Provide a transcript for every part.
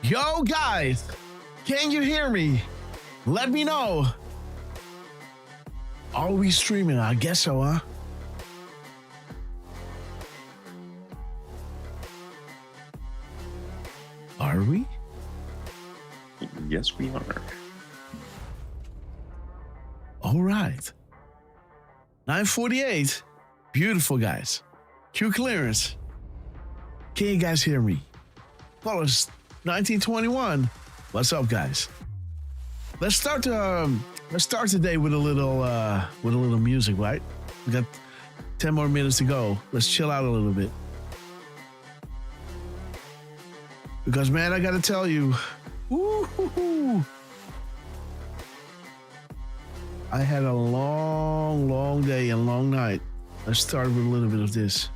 Yo, guys, can you hear me? Let me know. Are we streaming? I guess so, huh? Are we? Yes, we are. All right. 9:48. Beautiful, guys. Q clearance. Can you guys hear me? Follows 1921. What's up, guys? Let's start today with a little music, right? We got 10 more minutes to go. Let's chill out a little bit. Because, man, I gotta tell you, I had a long day and long night. Let's start with a little bit of this.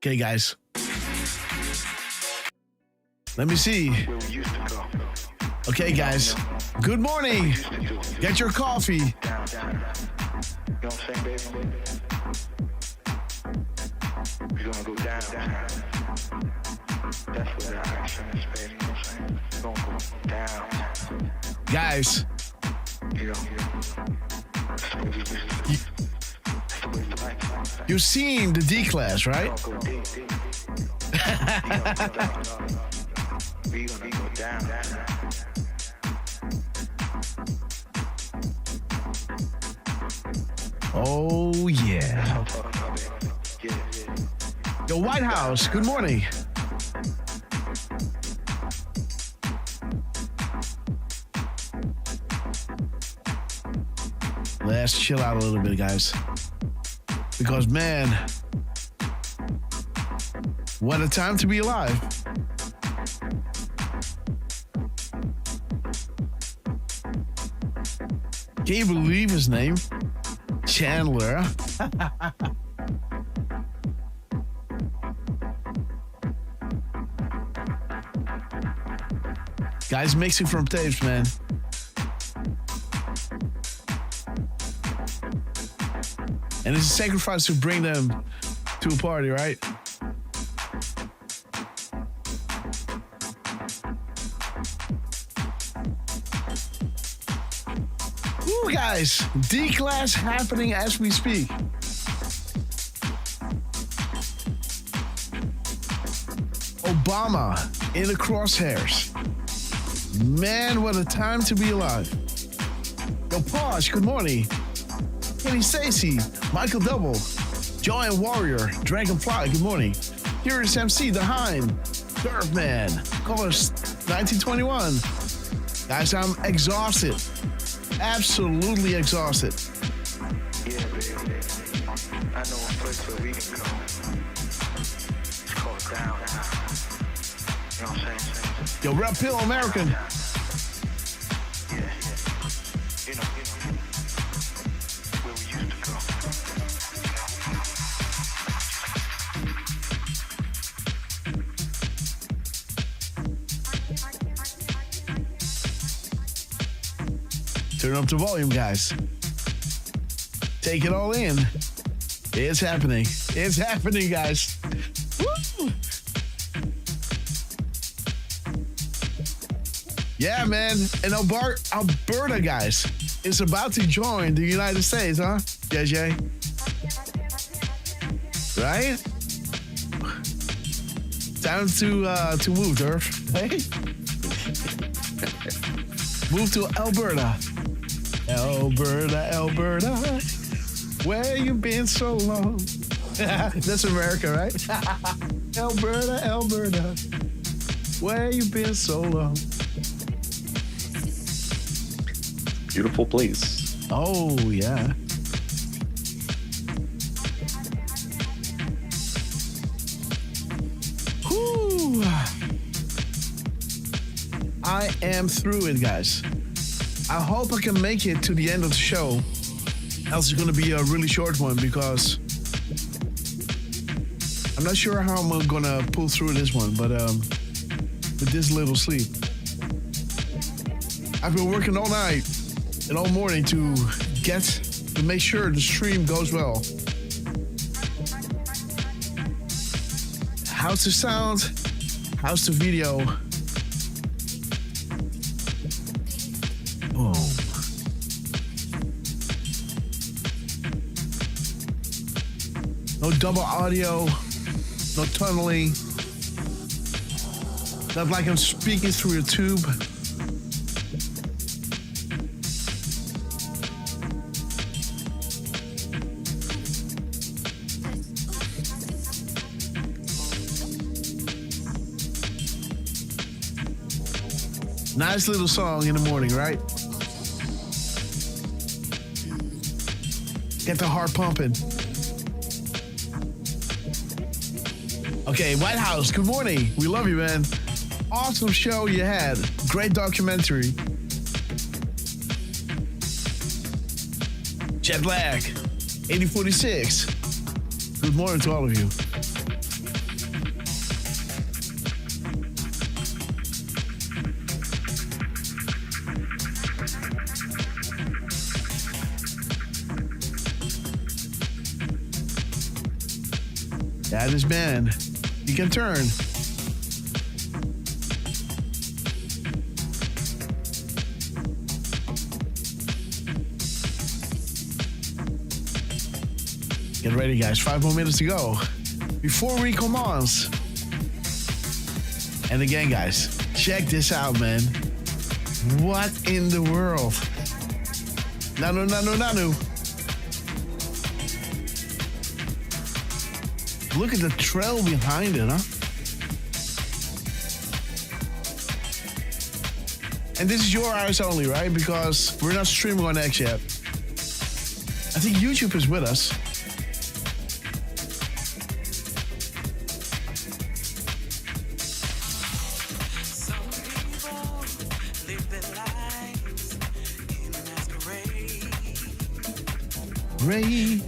Okay, guys. Let me see. Okay, guys. Good morning. Get your coffee. You know what I'm saying, baby? We're gonna go down. That's where the action is, baby. You know what I'm saying? We're gonna go down. Guys. You know, that's the way we used to do. That's the way we like it. You've seen the D class, right? We're gonna go deep. We're gonna go down. Oh, yeah. The White House, good morning. Let's chill out a little bit, guys. Because, man, what a time to be alive. Can you believe his name? Chandler. Guys mixing from tapes, man. And it's a sacrifice to bring them to a party, right? Ooh, guys, D-Class happening as we speak. Obama in the crosshairs. Man, what a time to be alive. Yo, Posh, good morning. Kenny Stacy, Michael Double, Joanne Warrior, Dragonfly, good morning. Here is MC The Hind, Derf Man, Colors 1921. Guys, I'm exhausted. Absolutely exhausted. Yeah, baby. I know a place where we can go. It's called down. You know what I'm saying? Yo, Rap Pill American. Yeah. You know, where we used to go. Turn up the volume, guys. Take it all in. It's happening. It's happening, guys. Woo! Yeah, man. And Alberta, guys, is about to join the United States, huh? JJ? Right? Time to move, Derf. Hey? Move to Alberta. Alberta, where you been so long? That's America, right? Alberta, where you been so long? Beautiful place. Oh, yeah. Whew. I am through it, guys. I hope I can make it to the end of the show. Else it's going to be a really short one because I'm not sure how I'm going to pull through this one, but with this little sleep. I've been working all night and all morning to get the make sure the stream goes well. How's the sound? How's the video? Boom. No double audio, no tunneling. Not like I'm speaking through a tube. Nice little song in the morning, right? Get the heart pumping. Okay, White House, good morning. We love you, man. Awesome show you had. Great documentary. Jet lag, 8046. Good morning to all of you. That is man. You can turn. Get ready, guys. 5 more minutes to go before we commence. And again, guys, check this out, man. What in the world? Nanu, nanu, nanu. Look at the trail behind it, huh? And this is your eyes only, right? Because we're not streaming on X yet. I think YouTube is with us. Ray.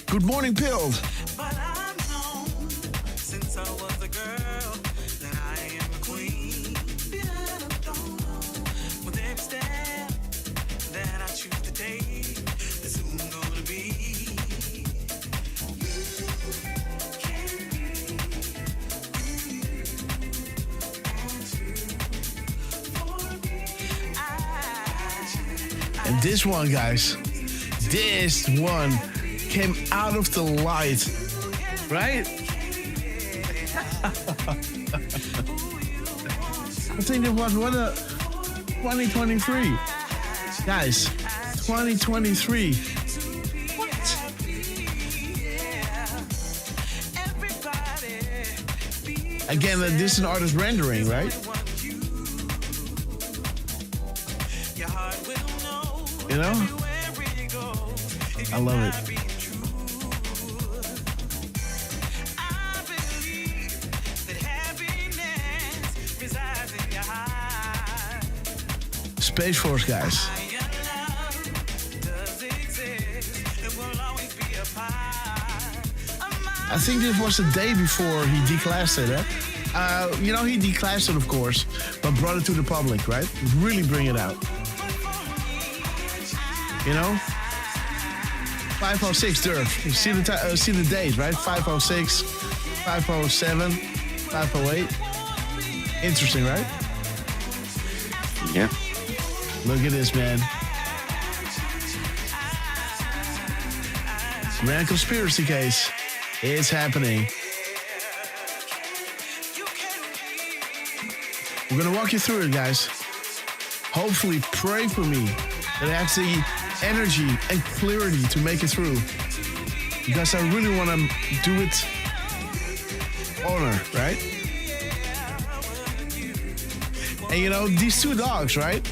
Good morning, Pilled. But I've known since I was a girl that I am a queen. I don't know with every step that I choose to take, it's who I'm gonna be. And this one, guys, this one came out of the light, right? I think it was what a 2023, guys. 2023. What? Again, this is an artist rendering, right? You know, I love it. Space Force, guys. I think this was the day before he declassed it, eh? You know, he declassed it, of course, but brought it to the public, right? Really bring it out. You know? 506 Derf. You see the days, right? 506, 507, 508. Interesting, right? Yeah. Look at this, man. Grand conspiracy case. It's happening. We're gonna walk you through it, guys. Hopefully, pray for me that I have the energy and clarity to make it through. Because I really want to do it honor, right? And you know, these two dogs, right?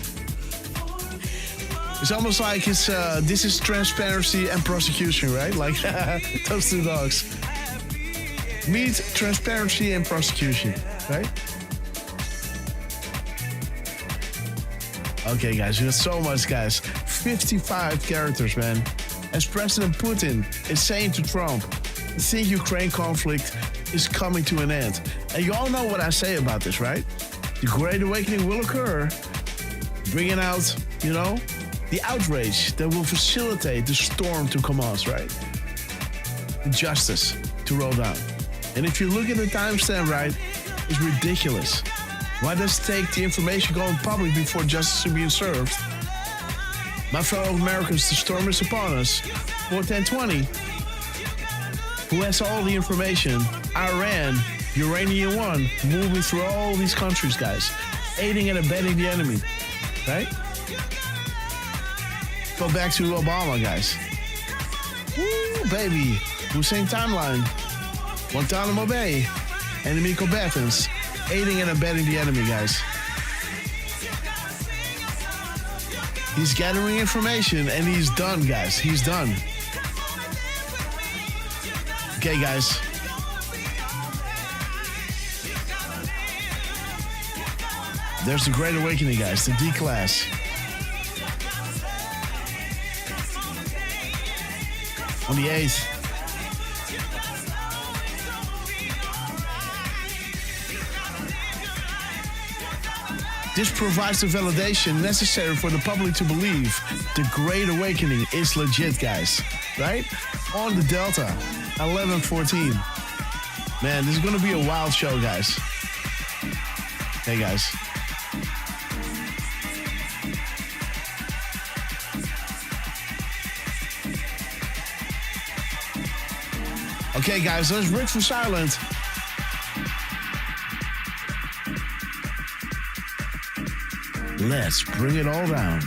It's almost like this is transparency and prosecution, right? Like those two dogs. Meet transparency and prosecution, right? Okay, guys, we got so much, guys. 55 characters, man. As President Putin is saying to Trump, the Ukraine conflict is coming to an end. And you all know what I say about this, right? The Great Awakening will occur, bringing out, the outrage that will facilitate the storm to come us, right? The justice to roll down. And if you look at the timestamp, right, it's ridiculous. Why does it take the information going public before justice is being served? My fellow Americans, the storm is upon us. 41020. Who has all the information? Iran, Uranium One, moving through all these countries, guys. Aiding and abetting the enemy, right? Go back to Obama, guys. Woo, baby. Hussein timeline. Guantanamo Bay. Enemy combatants. Aiding and abetting the enemy, guys. He's gathering information and he's done, guys. He's done. Okay, guys. There's the Great Awakening, guys. The D class. On the 8th. This provides the validation necessary for the public to believe the Great Awakening is legit, guys. Right? On the Delta, 11:14. Man, this is going to be a wild show, guys. Hey, guys. Okay, guys, let's break for silent. Let's bring it all down.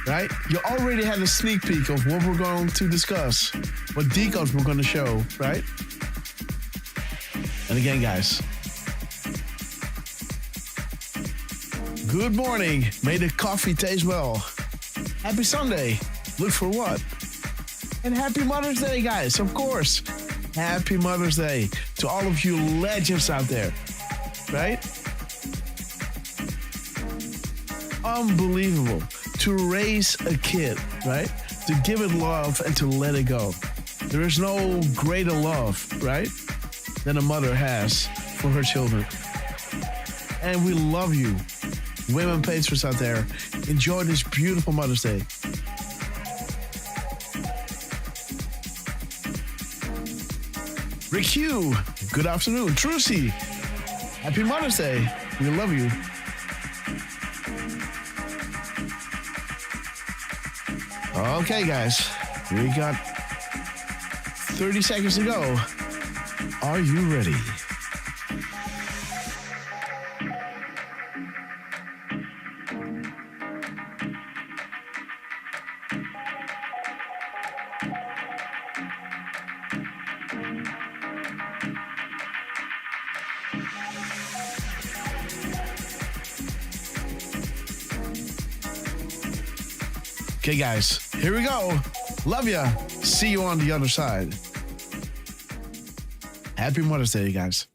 Right? You already had a sneak peek of what we're going to discuss, what decodes we're going to show, right? And again, guys, good morning. May the coffee taste well. Happy Sunday. Look for what? And happy Mother's Day, guys, of course. Happy Mother's Day to all of you legends out there, right? Unbelievable to raise a kid, right? To give it love and to let it go. There is no greater love, right, than a mother has for her children. And we love you, women patrons out there. Enjoy this beautiful Mother's Day. Rick Hugh, good afternoon. Trucy, happy Mother's Day. We love you. Okay, guys, we got 30 seconds to go. Are you ready? Okay, guys, here we go. Love ya. See you on the other side. Happy Mother's Day, guys.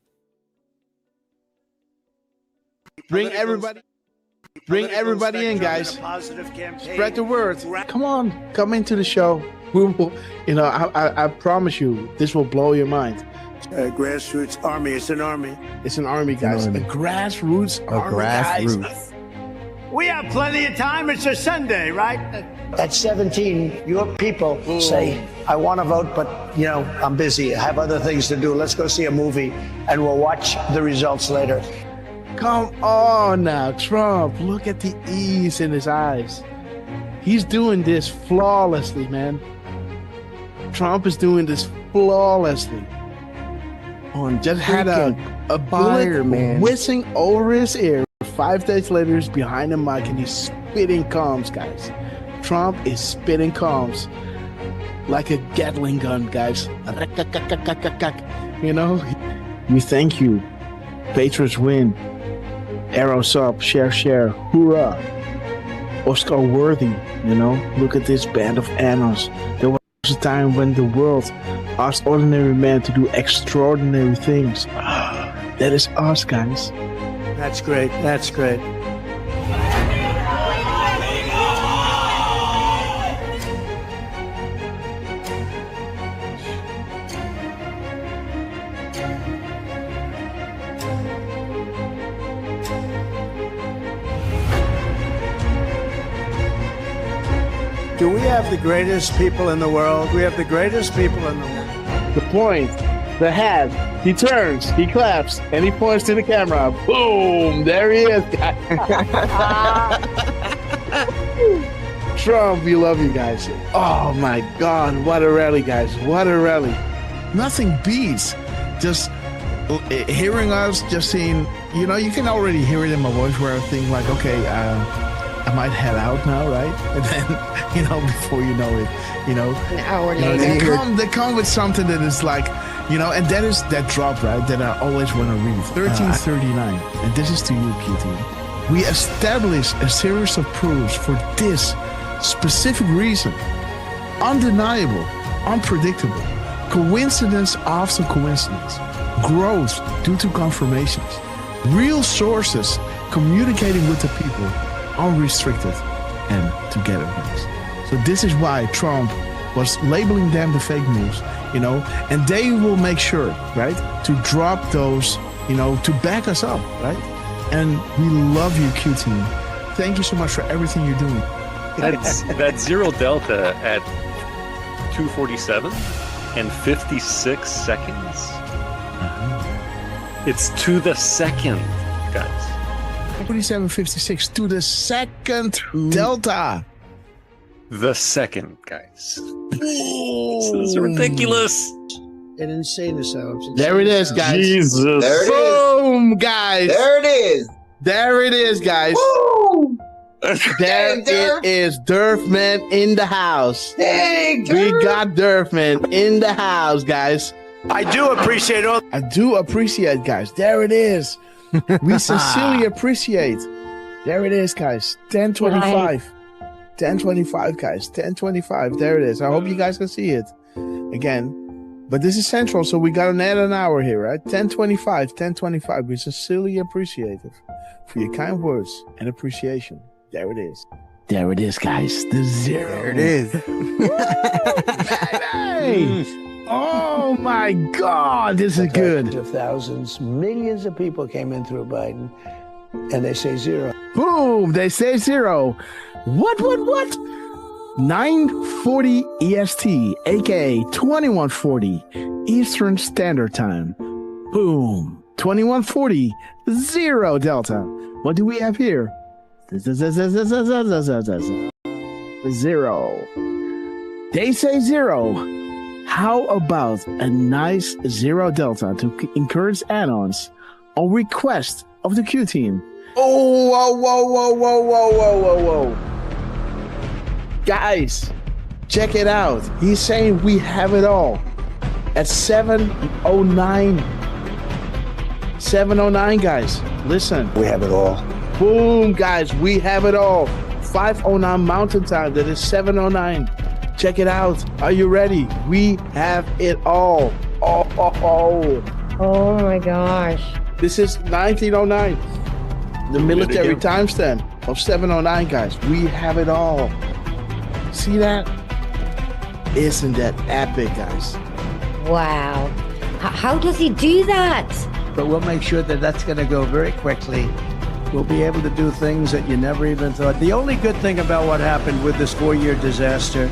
Bring everybody in, guys. Spread the word. Come on, come into the show. We will, I promise you, this will blow your mind. Grassroots army. It's an army. It's an army, guys. A grassroots army, guys. We have plenty of time. It's a Sunday, right? At 17, your people say, I want to vote, but, I'm busy. I have other things to do. Let's go see a movie, and we'll watch the results later. Come on now, Trump. Look at the ease in his eyes. He's doing this flawlessly, man. Trump is doing this flawlessly. Just had a bullet whizzing over his ear. 5 days later, he's behind the mic and he's spitting comms, guys. Trump is spitting comms like a Gatling gun, guys. We thank you. Patriots win. Arrows up, share, hoorah. Oscar worthy, Look at this band of annals. There was a time when the world asked ordinary men to do extraordinary things. That is us, guys. That's great. That's great. Do we have the greatest people in the world? We have the greatest people in the world. The point, the hat, he turns, he claps, and he points to the camera. Boom! There he is. Trump, we love you guys. Oh my God, what a rally, guys. What a rally. Nothing beats just hearing us, just seeing, you know, you can already hear it in my voice where I think like, okay, I might head out now, right? And then, you know, before you know it, you know, An hour you know, later. they come with something that is like, you know, and that is that drop, right? That I always want to read. 1339, and this is to you, QT. We establish a series of proofs for this specific reason. Undeniable, unpredictable, coincidence after coincidence, growth due to confirmations, real sources communicating with the people, unrestricted and together, guys. So this is why Trump was labeling them the fake news, you know, and they will make sure, right, to drop those, you know, to back us up, right? And we love you, QT. Thank you so much for everything you're doing. That zero delta at 2:47 and 56 seconds. It's to the second, guys. 47.56 to the second delta. The second, guys. This is ridiculous. An insane asylum. There it is, guys. Jesus. There it is. Boom, guys. There it is. There it is, guys. Woo! There Dang, Derf. it is. Derf man in the house. Dang, We Derf. got Derf man in the house, guys. I do appreciate all. I do appreciate, guys. There it is. We sincerely appreciate. There it is, guys. 10:25. 10:25, guys. 10:25. There it is. I hope you guys can see it again. But this is central, so we got an add an hour here, right? 10:25. 10:25. We sincerely appreciate it for your kind words and appreciation. There it is. There it is, guys. The zero. There it is. Hey! Oh my God, this is good. Of thousands, millions of people came in through Biden, and they say zero. Boom, they say zero. What? 9:40 EST, aka 21:40 Eastern Standard Time. Boom, 21:40, zero Delta. What do we have here? Zero. They say zero. How about a nice zero Delta to encourage add-ons on request of the Q team? Oh, whoa. Guys, check it out. He's saying we have it all at 7:09. 7:09, guys. Listen. We have it all. Boom, guys. We have it all. 5:09 Mountain Time. That is 7:09. Check it out. Are you ready? We have it all. Oh my gosh. This is 1909. The military timestamp of 7:09, guys. We have it all. See that? Isn't that epic, guys? Wow. How does he do that? But we'll make sure that that's going to go very quickly. We'll be able to do things that you never even thought. The only good thing about what happened with this 4-year disaster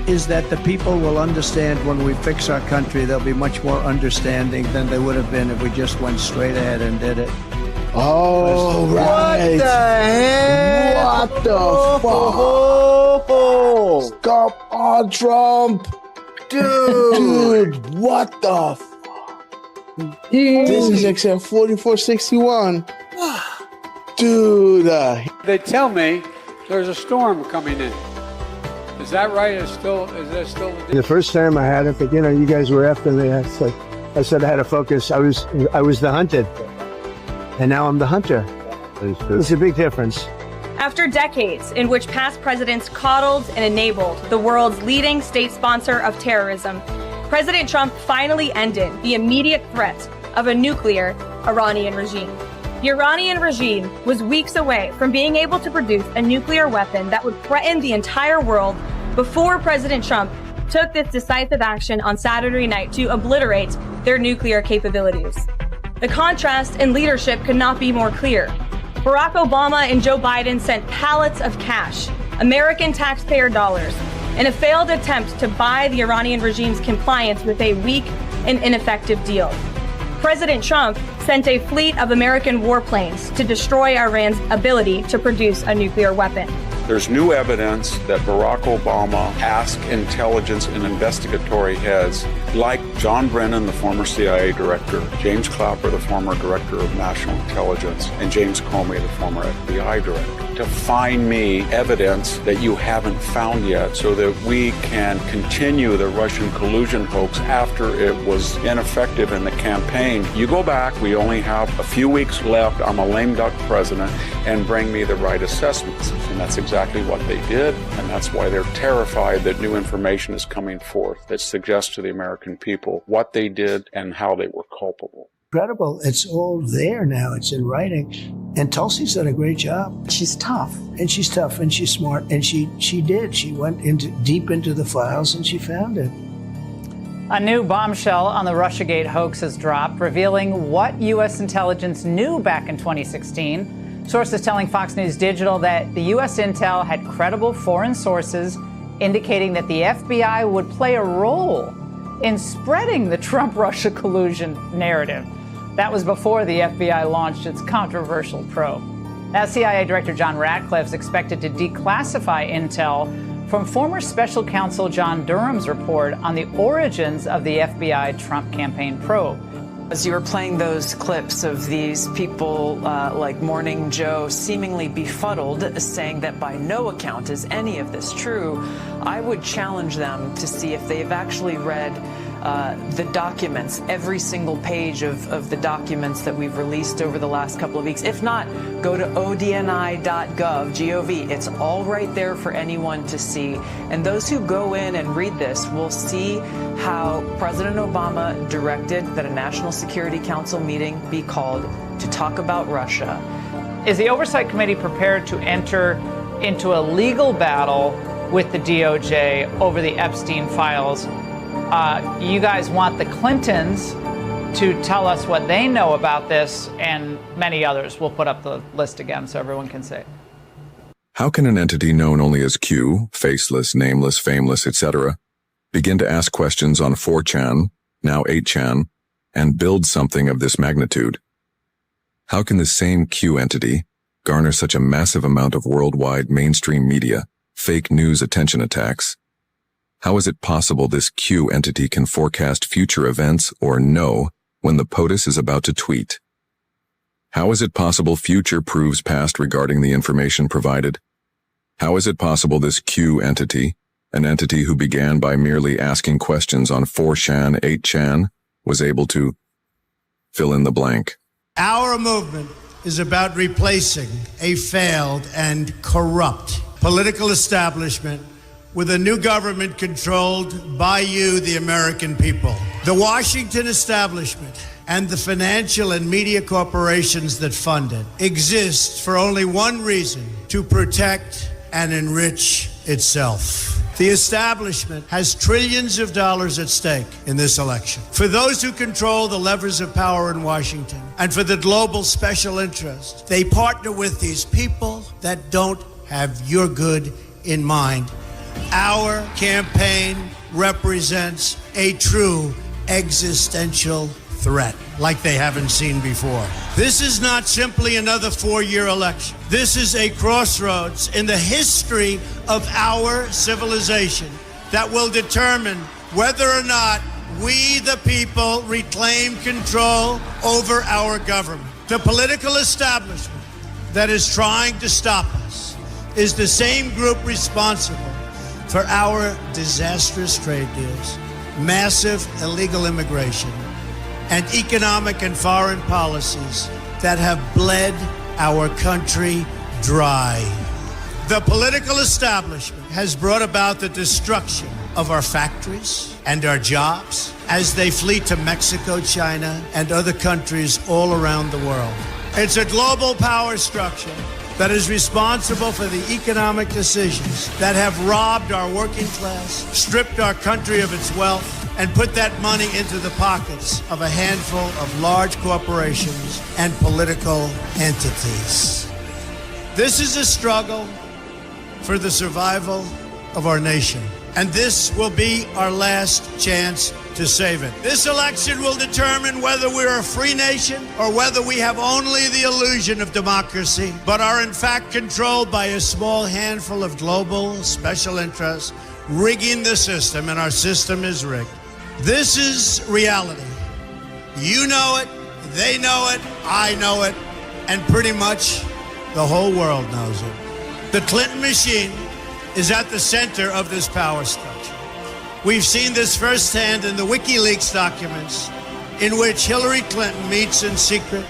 is that the people will understand when we fix our country. They'll be much more understanding than they would have been if we just went straight ahead and did it. Oh, right. What the heck? What the fuck? Stop on Trump. Dude, what the fuck? This is XM 4461. Dude. They tell me there's a storm coming in. Is that right? Is that still The first time I had it, but you guys were after me. I said I had to focus. I was the hunted, and now I'm the hunter. It's a big difference. After decades in which past presidents coddled and enabled the world's leading state sponsor of terrorism, President Trump finally ended the immediate threat of a nuclear Iranian regime. The Iranian regime was weeks away from being able to produce a nuclear weapon that would threaten the entire world before President Trump took this decisive action on Saturday night to obliterate their nuclear capabilities. The contrast in leadership could not be more clear. Barack Obama and Joe Biden sent pallets of cash American taxpayer dollars, in a failed attempt to buy the Iranian regime's compliance with a weak and ineffective deal. President Trump sent a fleet of American warplanes to destroy Iran's ability to produce a nuclear weapon. There's new evidence that Barack Obama asked intelligence and investigatory heads like John Brennan, the former CIA director, James Clapper, the former director of national intelligence, and James Comey, the former FBI director, to find me evidence that you haven't found yet so that we can continue the Russian collusion hoax after it was ineffective in the campaign. You go back, we only have a few weeks left, I'm a lame duck president, and bring me the right assessments. And that's exactly what they did, and that's why they're terrified that new information is coming forth that suggests to the American people what they did and how they were culpable. Incredible. It's all there now. It's in writing. And Tulsi's done a great job. She's tough. And she's tough and she's smart. And she did. She went deep into the files and she found it. A new bombshell on the Russiagate hoax has dropped, revealing what U.S. intelligence knew back in 2016. Sources telling Fox News Digital that the U.S. intel had credible foreign sources indicating that the FBI would play a role in spreading the Trump-Russia collusion narrative. That was before the FBI launched its controversial probe. Now, CIA Director John Ratcliffe is expected to declassify intel from former special counsel John Durham's report on the origins of the FBI Trump campaign probe. As you were playing those clips of these people like Morning Joe seemingly befuddled, saying that by no account is any of this true, I would challenge them to see if they've actually read the documents, every single page of the documents that we've released over the last couple of weeks. If not, go to odni.gov, It's all right there for anyone to see. And those who go in and read this will see how President Obama directed that a National Security Council meeting be called to talk about Russia. Is the Oversight Committee prepared to enter into a legal battle with the DOJ over the Epstein files? You guys want the Clintons to tell us what they know about this, and many others. We'll put up the list again so everyone can see. How can an entity known only as Q, faceless, nameless, fameless, etc., begin to ask questions on 4chan, now 8chan, and build something of this magnitude? How can the same Q entity garner such a massive amount of worldwide mainstream media, fake news attention attacks? How is it possible this Q entity can forecast future events or know when the POTUS is about to tweet? How is it possible future proves past regarding the information provided? How is it possible this Q entity, an entity who began by merely asking questions on 4chan, 8chan, was able to fill in the blank? Our movement is about replacing a failed and corrupt political establishment with a new government controlled by you, the American people. The Washington establishment and the financial and media corporations that fund it exist for only one reason: to protect and enrich itself. The establishment has trillions of dollars at stake in this election. For those who control the levers of power in Washington and for the global special interest, they partner with these people that don't have your good in mind. Our campaign represents a true existential threat like they haven't seen before. This is not simply another 4-year election. This is a crossroads in the history of our civilization that will determine whether or not we, the people, reclaim control over our government. The political establishment that is trying to stop us is the same group responsible for our disastrous trade deals, massive illegal immigration, and economic and foreign policies that have bled our country dry. The political establishment has brought about the destruction of our factories and our jobs as they flee to Mexico, China, and other countries all around the world. It's a global power structure that is responsible for the economic decisions that have robbed our working class, stripped our country of its wealth, and put that money into the pockets of a handful of large corporations and political entities. This is a struggle for the survival of our nation. And this will be our last chance to save it. This election will determine whether we're a free nation or whether we have only the illusion of democracy, but are in fact controlled by a small handful of global special interests rigging the system, and our system is rigged. This is reality. You know it, they know it, I know it, and pretty much the whole world knows it. The Clinton machine is at the center of this power structure. We've seen this firsthand in the WikiLeaks documents, in which Hillary Clinton meets in secret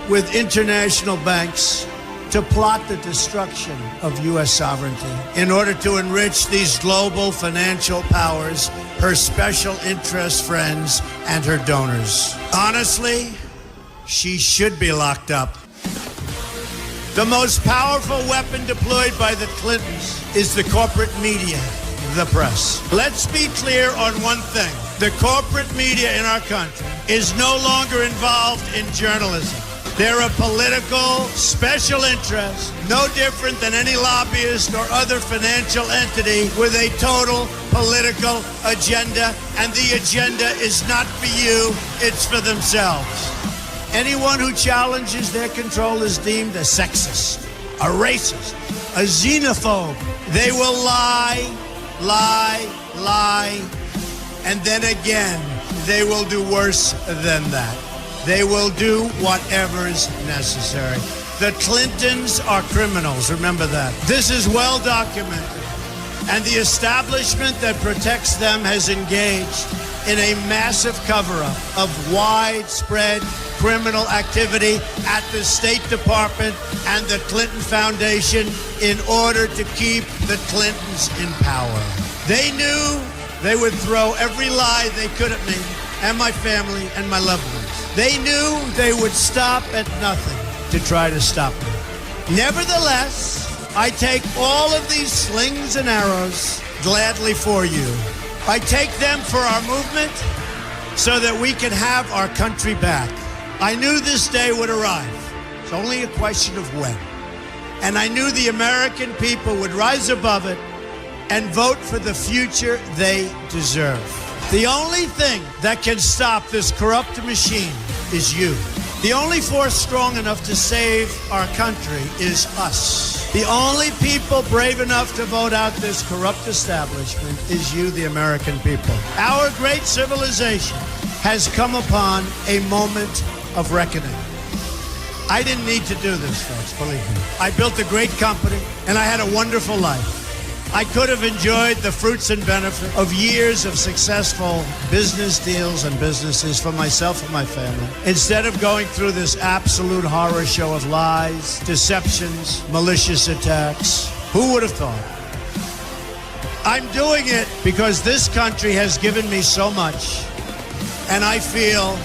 with international banks to plot the destruction of U.S. sovereignty in order to enrich these global financial powers, her special interest friends, and her donors. Honestly, she should be locked up. The most powerful weapon deployed by the Clintons is the corporate media, the press. Let's be clear on one thing. The corporate media in our country is no longer involved in journalism. They're a political special interest, no different than any lobbyist or other financial entity with a total political agenda, and the agenda is not for you, it's for themselves. Anyone who challenges their control is deemed a sexist, a racist, a xenophobe. They will lie, and then again, they will do worse than that. They will do whatever is necessary. The Clintons are criminals, remember that. This is well documented, and the establishment that protects them has engaged in a massive cover-up of widespread criminal activity at the State Department and the Clinton Foundation in order to keep the Clintons in power. They knew they would throw every lie they could at me and my family and my loved ones. They knew they would stop at nothing to try to stop me. Nevertheless, I take all of these slings and arrows gladly for you. I take them for our movement so that we can have our country back. I knew this day would arrive. It's only a question of when. And I knew the American people would rise above it and vote for the future they deserve. The only thing that can stop this corrupt machine is you. The only force strong enough to save our country is us. The only people brave enough to vote out this corrupt establishment is you, the American people. Our great civilization has come upon a moment of reckoning. I didn't need to do this, folks, believe me. I built a great company, and I had a wonderful life. I could have enjoyed the fruits and benefit of years of successful business deals and businesses for myself and my family, instead of going through this absolute horror show of lies, deceptions, malicious attacks. Who would have thought? I'm doing it because this country has given me so much, and I feel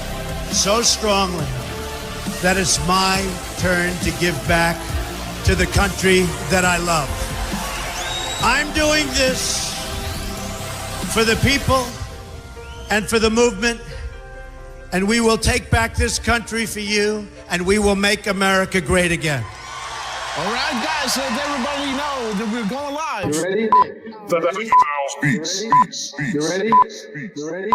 so strongly that it's my turn to give back to the country that I love. I'm doing this for the people and for the movement, and we will take back this country for you, and we will make America great again. All right, guys, let everybody know that we're going live. You ready? You ready? You ready?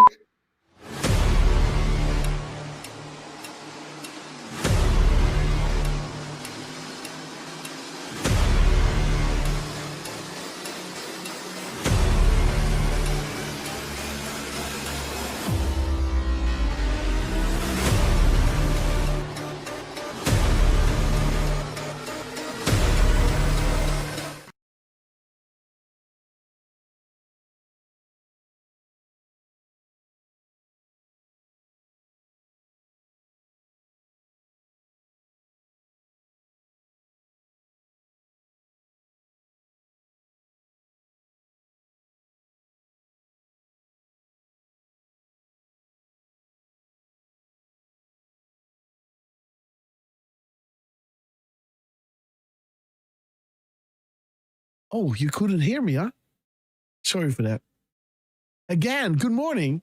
Oh, you couldn't hear me, huh? Sorry for that. Again, good morning.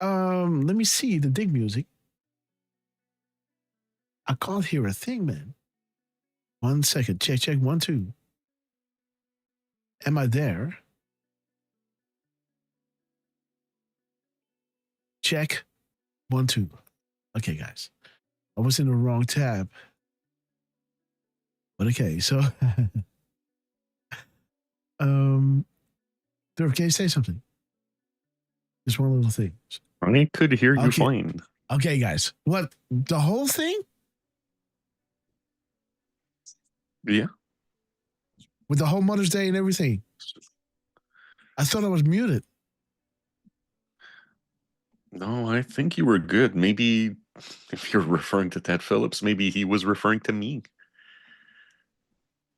Let me see the dig music. I can't hear a thing, man. 1 second. Check, 1, 2. Am I there? Check. 1, 2. Okay, guys. I was in the wrong tab. But okay, so Derf, can you say something? Just one little thing. I could hear you Okay. fine. Okay, guys. What? The whole thing? Yeah. With the whole Mother's Day and everything? I thought I was muted. No, I think you were good. Maybe if you're referring to Ted Phillips, maybe he was referring to me.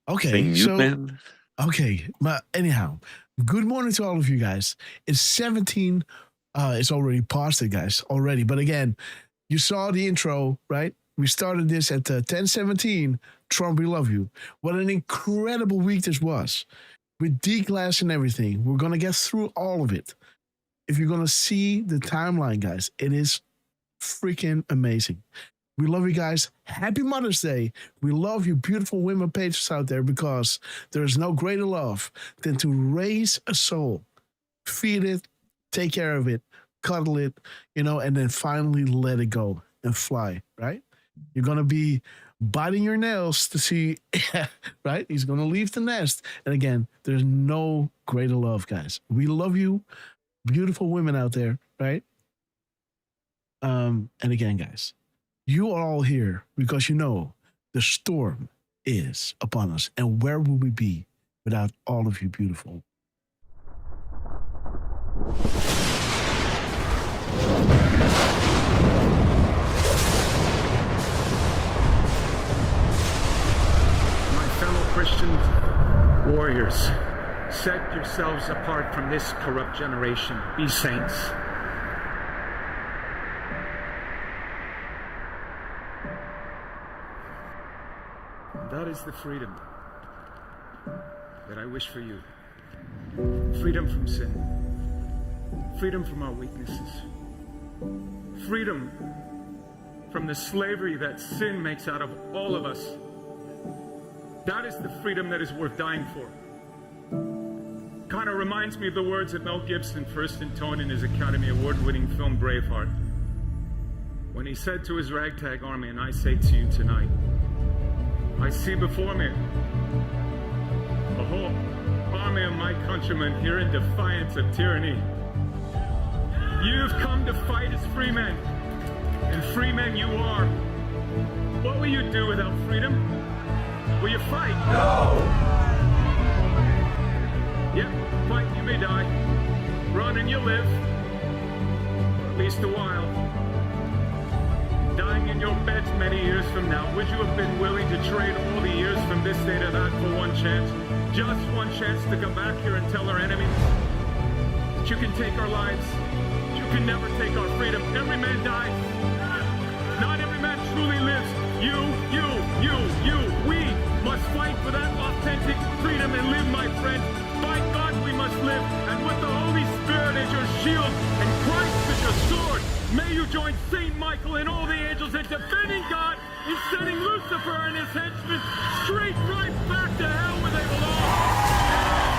Okay, Saying mute, so man. okay, but anyhow, good morning to all of you guys. It's 17. It's already past it, guys, already. But again, you saw the intro, right? We started this at 10:17. Trump, we love you. What an incredible week this was, with D-Class and everything. We're gonna get through all of it. If you're gonna see the timeline, guys, it is freaking amazing. We love you guys. Happy Mother's Day. We love you, beautiful women pages out there, because there is no greater love than to raise a soul, feed it, take care of it, cuddle it, and then finally let it go and fly, right? You're going to be biting your nails to see, right? He's going to leave the nest. And again, there's no greater love, guys. We love you, beautiful women out there, right? And again, guys, you are all here because the storm is upon us. And where would we be without all of you beautiful? My fellow Christian warriors, set yourselves apart from this corrupt generation. Be saints. That is the freedom that I wish for you. Freedom from sin. Freedom from our weaknesses. Freedom from the slavery that sin makes out of all of us. That is the freedom that is worth dying for. Kind of reminds me of the words that Mel Gibson first intoned in his Academy Award-winning film Braveheart, when he said to his ragtag army, and I say to you tonight, I see before me a whole army of my countrymen here in defiance of tyranny. You've come to fight as free men, and free men you are. What will you do without freedom? Will you fight? No! Yep, fight you may die. Run and you live. Or at least a while. Dying in your beds many years from now, would you have been willing to trade all the years from this day to that for one chance? Just one chance to come back here and tell our enemies that you can take our lives, but you can never take our freedom. Every man dies. Not every man truly lives. You, we must fight for that authentic freedom and live, my friend. By God we must live, and with the Holy Spirit as your shield and Christ as your sword, may you join Saint Michael and all the angels in defending God and sending Lucifer and his henchmen straight right back to hell where they belong.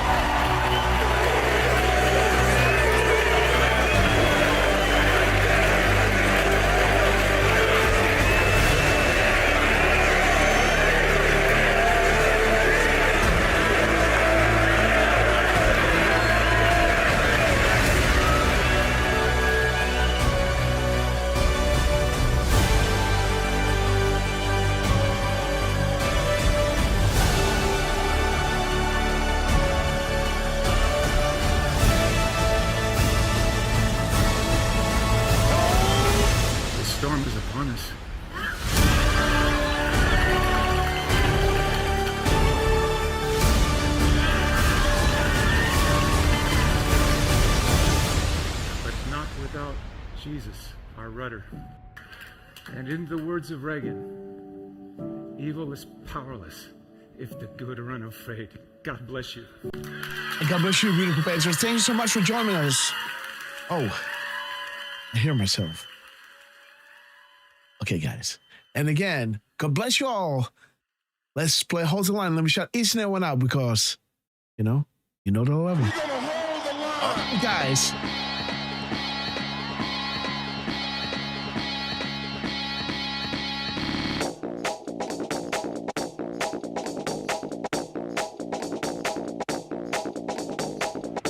The storm is upon us. But not without Jesus, our rudder. And in the words of Reagan, evil is powerless if the good are unafraid. God bless you. And God bless you, beautiful patrons. Thank you so much for joining us. Oh, I hear myself. Okay, guys. And again, God bless you all. Let's play Hold the Line. Let me shout each and every one out because, You know the level. Guys.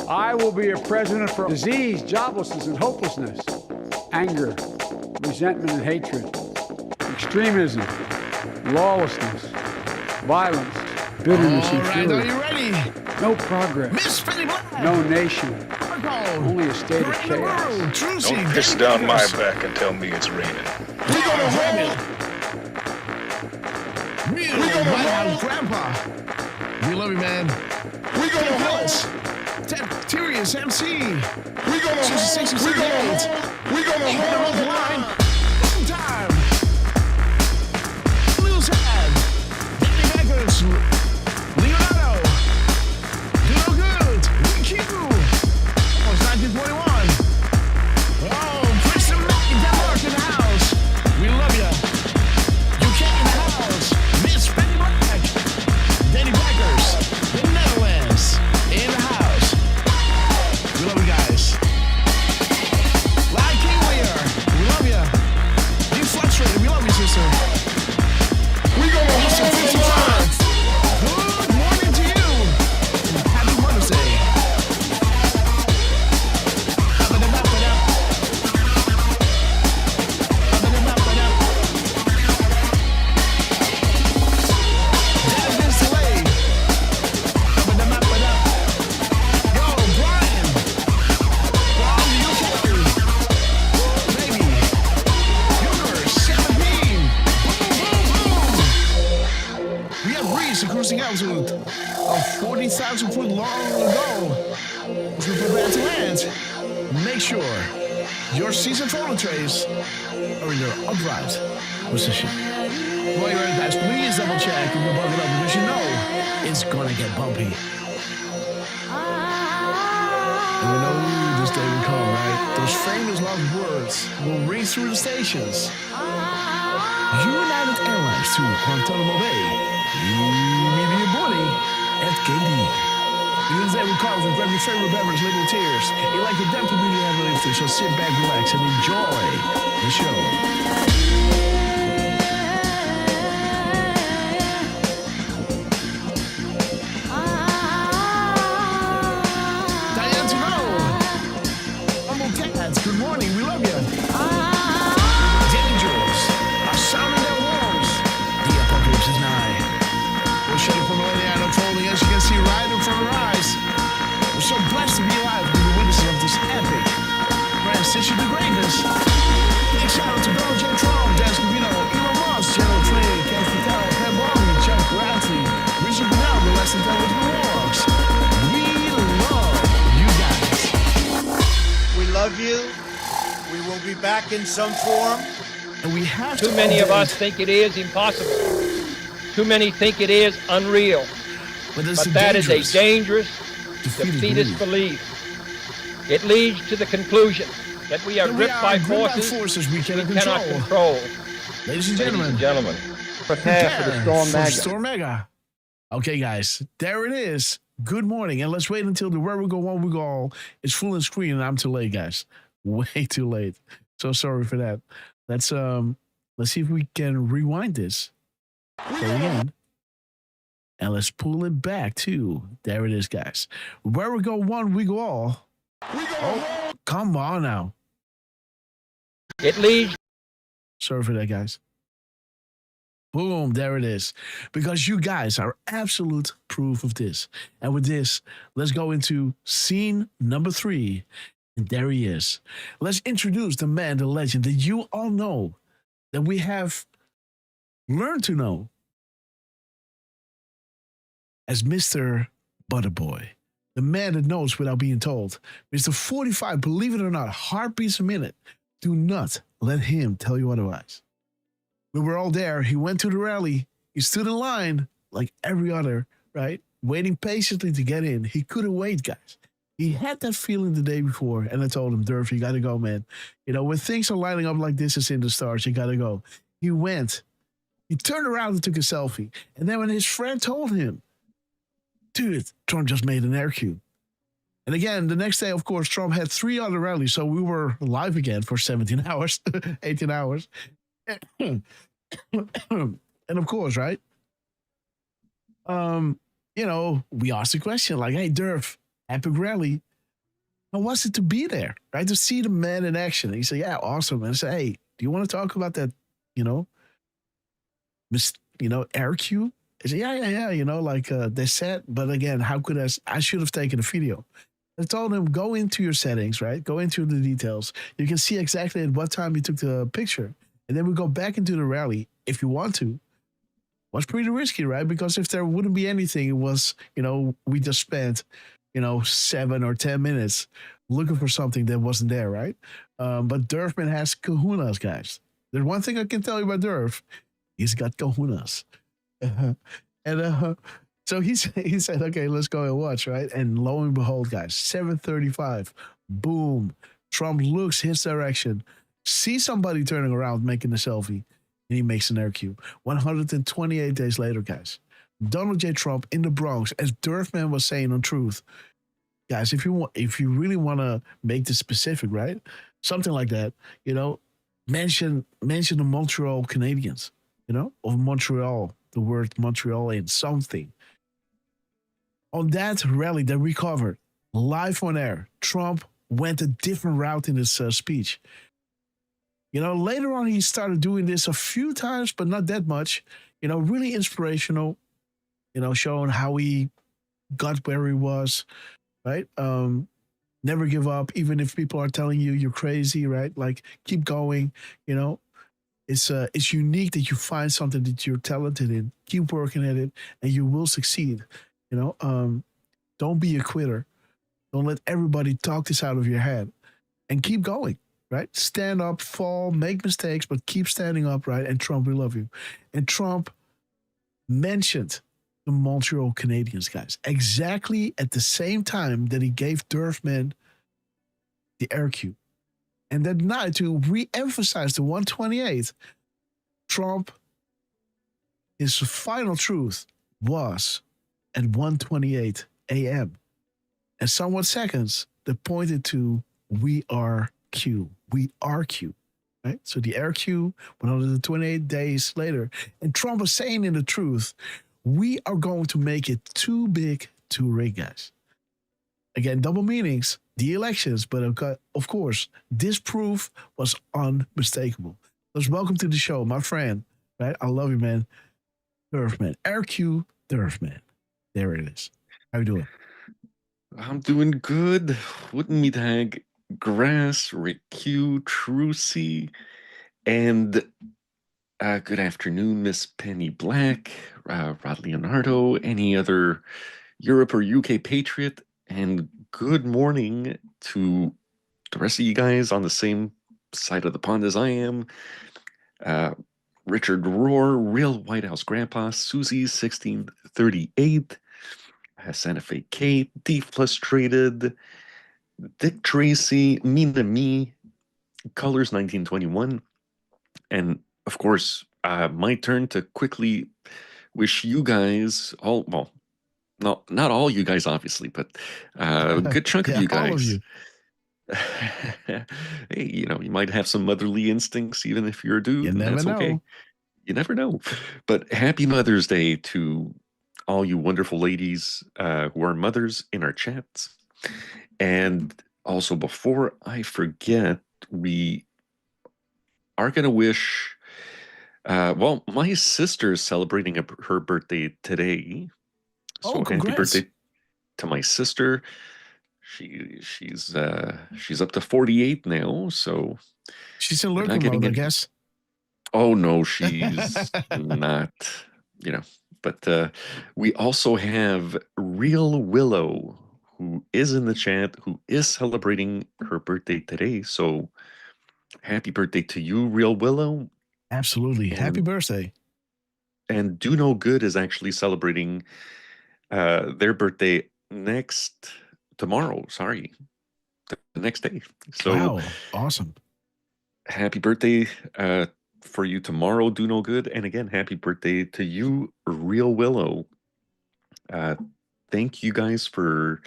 I will be a president for disease, joblessness, and hopelessness, anger, resentment, and hatred, extremism, lawlessness, violence, bitterness, and fury. Are you ready? No progress. Miss Penny Black. No nation. Only a state of chaos. Don't piss down my back and tell me it's raining. We're gonna hold it. Real White House Grandpa. We love you, man. We're gonna hold it. Terrius MC. We're gonna hold. We're gonna hold the line. One time. Blues Head. Danny Beckers. Leonardo. Do good. Q. Oh, it's 1941. Oh, Christian Mack in Denmark in the house. We love ya. UK in the house. Miss Penny Black. Danny Beckers. The Netherlands in the house. We love you guys. Like King Lear. We love ya. You fluctuate. We love you, sister. We gonna hold the line. Good morning to you. Happy Mother's Day. Cruising altitude of 40,000 foot long ago. As we prepare to land, make sure your season photo trays are in your upright position. While you're at that, please double check if you're bumping up because you know it's gonna get bumpy. And we know this day will come, right? Those famous lost words will ring through the stations. United Airlines to Guantanamo Bay. Maybe your body at KD. Because they will call and grab your favorite beverage, little tears. You like a damn to be heavy lifting, so sit back, relax, and enjoy the show. Diane to know. Humble Cats, good morning, we love you. Dangerous are sounding their horns. The apocalypse is nigh. We're shutting from the way they are unfolding, as you can see right in front of our eyes. We're so blessed to be alive with the witnesses of this epic transition to greatness. Big shout out to Donald J. Trump, Dan Scavino, Elon Musk, General Trey, Ken Patel, Pam Bobby, Chuck Grassley, Richard Bernal, the Less Than with the Warlocks. We love you guys. We love you. We will be back in some form. And we have Too many of us think it is impossible. Too many think it is unreal. But that is a dangerous, defeatist belief. It leads to the conclusion that we are gripped by forces we cannot control. Ladies and gentlemen, prepare for the Storm Mega. Storm Mega. Okay, guys, there it is. Good morning. And let's wait until the Where We Go, One We Go All is full and screen. And I'm too late, guys. Way too late. So sorry for that. Let's see if we can rewind this. Play again. And let's pull it back too. There it is, guys. Where we go one, we go all. Oh, come on now. It leads. Sorry for that, guys. Boom, there it is. Because you guys are absolute proof of this. And with this, let's go into scene number 3. And there he is. Let's introduce the man, the legend that you all know, that we have learned to know as Mr. Butterboy, the man that knows without being told. Mr. 45, believe it or not, heartbeats a minute. Do not let him tell you otherwise. We were all there. He went to the rally. He stood in line like every other, right? Waiting patiently to get in. He couldn't wait, guys. He had that feeling the day before, and I told him, Derf, you got to go, man. You know, when things are lining up like this, it's in the stars. You got to go. He went. He turned around and took a selfie. And then when his friend told him dude, Trump just made an air cube. And again, the next day, of course, Trump had 3 other rallies. So we were live again for 17 hours, 18 hours. And of course, right? We asked the question like, hey, Derf, epic rally. How was it to be there, right? To see the man in action. And he said, yeah, awesome. And I said, hey, do you want to talk about that, air cube? I said, yeah, they said, but again, how could I should have taken a video. I told him, go into your settings, right? Go into the details. You can see exactly at what time you took the picture. And then we go back into the rally if you want to. Was pretty risky, right? Because if there wouldn't be anything, it was, we just spent, 7 or 10 minutes looking for something that wasn't there, right? But Derfman has kahunas, guys. There's one thing I can tell you about Derf. He's got kahunas. So he said, okay, let's go and watch, right? And lo and behold, guys, 7:35, boom. Trump looks his direction, sees somebody turning around, making a selfie, and he makes an air cube. 128 days later, guys, Donald J. Trump in the Bronx, as Derfman was saying on Truth. Guys, if you really want to make this specific, right? Something like that, mention the Montreal Canadiens, of Montreal, the word Montreal in something. On that rally that we covered, live on air, Trump went a different route in his speech. Later on, he started doing this a few times, but not that much. Really inspirational, showing how he got where he was, right? Never give up, even if people are telling you you're crazy, right? Like, keep going, It's unique that you find something that you're talented in. Keep working at it, and you will succeed. Don't be a quitter. Don't let everybody talk this out of your head, and keep going. Right? Stand up, fall, make mistakes, but keep standing up, right? And Trump will love you. And Trump mentioned the Montreal Canadiens, guys, exactly at the same time that he gave Derfman the air cube. And that night, to re-emphasize the 128, Trump, his final truth was at 1:28 a.m. and somewhat seconds that pointed to we are Q. We are Q. Right? So the air Q, 128 days later, and Trump was saying in the truth, we are going to make it too big to rig, guys. Again, double meanings, the elections, but of course, this proof was unmistakable. Let's welcome to the show, my friend, right? I love you, man. Derfman, Air Q, Derfman. There it is. How you doing? I'm doing good. Wouldn't me tag Grass, Rick Q, Trucy, and good afternoon, Miss Penny Black, Rod Leonardo, any other Europe or UK patriot, and good morning to the rest of you guys on the same side of the pond as I am. Richard Rohr, Real White House Grandpa, Susie 1638, Santa Fe Kate, Deflustrated, Dick Tracy, Mina Me, Colors 1921, and of course, my turn to quickly wish you guys all, well, no, not all you guys, obviously, but a good chunk of you guys. All of you. Hey, you might have some motherly instincts, even if you're a dude. You never know. Okay. You never know. But happy Mother's Day to all you wonderful ladies who are mothers in our chats. And also, before I forget, we are going to wish, my sister is celebrating her birthday today. So happy birthday to my sister. She's up to 48 now, so she's in lurking mode, I guess. Oh no, she's not, but we also have Real Willow, who is in the chat, who is celebrating her birthday today. So happy birthday to you, Real Willow. Absolutely. Happy birthday. And Do No Good is actually celebrating their birthday tomorrow, the next day. So wow, awesome. Happy birthday for you tomorrow, Do No Good. And again, happy birthday to you, Real Willow. thank you guys for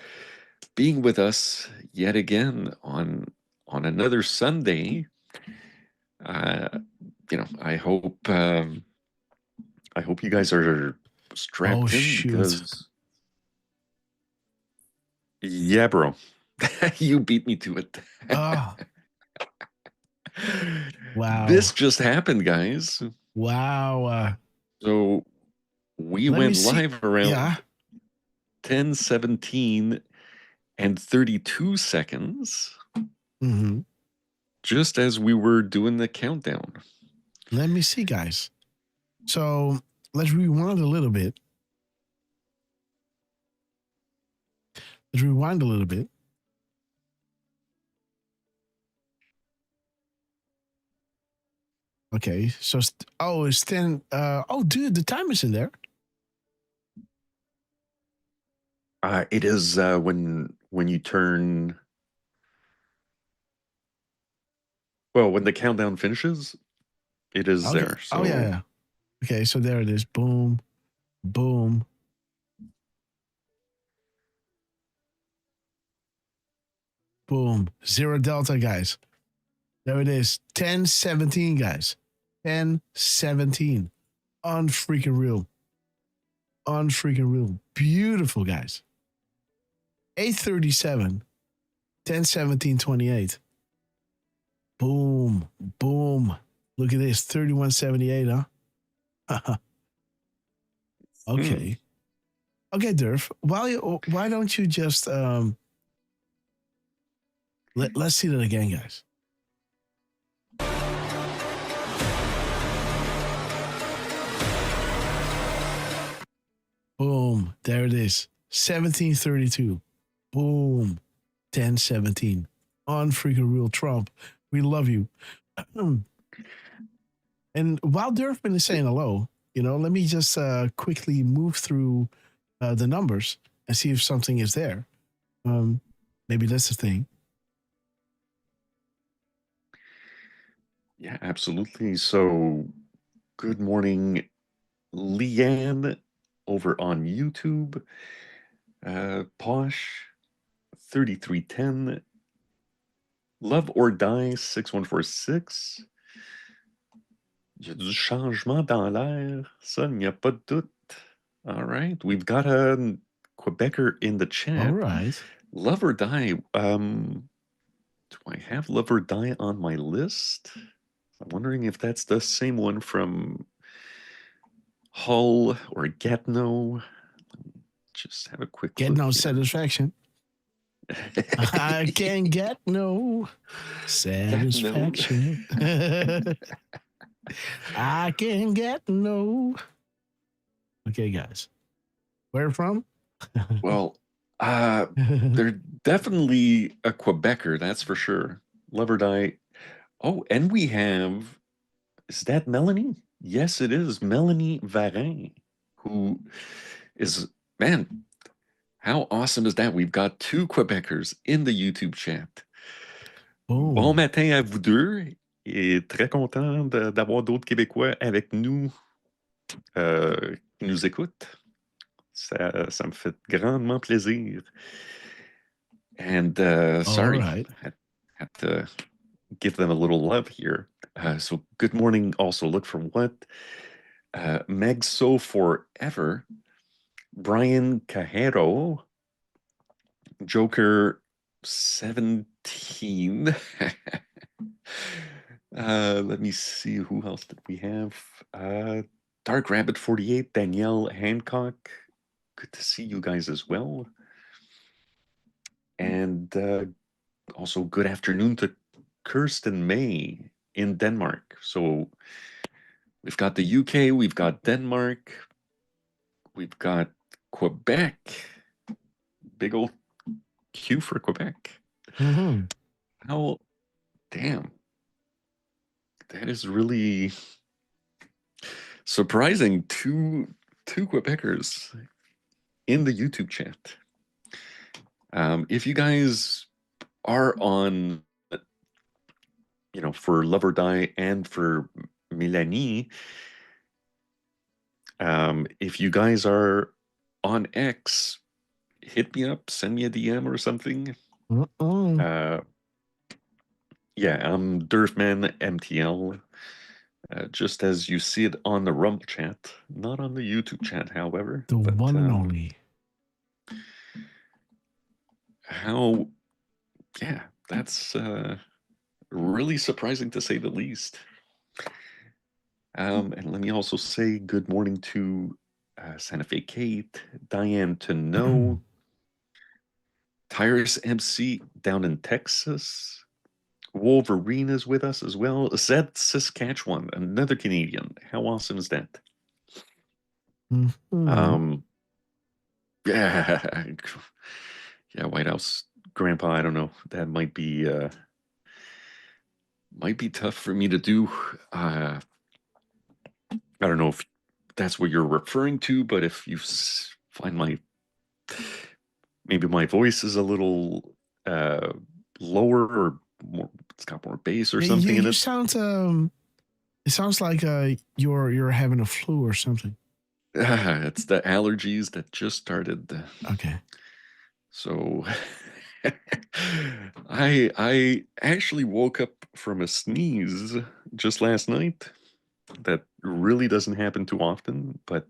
being with us yet again on another Sunday. I hope you guys are strapped in because yeah, bro, you beat me to it. Wow. This just happened, guys. Wow. So we went live around 10:17 and 32 seconds. Mm-hmm. Just as we were doing the countdown. Let me see, guys. So let's rewind a little bit. Okay, so it's 10. Dude, the time is in there. It is when you turn. Well, when the countdown finishes, it is there. So. Oh yeah. Okay, so there it is. Boom, boom. Boom. 0 Delta, guys. There it is. 10:17, guys. 10:17. Unfreaking real. Beautiful, guys. 8:37. 10:17:28. Boom. Boom. Look at this. 31:78, huh? Okay. Okay, Derf. Why don't you just let's see that again, guys. Boom. There it is. 17:32. Boom. 10:17. Unfreaking real Trump. We love you. And while Derfman is saying hello, let me just quickly move through the numbers and see if something is there. Maybe that's the thing. Yeah, absolutely. So, good morning, Leanne over on YouTube. Posh 3310. Love or Die 6146. Il y a du changement dans l'air. Ça, il n'y a pas de doute. All right. We've got a Quebecer in the chat. All right. Love or Die. Do I have Love or Die on my list? I'm wondering if that's the same one from Hull or Gatineau. Just have a quick Get look no here. satisfaction. I can get no satisfaction. I can get no. Okay, guys. Where from? Well, they're definitely a Quebecer, that's for sure. Love or Die. Oh, and we have, is that Melanie? Yes, it is Melanie Varin, who is, man, how awesome is that? We've got 2 Quebecers in the YouTube chat. Bon matin à vous deux et très content d'avoir d'autres Québécois avec nous qui nous écoutent. Ça me fait grandement plaisir. And sorry, right. I had to give them a little love here. So good morning also. Look for what? Meg So Forever, Brian Cajero, Joker 17. Let me see, who else did we have? Dark Rabbit 48, Danielle Hancock. Good to see you guys as well. And also good afternoon to Kirsten May in Denmark. So we've got the UK, we've got Denmark, we've got Quebec. Big old Q for Quebec. Mm-hmm. How, damn. That is really surprising. Two Quebecers in the YouTube chat. If you guys are on, for Love or Die and for Melanie, if you guys are on X, hit me up, send me a DM or something. Uh-oh. Yeah, I'm Derfman MTL. Just as you see it on the Rumble chat, not on the YouTube chat, however. The one and only. Yeah, that's really surprising to say the least. And let me also say good morning to Santa Fe Kate, Diane to know, Tyrus MC down in Texas. Wolverine is with us as well. Zed Saskatchewan, another Canadian. How awesome is that? Yeah, White House Grandpa, I don't know. That might be tough for me to do. I don't know if that's what you're referring to, but if you find maybe my voice is a little lower or more, it's got more bass or something in it. It sounds like you're having a flu or something. It's the allergies that just started. Okay. So I actually woke up from a sneeze just last night. That really doesn't happen too often, but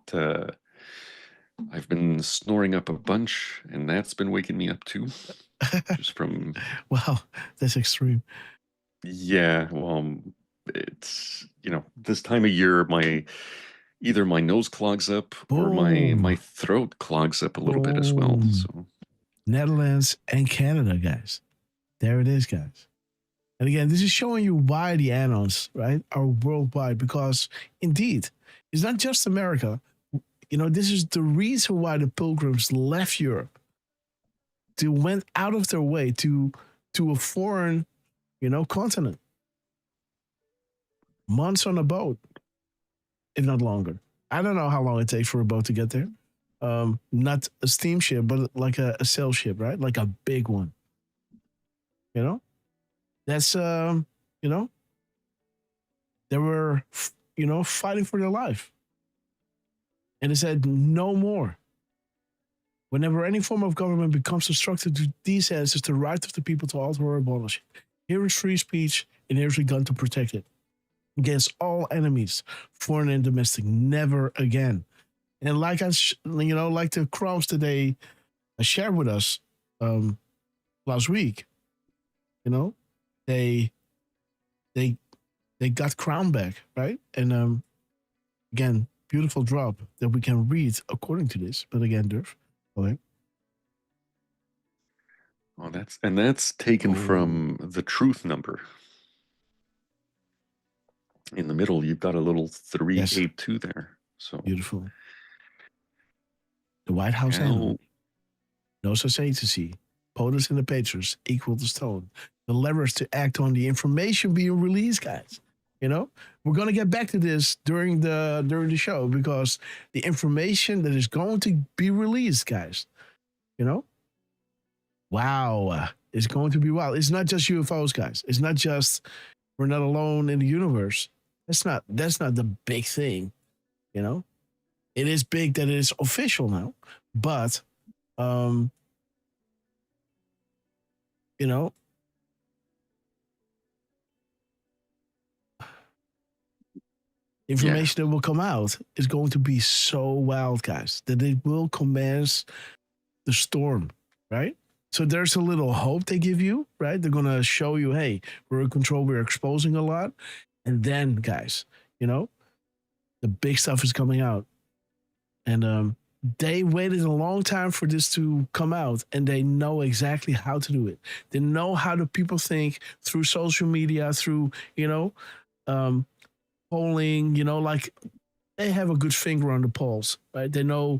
I've been snoring up a bunch, and that's been waking me up too. Just from wow, that's extreme. Yeah, well, it's this time of year, either my nose clogs up or my throat clogs up a little bit as well. So Netherlands and Canada, guys. There it is, guys. And again, this is showing you why the anons, right, are worldwide, because indeed, it's not just America. This is the reason why the pilgrims left Europe. They went out of their way to a foreign, continent. Months on a boat, if not longer. I don't know how long it takes for a boat to get there. Not a steamship, but like a sail ship, right? Like a big one. That's, they were, fighting for their life. And they said, no more. Whenever any form of government becomes obstructed to these ends, it's the right of the people to alter or abolish it. Here is free speech, and here's a gun to protect it. Against all enemies, foreign and domestic, never again. And like like the Crumbs that they shared with us last week, they got Crown back, right? And again, beautiful drop that we can read according to this. But again, Derf, okay. Oh, that's taken from the truth number. In the middle, you've got a little 382 there. So beautiful. The White House animal. No society. POTUS in the Patriots equal to stone. The leverage to act on the information being released, guys. We're gonna get back to this during the show, because the information that is going to be released, guys. Wow, it's going to be wild. It's not just UFOs, guys. It's not just we're not alone in the universe. That's not the big thing. It is big that it is official now, but information that will come out is going to be so wild, guys, that it will commence the storm, right? So there's a little hope they give you, right? They're going to show you, hey, we're in control, we're exposing a lot. And then, guys, the big stuff is coming out. And they waited a long time for this to come out, and they know exactly how to do it. They know how the people think through social media, through, polling, like they have a good finger on the pulse, right? They know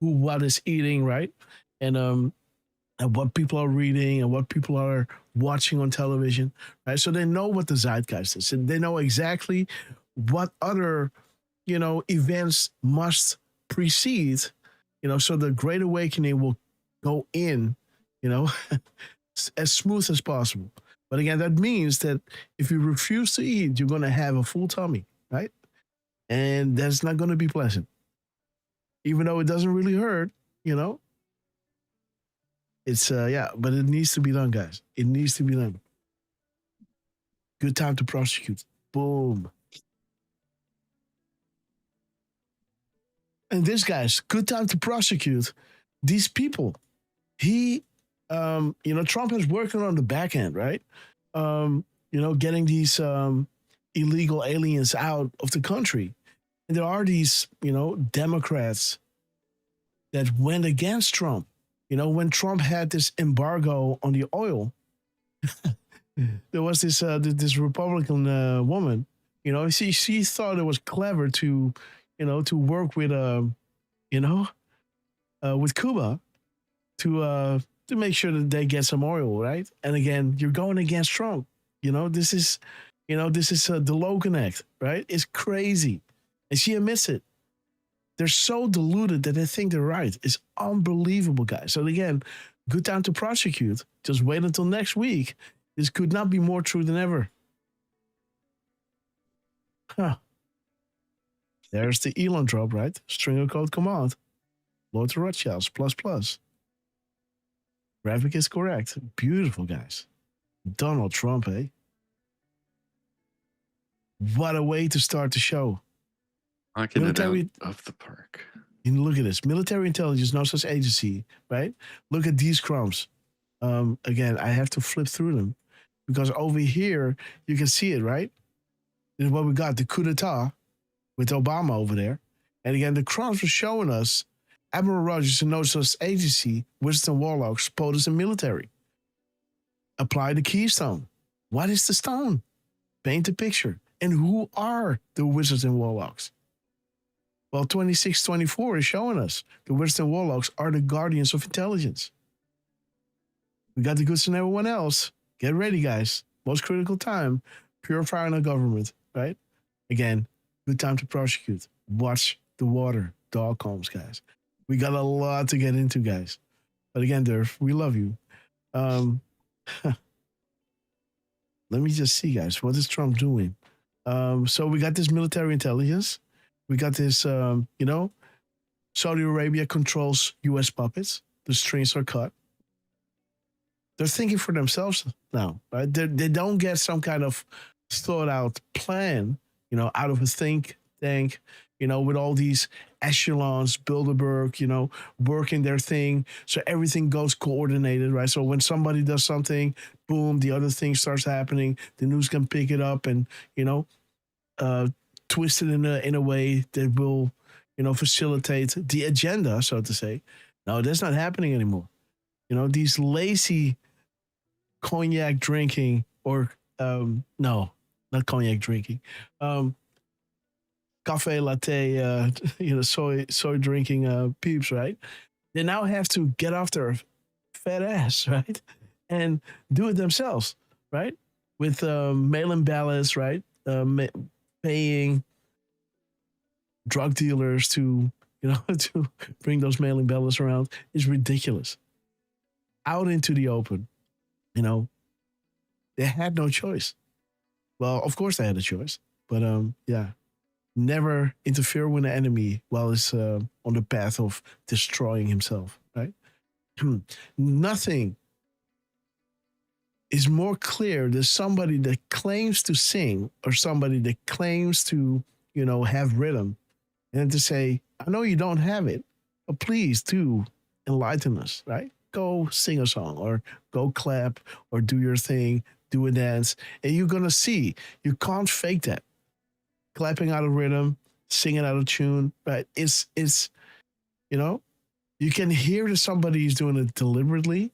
who what is eating, right? And what people are reading and what people are watching on television, right? So they know what the zeitgeist is, and they know exactly what other, events must precede, so the Great Awakening will go in, as smooth as possible. But again, that means that if you refuse to eat, you're going to have a full tummy, right? And that's not going to be pleasant. Even though it doesn't really hurt, It's but it needs to be done, guys. It needs to be done. Good time to prosecute. Boom. And this, guys, good time to prosecute these people. Trump is working on the back end, right? Getting these illegal aliens out of the country. And there are these, Democrats that went against Trump. When Trump had this embargo on the oil, there was this Republican woman. She thought it was clever to work with with Cuba to make sure that they get some oil, right? And again, you're going against Trump. This is the Logan Act, right? It's crazy, and she admits it. They're so deluded that they think they're right. It's unbelievable, guys. So again, good time to prosecute. Just wait until next week. This could not be more true than ever. Huh. There's the Elon drop, right? Stringer code command. Lord Rothschilds, ++. Graphic is correct. Beautiful, guys. Donald Trump, eh? What a way to start the show. Knocking it out of the park. Look at this. Military intelligence, no such agency, right? Look at these crumbs. Again, I have to flip through them because over here, you can see it, right? This is what we got, the coup d'etat with Obama over there. And again, the crumbs were showing us Admiral Rogers and no such agency, Winston Warlocks, POTUS, and military. Apply the keystone. What is the stone? Paint the picture. And who are the Wizards and Warlocks? Well, 2624 is showing us the Wizards and Warlocks are the guardians of intelligence. We got the goods and everyone else. Get ready, guys. Most critical time, purifying our government, right? Again, good time to prosecute. Watch the water. Dog combs, guys. We got a lot to get into, guys. But again, Derf, we love you. Let me just see, guys. What is Trump doing? So we got this military intelligence. We got this, Saudi Arabia controls U.S. puppets. The strings are cut. They're thinking for themselves now, right? They don't get some kind of thought out plan, out of a think tank, with all these echelons, Bilderberg, working their thing. So everything goes coordinated, right? So when somebody does something, boom, the other thing starts happening. The news can pick it up and, twist it in a way that will, facilitate the agenda, so to say. No, that's not happening anymore. These lazy cognac drinking or, no, not cognac drinking, cafe latte, soy drinking peeps, right? They now have to get off their fat ass, right? And do it themselves, right? With mail-in ballots, right? Paying drug dealers to bring those mail-in ballots around is ridiculous. Out into the open, they had no choice. Well, of course they had a choice, but never interfere with the enemy while he's on the path of destroying himself, right? Nothing is more clear than somebody that claims to sing or somebody that claims to, have rhythm and to say, I know you don't have it, but please do enlighten us, right? Go sing a song or go clap or do your thing, do a dance. And you're going to see, you can't fake that. Clapping out of rhythm, singing out of tune, right? It's you can hear that somebody's doing it deliberately,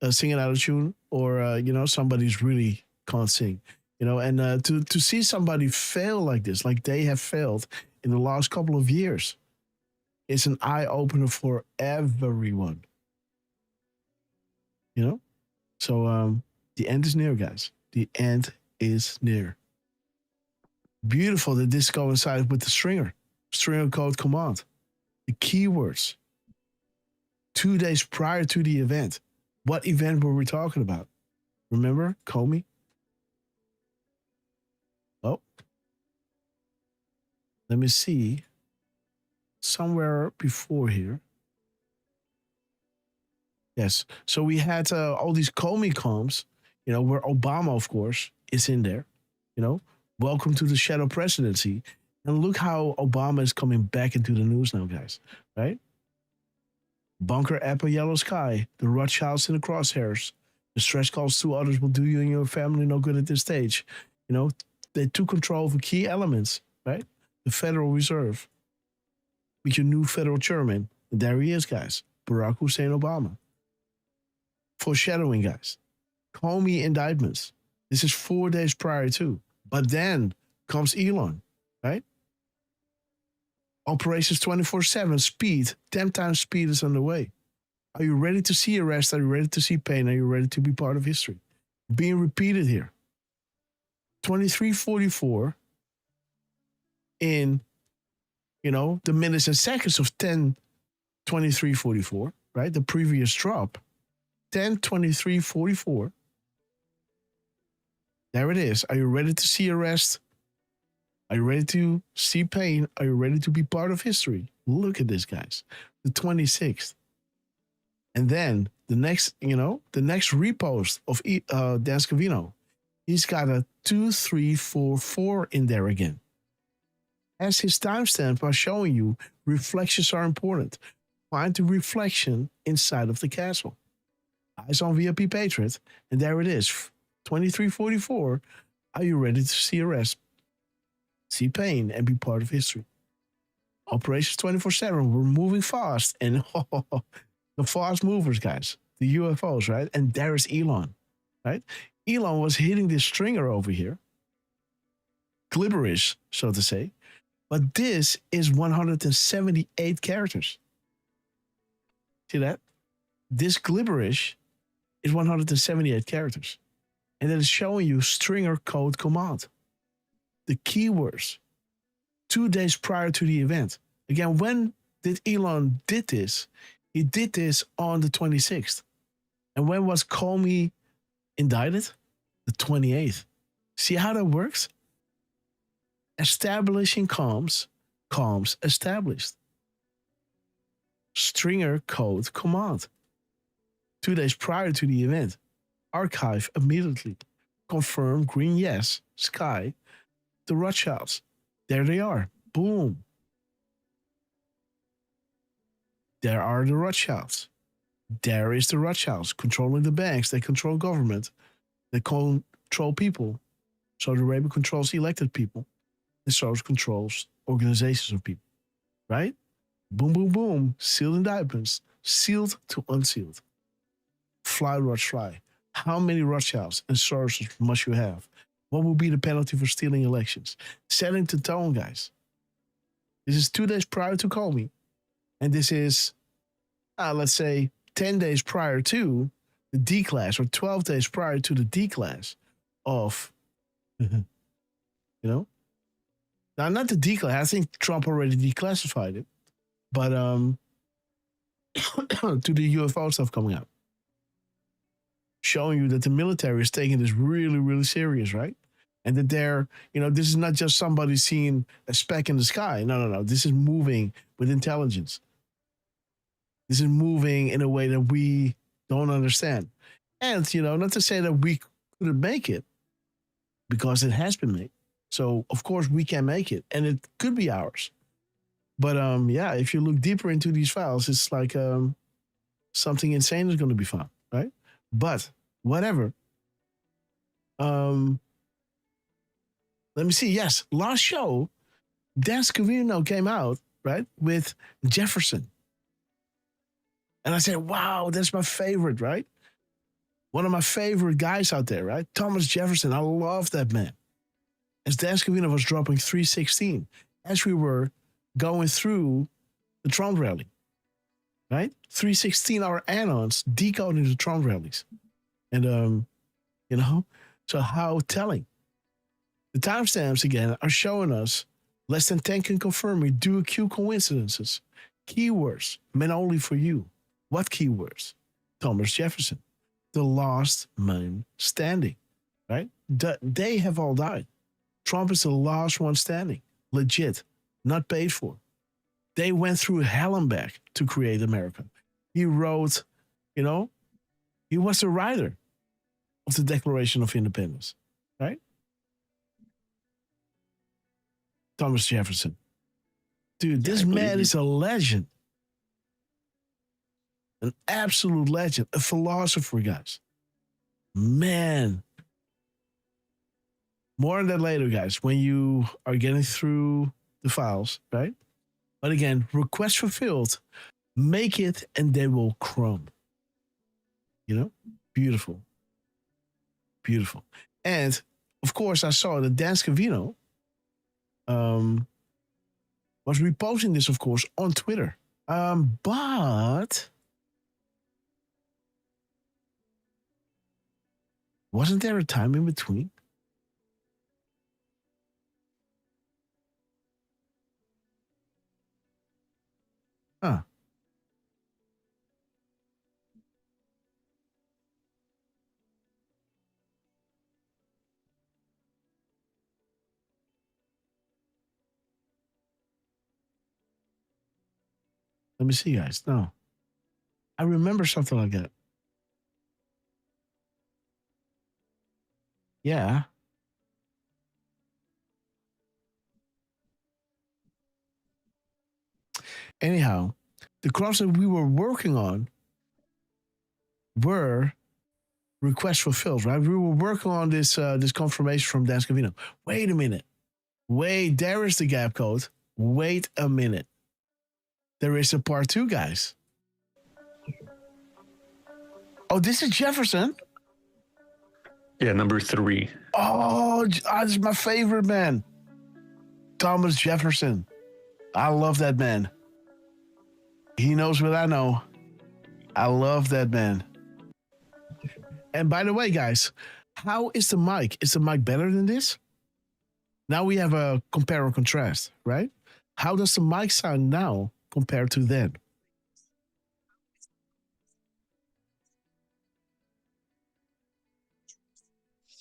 singing out of tune, or somebody's really can't sing, and to see somebody fail like this, like they have failed in the last couple of years, it's an eye opener for everyone. So the end is near, guys. The end is near. Beautiful that this coincides with the stringer code command, the keywords. 2 days prior to the event. What event were we talking about? Remember Comey? Oh, let me see. Somewhere before here. Yes. So we had all these Comey comms, where Obama, of course, is in there. Welcome to the shadow presidency. And look how Obama is coming back into the news now, guys. Right? Bunker Apple Yellow Sky, the Rothschilds in the crosshairs. The stress calls to others will do you and your family no good at this stage. They took control of key elements, right? The Federal Reserve. With your new federal chairman. And there he is, guys. Barack Hussein Obama. Foreshadowing, guys. Comey indictments. This is 4 days prior to. But then comes Elon, right? Operations 24/7, speed, 10 times speed is underway. Are you ready to see arrest? Are you ready to see pain? Are you ready to be part of history? Being repeated here. 2344 in, the minutes and seconds of 10:23:44, right? The previous drop. 10:23:44. There it is. Are you ready to see arrest? Are you ready to see pain? Are you ready to be part of history? Look at this, guys. The 26th. And then the next repost of Dan Scavino, he's got a 2344 in there again. As his timestamp are showing you, reflections are important. Find the reflection inside of the castle. Eyes on VIP Patriot, and there it is. 2344. Are you ready to see arrest? See pain and be part of history. Operations 24/7. We're moving fast. And the fast movers, guys. The UFOs, right? And there is Elon, right? Elon was hitting this stringer over here. Glibberish, so to say. But this is 178 characters. See that? This glibberish is 178 characters. And it is showing you stringer code command. The keywords 2 days prior to the event. Again, when did Elon did this? He did this on the 26th. And when was Comey indicted? The 28th. See how that works? Establishing comms established. Stringer code command. 2 days prior to the event. Archive immediately. Confirm green yes. Sky. The Rothschilds. There they are. Boom. There are the Rothschilds. There is the Rothschilds controlling the banks. They control government. They control people. Saudi Arabia controls elected people. And Soros controls organizations of people. Right? Boom, boom, boom. Sealed indictments. Sealed to unsealed. Fly, Roth, fly. How many Rothschilds and Soros must you have? What will be the penalty for stealing elections? Setting the tone, guys. This is 2 days prior to Comey. And this is, let's say, 10 days prior to the D class, or 12 days prior to the D class of, Now, not the D class. I think Trump already declassified it. But to the UFO stuff coming out. Showing you that the military is taking this really, really serious, right? And that they're, this is not just somebody seeing a speck in the sky. No. This is moving with intelligence. This is moving in a way that we don't understand. And, not to say that we couldn't make it, because it has been made. So, of course, we can make it. And it could be ours. But, if you look deeper into these files, it's like something insane is going to be found, right? But whatever. Let me see. Yes, last show, Dan Scavino came out, right, with Jefferson. And I said, wow, that's my favorite, right? One of my favorite guys out there, right? Thomas Jefferson. I love that man. As Dan Scavino was dropping 316, as we were going through the Trump rally. Right? 316-hour anons decoding the Trump rallies. And, so how telling. The timestamps, again, are showing us less than 10 can confirm me. Do Q coincidences. Keywords meant only for you. What keywords? Thomas Jefferson. The last man standing. Right? They have all died. Trump is the last one standing. Legit. Not paid for. They went through hell and back to create America. He wrote You know, he was the writer of the Declaration of Independence, right? Thomas Jefferson. Dude, this man is a legend. An absolute legend. A philosopher, guys. Man. More on that later, guys, when you are getting through the files, right? But again, request fulfilled. Make it and they will crumb. You know? Beautiful. Beautiful. And, of course, I saw that Dan Scavino was reposting this, of course, on Twitter. But wasn't there a time in between? Huh. Let me see, guys. No. I remember something like that. Yeah. Anyhow, the crops that we were working on were requests fulfilled, right? We were working on this confirmation from Dan Scavino. Wait a minute. Wait, there is the gap code. Wait a minute. There is a part 2, guys. Oh, this is Jefferson? Yeah, number 3. Oh, this is my favorite man. Thomas Jefferson. I love that man. He knows what I know. I love that man. And by the way, guys, how is the mic? Is the mic better than this? Now we have a compare or contrast, right? How does the mic sound now compared to then?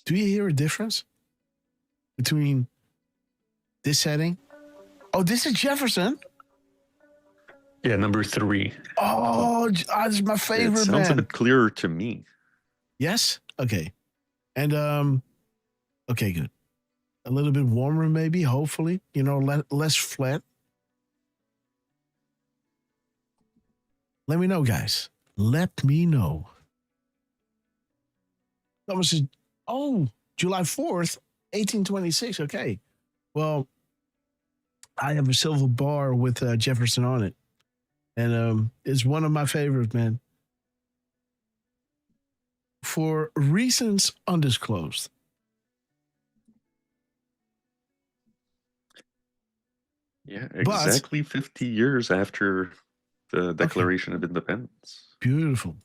Do you hear a difference between this setting? Oh, this is Jefferson? Yeah, number 3. Oh, this is my favorite, it sounds man. a bit clearer to me. Yes? Okay. And, okay, good. A little bit warmer, maybe, hopefully. You know, less flat. Let me know, guys. Let me know. Thomas is, July 4th, 1826. Okay. Well, I have a silver bar with Jefferson on it. And it's one of my favorites, man. For reasons undisclosed. Yeah, exactly 50 years after the Declaration of Independence. Beautiful.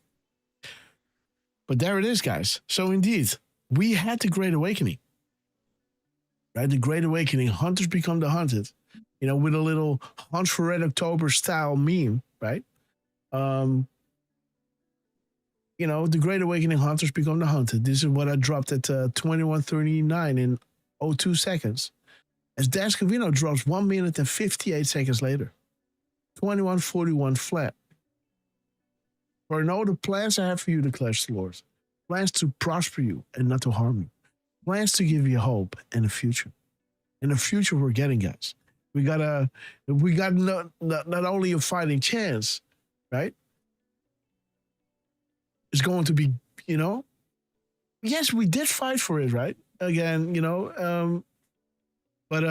But there it is, guys. So indeed, we had the Great Awakening. Right? The Great Awakening, hunters become the hunted. You know, with a little Hunt for Red October style meme, right? You know, the Great Awakening, hunters become the hunted. This is what I dropped at 21:39 in 02 seconds. As Dan Scavino drops 1 minute and 58 seconds later. 21:41 flat. For I know the plans I have for you, declares the Lord. Plans to prosper you and not to harm you. Plans to give you hope and a future. And the future we're getting, guys. We got not only a fighting chance, right? It's going to be, you know, yes, we did fight for it, right? Again, you know, but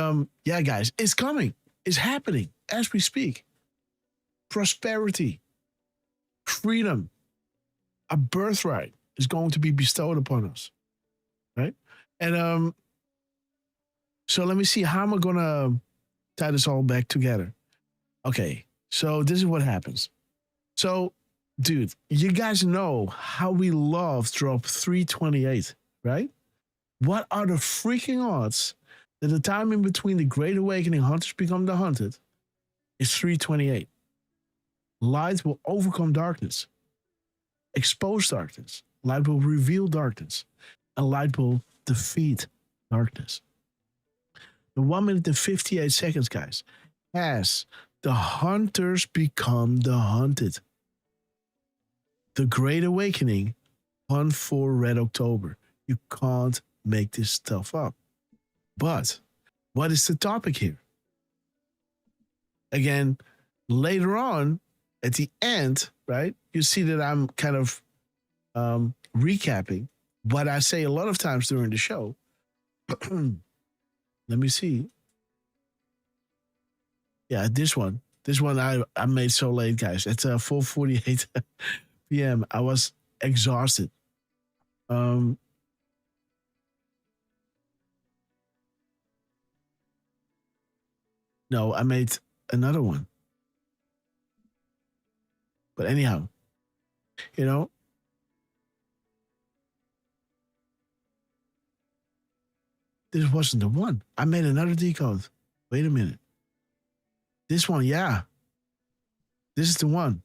yeah, guys, it's coming. It's happening as we speak. Prosperity, freedom, a birthright is going to be bestowed upon us, right? And so let me see, how am I going to tie this all back together? Okay, so this is what happens. So, dude, you guys know how we love drop 328, right? What are the freaking odds that the time in between the Great Awakening, hunters become the hunted, is 328? Light will overcome darkness, expose darkness. Light will reveal darkness, and light will defeat darkness. The 1 minute and 58 seconds, guys, has the hunters become the hunted. The Great Awakening, 1/4 Red October. You can't make this stuff up. But what is the topic here? Again, later on, at the end, right, you see that I'm kind of recapping what I say a lot of times during the show. Let me see. Yeah, this one I made so late, guys. It's 4:48 p.m. I was exhausted. No, I made another one. But anyhow, you know, this wasn't the one. I made another decode. Wait a minute. This one, yeah. This is the one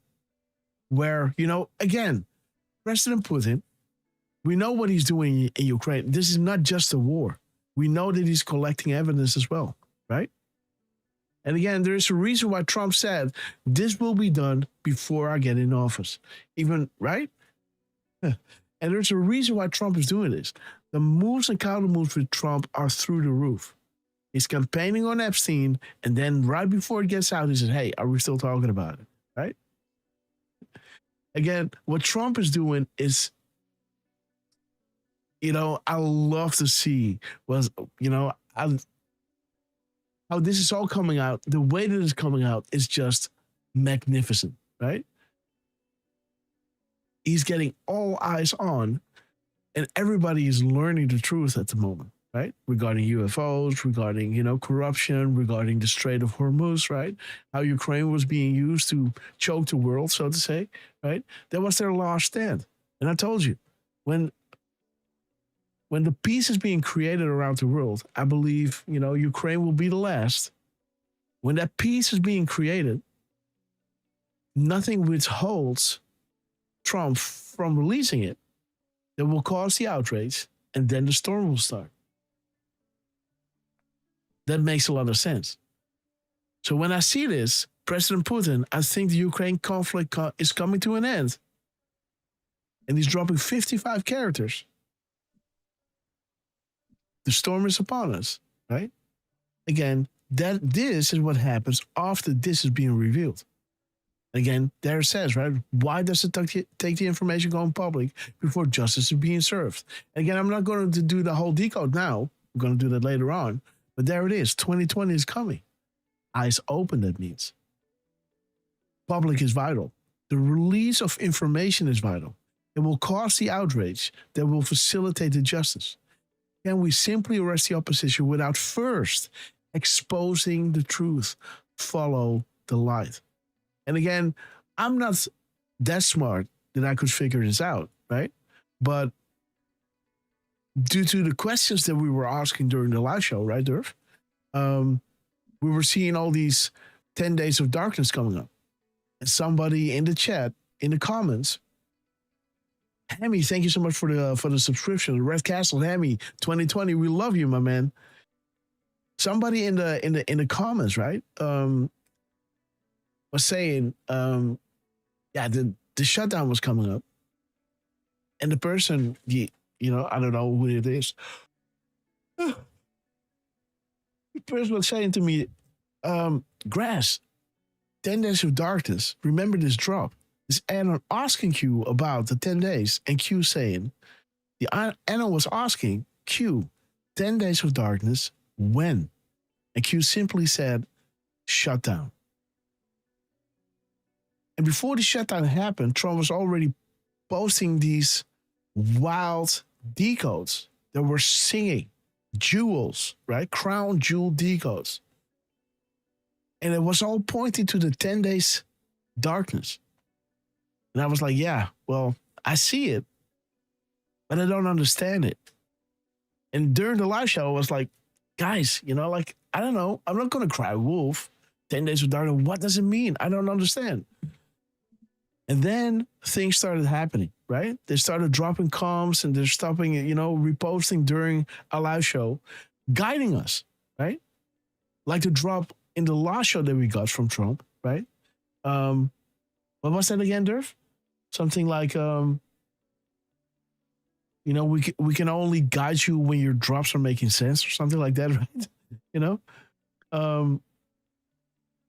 where, you know, again, President Putin, we know what he's doing in Ukraine. This is not just a war. We know that he's collecting evidence as well, right? And again, there is a reason why Trump said this will be done before I get in office. Even, right? And there's a reason why Trump is doing this. The moves and counter moves with Trump are through the roof. He's campaigning on Epstein, and then right before it gets out, he said, hey, are we still talking about it? Right? Again, what Trump is doing is, you know, I love to see was, you know, how this is all coming out. The way that it's coming out is just magnificent, right? He's getting all eyes on, and everybody is learning the truth at the moment, right? Regarding UFOs, regarding, you know, corruption, regarding the Strait of Hormuz, right? How Ukraine was being used to choke the world, so to say, right? That was their last stand. And I told you, when the peace is being created around the world, I believe, you know, Ukraine will be the last. When that peace is being created, nothing withholds Trump from releasing it. That will cause the outrage, and then the storm will start. That makes a lot of sense. So when I see this, President Putin, I think the Ukraine conflict is coming to an end. And he's dropping 55 characters. The storm is upon us, right? Again, this is what happens after this is being revealed. Again, there it says, right? Why does it take the information going public before justice is being served? Again, I'm not going to do the whole decode now. I'm going to do that later on. But there it is. 2020 is coming. Eyes open, that means. Public is vital. The release of information is vital. It will cause the outrage that will facilitate the justice. Can we simply arrest the opposition without first exposing the truth? Follow the light. And again, I'm not that smart that I could figure this out, right? But due to the questions that we were asking during the live show, right, Derf? We were seeing all these 10 days of darkness coming up. And somebody in the chat, in the comments, Hammy, thank you so much for the subscription. Red Castle, Hammy, 2020, we love you, my man. Somebody in the comments, right? Was saying, the shutdown was coming up, and the person, you know, I don't know who it is. The person was saying to me, Grass, 10 days of darkness. Remember this drop. This Anon asking Q about the 10 days, and Q saying, the Anon was asking Q, 10 days of darkness, when? And Q simply said, shutdown. And before the shutdown happened, Trump was already posting these wild decodes that were singing jewels, right? Crown jewel decodes. And it was all pointing to the 10 days darkness. And I was like, yeah, well, I see it, but I don't understand it. And during the live show, I was like, guys, you know, like, I don't know. I'm not going to cry wolf. 10 days of darkness. What does it mean? I don't understand. And then things started happening, right? They started dropping comms and they're stopping, you know, reposting during a live show, guiding us, right? Like the drop in the last show that we got from Trump, right? What was that again, Derf? something like, we can only guide you when your drops are making sense or something like that, right?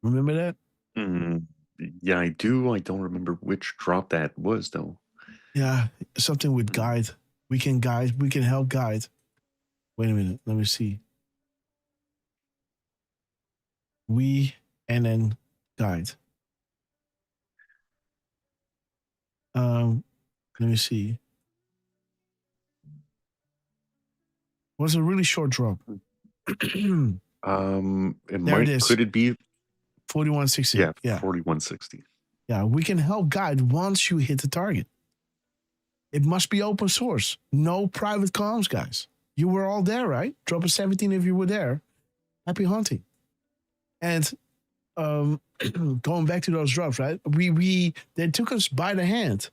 Remember that? Yeah, I do. I don't remember which drop that was, though. Yeah, something with guide. We can guide. We can help guide. Wait a minute. Let me see. We and then guide. Let me see. Was a really short drop. It There might. it is. Could it be 4160? Yeah, Yeah. 4160. Yeah, we can help guide once you hit the target. It must be open source. No private comms, guys. You were all there, right? Drop a 17 if you were there. Happy hunting. And going back to those drops, right? They took us by the hand,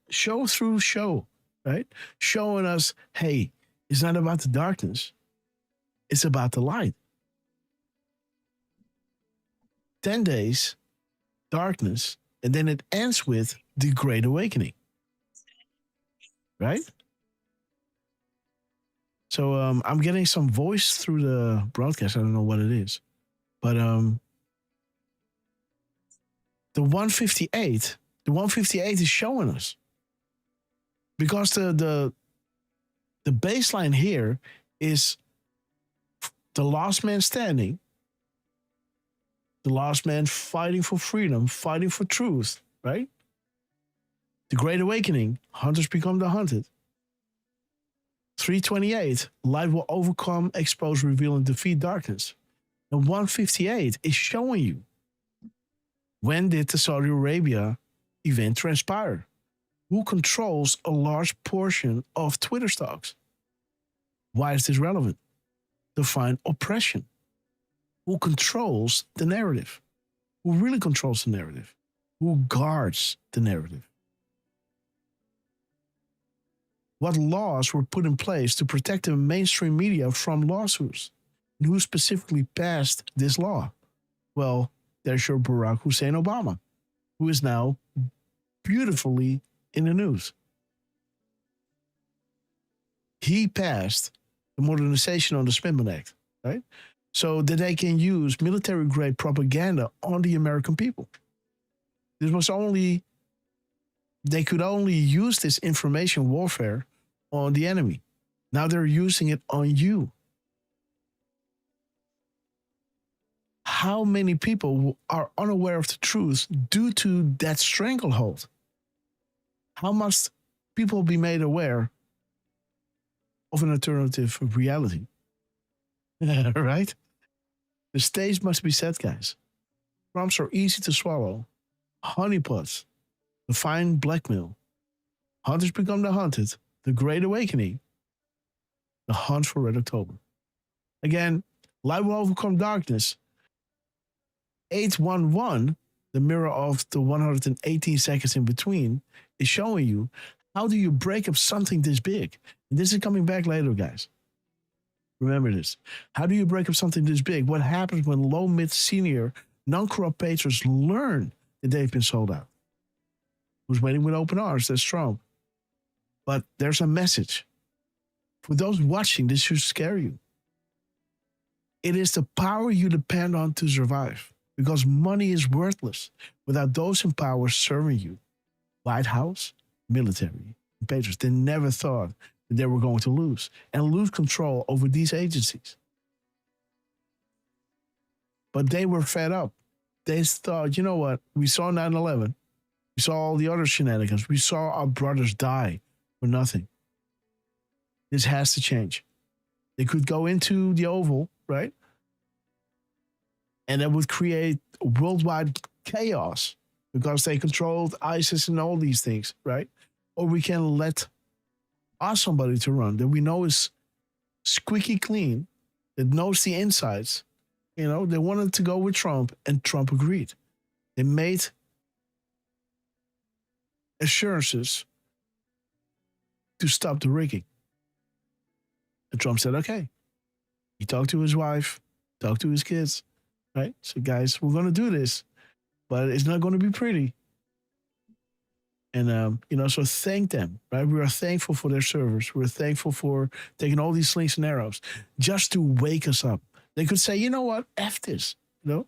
show through show, right? Showing us, hey, it's not about the darkness. It's about the light. 10 days, darkness, and then it ends with the Great Awakening. Right? So I'm getting some voice through the broadcast. I don't know what it is. But the 158 is showing us. Because the baseline here is the last man standing, the last man fighting for freedom, fighting for truth, right? The Great Awakening, hunters become the hunted. 328, light will overcome, expose, reveal, and defeat darkness. And 158 is showing you, when did the Saudi Arabia event transpire? Who controls a large portion of Twitter stocks? Why is this relevant? To find oppression. Who controls the narrative? Who really controls the narrative? Who guards the narrative? What laws were put in place to protect the mainstream media from lawsuits? And who specifically passed this law? Well, there's your Barack Hussein Obama, who is now beautifully in the news. He passed the Modernization on the Spendman Act, right? So that they can use military-grade propaganda on the American people. This was they could only use this information warfare on the enemy. Now they're using it on you. How many people are unaware of the truth due to that stranglehold? How must people be made aware of an alternative reality? Right? The stage must be set, guys. Prompts are easy to swallow. Honeypots, the fine blackmail. Hunters become the hunted. The Great Awakening. The hunt for Red October. Again, light will overcome darkness. 811, the mirror of the 118 seconds in between, is showing you how do you break up something this big. And this is coming back later, guys. Remember this. How do you break up something this big? What happens when low, mid, senior, non-corrupt patrons learn that they've been sold out? Who's waiting with open arms? That's Trump. But there's a message. For those watching, this should scare you. It is the power you depend on to survive. Because money is worthless without those in power serving you. White House, military, and patriots. They never thought that they were going to lose control over these agencies. But they were fed up. They thought, you know what? We saw 9/11. We saw all the other shenanigans. We saw our brothers die for nothing. This has to change. They could go into the Oval, right? And that would create worldwide chaos because they controlled ISIS and all these things, right? Or we can let somebody to run that we know is squeaky clean, that knows the insides. You know, they wanted to go with Trump, and Trump agreed. They made assurances to stop the rigging. And Trump said, okay. He talked to his wife, talked to his kids, right? So guys, we're going to do this, but it's not going to be pretty. And, so thank them, right? We are thankful for their service. We're thankful for taking all these slings and arrows just to wake us up. They could say, you know what? F this, You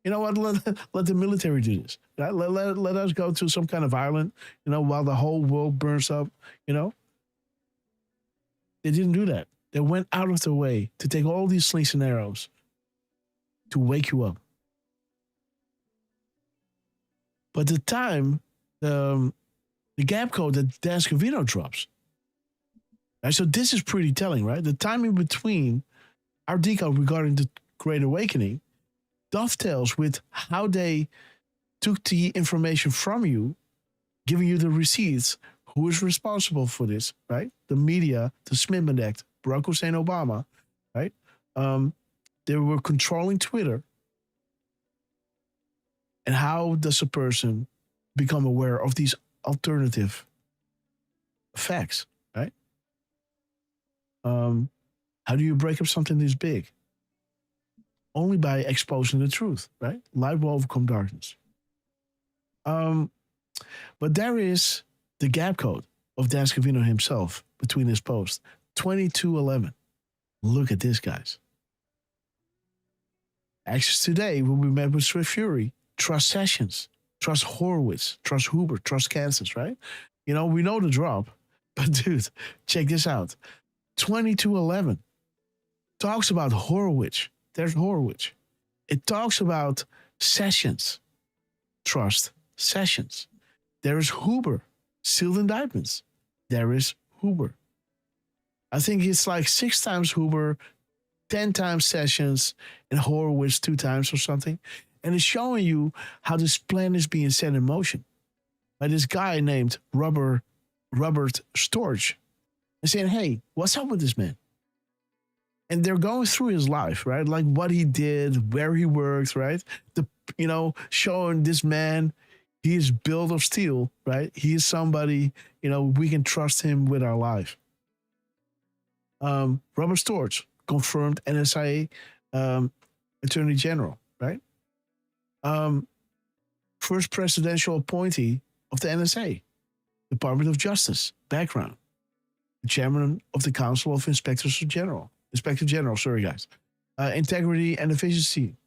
know what? Let the military do this. Right? Let us go to some kind of island, while the whole world burns up, They didn't do that. They went out of their way to take all these slings and arrows to wake you up. But the time, the gap code that Dan Scavino drops. Right? So this is pretty telling, right? The timing between our decode regarding the Great Awakening dovetails with how they took the information from you, giving you the receipts. Who is responsible for this, right? The media, the Smithman Act, Barack Hussein Obama, right? They were controlling Twitter. And how does a person become aware of these alternative facts, right? How do you break up something this big? Only by exposing the truth, right? Light will overcome darkness. But there is the gap code of Dan Scavino himself between his posts, 2211. Look at this, guys. Actions today will be met with swift fury. Trust Sessions, trust Horowitz, trust Huber, trust Kansas, right? We know the drop, but dude, check this out. 2211 talks about Horowitz. There's Horowitz. It talks about Sessions, trust Sessions. There is Huber, sealed indictments. There is Huber. I think it's like 6 times Huber, 10 times Sessions, and Horowitz 2 times or something. And it's showing you how this plan is being set in motion by this guy named Robert Storch. And saying, hey, what's up with this man? And they're going through his life, right? Like what he did, where he worked, right? Showing this man, he is built of steel, right? He is somebody, we can trust him with our life. Robert Storch, confirmed NSA Attorney General, right? First presidential appointee of the NSA, Department of Justice, background. The chairman of the Council of Inspector General, integrity and efficiency.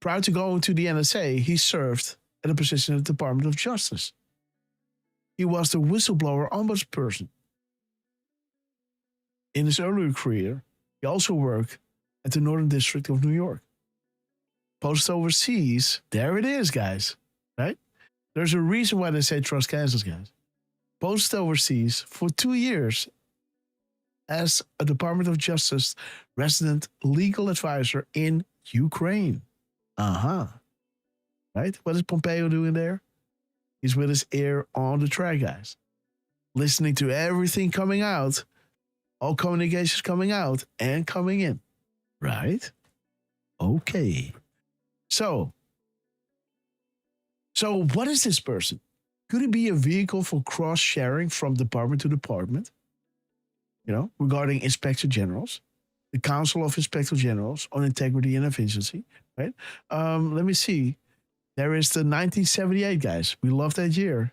Prior to going to the NSA, he served at a position at the Department of Justice. He was the whistleblower ombudsperson. In his earlier career, he also worked at the Northern District of New York. Posted overseas, there it is, guys, right? There's a reason why they say trust Kansas, guys. Posted overseas for 2 years as a Department of Justice resident legal advisor in Ukraine. Right? What is Pompeo doing there? He's with his ear on the track, guys. Listening to everything coming out, all communications coming out and coming in. Right? Okay. So what is this person? Could it be a vehicle for cross-sharing from department to department? Regarding inspector generals, the Council of Inspector Generals on Integrity and Efficiency, right? Let me see. There is the 1978, guys. We love that year.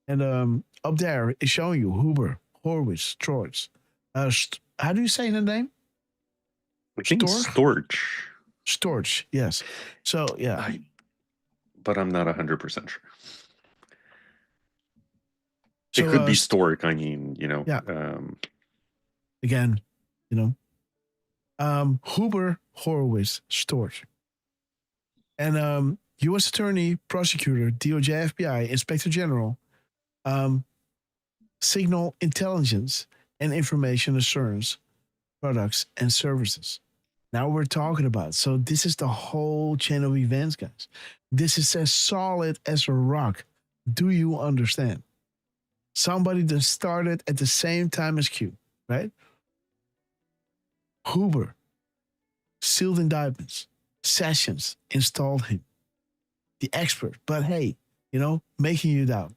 And up there is showing you Huber, Horowitz, Storch. How do you say the name? I think Storch. Storch, yes. So, yeah. But I'm not 100% sure. It could be Stork. I mean, Yeah. Again, Huber, Horowitz, Storch. And U.S. Attorney, Prosecutor, DOJ, FBI, Inspector General, Signal Intelligence and Information Assurance Products and Services. Now we're talking about. So this is the whole chain of events, guys. This is as solid as a rock. Do you understand? Somebody that started at the same time as Q, right? Huber, sealed indictments. Sessions installed him. The expert. But hey, making you doubt.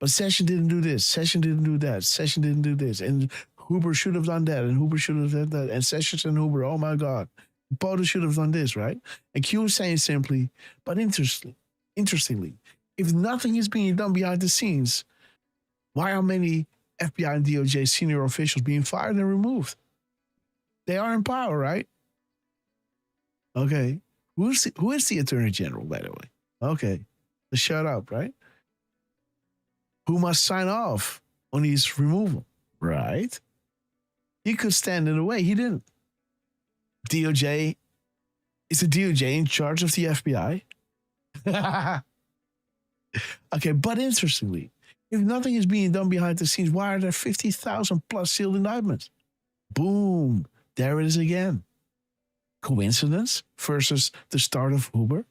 But Session didn't do this. Session didn't do that. Session didn't do this. And Huber should have done that. And Huber should have done that. And Sessions and Huber, oh my God. POTUS should have done this, right? And Q is saying simply, but interestingly, If nothing is being done behind the scenes, why are many FBI and DOJ senior officials being fired and removed? They are in power, right? Okay. Who is the Attorney General, by the way? Okay. Let's shut up, right? Who must sign off on his removal, right? He could stand in the way. He didn't. DOJ, is the DOJ in charge of the FBI? Okay, but interestingly, if nothing is being done behind the scenes, why are there 50,000 plus sealed indictments? Boom, there it is again. Coincidence versus the start of Uber?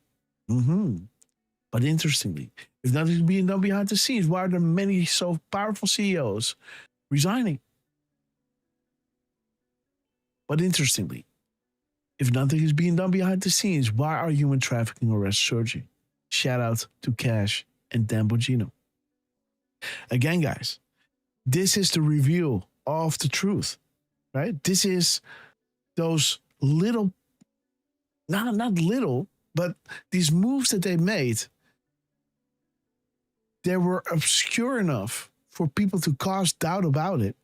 But interestingly, if nothing is being done behind the scenes, why are there many so powerful CEOs resigning? But interestingly, if nothing is being done behind the scenes, why are human trafficking arrests surging? Shout out to Cash and Dan Bongino. Again, guys, this is the reveal of the truth, right? This is those little, not little, but these moves that they made, they were obscure enough for people to cast doubt about it.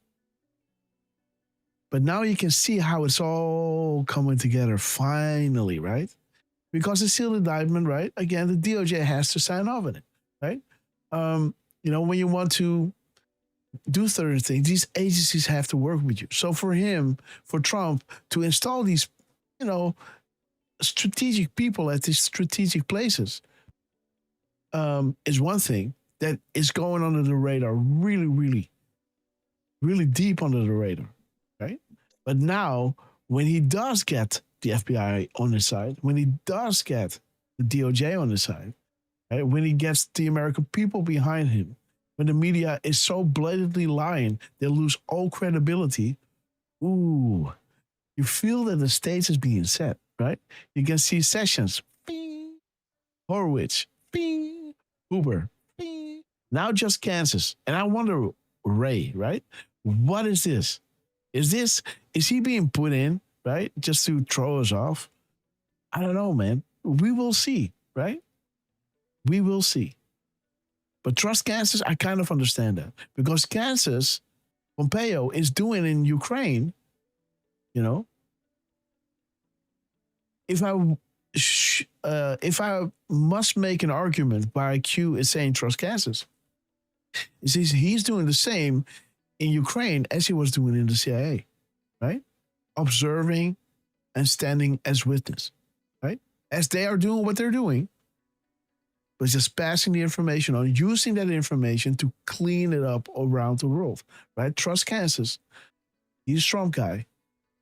But now you can see how it's all coming together finally, right? Because it's sealed indictment, right? Again, the DOJ has to sign off on it, right? When you want to do certain things, these agencies have to work with you. So for Trump to install these, strategic people at these strategic places is one thing that is going under the radar, really, really, really deep under the radar, right? But now, when he does get the FBI on his side, when he does get the DOJ on his side, right? When he gets the American people behind him, when the media is so blatantly lying, they lose all credibility. Ooh, you feel that the stage is being set, right? You can see Sessions, bing, Horowitz, bing, Uber, bing. Now just Kansas. And I wonder, Ray, right? What is this? Is he being put in, right? Just to throw us off? I don't know, man. We will see, right? We will see. But trust Kansas, I kind of understand that. Because Kansas, Pompeo is doing in Ukraine, if I must make an argument why Q is saying trust Kansas, he's doing the same in Ukraine as he was doing in the CIA, right? Observing and standing as witness, right? As they are doing what they're doing, but just passing the information on, using that information to clean it up around the world, right? Trust Kansas. He's a Trump guy.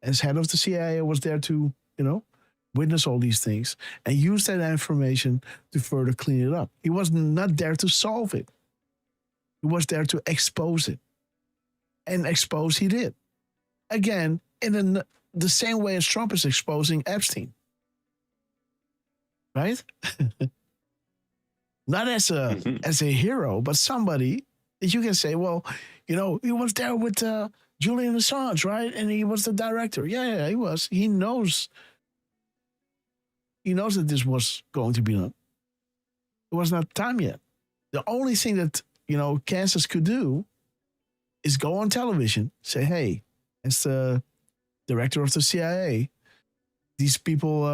As head of the CIA, was there to, witness all these things and use that information to further clean it up. He was not there to solve it. He was there to expose it. And expose he did. Again, in the same way as Trump is exposing Epstein. Right? Not as a hero, but somebody that you can say, well, he was there with Julian Assange, right? And he was the director. Yeah, he was. He knows that this was going to be done. It was not time yet. The only thing that, Kansas could do is go on television, say, hey, as the director of the CIA, these people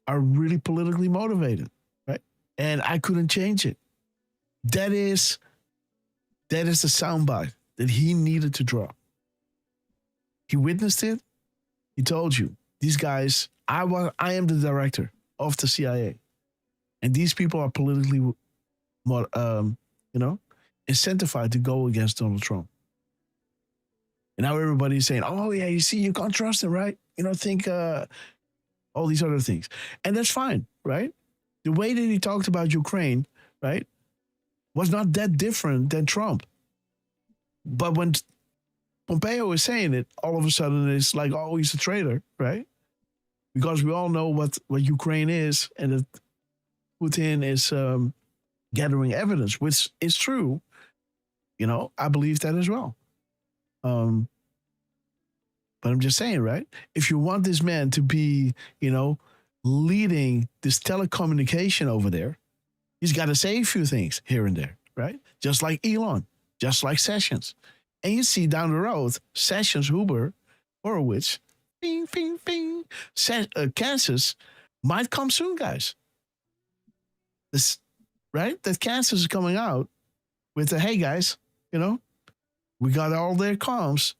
are really politically motivated, right? And I couldn't change it. That is the soundbite that he needed to draw. He witnessed it. He told you, these guys, I am the director of the CIA. And these people are politically, incentivized to go against Donald Trump. And now everybody's saying, oh, yeah, you see, you can't trust him, right? Think all these other things. And that's fine, right? The way that he talked about Ukraine, right, was not that different than Trump. But when Pompeo is saying it, all of a sudden it's like, oh, he's a traitor, right? Because we all know what Ukraine is, and that Putin is gathering evidence, which is true. I believe that as well. But I'm just saying, right? If you want this man to be, leading this telecommunication over there, He's got to say a few things here and there, right? Just like Elon, just like Sessions. And you see down the road, Sessions, Huber, Horowitz, bing, bing, bing. Kansas might come soon, guys. This, right? That Kansas is coming out with the, hey, guys, you know, we got all their comms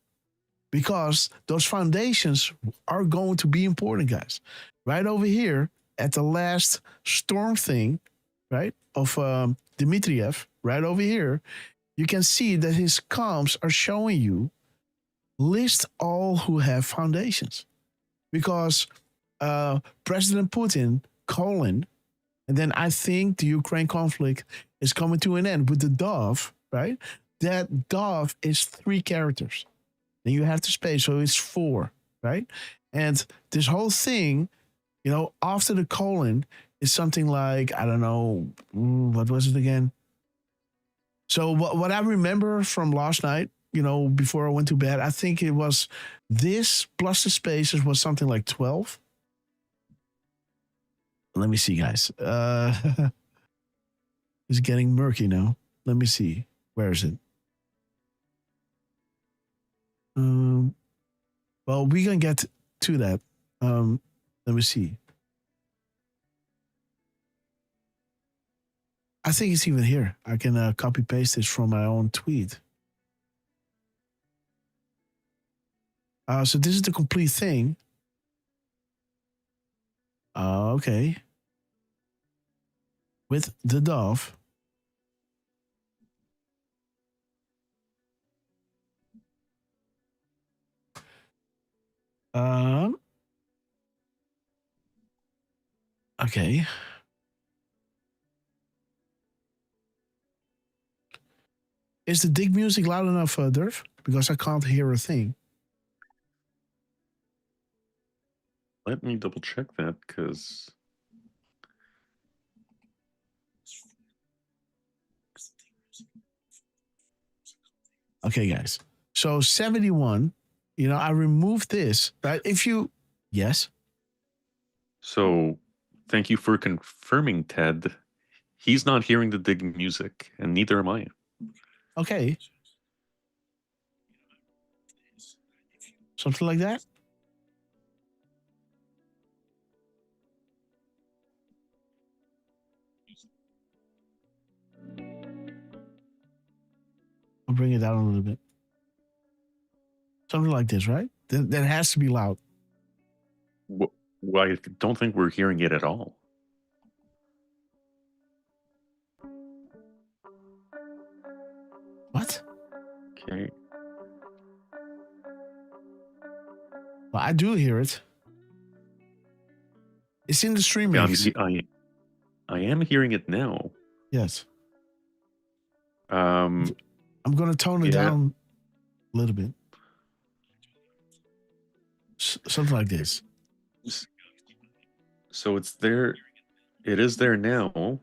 because those foundations are going to be important, guys. Right over here at the last storm thing, right, of Dmitriev, right over here, you can see that his comms are showing you list all who have foundations. Because President Putin, and then I think the Ukraine conflict is coming to an end with the dove, right? That dove is 3 characters. Then you have the space, so it's 4, right? And this whole thing, you know, after the colon is something like, I don't know, what was it again? So what I remember from last night, you know, before I went to bed, I think it was this plus the spaces was something like 12. Let me see, guys. It's getting murky now. Let me see. Where is it? Well, we can get to that. Let me see. I think it's even here. I can copy paste this from my own tweet. So this is the complete thing. Okay. With the dove. Okay. Is the dig music loud enough, Derf? Because I can't hear a thing. Let me double check that, because okay, guys. So 71, you know, I removed this, right? If you, yes. So thank you for confirming, Ted. He's not hearing the dig music, and neither am I. Okay. Something like that? I'll bring it down a little bit. Something like this, right? That has to be loud. Well, I don't think we're hearing it at all. What? Okay. Well, I do hear it. It's in the stream mix. I am hearing it now. Yes. I'm going to tone it down a little bit. Something like this. So it's there. It is there now.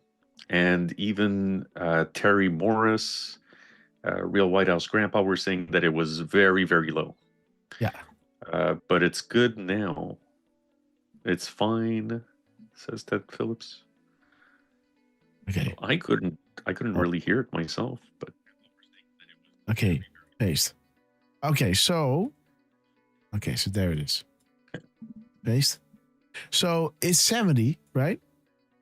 And even Terry Morris, Real White House Grandpa, were saying that it was very, very low. Yeah. But it's good now. It's fine, says Ted Phillips. Okay. I couldn't really hear it myself, but okay, paste. Okay, so there it is. Paste. So it's 70, right?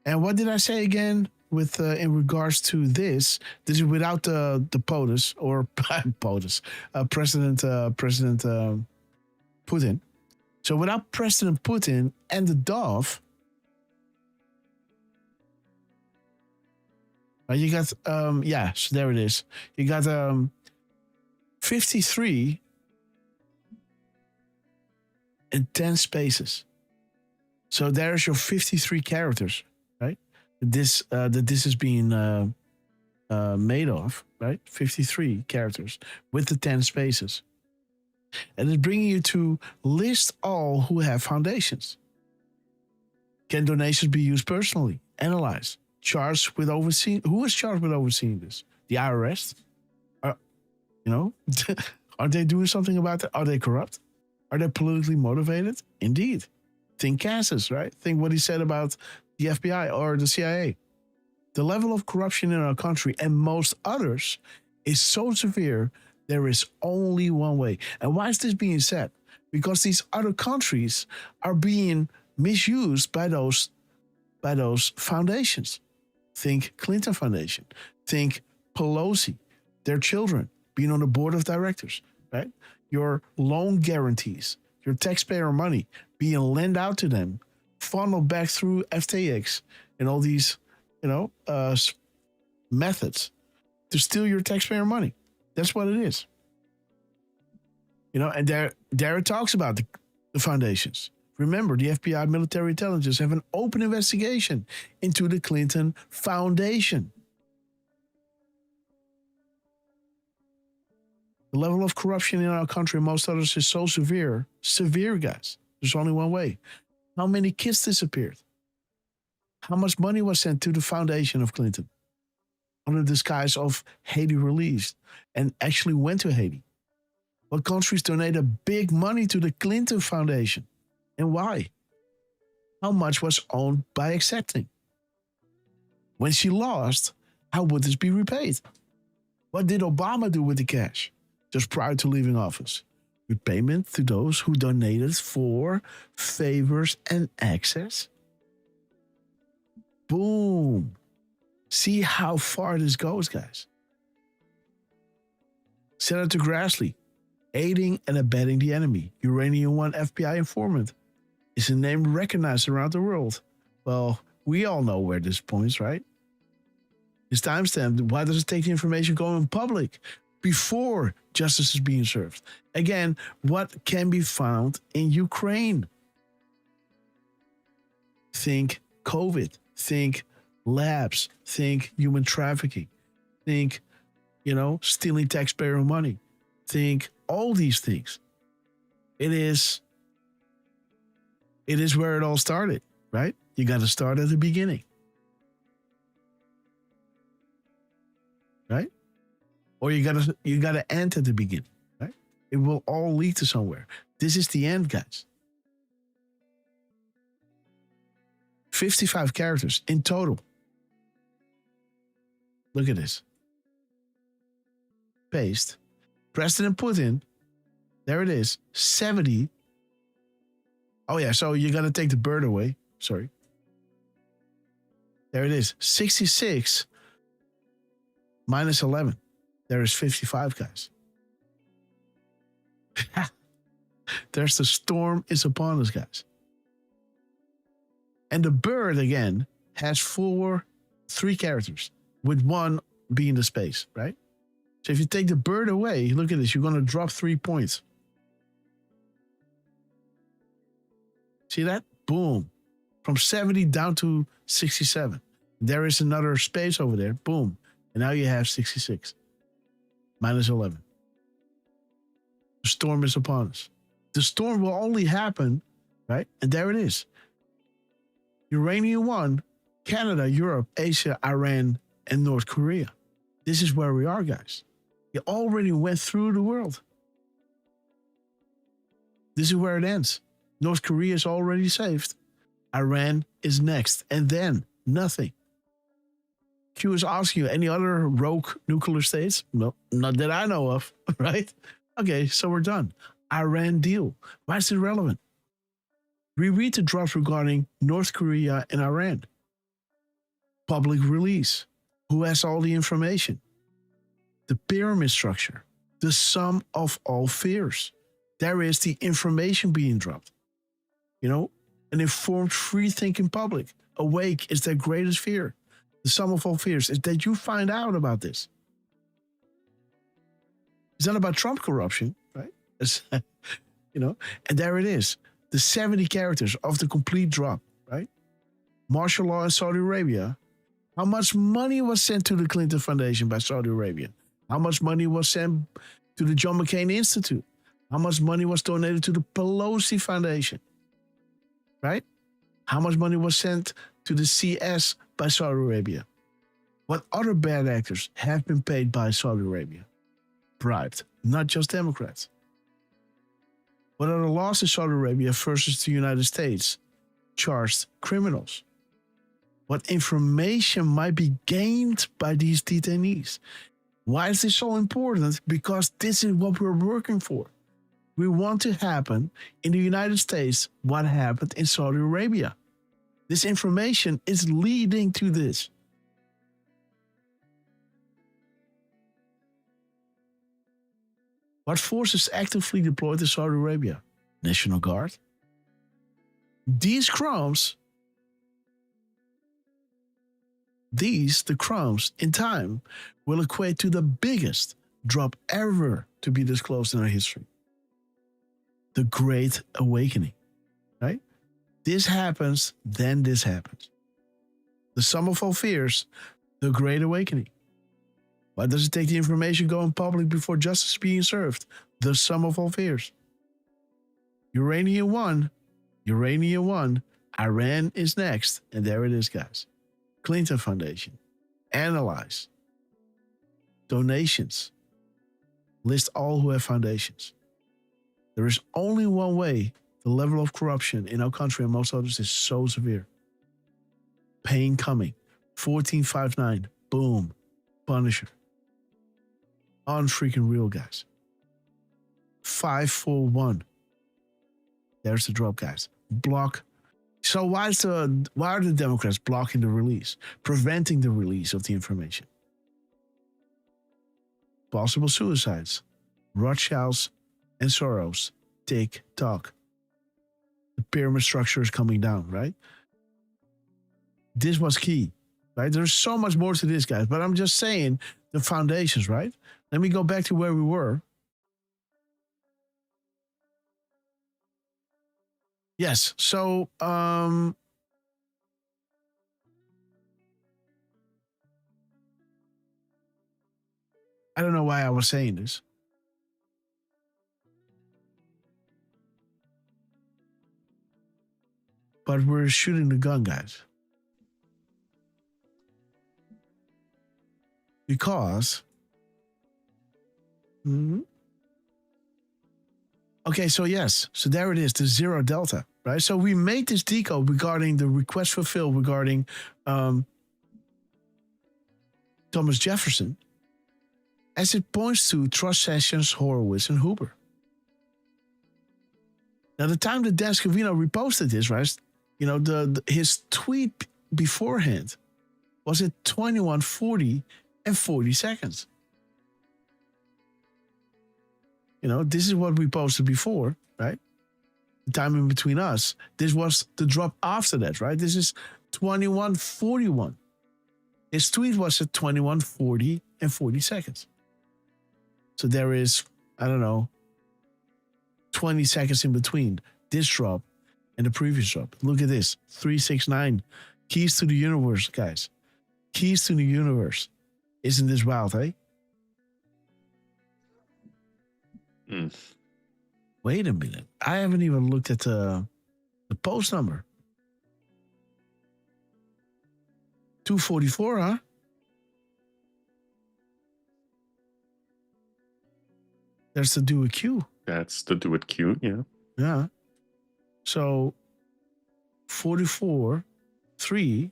And what did I say again with in regards to this? This is without the POTUS or POTUS, President Putin. So without President Putin and the dove, you got so there it is. You got 53 in 10 spaces. So there's your 53 characters, right? This is being made of, right? 53 characters with the 10 spaces. And it's bringing you to list all who have foundations. Can donations be used personally? Analyze. Charged with overseeing. Who is charged with overseeing this? The IRS? Are they doing something about it? Are they corrupt? Are they politically motivated? Indeed. Think Kansas, right? Think what he said about the FBI or the CIA. The level of corruption in our country and most others is so severe, there is only one way. And why is this being said? Because these other countries are being misused by those foundations. Think Clinton Foundation. Think Pelosi, their children being on the board of directors, right? Your loan guarantees, your taxpayer money being lent out to them, funneled back through FTX and all these, methods to steal your taxpayer money. That's what it is. And there it talks about the foundations. Remember, the FBI military intelligence have an open investigation into the Clinton Foundation. The level of corruption in our country and most others is so severe, guys. There's only one way. How many kids disappeared? How much money was sent to the foundation of Clinton under the disguise of Haiti relief and actually went to Haiti? What countries donated big money to the Clinton Foundation and why? How much was owned by accepting? When she lost, how would this be repaid? What did Obama do with the cash just prior to leaving office? Repayment to those who donated for favors and access? Boom. See how far this goes, guys. Senator Grassley, aiding and abetting the enemy. Uranium One FBI informant is a name recognized around the world. Well, we all know where this points, right? It's timestamped. Why does it take the information going public before justice is being served? Again, what can be found in Ukraine? Think COVID. Think labs. Think human trafficking. Think, stealing taxpayer money. Think all these things. It is where it all started, right? You got to start at the beginning. Right? Or you got to end at the beginning, right? It will all lead to somewhere. This is the end, guys. 55 characters in total. Look at this. Paste. President Putin. There it is. 70. Oh, yeah. So you got to take the bird away. Sorry. There it is. 66 minus 11. There is 55, guys. There's the storm is upon us, guys. And the bird, again, has 3 characters, with 1 being the space, right? So if you take the bird away, look at this, you're going to drop 3 points. See that? Boom. From 70 down to 67. There is another space over there. Boom. And now you have 66. Minus 11. The storm is upon us. The storm will only happen, right? And there it is. Uranium One, Canada, Europe, Asia, Iran, and North Korea. This is where we are, guys. You already went through the world. This is where it ends. North Korea is already saved. Iran is next. And then nothing. Q is asking you, any other rogue nuclear states? No, not that I know of, right? Okay, so we're done. Iran deal. Why is it relevant? Reread the drafts regarding North Korea and Iran. Public release. Who has all the information? The pyramid structure. The sum of all fears. There is the information being dropped. An informed, free-thinking public. Awake is their greatest fear. The sum of all fears is that you find out about this. It's not about Trump corruption, right? And there it is. The 70 characters of the complete drop, right? Martial law in Saudi Arabia. How much money was sent to the Clinton Foundation by Saudi Arabia? How much money was sent to the John McCain Institute? How much money was donated to the Pelosi Foundation? Right? How much money was sent to the CS by Saudi Arabia? What other bad actors have been paid by Saudi Arabia? Bribed, not just Democrats. What are the laws in Saudi Arabia versus the United States? Charged criminals. what information might be gained by these detainees. Why is this so important? Because this is what we're working for. We want to happen in the United States what happened in Saudi Arabia. This information is leading to this. What forces actively deployed to Saudi Arabia? National Guard. These crimes, the crimes in time, will equate to the biggest drop ever to be disclosed in our history. The Great Awakening, right? This happens, then this happens. The sum of all fears, the Great Awakening. Why does it take the information going public before justice being served? The sum of all fears. Uranium 1, Iran is next. And there it is, guys. Clinton Foundation. Analyze. Donations. List all who have foundations. There is only one way. The level of corruption in our country and most others is so severe. Pain coming. 1459. Boom. Punisher. Unfreaking real, guys. 541. There's the drop, guys. Block. So why are the Democrats blocking the release, preventing the release of the information? Possible suicides. Rothschilds and Soros. Tick tock. The pyramid structure is coming down, right? This was key, right? There's so much more to this, guys, but I'm just saying the foundations, right? Let me go back to where we were. Yes, so I don't know why I was saying this. But we're shooting the gun, guys. Because okay, so yes. So there it is, the zero delta, right? So we made this decode regarding the request fulfilled regarding Thomas Jefferson, as it points to Truss, Sessions, Horowitz, and Hoover. Now, the time that Dan Scavino reposted this, right? You know, his tweet beforehand was at 21:40 and 40 seconds. You know, this is what we posted before, right? The time in between us. This was the drop after that, right? This is 21:41. His tweet was at 21:40 and 40 seconds. So there is, I don't know, 20 seconds in between this drop and the previous drop. Look at this, 369. Keys to the universe, guys. Keys to the universe. Isn't this wild, eh? Wait a minute. I haven't even looked at the post number. 244, huh? There's the do a Q. That's the do it Q, yeah. Yeah. So 44, 3,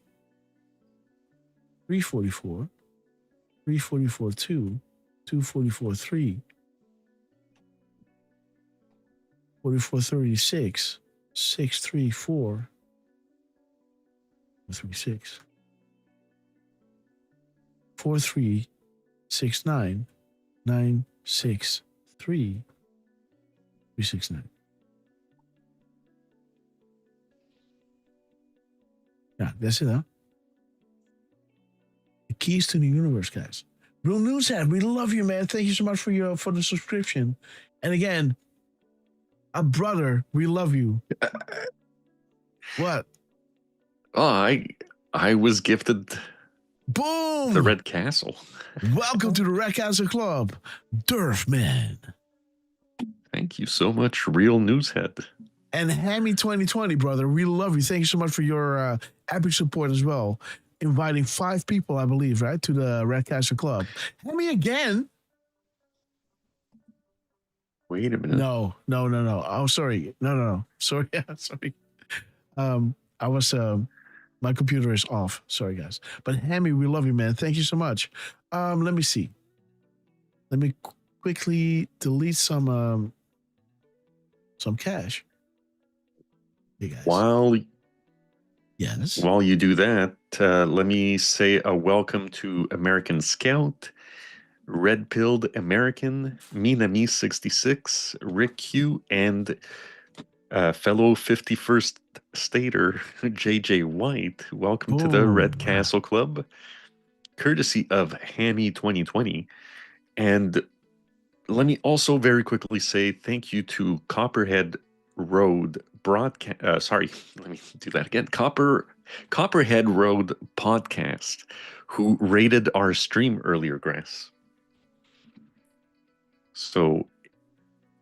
344, 344, 2, 244, 3, 44, 36, 634, 36, 43, 69, 9, 6, 3, 369. Yeah, that's it, huh? The keys to the universe, guys. Real Newshead, we love you, man. Thank you so much for the subscription. And again, our brother, we love you. What? Oh, I was gifted boom the Red Castle. Welcome to the Red Castle Club, Derf man. Thank you so much, Real Newshead. And Hammy 2020, brother, we love you. Thank you so much for your epic support as well. Inviting 5 people, I believe, right, to the Red Castle Club. Hammy again. Wait a minute. No. Oh, sorry. No. Sorry. Yeah, sorry. I was My computer is off. Sorry, guys. But Hammy, we love you, man. Thank you so much. Let me see. Let me quickly delete some cash. Hey, guys. While Yes. you do that, let me say a welcome to American Scout, Red Pilled American, Minami 66, Rick Q, and fellow 51st Stater JJ White. Welcome to the Red Castle Club, courtesy of Hammy 2020. And let me also very quickly say thank you to Copperhead Road Broadcast. Sorry, let me do that again. Copperhead Road Podcast, who rated our stream earlier, Grass. So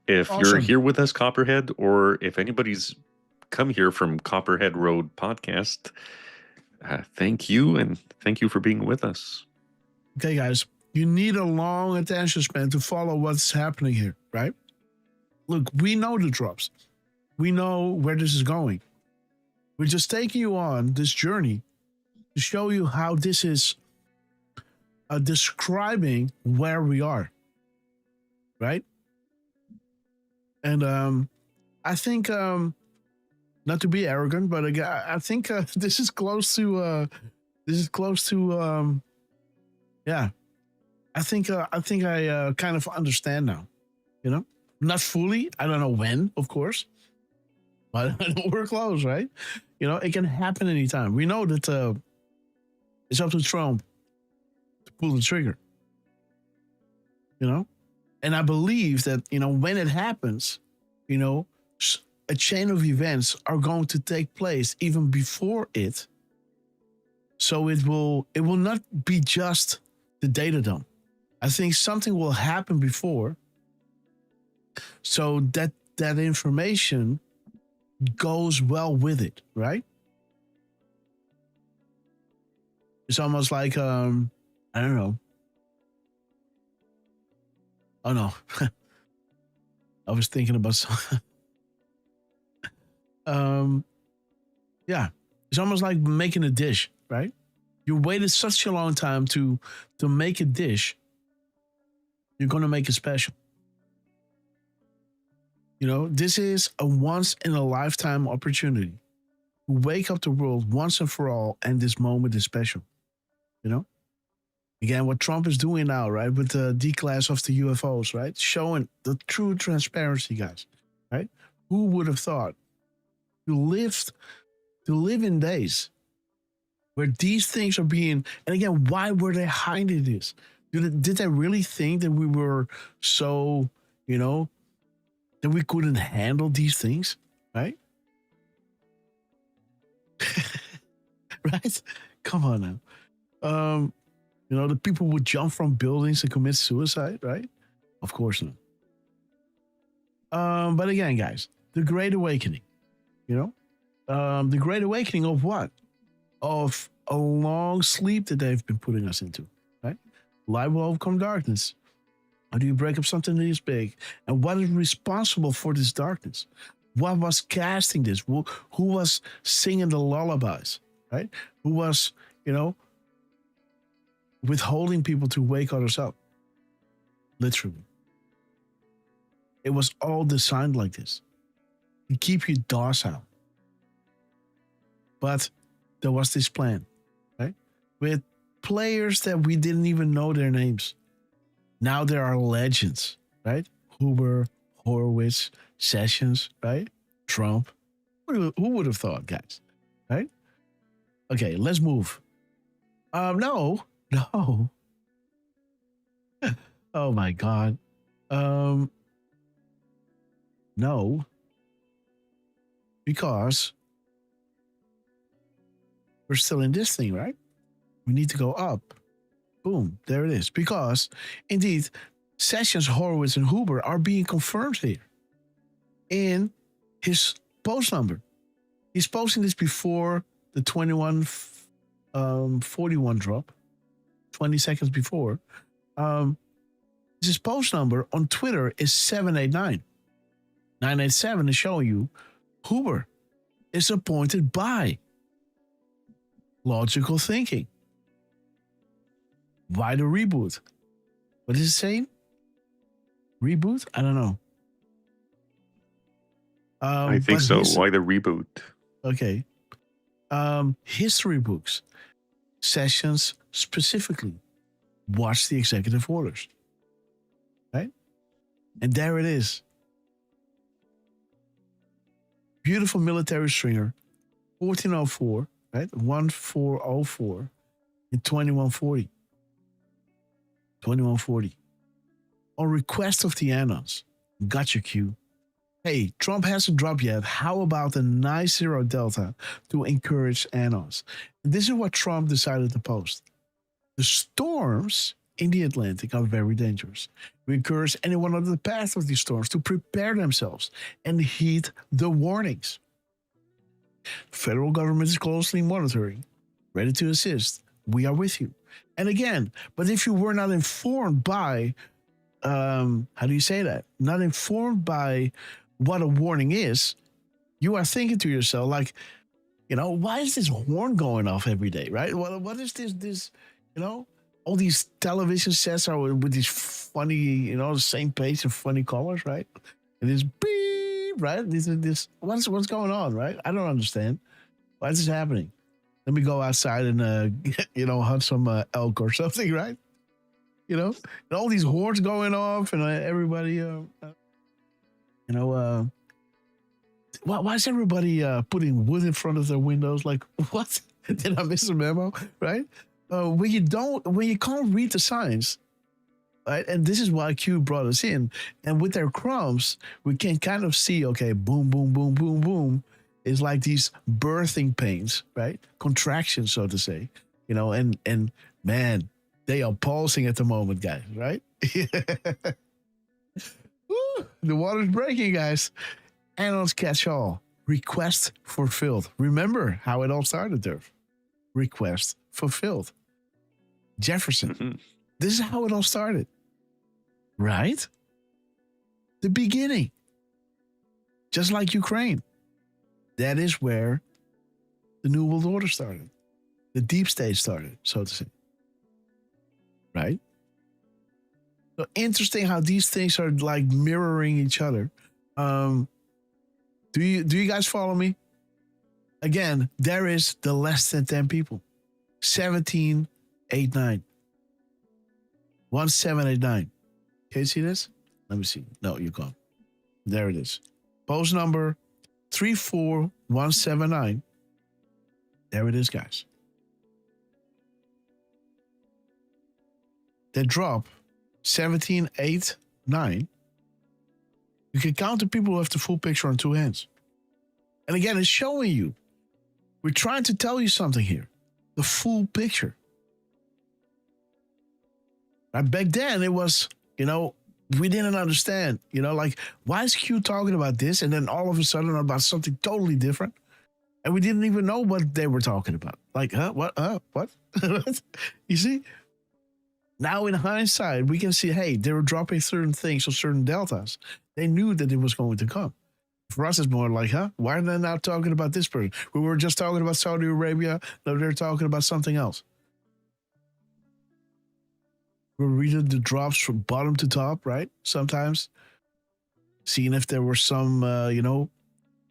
if you're here with us, Copperhead, or if anybody's come here from Copperhead Road Podcast, thank you, and thank you for being with us. Okay, guys, you need a long attention span to follow what's happening here, right? Look, we know the drops. We know where this is going. We're just taking you on this journey to show you how this is describing where we are, right? And I think, not to be arrogant, but I think this is close to, yeah. I think I kind of understand now, you know, not fully. I don't know when, of course, but I know we're close, right? You know, it can happen anytime. We know that it's up to Trump to pull the trigger, you know, and I believe that, you know, when it happens, you know, a chain of events are going to take place even before it. So it will not be just the data dump. I think something will happen before, so that information goes well with it, right? It's almost like I don't know. Oh no, I was thinking about some. Yeah, it's almost like making a dish, right? You waited such a long time to make a dish. You're going to make it special. You know, this is a once in a lifetime opportunity to wake up the world once and for all. And this moment is special. You know, again, what Trump is doing now, right? With the declass of the UFOs, right? Showing the true transparency, guys, right? Who would have thought to live in days where these things are being, and again, why were they hiding this? Did they really think that we were so, you know, that we couldn't handle these things, right? Right? Come on now. You know, the people would jump from buildings and commit suicide, right? Of course not. But again, guys, the Great Awakening, you know, the Great Awakening of what? Of a long sleep that they've been putting us into, right? Light will overcome darkness. How do you break up something that is big? And what is responsible for this darkness? What was casting this? Who was singing the lullabies, right? Who was, you know, withholding people to wake others up? Literally. It was all designed like this to keep you docile. But there was this plan, right? With players that we didn't even know their names. Now there are legends, right? Huber, Horowitz, Sessions, right? Trump. Who would have thought, guys? Right? Okay, let's move. No. Oh my God. No. Because we're still in this thing, right? We need to go up. Boom, there it is. Because, indeed, Sessions, Horowitz, and Huber are being confirmed here in his post number. He's posting this before the 2141 drop, 20 seconds before. His post number on Twitter is 789. 987 is showing you Huber is appointed by logical thinking. Why the reboot? What is it saying? Reboot? I don't know. I think so. Why the reboot? Okay. History books, sessions specifically. Watch the executive orders. Right? And there it is. Beautiful military stringer, 1404, right? 1404 and 2140. 2140. On request of the Anons. Gotcha, Q. Hey, Trump hasn't dropped yet. How about a nice zero delta to encourage Anons? This is what Trump decided to post. The storms in the Atlantic are very dangerous. We encourage anyone on the path of these storms to prepare themselves and heed the warnings. Federal government is closely monitoring, ready to assist. We are with you. And again, but if you were not informed by, how do you say that? Not informed by what a warning is, you are thinking to yourself, like, you know, why is this horn going off every day, right? What is this, you know? All these television sets are with these funny, you know, the same page and funny colors, right? And this beep, right? This what's going on, right? I don't understand. Why is this happening? Let me go outside and, you know, hunt some elk or something, right? You know, and all these horns going off and everybody, you know, why is everybody putting wood in front of their windows? Like, what? Did I miss a memo, right? When you can't read the signs, right? And this is why Q brought us in. And with their crumbs, we can kind of see, okay, boom, boom, boom, boom, boom. It's like these birthing pains, right? Contractions, so to say, you know, and man, they are pulsing at the moment, guys, right? Woo, the water's breaking, guys. Anons catch all. Request fulfilled. Remember how it all started, Derf. Request fulfilled. Jefferson. Mm-hmm. This is how it all started. Right? The beginning. Just like Ukraine. That is where the New World Order started. The deep state started, so to say. Right? So interesting how these things are like mirroring each other. Do you guys follow me? Again, there is the less than 10 people. 1789. 1789. Can you see this? Let me see. No, you can't. There it is. Post number 34179. There it is, guys. They drop 1789. You can count the people who have the full picture on two hands. And again, it's showing you. We're trying to tell you something here. The full picture. Right? Back then, it was, you know, we didn't understand. You know, like, why is Q talking about this? And then all of a sudden about something totally different. And we didn't even know what they were talking about. Like, huh? What? What? You see? Now in hindsight, we can see, hey, they were dropping certain things or certain deltas. They knew that it was going to come. For us, it's more like, huh? Why are they not talking about this person? We were just talking about Saudi Arabia. No, they're talking about something else. We're reading the drops from bottom to top, right? Sometimes. Seeing if there were some, you know,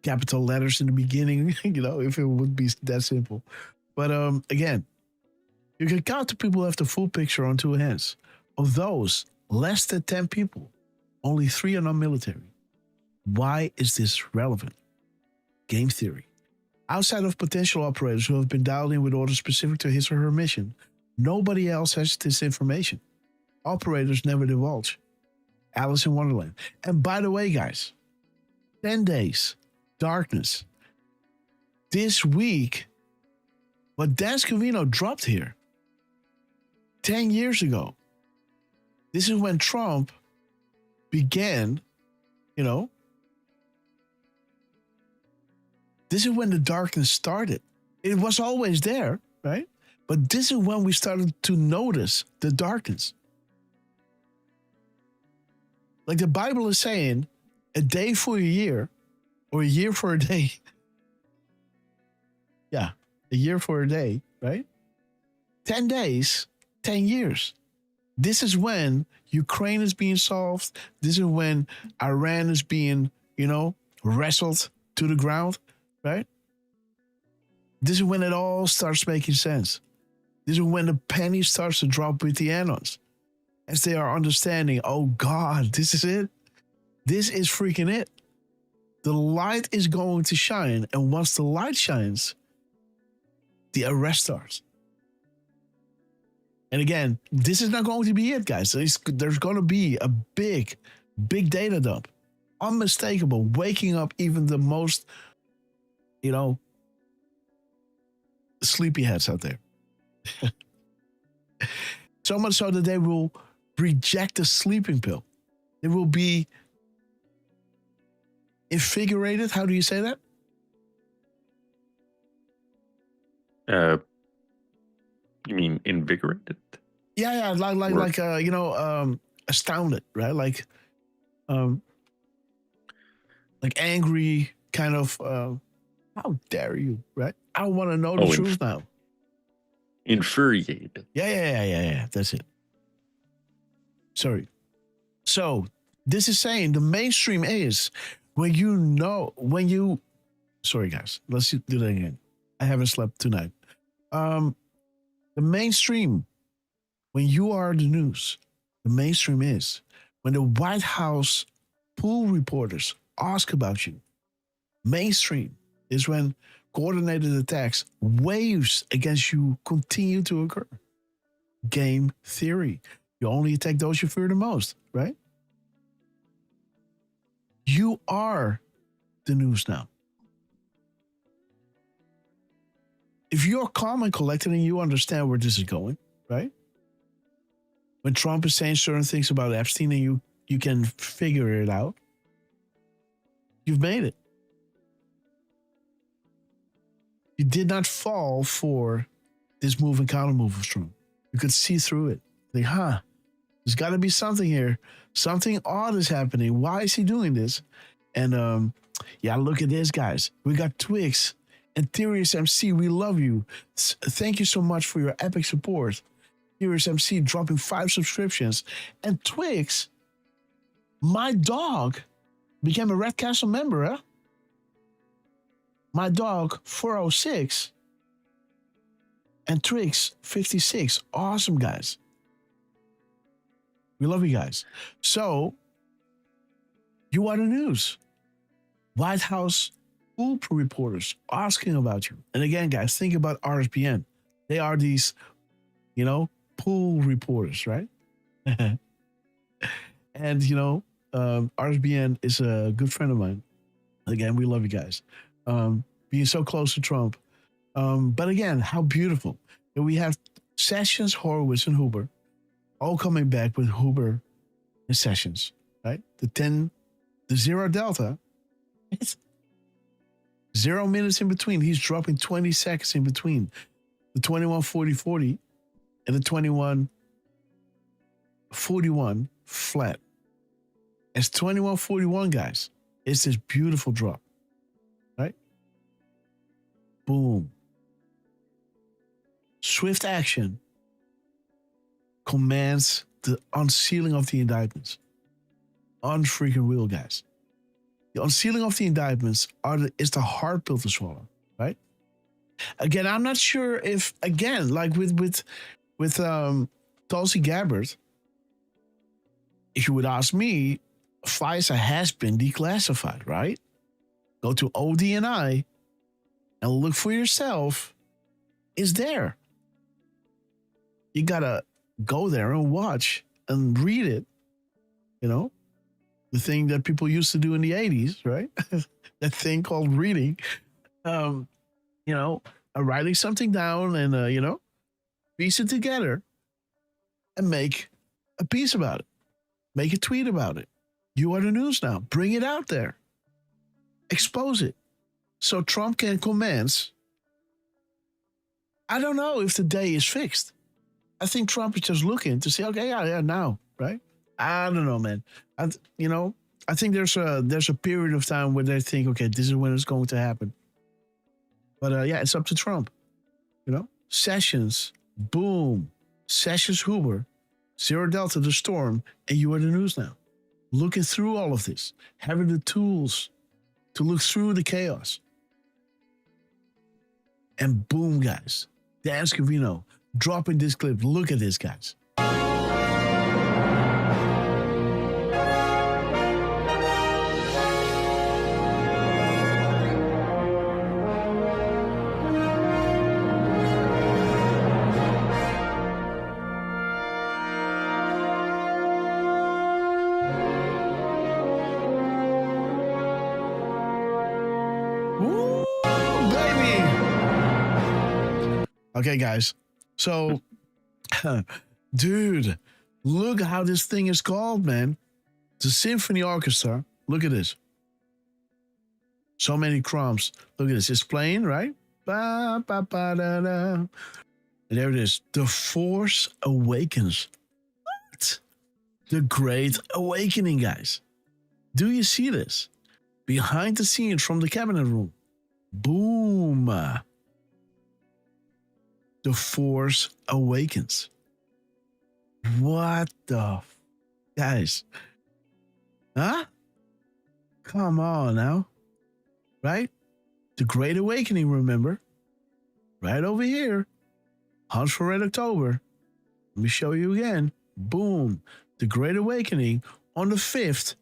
capital letters in the beginning, you know, if it would be that simple. But again, you can count the people who have the full picture on two hands. Of those, less than 10 people, only 3 are non-military. Why is this relevant? Game theory. Outside of potential operators who have been dialed in with orders specific to his or her mission, nobody else has this information. Operators never divulge. Alice in Wonderland. And by the way, guys, 10 days, darkness. This week, what Dan Scavino dropped here 10 years ago. This is when Trump began, you know, this is when the darkness started. It was always there, right? But this is when we started to notice the darkness. Like the Bible is saying, a day for a year, or a year for a day. Yeah, a year for a day right? 10 days, 10 years. This is when Ukraine is being solved. This is when Iran is being, wrestled to the ground, right? This is when it all starts making sense. This is when the penny starts to drop with the anons. As they are understanding, oh God, this is it. This is freaking it. The light is going to shine. And once the light shines, the arrest starts. And again, this is not going to be it, guys. There's going to be a big data dump. Unmistakable, waking up even the most, sleepyheads out there. So much so that they will reject the sleeping pill. They will be invigorated. How do you say that? You mean invigorated? Yeah, like astounded, right? Like angry, kind of. How dare you, right? I want to know the truth now. Infuriated. Yeah. That's it. Sorry. So this is saying the mainstream is sorry guys, let's do that again. I haven't slept tonight. The mainstream, when you are the news, the mainstream is when the White House pool reporters ask about you. Mainstream is when coordinated attacks, waves against you continue to occur. Game theory. You only attack those you fear the most, right? You are the news now. If you're calm and collected and you understand where this is going, right? When Trump is saying certain things about Epstein and you can figure it out, you've made it. You did not fall for this move and counter move of Trump. You could see through it. Like, there's got to be something here. Something odd is happening. Why is he doing this? And look at this, guys. We got Twix and Therius MC. We love you. Thank you so much for your epic support. Therius MC dropping 5 subscriptions. And Twix, my dog, became a Red Castle member, huh? My dog, 406. And Twix, 56. Awesome, guys. We love you guys. So, you are the news. White House pool reporters asking about you. And again, guys, think about RSBN. They are these, pool reporters, right? And, RSBN is a good friend of mine. Again, we love you guys. Being so close to Trump. But again, how beautiful. And we have Sessions, Horowitz, and Huber all coming back with Huber and Sessions, right? The 0 Delta. It's 0 minutes in between. He's dropping 20 seconds in between the 21-40-40 and the 21-41 flat. It's 21-41, guys. It's this beautiful drop, right? Boom. Swift action commands the unsealing of the indictments. Unfreaking real, guys. The unsealing of the indictments is the hard pill to swallow, right? Again, I'm not sure if, again, like with Tulsi Gabbard, if you would ask me, FISA has been declassified, right? Go to ODNI and look for yourself. It's there. You gotta go there and watch and read it. The thing that people used to do in the 80s, right? That thing called reading. Writing something down and, piece it together and make a piece about it. Make a tweet about it. You are the news now. Bring it out there. Expose it. So Trump can commence. I don't know if the day is fixed. I think Trump is just looking to say, okay, yeah, now, right? I don't know, man. I think there's a period of time where they think, okay, this is when it's going to happen. But it's up to Trump. Sessions, boom. Sessions Huber, Zero Delta, the storm, and you are the news now. Looking through all of this, having the tools to look through the chaos. And boom, guys, Dan Scavino dropping this clip. Look at this, guys. Okay, guys. So, dude, look how this thing is called, man. The Symphony Orchestra. Look at this. So many crumbs. Look at this. It's playing, right? Ba, ba, ba, da, da. And there it is. The Force Awakens. What? The Great Awakening, guys. Do you see this? Behind the scenes from the cabinet room. Boom. The Force Awakens. What the guys? Huh? Come on now. Right? The Great Awakening, remember? Right over here. Hunt for Red October. Let me show you again. Boom. The Great Awakening on the 5th.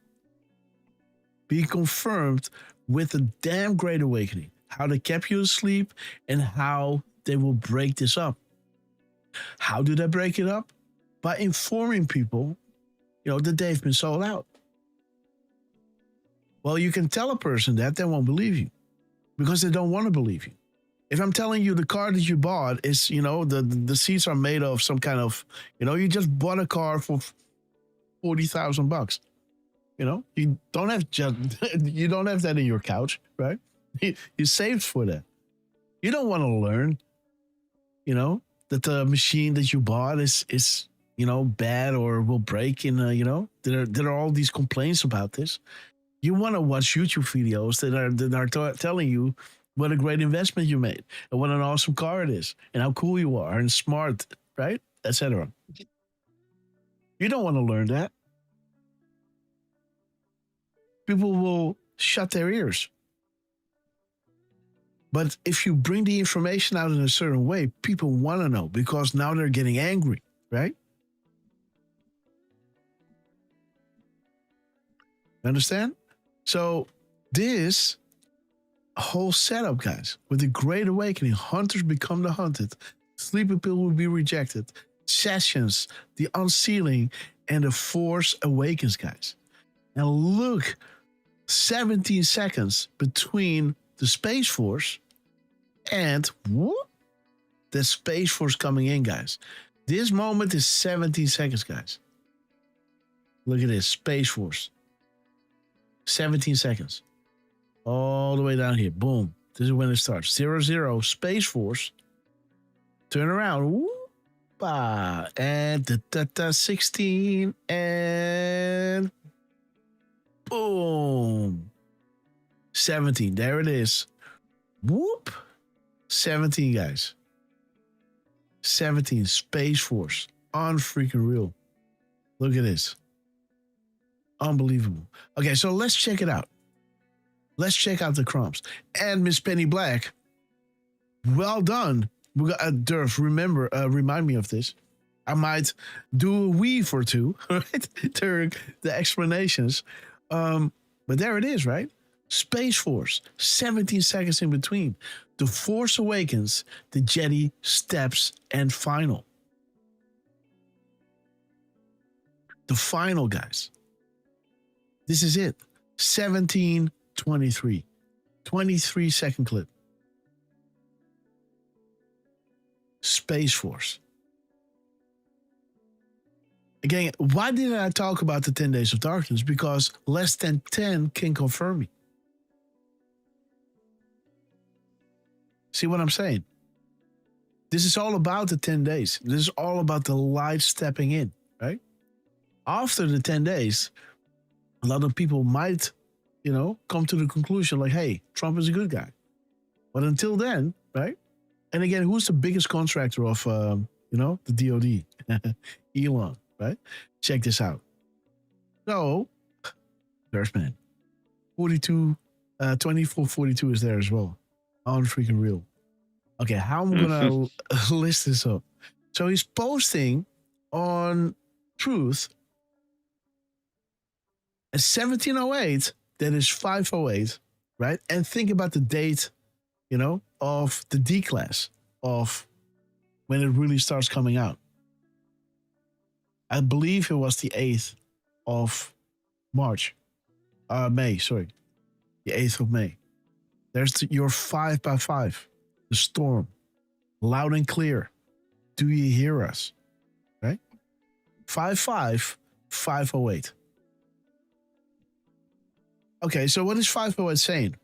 Be confirmed with the damn Great Awakening. How they kept you asleep and how they will break this up. How do they break it up? By informing people, that they've been sold out. Well, you can tell a person that, they won't believe you because they don't want to believe you. If I'm telling you the car that you bought is, the seats are made of some kind of, you just bought a car for $40,000. You don't have you don't have that in your couch, right? You saved for that. You don't want to learn, that the machine that you bought is bad or will break. There are all these complaints about this. You want to watch YouTube videos that are telling you what a great investment you made and what an awesome car it is and how cool you are and smart, right? Etc. You don't want to learn that. People will shut their ears. But if you bring the information out in a certain way, people want to know because now they're getting angry, right? Understand? So this whole setup, guys, with the Great Awakening, hunters become the hunted, sleeping pill will be rejected, sessions, the unsealing, and the Force Awakens, guys. And look, 17 seconds between the Space Force and whoop, the Space Force coming in, guys. This moment is 17 seconds, guys. Look at this, Space Force. 17 seconds. All the way down here. Boom. This is when it starts. 0-0, Space Force. Turn around. Whoop-ah. And 16. And boom. 17. There it is. Whoop. 17, guys. 17. Space Force. Unfreaking real. Look at this. Unbelievable. Okay, so let's check it out. Let's check out the crumbs. And Miss Penny Black, well done. We got Derf, remind me of this. I might do a weave or two, right? During the explanations. But there it is, right? Space Force, 17 seconds in between. The Force Awakens, the Jedi steps, and final. The final, guys. This is it. 17:23. 23-second clip. Space Force. Again, why didn't I talk about the 10 Days of Darkness? Because less than 10 can confirm me. See what I'm saying? This is all about the 10 days. This is all about the light stepping in, right? After the 10 days, a lot of people might, come to the conclusion like, hey, Trump is a good guy. But until then, right? And again, who's the biggest contractor of, the DOD? Elon, right? Check this out. So, there's man. 2442 is there as well. On freaking real. Okay, how am I going to list this up? So he's posting on Truth at 1708, that is 508, right? And think about the date, of the D class, of when it really starts coming out. I believe it was the 8th of May, sorry. The 8th of May. There's your 5x5, the storm, loud and clear. Do you hear us? Right? 55508. Okay, so what is 508 saying?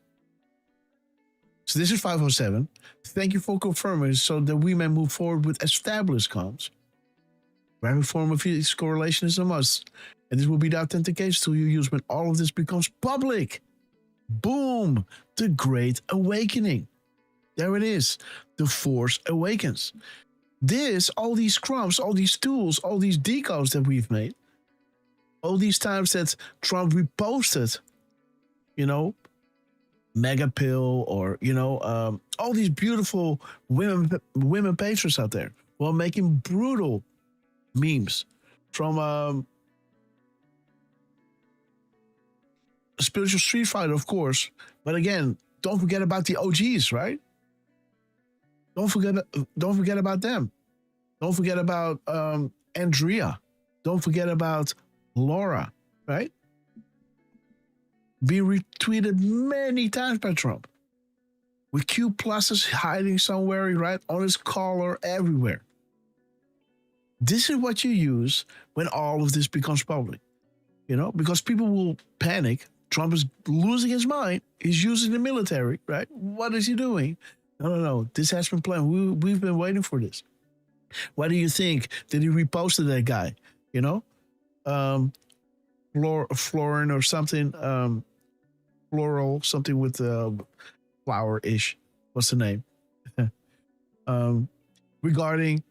So this is 507. Thank you for confirming so that we may move forward with established comms. Rapid form of this correlation is a must. And this will be the authentication tool you use when all of this becomes public. Boom! The Great Awakening. There it is. The Force awakens. All these crumbs, all these tools, all these decodes that we've made, all these times that Trump reposted, Mega Pill or, all these beautiful women patrons out there while making brutal memes from Spiritual Street Fighter, of course. But again, don't forget about the OGs, right? Don't forget about them. Don't forget about Andrea. Don't forget about Laura, right? Being retweeted many times by Trump. With Q pluses hiding somewhere, right? On his collar, everywhere. This is what you use when all of this becomes public. Because people will panic. Trump is losing his mind. He's using the military, right? What is he doing? No. This has been planned. We've been waiting for this. Why do you think that he reposted that guy? Florin or something. Floral, something with flower-ish. What's the name? Regarding,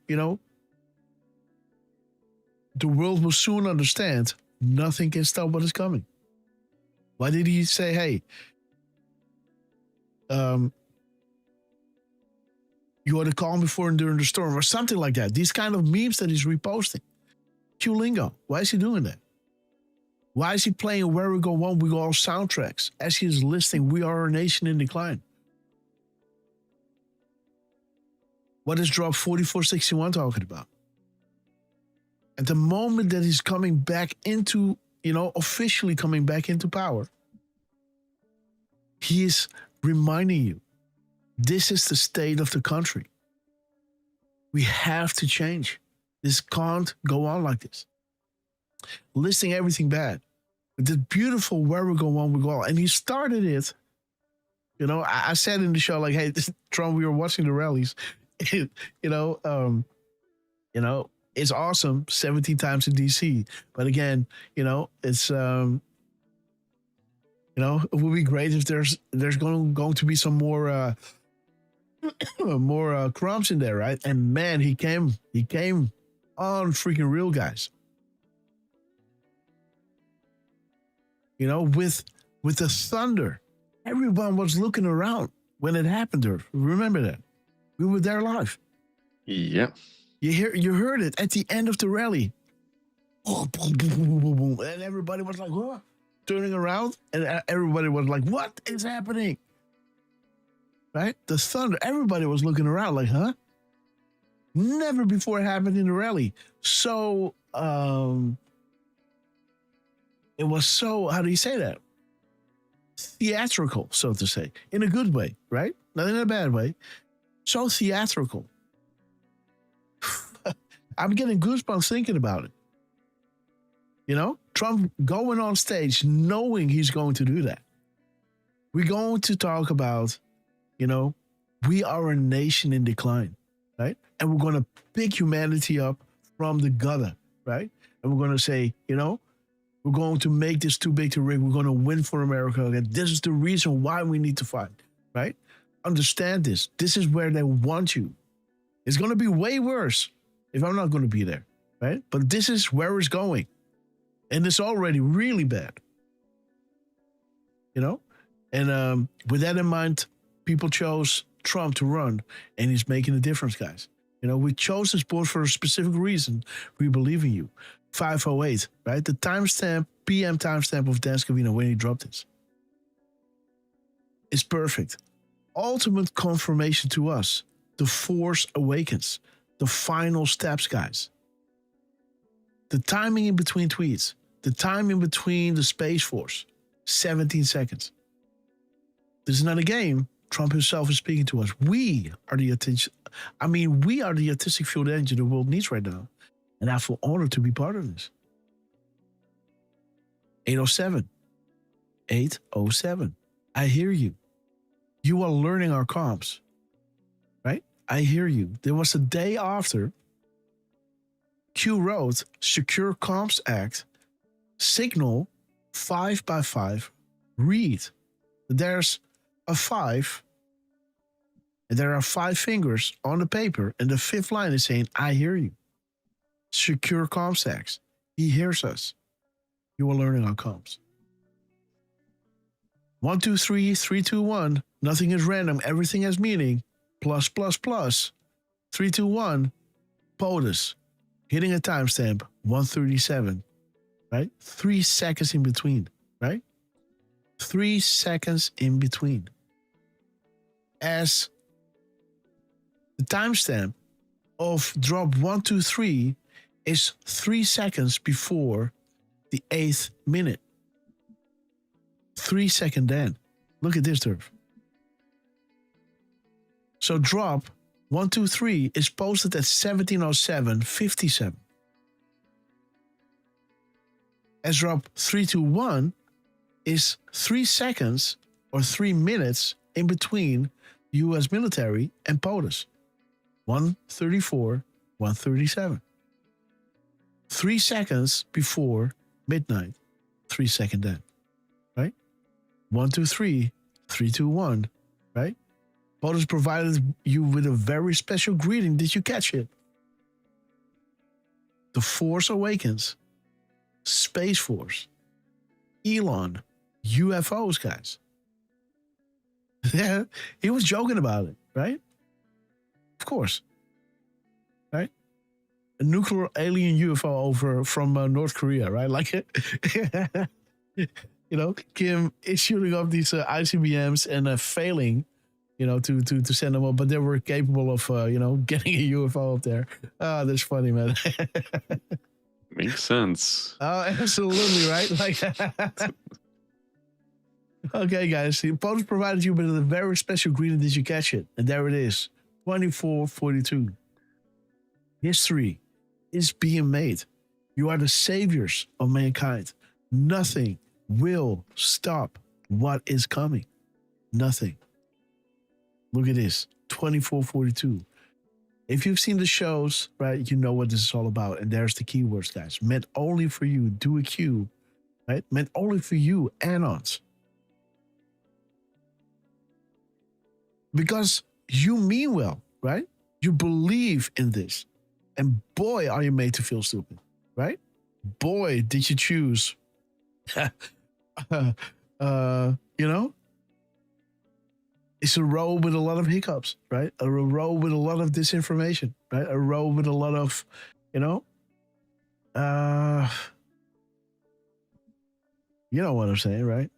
the world will soon understand nothing can stop what is coming. Why did he say, hey, you ought to calm before and during the storm or something like that? These kind of memes that he's reposting. Q-Lingo. Why is he doing that? Why is he playing Where We Go One, We Go All soundtracks as he is listing We Are a Nation in Decline? What is Drop 4461 talking about? At the moment that he's coming back into, officially coming back into power, he is reminding you, this is the state of the country. We have to change. This can't go on like this. Listing everything bad. With this beautiful Where We Go One, We Go All. And he started it. I said in the show, like, hey, Trump, we were watching the rallies. It's awesome 17 times in DC. But again, it's it would be great if there's going to be some more more crumbs in there, right? And man, he came on freaking real, guys. With the thunder. Everyone was looking around when it happened there. Remember that? We were there live. Yeah. You heard it at the end of the rally. Oh, boom, boom, boom, boom, boom. And everybody was like, what? Turning around, and everybody was like, what is happening? Right? The thunder. Everybody was looking around like, huh? Never before happened in the rally. So, it was so, how do you say that? Theatrical, so to say. In a good way, right? Not in a bad way. So theatrical. I'm getting goosebumps thinking about it. Trump going on stage knowing he's going to do that. We're going to talk about, we are a nation in decline, right? And we're going to pick humanity up from the gutter, right? And we're going to say, we're going to make this too big to rig. We're going to win for America. And this is the reason why we need to fight, right? Understand this. This is where they want you. It's going to be way worse if I'm not going to be there, right? But this is where it's going. And it's already really bad. You know? And with that in mind, people chose Trump to run, and he's making a difference, guys. You know, we chose this board for a specific reason. We believe in you. 508, right? The timestamp, PM timestamp of Dan Scavino when he dropped this. It's perfect. Ultimate confirmation to us. The Force awakens. The final steps, guys. The timing in between tweets. The time in between the Space Force. 17 seconds. This is not a game. Trump himself is speaking to us. We are the we are the artistic field engine the world needs right now. And I feel honored to be part of this. 807. 807. I hear you. You are learning our comps. Right? I hear you. There was a day after Q wrote Secure Comps Act, Signal 5x5, read. There's a 5, and there are 5 fingers on the paper, and the 5th line is saying, I hear you. Secure Comps Act. He hears us. You are learning our comps. 1, 2, 3, 3, 2, 1. Nothing is random. Everything has meaning. Plus, plus, plus. 3, 2, 1. POTUS. Hitting a timestamp. 137. Right? 3 seconds in between. Right? 3 seconds in between. As the timestamp of drop 1, 2, 3 is 3 seconds before the 8th minute. 3 second then. Look at this, Derf. So drop 1, 2, 3 is posted at 17:07:57. As drop 3, 2, 1 is 3 seconds or 3 minutes in between U.S. military and POTUS. 1:34, 1:37. 3 seconds before midnight. 3 second then. Right? 1, 2, 3, 3, 2, 1. Right? POTUS provided you with a very special greeting. Did you catch it? The Force awakens. Space Force. Elon. UFOs, guys. Yeah, he was joking about it, right? Of course. Right? A nuclear alien UFO from North Korea, right? Like it. You know, Kim is shooting up these ICBMs and failing, you know, to send them up, but they were capable of, you know, getting a UFO up there. Oh, that's funny, man. Makes sense. Oh, absolutely, right? Like, okay, guys. The POTUS provided you with a very special greeting. Did you catch it? And there it is. 2442. History is being made. You are the saviors of mankind. Nothing will stop what is coming. Nothing. Look at this. 2442. If you've seen the shows, right, you know what this is all about. And there's the keywords, guys. Meant only for you. Do a Q. Right? Meant only for you. Anons. Because you mean well, right? You believe in this. And boy, are you made to feel stupid, right? Boy, did you choose, you know? It's a road with a lot of hiccups, right? A road with a lot of disinformation, right? A road with a lot of, you know? You know what I'm saying, right?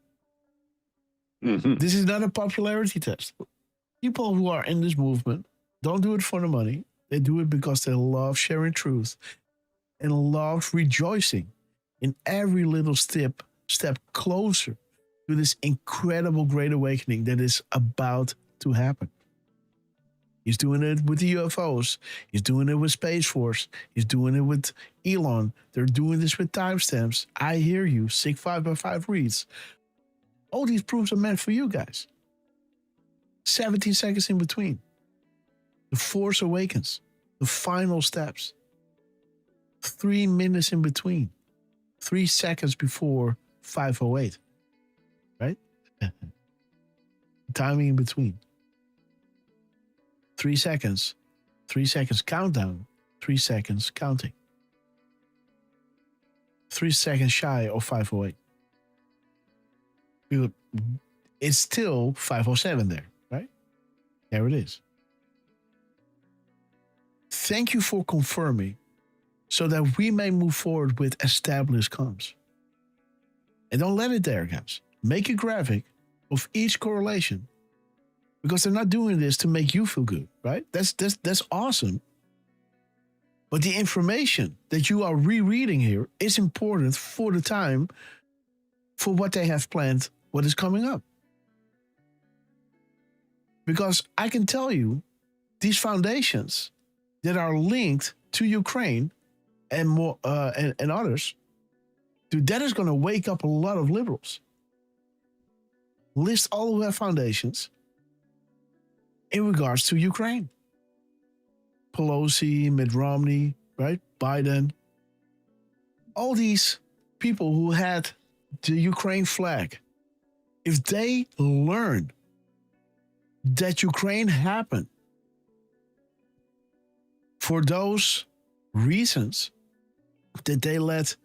Mm-hmm. This is not a popularity test. People who are in this movement don't do it for the money. They do it because they love sharing truth and love rejoicing in every little step closer to this incredible great awakening that is about to happen. He's doing it with the UFOs. He's doing it with Space Force. He's doing it with Elon. They're doing this with timestamps. I hear you. SIG 5x5 reads. All these proofs are meant for you guys. 17 seconds in between. The Force awakens. The final steps. 3 minutes in between. 3 seconds before 508. Right? Timing in between. 3 seconds. 3 seconds countdown. 3 seconds counting. 3 seconds shy of 508. It's still 507 there, right? There it is. Thank you for confirming so that we may move forward with established comms. And don't let it there, guys. Make a graphic of each correlation because they're not doing this to make you feel good, right? That's awesome. But the information that you are rereading here is important for the time for what they have planned, what is coming up. Because I can tell you, these foundations that are linked to Ukraine and more and others, dude, that is going to wake up a lot of liberals. List all of their foundations in regards to Ukraine. Pelosi, Mitt Romney, right? Biden. All these people who had the Ukraine flag, if they learn that Ukraine happened for those reasons that they let,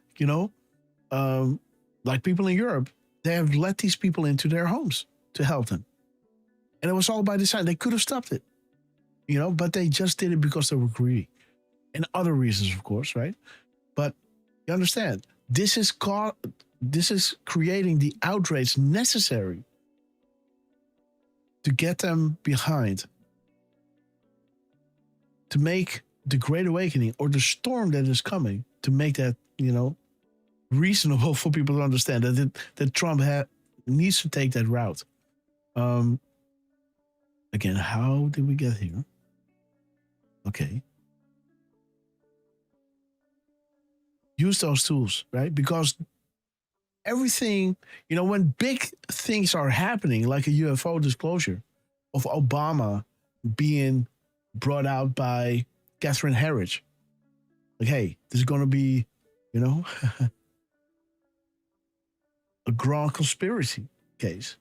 like people in Europe, they have let these people into their homes to help them. And it was all by design. They could have stopped it, but they just did it because they were greedy. And other reasons, of course, right? But you understand, this is creating the outrage necessary to get them behind, to make the Great Awakening or the storm that is coming, to make that, reasonable for people to understand that Trump needs to take that route. Again, how did we get here? Okay. Use those tools, right? Because everything, when big things are happening, like a UFO disclosure of Obama being brought out by Catherine Herridge, like, hey, this is going to be, a grand conspiracy case.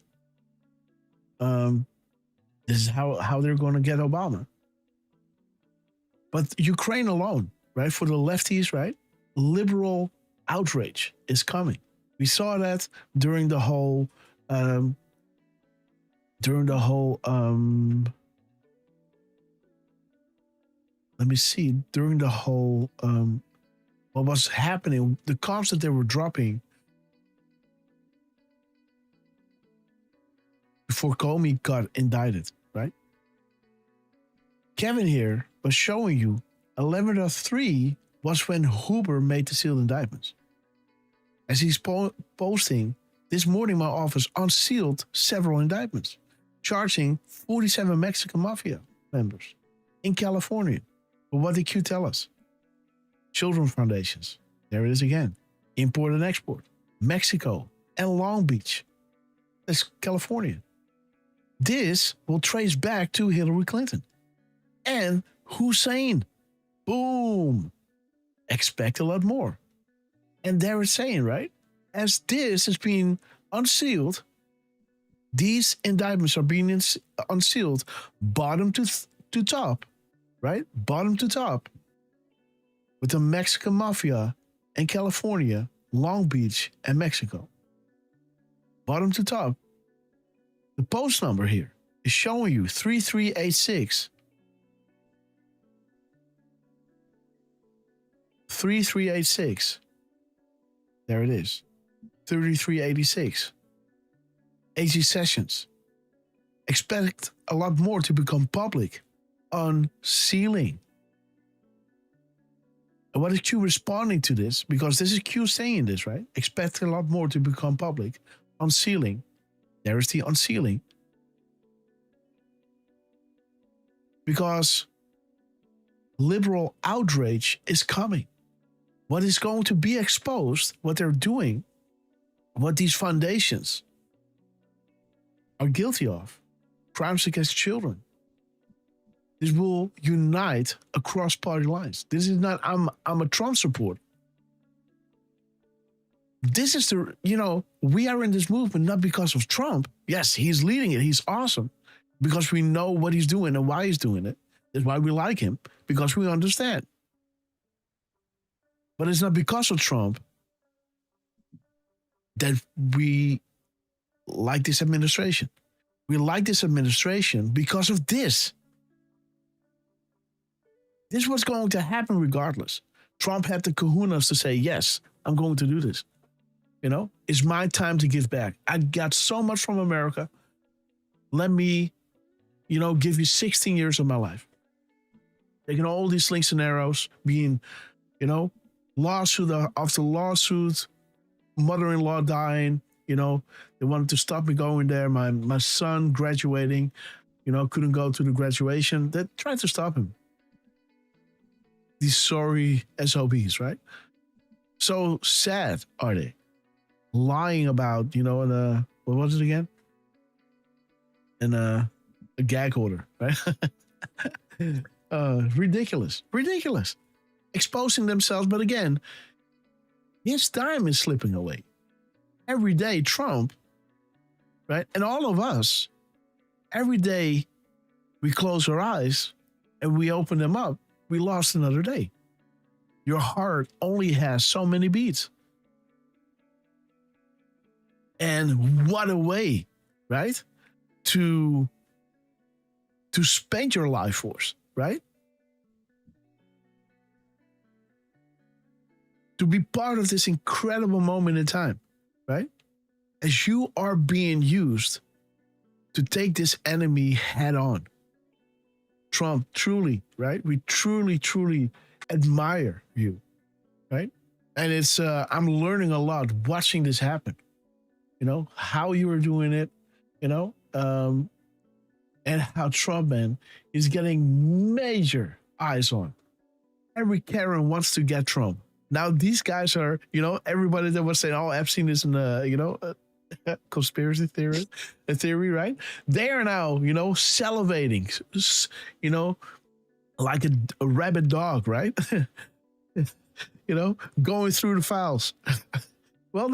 This is how they're going to get Obama. But Ukraine alone, right? For the lefties, right? Liberal outrage is coming. We saw that during the whole, let me see, during the whole, what was happening, the comms that they were dropping before Comey got indicted, right? Kevin here was showing you 11.3 was when Huber made the sealed indictments. As he's posting, this morning my office unsealed several indictments, charging 47 Mexican mafia members in California. But what did Q tell us? Children's foundations. There it is again. Import and export. Mexico and Long Beach. That's California. This will trace back to Hillary Clinton and Hussein. Boom. Expect a lot more. And there it's saying, right? As this is being unsealed, these indictments are being unsealed bottom to top, right? Bottom to top with the Mexican mafia and California, Long Beach, and Mexico. Bottom to top. The post number here is showing you 3386. 3386. There it is. 3386. AG Sessions. Expect a lot more to become public. Unsealing. And what is Q responding to this? Because this is Q saying this, right? Expect a lot more to become public. Unsealing. There is the unsealing. Because liberal outrage is coming. What is going to be exposed, what they're doing, what these foundations are guilty of, crimes against children. This will unite across party lines. This is not, I'm a Trump supporter. This is we are in this movement not because of Trump. Yes, he's leading it. He's awesome because we know what he's doing and why he's doing it. That's why we like him, because we understand. But it's not because of Trump that we like this administration. We like this administration because of this. This was going to happen regardless. Trump had the kahunas to say, yes, I'm going to do this. You know, it's my time to give back. I got so much from America. Let me, give you 16 years of my life. Taking all these slings and arrows, being, lawsuit after lawsuit, mother-in-law dying, they wanted to stop me going there. My son graduating, couldn't go to the graduation. They tried to stop him. These sorry SOBs, right? So sad are they? Lying about, what was it again? A gag order, right? Ridiculous. Exposing themselves, but again, his time is slipping away. Every day, Trump, right? And all of us, every day we close our eyes and we open them up, we lost another day. Your heart only has so many beats. And what a way, right? To spend your life force, right? To be part of this incredible moment in time, right? As you are being used to take this enemy head on. Trump, truly, right? We truly admire you, right? And it's, I'm learning a lot watching this happen. How you are doing it, and how Trump, man, is getting major eyes on. Every Karen wants to get Trump. Now, these guys are, everybody that was saying, oh, Epstein is a conspiracy theory, right? They are now, salivating, like a rabid dog, right? Going through the files. Well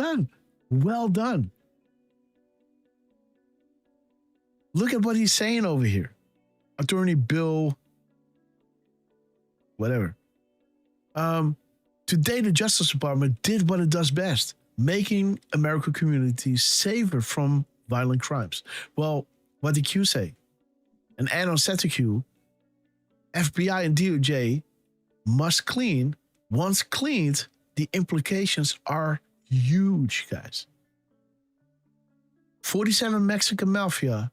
done. Look at what he's saying over here. Attorney Bill, whatever. Today, the Justice Department did what it does best, making American communities safer from violent crimes. Well, what did Q say? And Anna said to Q, FBI and DOJ must clean. Once cleaned, the implications are huge, guys. 47 Mexican mafia,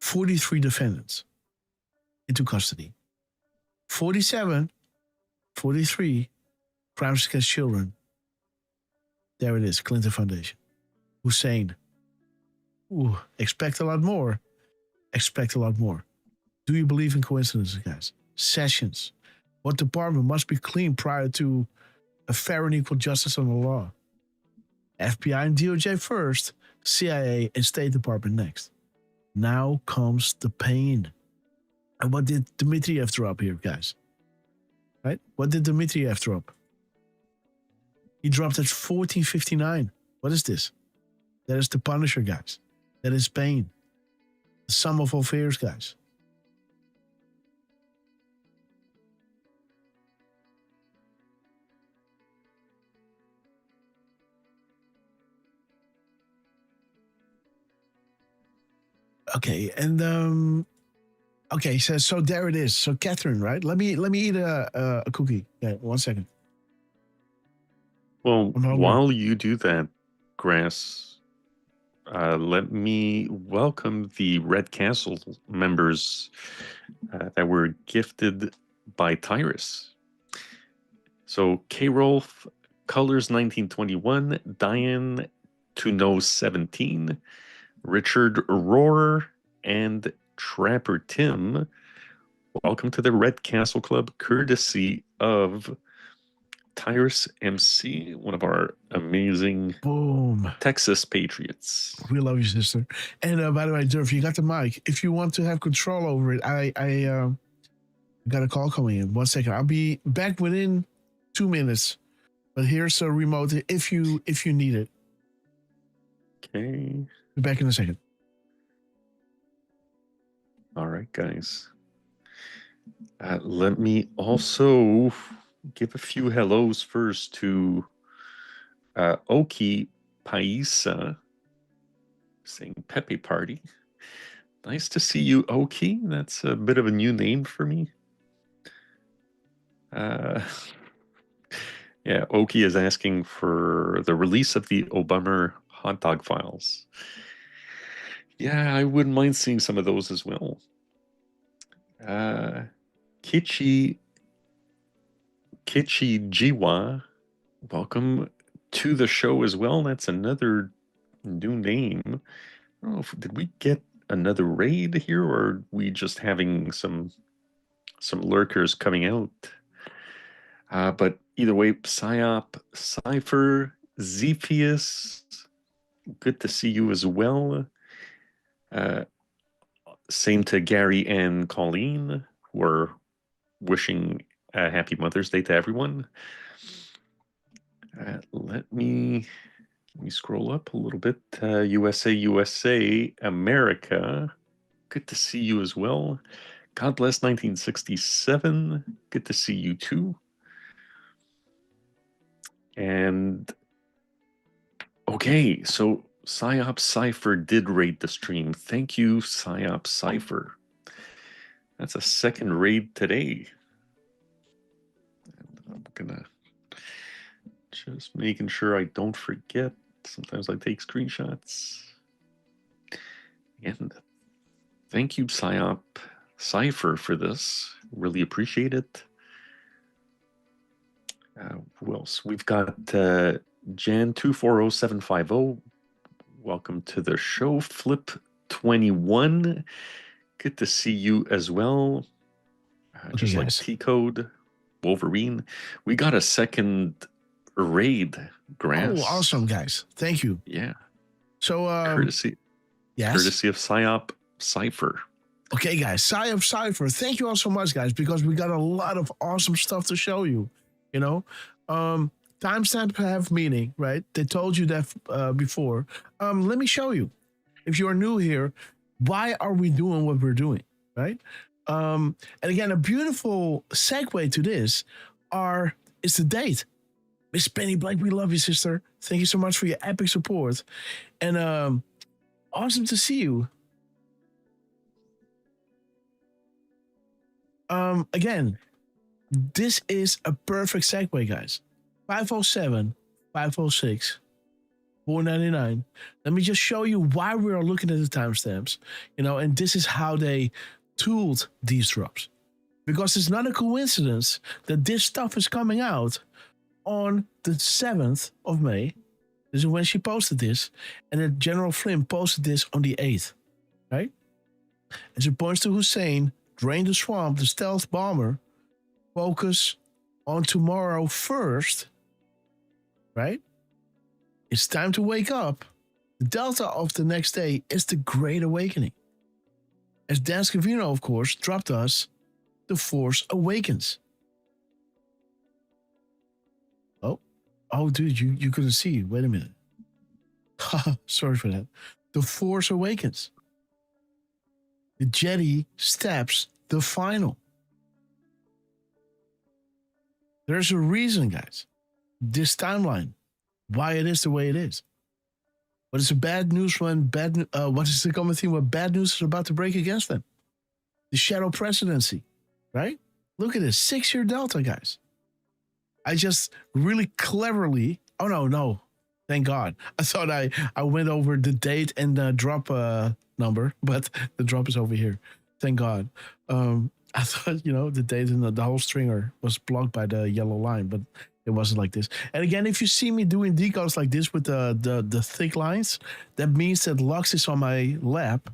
43 defendants into custody. 47, 43 crimes against children. There it is, Clinton Foundation. Hussein. Expect a lot more. Do you believe in coincidences, guys? Sessions. What department must be clean prior to a fair and equal justice on the law? FBI and DOJ first, CIA and State Department next. Now comes the pain. And what did Dmitriev throw up here, guys? Right? What did Dmitriev throw up? He dropped at 1459. What is this? That is the Punisher, guys. That is pain. The sum of all fears, guys. Okay, and okay, so there it is. So Catherine, right? Let me eat a cookie. Yeah, 1 second. Well, while you do that, Grass, let me welcome the Red Castle members that were gifted by Tyrus. So K-Rolf, Colors 1921, Diane to know 17, Richard Rohrer, and Trapper Tim. Welcome to the Red Castle Club, courtesy of Tyrus MC, one of our amazing Texas Patriots. We love you, sister. And by the way, Derf, you got the mic. If you want to have control over it, I got a call coming in. 1 second. I'll be back within 2 minutes. But here's a remote if you need it. Okay. Be back in a second. All right, guys. Let me also give a few hellos first to Oki Paisa saying Pepe Party. Nice to see you, Oki. That's a bit of a new name for me. Yeah, Oki is asking for the release of the Obama hot dog files. Yeah, I wouldn't mind seeing some of those as well. Kichi Jiwa, welcome to the show as well. That's another new name. I don't know did we get another raid here, or are we just having some lurkers coming out? But either way, Psyop, Cypher, Zephius, good to see you as well. Same to Gary and Colleen, who are wishing a happy Mother's Day to everyone. Let me scroll up a little bit. USA, America. Good to see you as well. God bless 1967. Good to see you too. And okay, so Psyop Cypher did raid the stream. Thank you, Psyop Cypher. That's a second raid today. And I'm gonna just making sure I don't forget. Sometimes I take screenshots. And thank you, Psyop Cypher, for this. Really appreciate it. Who else? We've got Jan240750. Welcome to the show. Flip21. Good to see you as well. Just like Decode, Wolverine. We got a second raid, Grass. Oh, awesome, guys. Thank you. Yeah. So, courtesy. Yes. Courtesy of Psyop Cypher. Okay, guys. Psyop Cypher. Thank you all so much, guys, because we got a lot of awesome stuff to show you. You know, timestamp have meaning, right? They told you that before. Let me show you. If you are new here, why are we doing what we're doing, right? And again, a beautiful segue to this is the date. Miss Penny Blake, we love you, sister. Thank you so much for your epic support. And awesome to see you. Again, this is a perfect segue, guys. 507, 506, 499. Let me just show you why we are looking at the timestamps. You know, and this is how they tooled these drops. Because it's not a coincidence that this stuff is coming out on the 7th of May. This is when she posted this. And then General Flynn posted this on the 8th. Right? As it points to Hussein, drain the swamp, the stealth bomber, focus on tomorrow first, right? It's time to wake up. The delta of the next day is the Great Awakening. As Dan Scavino, of course, dropped us, The Force Awakens. Oh, dude, you couldn't see. Wait a minute. Sorry for that. The Force Awakens. The Jedi steps the final. There's a reason, guys. This timeline, why it is the way it is. What is the bad news when what is the common theme when bad news is about to break against them? The shadow presidency, right? Look at this 6-year delta, guys. I just really cleverly. Oh no! Thank God. I thought I went over the date and the drop number, but the drop is over here. Thank God. I thought, the date and the whole stringer was blocked by the yellow line, but it wasn't like this. And again, if you see me doing decodes like this with the thick lines, that means that Lux is on my lap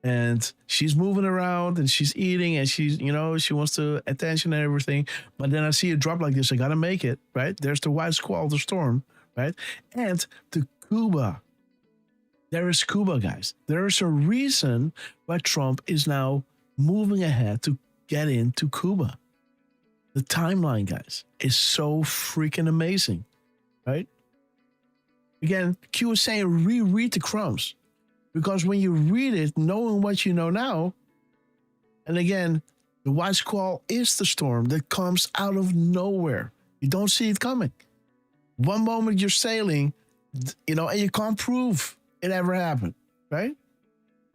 and she's moving around and she's eating and she's, she wants to attention and everything. But then I see a drop like this. I got to make it, right? There's the white squall, the storm, right? And the Cuba. There is Cuba, guys. There is a reason why Trump is now moving ahead to get into Cuba. The timeline, guys, is so freaking amazing, right? Again, Q is saying reread the crumbs, because when you read it, knowing what you know now, and again, The white squall is the storm that comes out of nowhere. You don't see it coming. One moment you're sailing, and you can't prove it ever happened, right?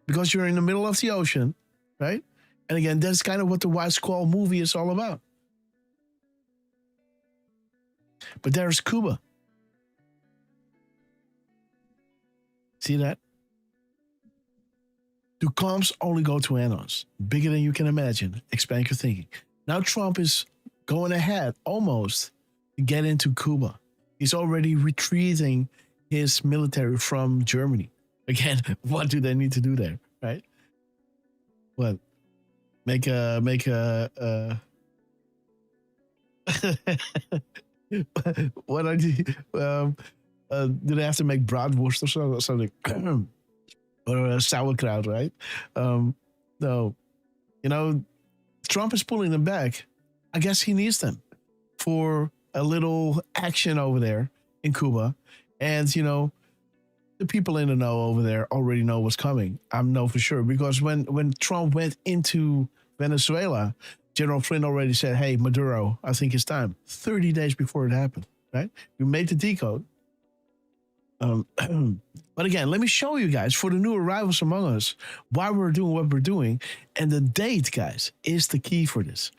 Because you're in the middle of the ocean, right? And again, that's kind of what the white squall movie is all about. But there's Cuba. See that? The comps only go to Anos. Bigger than you can imagine. Expand your thinking. Now Trump is going ahead almost to get into Cuba. He's already retreating his military from Germany. Again, what do they need to do there, right? What? Make a what are the do they have to make bratwurst or something? Or sauerkraut, right? No, Trump is pulling them back. I guess he needs them for a little action over there in Cuba. And, the people in the know over there already know what's coming. I know for sure. Because when Trump went into Venezuela, General Flynn already said, hey, Maduro, I think it's time. 30 days before it happened, right? We made the decode. But again, let me show you guys, for the new arrivals among us, why we're doing what we're doing. And the date, guys, is the key for this.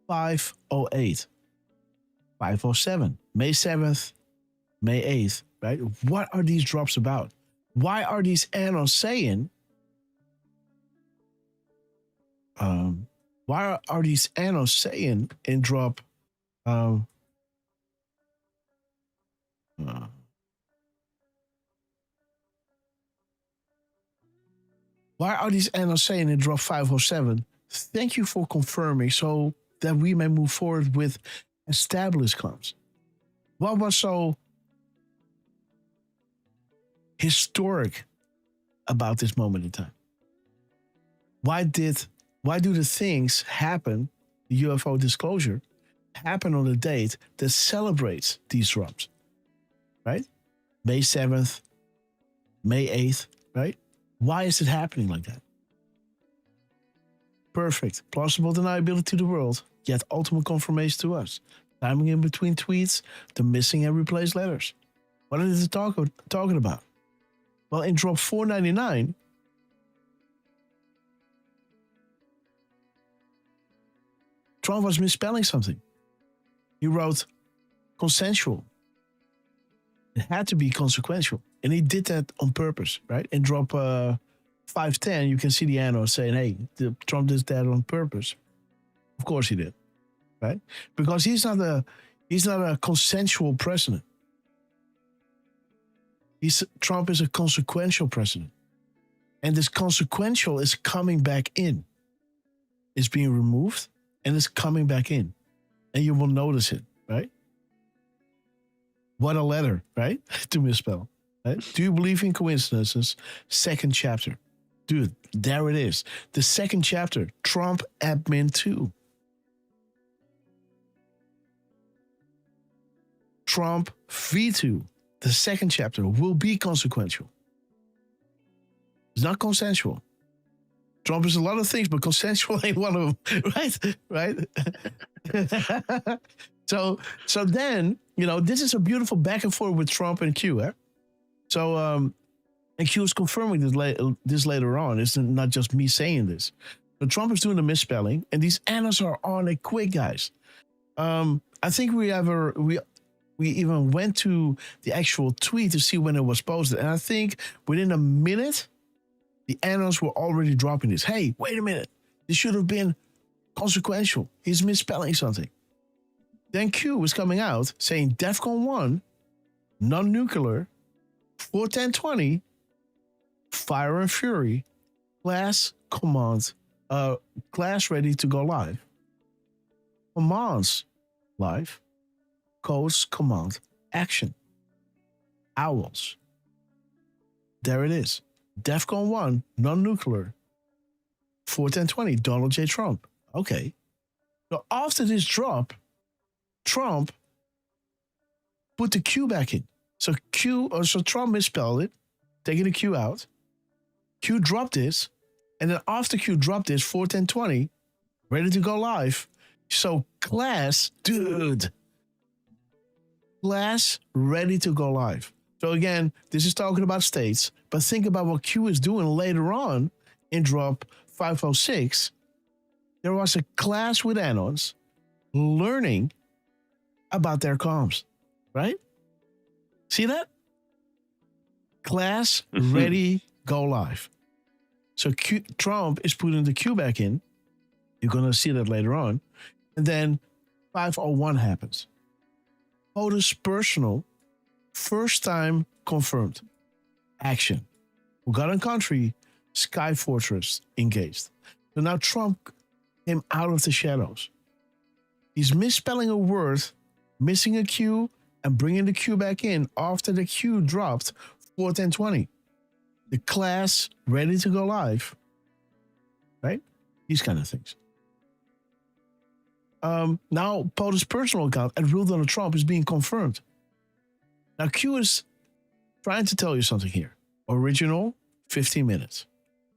508, 507, May 7th, May 8th, right? What are these drops about? Why are these Anos saying, why are these Anos saying in drop, why are these Anos saying in drop 507? Thank you for confirming so that we may move forward with established comps. What was so historic about this moment in time? Why do the things happen, the UFO disclosure, happen on a date that celebrates these drops, right? May 7th, May 8th, right? Why is it happening like that? Perfect. Plausible deniability to the world, yet ultimate confirmation to us. Timing in between tweets, the missing and replaced letters. What are they talking about? Well, in drop 499, Trump was misspelling something. He wrote consensual. It had to be consequential. And he did that on purpose, right? In drop 510, you can see the Anos saying, hey, Trump did that on purpose. Of course he did, right? Because he's not a consensual president. Trump is a consequential president. And this consequential is coming back in. It's being removed and it's coming back in. And you will notice it, right? What a letter, right? To misspell. Right? Do you believe in coincidences? Second chapter. Dude, there it is. The second chapter, Trump admin 2. Trump V2. The second chapter will be consequential. It's not consensual. Trump is a lot of things, but consensual ain't one of them, right? Right? So then, this is a beautiful back and forth with Trump and Q, eh? So, and Q is confirming this later on. It's not just me saying this. But Trump is doing the misspelling, and these Anos are on it quick, guys. I think we even went to the actual tweet to see when it was posted. And I think within a minute, the Anos were already dropping this. Hey, wait a minute. This should have been consequential. He's misspelling something. Then Q was coming out saying DEFCON 1, non-nuclear, 41020, Fire and Fury, class commands, class ready to go live. Commands live, codes command action. Owls. There it is. DEFCON 1, non-nuclear, 41020, Donald J. Trump. Okay. So after this drop, Trump put the Q back in. So Trump misspelled it, taking the Q out. Q dropped this, and then after Q dropped this, 41020, ready to go live. So class, dude. Class ready to go live. So again, this is talking about states, but think about what Q is doing later on in drop 506. There was a class with Anons learning about their comms, right? See that? Class ready, go live. So Trump is putting the Q back in. You're going to see that later on. And then 501 happens. POTUS personal, first time confirmed. Action. Forgotten country, Sky Fortress engaged. So now Trump came out of the shadows. He's misspelling a word, missing a Q, and bringing the Q back in after the Q dropped 41020. The class ready to go live, right? These kind of things. Now POTUS personal account at Real Donald Trump is being confirmed. Now Q is trying to tell you something here. Original, 15 minutes.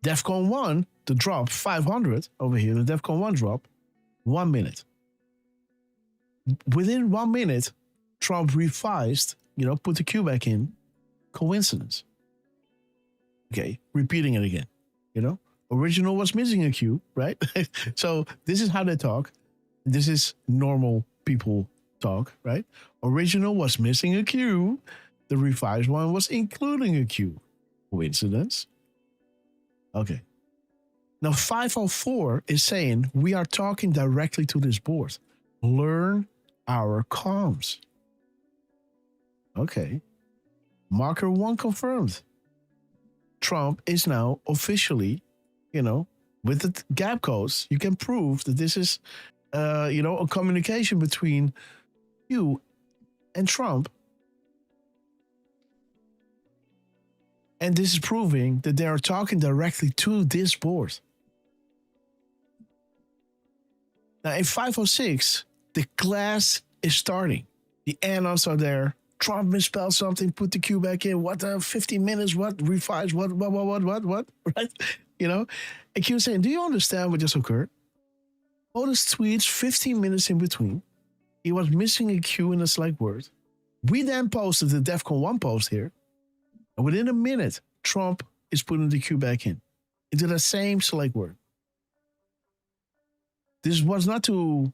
DEFCON 1, the drop, 500 over here, the DEFCON 1 drop, 1 minute. Within 1 minute, Trump revised, put the Q back in. Coincidence. Okay, repeating it again. Original was missing a Q, right? So this is how they talk. This is normal people talk, right? Original was missing a Q. The revised one was including a Q. Coincidence? Okay. Now 504 is saying we are talking directly to this board. Learn our comms. Okay. Marker 1 confirmed. Trump is now officially, with the gap codes, you can prove that this is, a communication between you and Trump. And this is proving that they are talking directly to this board. Now in 506, the class is starting. The anons are there. Trump misspelled something, put the Q back in. What, 15 minutes? What? Revise? What? Right? And Q saying, do you understand what just occurred? POTUS tweets 15 minutes in between. He was missing a Q in a select word. We then posted the DEFCON 1 post here. And within a minute, Trump is putting the Q back in into the same select word. This was not to,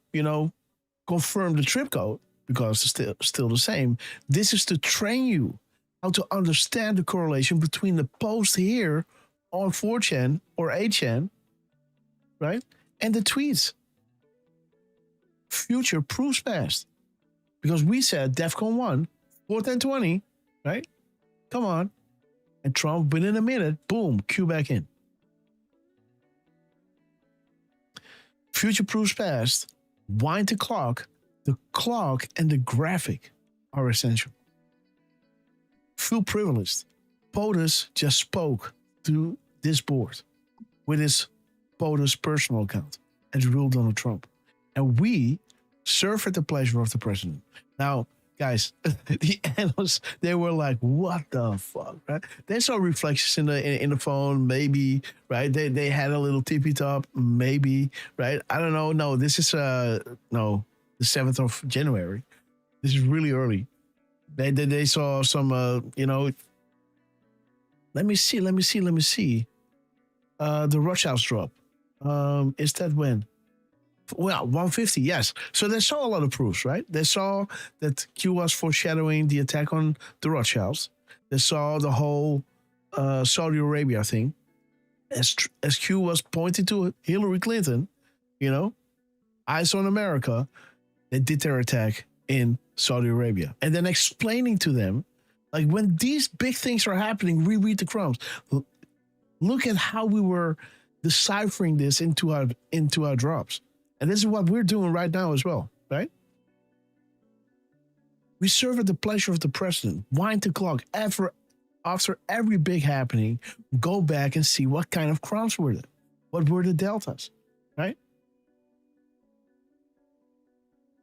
confirm the trip code, because it's still the same. This is to train you how to understand the correlation between the post here on 4chan or 8chan, right? And the tweets. Future proves past. Because we said DEFCON 1, 41020, right? Come on. And Trump, within a minute, boom, Q back in. Future proofs past. Wind the clock. The clock and the graphic are essential. Feel privileged. POTUS just spoke to this board with his POTUS personal account at Real Donald Trump. And we serve at the pleasure of the president. Now, guys, the analysts, they were like, what the fuck, right? They saw reflections in the phone, maybe, right? They had a little tippy top, maybe, right? I don't know. No, this is, the 7th of January. This is really early. They saw some, let me see. The Rothschilds drop. Is that when? Well, 150, yes. So they saw a lot of proofs, right? They saw that Q was foreshadowing the attack on the Rothschilds. They saw the whole Saudi Arabia thing. As Q was pointing to Hillary Clinton, eyes on America, they did their attack in Saudi Arabia. And then explaining to them, like, when these big things are happening, reread the crumbs. Look at how we were deciphering this into our drops. And this is what we're doing right now as well, right? We serve at the pleasure of the president. Wind the clock. After every big happening, go back and see what kind of crumbs were there. What were the deltas, right?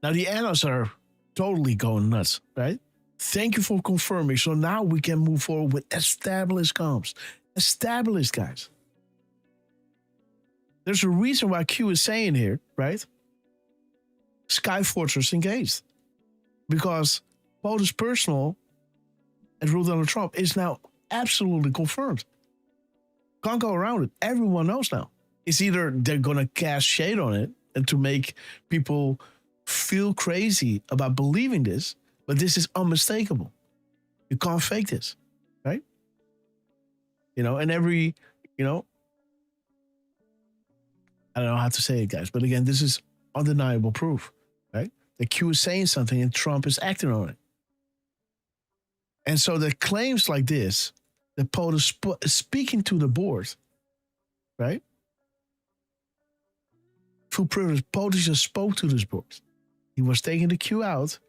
Now, the analysts are totally going nuts, right? Thank you for confirming. So now we can move forward with established comms. Established, guys. There's a reason why Q is saying here, right? Sky Fortress engaged. Because POTUS personal and rule Donald Trump is now absolutely confirmed. Can't go around it. Everyone knows now. It's either they're going to cast shade on it and to make people feel crazy about believing this, but this is unmistakable. You can't fake this, right? And every, I don't know how to say it, guys, but again, this is undeniable proof, right? The Q is saying something and Trump is acting on it. And so the claims like this, the POTUS speaking to the board, right? Full privilege, POTUS just spoke to this board. He was taking the Q out,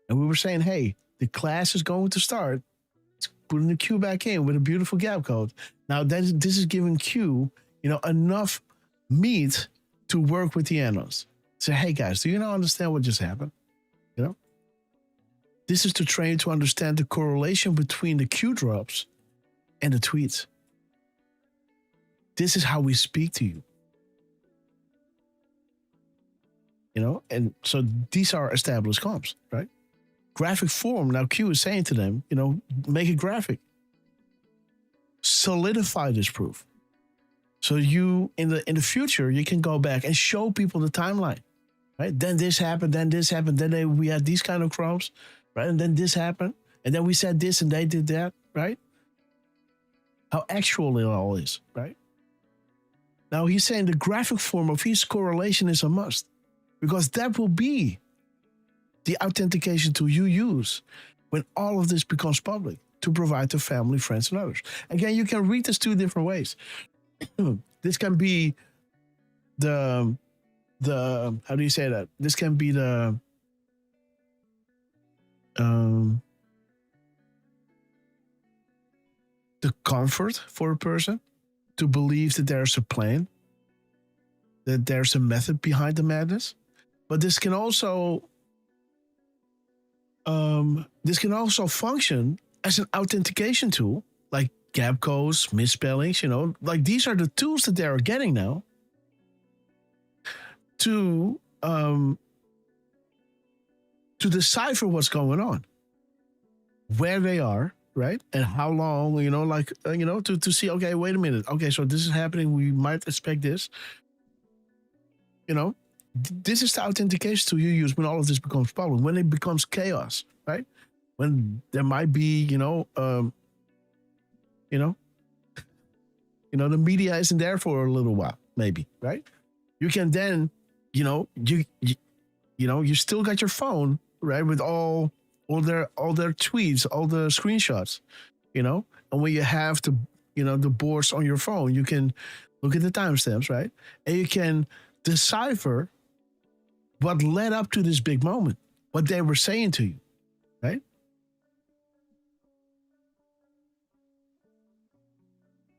and we were saying, hey, the class is going to start. It's putting the Q back in with a beautiful gap code. Now, this is giving Q, enough meat to work with the analysts. Say, hey, guys, do you not understand what just happened? This is to train to understand the correlation between the Q drops and the tweets. This is how we speak to you. And so these are established comps, right? Graphic form. Now Q is saying to them, make a graphic. Solidify this proof. So you, in the future, you can go back and show people the timeline, right? Then this happened, then this happened, then we had these kind of crops, right? And then this happened, and then we said this and they did that, right? How actual it all is, right? Now he's saying the graphic form of his correlation is a must, because that will be the authentication tool you use when all of this becomes public to provide to family, friends, and others. Again, you can read this two different ways. This can be the how do you say that? This can be the comfort for a person to believe that there's a plan, that there's a method behind the madness. But this can also function as an authentication tool, like gap codes, misspellings, like these are the tools that they are getting now to decipher what's going on, where they are, right? And how long, to see, okay, wait a minute. Okay, so this is happening. We might expect this. This is the authentication tool you use when all of this becomes public, when it becomes chaos, right? When there might be, the media isn't there for a little while, maybe, right? You can then, you still got your phone, right, with all their tweets, all the screenshots, and when you have the boards on your phone, you can look at the timestamps, right, and you can decipher what led up to this big moment, what they were saying to you, right?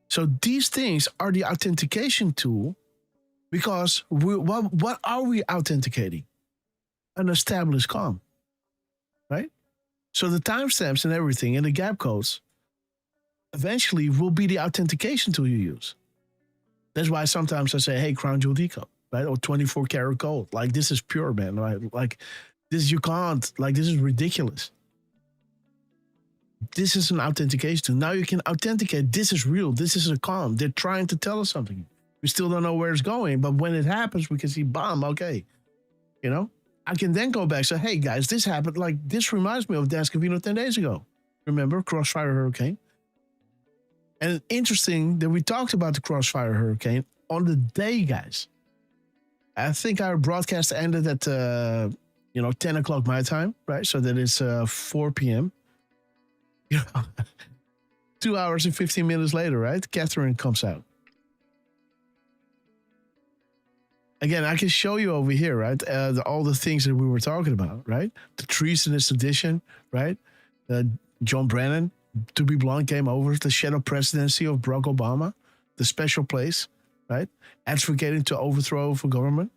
So these things are the authentication tool, because what are we authenticating? An established com, right? So the timestamps and everything and the gap codes eventually will be the authentication tool you use. That's why sometimes I say, hey, crown jewel decode, right? Or 24 karat gold. Like, this is pure, man. Right? Like, this, you can't, like, this is ridiculous. This is an authentication tool. Now you can authenticate, this is real. This is a com. They're trying to tell us something. We still don't know where it's going, but when it happens, we can see, bomb, okay. I can then go back and say, hey, guys, this happened. Like, this reminds me of Dan Scavino 10 days ago. Remember, Crossfire Hurricane? And interesting that we talked about the Crossfire Hurricane on the day, guys. I think our broadcast ended at, 10 o'clock my time, right? So that is 4 p.m. 2 hours and 15 minutes later, right? Catherine comes out. Again, I can show you over here, right? All the things that we were talking about, right? The treasonous edition, right? John Brennan, to be blunt, came over the shadow presidency of Barack Obama, the special place, right? Advocating to overthrow of a government,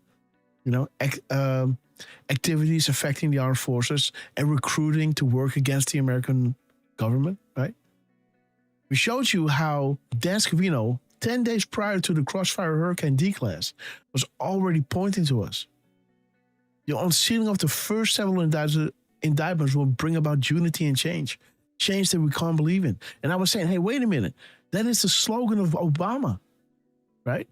activities affecting the armed forces and recruiting to work against the American government, right? We showed you how Dan Scavino 10 days prior to the Crossfire Hurricane D-Class, was already pointing to us. The unsealing of the first several indictments will bring about unity and change. Change that we can't believe in. And I was saying, hey, wait a minute. That is the slogan of Obama, right?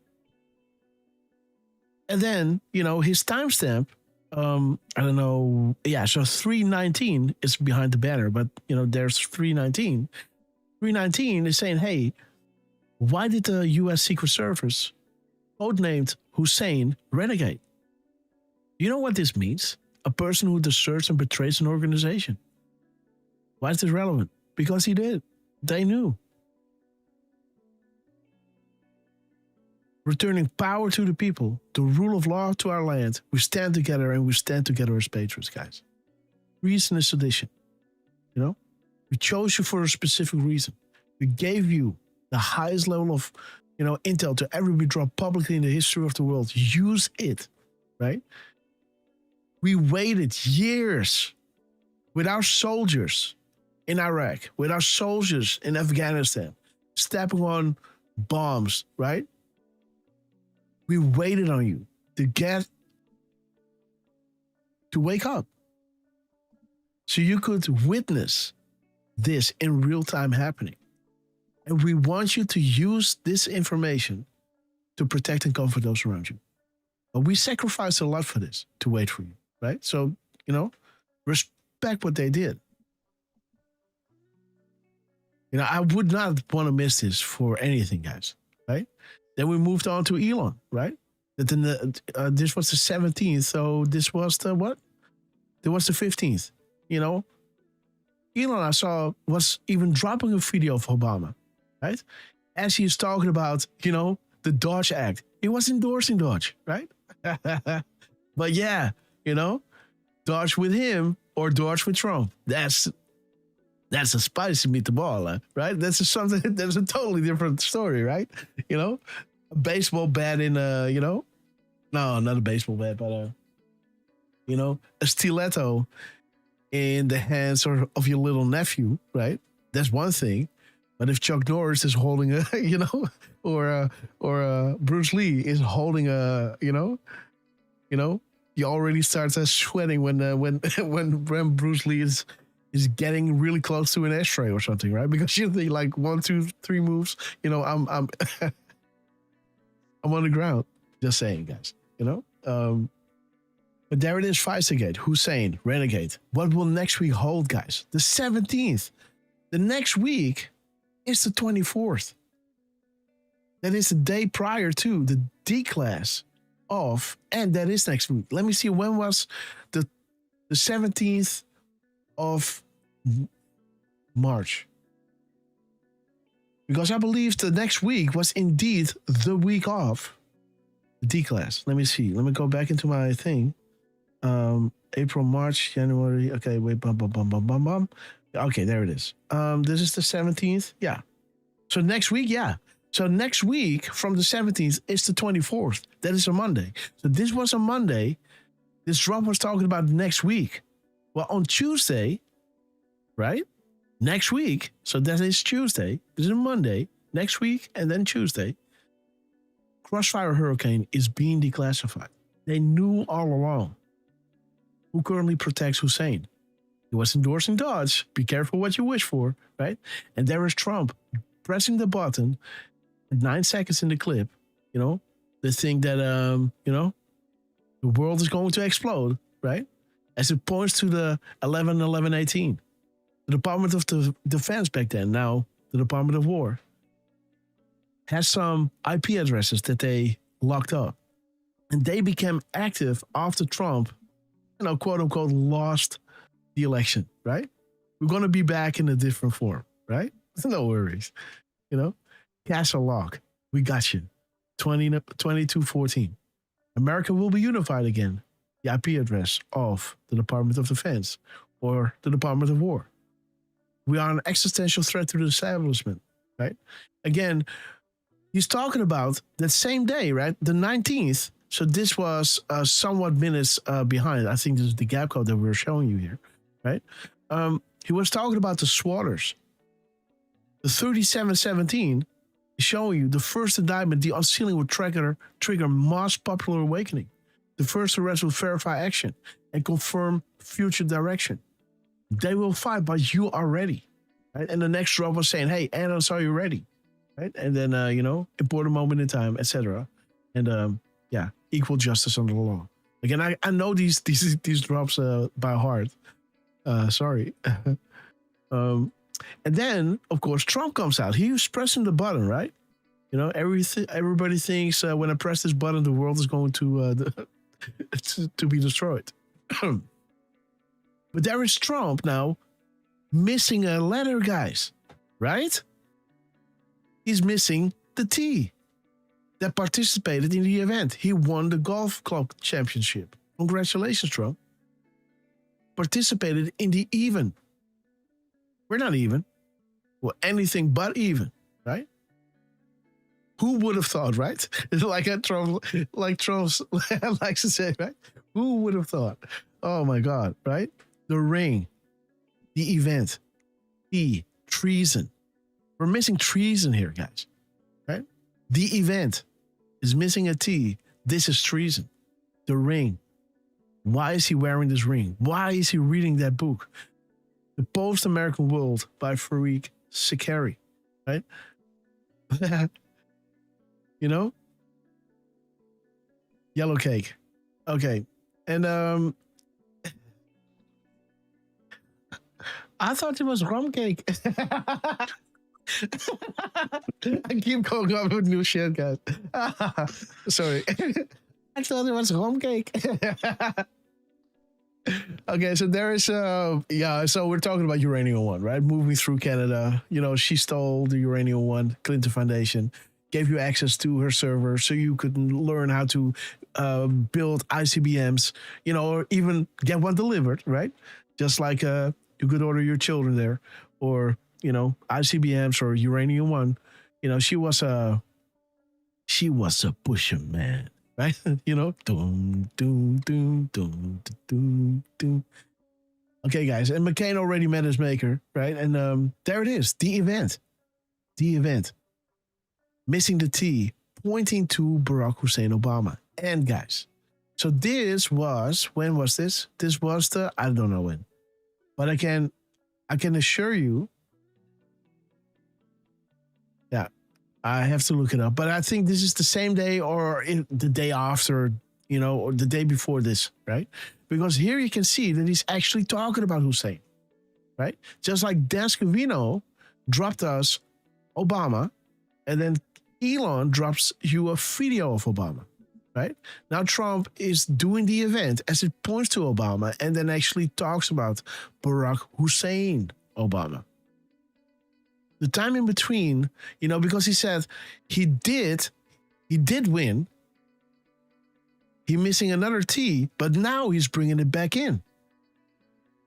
And then, his timestamp, I don't know. Yeah, so 319 is behind the banner, but, there's 319. 319 is saying, hey, why did the U.S. Secret Service codenamed Hussein renegade? You know what this means? A person who deserts and betrays an organization. Why is this relevant? Because he did. They knew. Returning power to the people, the rule of law to our land. We stand together, and we stand together as patriots, guys. Reason is sedition. We chose you for a specific reason. We gave you the highest level of, intel to ever be dropped publicly in the history of the world. Use it, right? We waited years with our soldiers in Iraq, with our soldiers in Afghanistan, stepping on bombs, right? We waited on you to wake up. So you could witness this in real time happening. And we want you to use this information to protect and comfort those around you. But we sacrificed a lot for this, to wait for you, right? So, respect what they did. I would not want to miss this for anything, guys, right? Then we moved on to Elon, right? Then this was the 17th, so this was the what? There was the 15th, Elon, I saw, was even dropping a video of Obama, right? As he's talking about, the Dodge Act. He was endorsing Dodge, right? But yeah, Dodge with him or Dodge with Trump. That's a spicy meatball, right? That's a totally different story, right? A baseball bat in no, not a baseball bat, but a stiletto in the hands of your little nephew, right? That's one thing. But if Chuck Norris is holding a, or Bruce Lee is holding a, you already start sweating when Bruce Lee is getting really close to an ashtray or something, right? Because you think like 1, 2, 3 moves, I'm I'm on the ground. Just saying, guys. But there it is, Feistigate, Hussein, Renegade. What will next week hold, guys? The 17th. The next week is the 24th. That is the day prior to the D-Class of, and that is next week. Let me see, when was the 17th of March? Because I believe the next week was indeed the week of the D-Class. Let me see. Let me go back into my thing. April, March, January. Okay, wait, bum. Okay, there it is. This is the 17th. Yeah. So next week, yeah. So next week from the 17th is the 24th. That is a Monday. So this was a Monday. This drop was talking about next week. Well, on Tuesday, right? Next week. So that is Tuesday. This is a Monday. Next week and then Tuesday. Crossfire Hurricane is being declassified. They knew all along. Who currently protects Hussein? He was endorsing Dodge. Be careful what you wish for, right? And there is Trump pressing the button at 9 seconds in the clip. The thing that, the world is going to explode, right? As it points to the 11/11/18. The Department of Defense back then, now the Department of War, has some IP addresses that they locked up. And they became active after Trump, quote unquote, lost the election, right? We're going to be back in a different form, right? No worries. Castle lock. We got you. 2214. America will be unified again. The IP address of the Department of Defense or the Department of War. We are an existential threat to the establishment, right? Again, he's talking about that same day, right? The 19th. So this was somewhat minutes behind. I think this is the gap code that we're showing you here, right? He was talking about the swatters. The 3717 showing you the first indictment, the unsealing will trigger mass popular awakening. The first arrest will verify action and confirm future direction. They will fight, but you are ready. Right? And the next drop was saying, hey, Anos, are you ready? Right? And then, important moment in time, etc. And equal justice under the law. Again, I know these drops by heart. Sorry. And then, of course, Trump comes out. He was pressing the button, right? Everybody thinks when I press this button, the world is going to be destroyed. But there is Trump now missing a letter, guys, right? He's missing the T that participated in the event. He won the golf club championship. Congratulations, Trump. Participated in the even. We're not even. Well, anything but even, right? Who would have thought, right? like Trump likes to say, right? Who would have thought? Oh my God, right? The ring, the event, the treason. We're missing treason here, guys, right? The event is missing a T. This is treason. The ring. Why is he wearing this ring? Why is he reading that book? The Post-American World by Fareed Zakaria, right? Yellow cake. Okay. And I thought it was rum cake. I keep going up with new shit, guys. Sorry. I thought it was rum cake. Okay, so there is so we're talking about Uranium One, right? Moving through Canada. She stole the Uranium One, Clinton Foundation, gave you access to her server so you could learn how to build ICBMs, or even get one delivered, right? Just like you could order your children there, or ICBMs or Uranium One. She was a pusher, man. Right? Doom, doom, doom, doom, doom, doom. Okay, guys. And McCain already met his maker, right? And there it is. The event. Missing the T, pointing to Barack Hussein Obama. And guys, so this was, when was this? This was I don't know when. But I can assure you, yeah, I have to look it up, but I think this is the same day or the day after, or the day before this, right? Because here you can see that he's actually talking about Hussein, right? Just like Dan Scavino dropped us Obama, and then Elon drops you a video of Obama, right? Now Trump is doing the event as it points to Obama and then actually talks about Barack Hussein Obama. The time in between, because he said he did win. He missing another T, but now he's bringing it back in.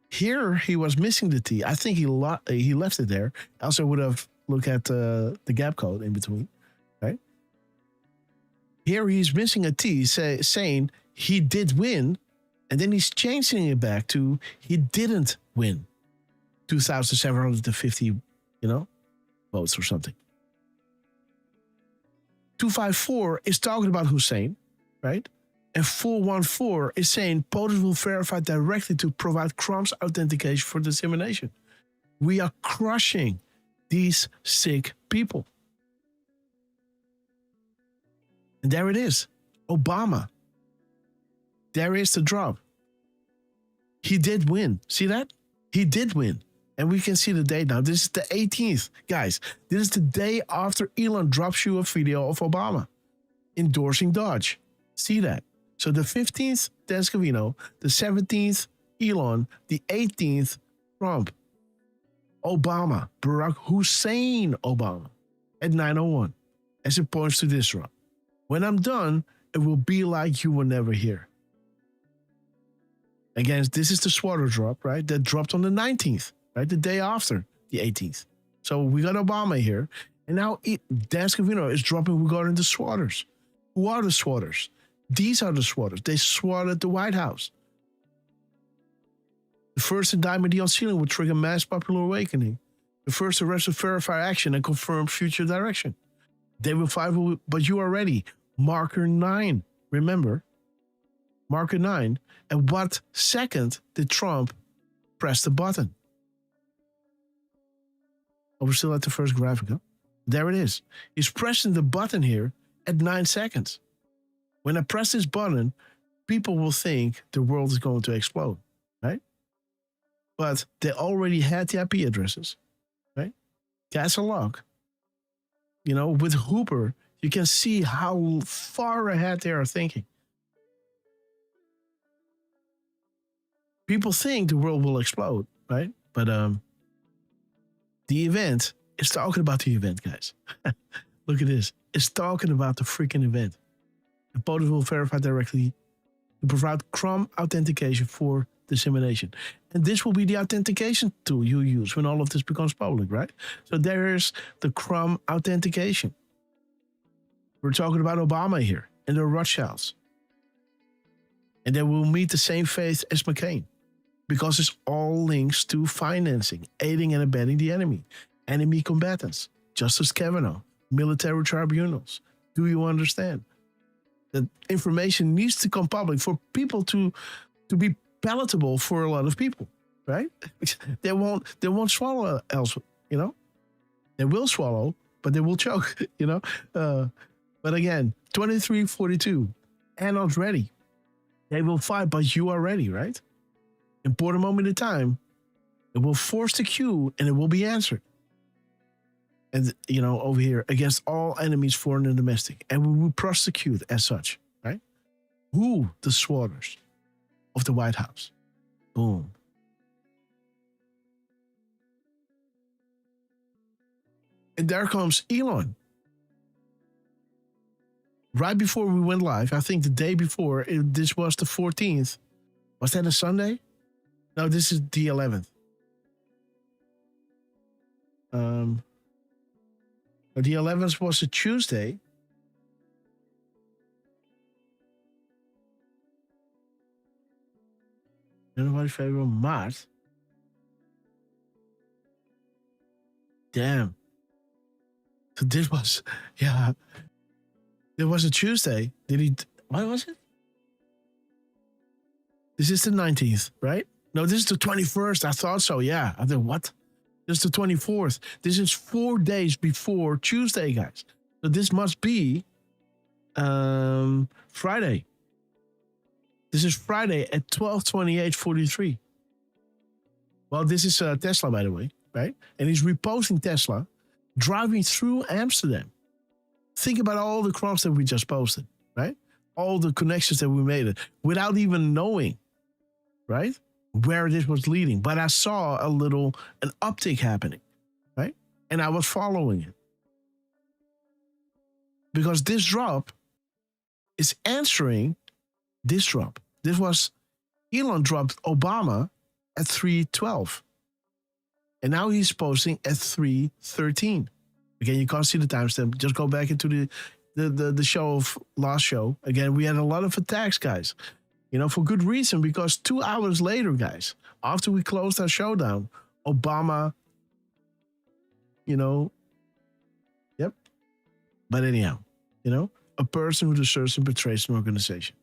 Here he was missing the T. I think he left it there. I also would have looked at the gap code in between, right? Here he's missing a T, saying he did win, and then he's changing it back to he didn't win. 2,750, votes or something. 254 is talking about Hussein, right? And 414 is saying POTUS will verify directly to provide Trump's authentication for dissemination. We are crushing these sick people. And there it is. Obama. There is the drop. He did win. See that? He did win. And we can see the date now. This is the 18th, guys. This is the day after Elon drops you a video of Obama endorsing Dodge. See that? So the 15th, Dan Scavino. The 17th, Elon. The 18th, Trump. Obama. Barack Hussein Obama. At 9:01. As it points to this drop. When I'm done, it will be like you were never here. Again, this is the Swatter drop, right? That dropped on the 19th. Right, the day after the 18th. So we got Obama here. And now Dan Scavino is dropping regarding the Swatters. Who are the Swatters? These are the Swatters. They swatted the White House. The first indictment, the unsealing, would trigger mass popular awakening. The first arrest would verify action and confirm future direction. They will fight, but you are ready. Marker 9. Remember, marker 9. At what second did Trump press the button? Oh, we're still at the first graphic, huh? There it is. He's pressing the button here at 9 seconds. When I press this button, people will think the world is going to explode, right? But they already had the IP addresses, right? Castle Lock. With Hooper, you can see how far ahead they are thinking. People think the world will explode, right? But the event is talking about the event, guys. Look at this. It's talking about the freaking event. And POTUS will verify directly to provide Chrome authentication for dissemination. And this will be the authentication tool you use when all of this becomes public, right? So there's the Chrome authentication. We're talking about Obama here and the Rothschilds. And they will meet the same fate as McCain, because it's all links to financing, aiding and abetting the enemy combatants, Justice Kavanaugh, military tribunals. Do you understand? That information needs to come public for people to be palatable for a lot of people, right? They won't swallow else, They will swallow, but they will choke, But again, 2342, and not ready. They will fight, but you are ready, right? Important moment in time, it will force the queue and it will be answered. And, over here, against all enemies, foreign and domestic. And we will prosecute as such, right? Who? The swatters of the White House. Boom. And there comes Elon. Right before we went live, I think the day before, this was the 14th. Was that a Sunday? No, this is the 11th. The 11th was a Tuesday. January, February, March. Damn. So this was, it was a Tuesday. What was it? This is the 19th, right? No, this is the 21st. I thought so, yeah. I thought, what? This is the 24th. This is 4 days before Tuesday, guys. So this must be Friday. This is Friday at 12:28:43. Well, this is Tesla, by the way, right? And he's reposting Tesla, driving through Amsterdam. Think about all the crops that we just posted, right? All the connections that we made without even knowing, right, where this was leading. But I saw an uptick happening, right? And I was following it. Because this drop is answering this drop. This was, Elon dropped Obama at 3:12. And now he's posting at 3:13. Again, you can't see the timestamp. Just go back into the show of last show. Again, we had a lot of attacks, guys. For good reason, because 2 hours later, guys, after we closed our showdown, Obama, yep. But anyhow, a person who deserves and betrays an organization.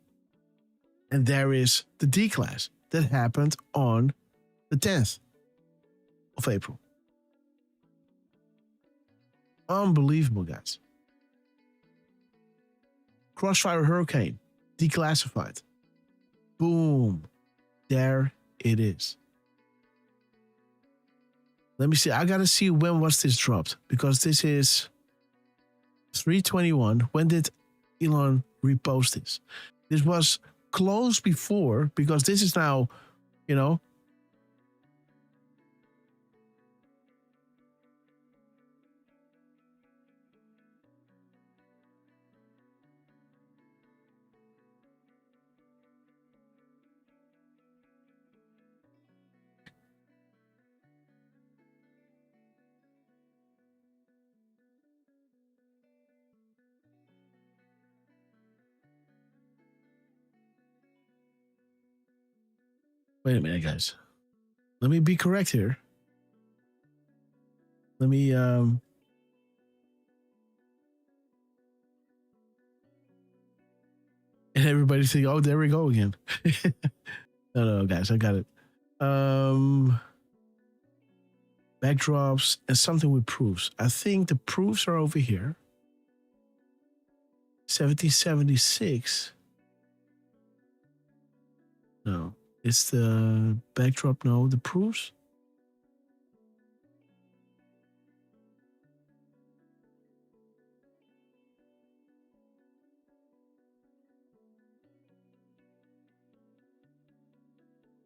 And there is the D-class that happened on the 10th of April. Unbelievable, guys. Crossfire Hurricane, declassified. Boom. There it is. Let me see. I got to see when was this dropped, because this is 3:21. When did Elon repost this? This was close before, because this is now, wait a minute, guys. Let me be correct here. Let me And everybody think, oh, there we go again. No, guys, I got it. Backdrops and something with proofs. I think the proofs are over here. 1776. No, it's the backdrop. No, the proofs.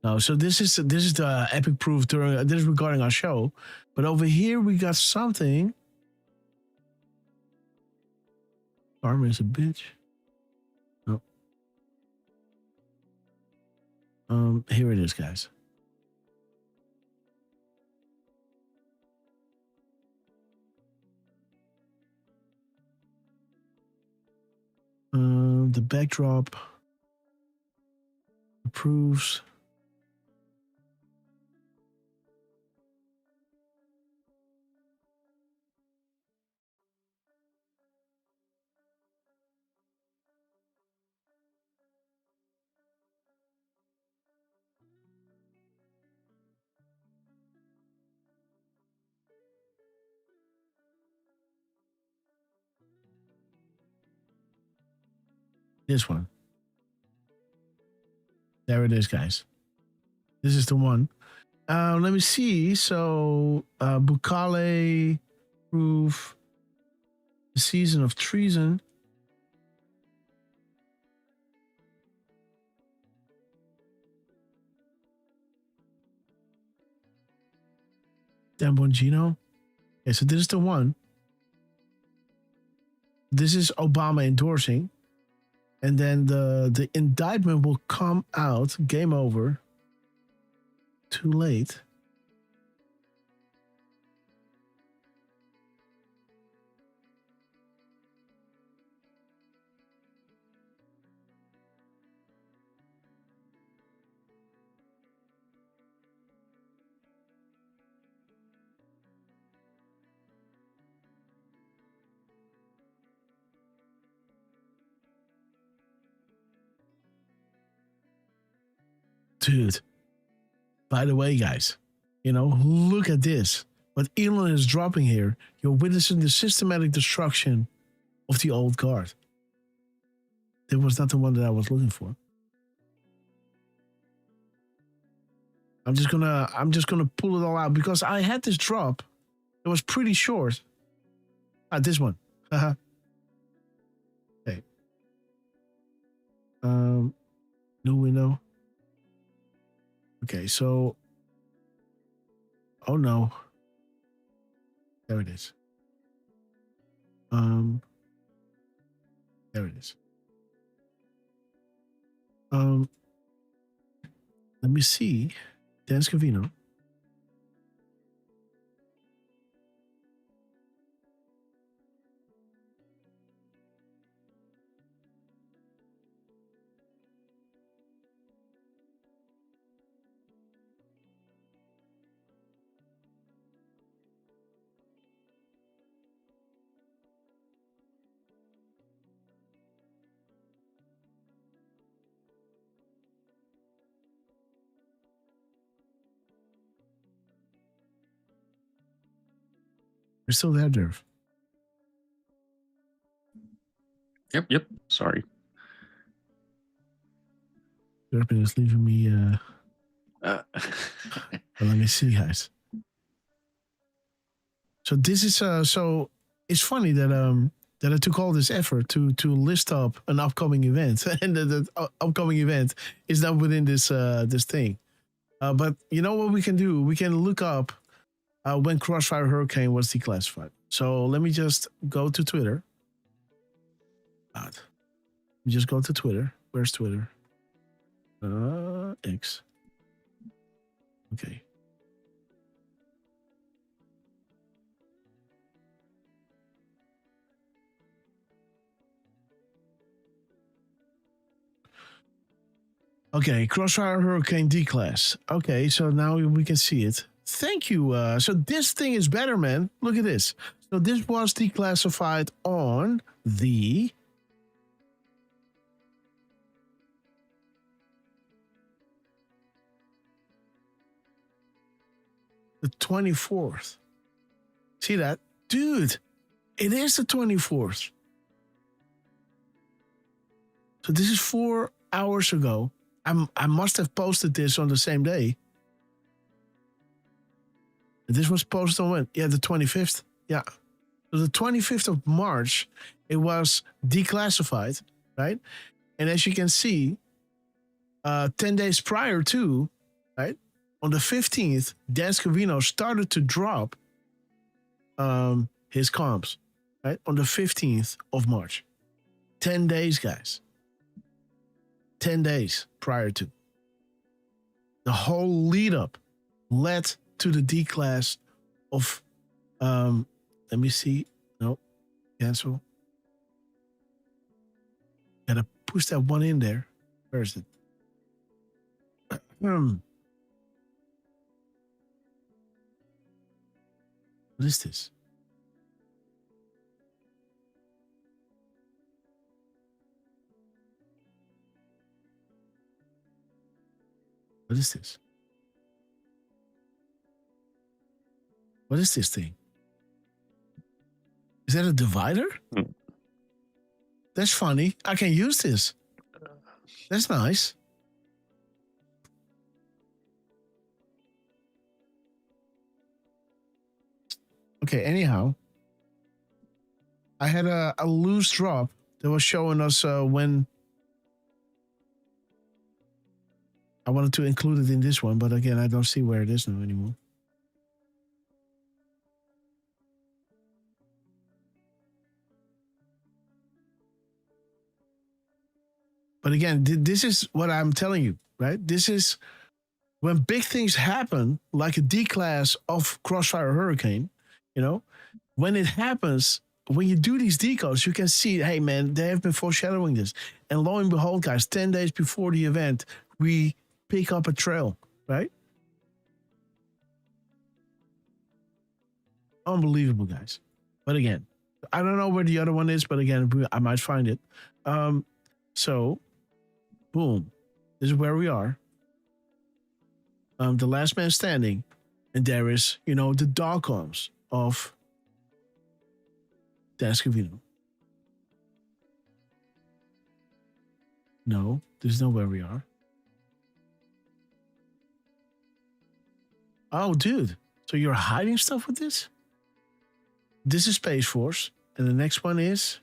No, so this is the epic proof during this is regarding our show, but over here we got something. Karma is a bitch. No. Here it is, guys. The backdrop proofs. This one. There it is, guys. This is the one. Let me see. So, Bukale proof, the season of treason. Dan Bongino. Okay, so this is the one. This is Obama endorsing. And then the indictment will come out. Game over. Too late. Dude, by the way, guys, look at this. What Elon is dropping here, you're witnessing the systematic destruction of the old guard. That was not the one that I was looking for. I'm just gonna pull it all out because I had this drop. It was pretty short. This one. Haha. Okay. New window. Okay, so, oh no, there it is. There it is. Let me see, Dan Scavino. You're still there, Derf. Yep. Sorry. Derf is leaving me. But let me see, guys. So this is so it's funny that that I took all this effort to list up an upcoming event, and the upcoming event is not within this this thing. But you know what we can do? We can look up when Crossfire Hurricane was declassified. So let me just go to Twitter. Just go to Twitter. Where's Twitter? X. Okay. Okay, Crossfire Hurricane D-Class. Okay, so now we can see it. Thank you. So this thing is better, man. Look at this. So this was declassified on the The 24th. See that? Dude, it is the 24th. So this is 4 hours ago. I must have posted this on the same day. This was posted on when? Yeah, the 25th. Yeah. So the 25th of March, it was declassified, right? And as you can see, 10 days prior to, right? On the 15th, Dan Scavino started to drop his comps, right? On the 15th of March. 10 days, guys. 10 days prior to. The whole lead up led to the declass of, let me see. No, cancel. Gotta push that one in there. Where is it? What is this? What is this? What is this thing? Is that a divider? That's funny. I can use this. That's nice. Okay, anyhow. I had a loose drop that was showing us when I wanted to include it in this one, but again, I don't see where it is now anymore. But again, this is what I'm telling you, right? This is when big things happen, like a D-class of Crossfire Hurricane, you know, when it happens, when you do these decodes, you can see, hey, man, they have been foreshadowing this. And lo and behold, guys, 10 days before the event, we pick up a trail, right? Unbelievable, guys. But again, I don't know where the other one is, but again, I might find it. So, boom. This is where we are. The last man standing. And there is, you know, the dog columns of Dan Scavino. No, this is not where we are. Oh, dude. So you're hiding stuff with this? This is Space Force. And the next one is...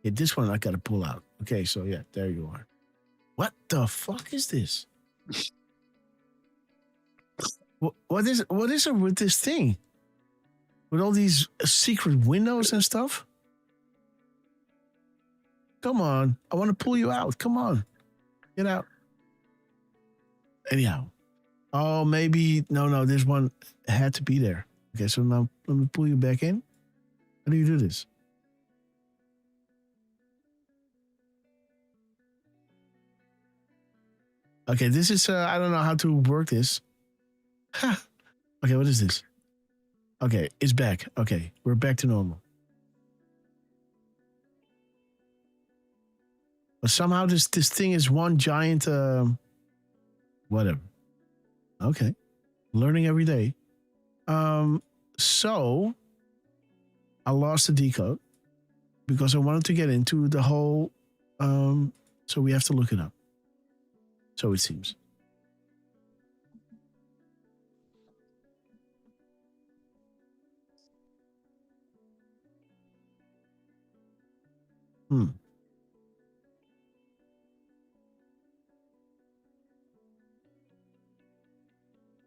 Yeah, this one I got to pull out. Okay, so yeah, there you are. What the fuck is this? What is it with this thing? With all these secret windows and stuff? Come on. I want to pull you out. Come on. Get out. Anyhow. Oh, maybe. No, this one had to be there. Okay, so now let me pull you back in. How do you do this? Okay, this is, I don't know how to work this. Okay, what is this? Okay, it's back. Okay, we're back to normal. But somehow this thing is one giant, whatever. Okay, learning every day. So I lost the decode because I wanted to get into the whole, so we have to look it up. So it seems.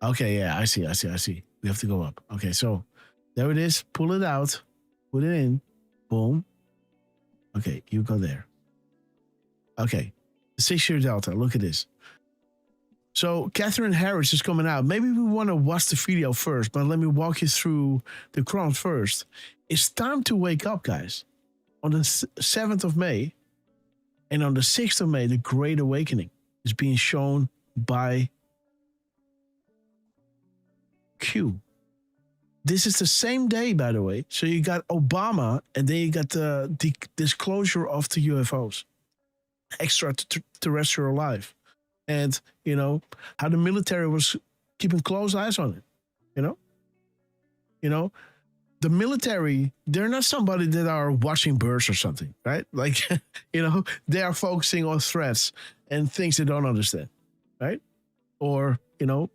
Okay, yeah, I see. We have to go up. Okay, so there it is. Pull it out. Put it in. Boom. Okay, you go there. Okay. 6-year delta. Look at this. So Catherine Harris is coming out. Maybe we want to watch the video first, but let me walk you through the crumbs first. It's time to wake up, guys. On the 7th of May and on the 6th of May, the Great Awakening is being shown by Q. This is the same day, by the way. So you got Obama and then you got the disclosure of the UFOs. Extraterrestrial life. And, you know, how the military was keeping close eyes on it. You know, the military, they're not somebody that are watching birds or something, right? Like, they are focusing on threats and things they don't understand, right? Or, the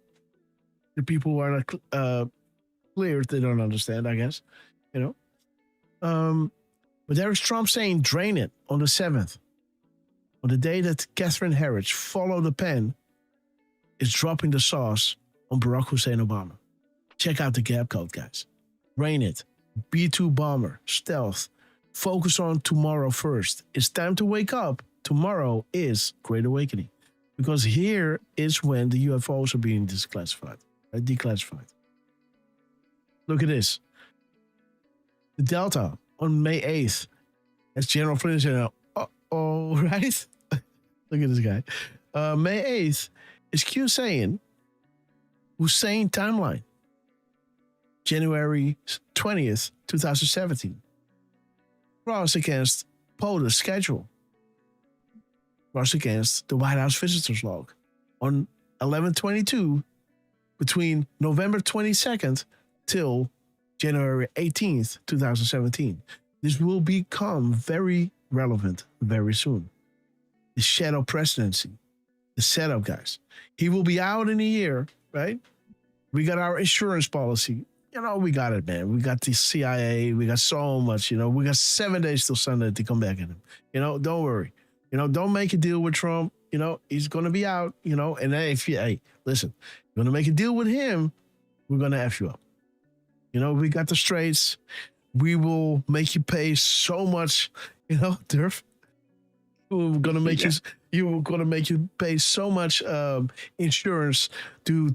people who are not clear, they don't understand, I guess, But there is Trump saying, drain it on the 7th. On the day that Catherine Herridge, follow the pen, is dropping the sauce on Barack Hussein Obama. Check out the gap code, guys. Rain it. B-2 bomber. Stealth. Focus on tomorrow first. It's time to wake up. Tomorrow is Great Awakening. Because here is when the UFOs are being declassified. Look at this. The Delta on May 8th. As General Flynn said, right? Look at this guy. May 8th is Q saying, Hussein timeline. January 20th, 2017. Cross against POTUS schedule. Cross against the White House visitors log. On 11/22, between November 22nd till January 18th, 2017. This will become very relevant very soon. The shadow presidency. The setup, guys. He will be out in a year, right? We got our insurance policy. We got it, man. We got the CIA. We got so much, We got 7 days till Sunday to come back at him. Don't worry. Don't make a deal with Trump. He's going to be out, And then listen, you're going to make a deal with him, we're going to F you up. We got the straits. We will make you pay so much, Derf. We're going to make you're going to make you pay so much insurance to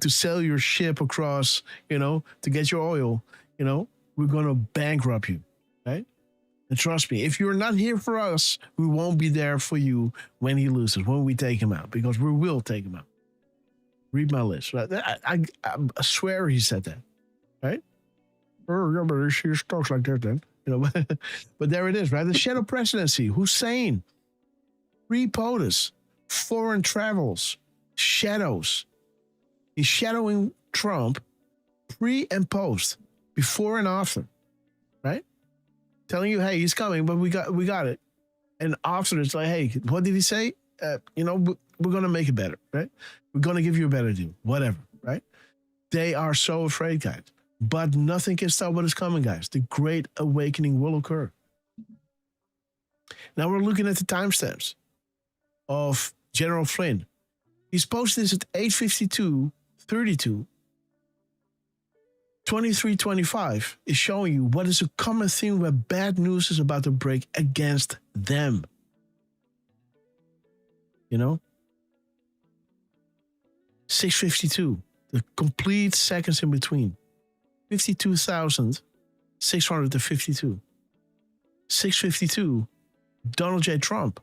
sell your ship across, to get your oil. We're going to bankrupt you, right? And trust me, if you're not here for us, we won't be there for you when he loses, when we take him out, because we will take him out. Read my list. Right? I swear he said that, right? Yeah, but he talks like that then. But there it is, right? The shadow presidency, Hussein, pre-POTUS, foreign travels, shadows. He's shadowing Trump pre and post, before and after, right? Telling you, hey, he's coming, but we got it. And after it's like, hey, what did he say? We're going to make it better, right? We're going to give you a better deal, whatever, right? They are so afraid, guys. But nothing can stop what is coming, guys. The Great Awakening will occur. Now we're looking at the timestamps of General Flynn. He's posted this at 8:52:32. 23:25 is showing you what is a common theme where bad news is about to break against them. 6:52, the complete seconds in between. 52,652. 6:52, Donald J. Trump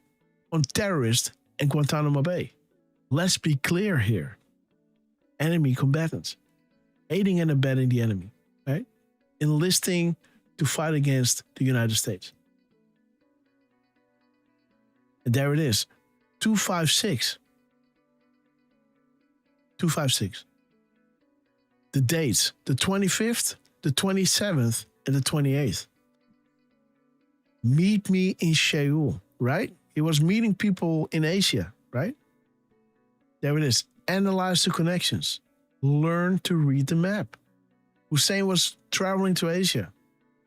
on terrorists and Guantanamo Bay. Let's be clear here. Enemy combatants. Aiding and abetting the enemy, right? Enlisting to fight against the United States. And there it is. 256. 256. The dates, the 25th, the 27th, and the 28th. Meet me in Seoul, right? He was meeting people in Asia, right? There it is. Analyze the connections. Learn to read the map. Hussein was traveling to Asia,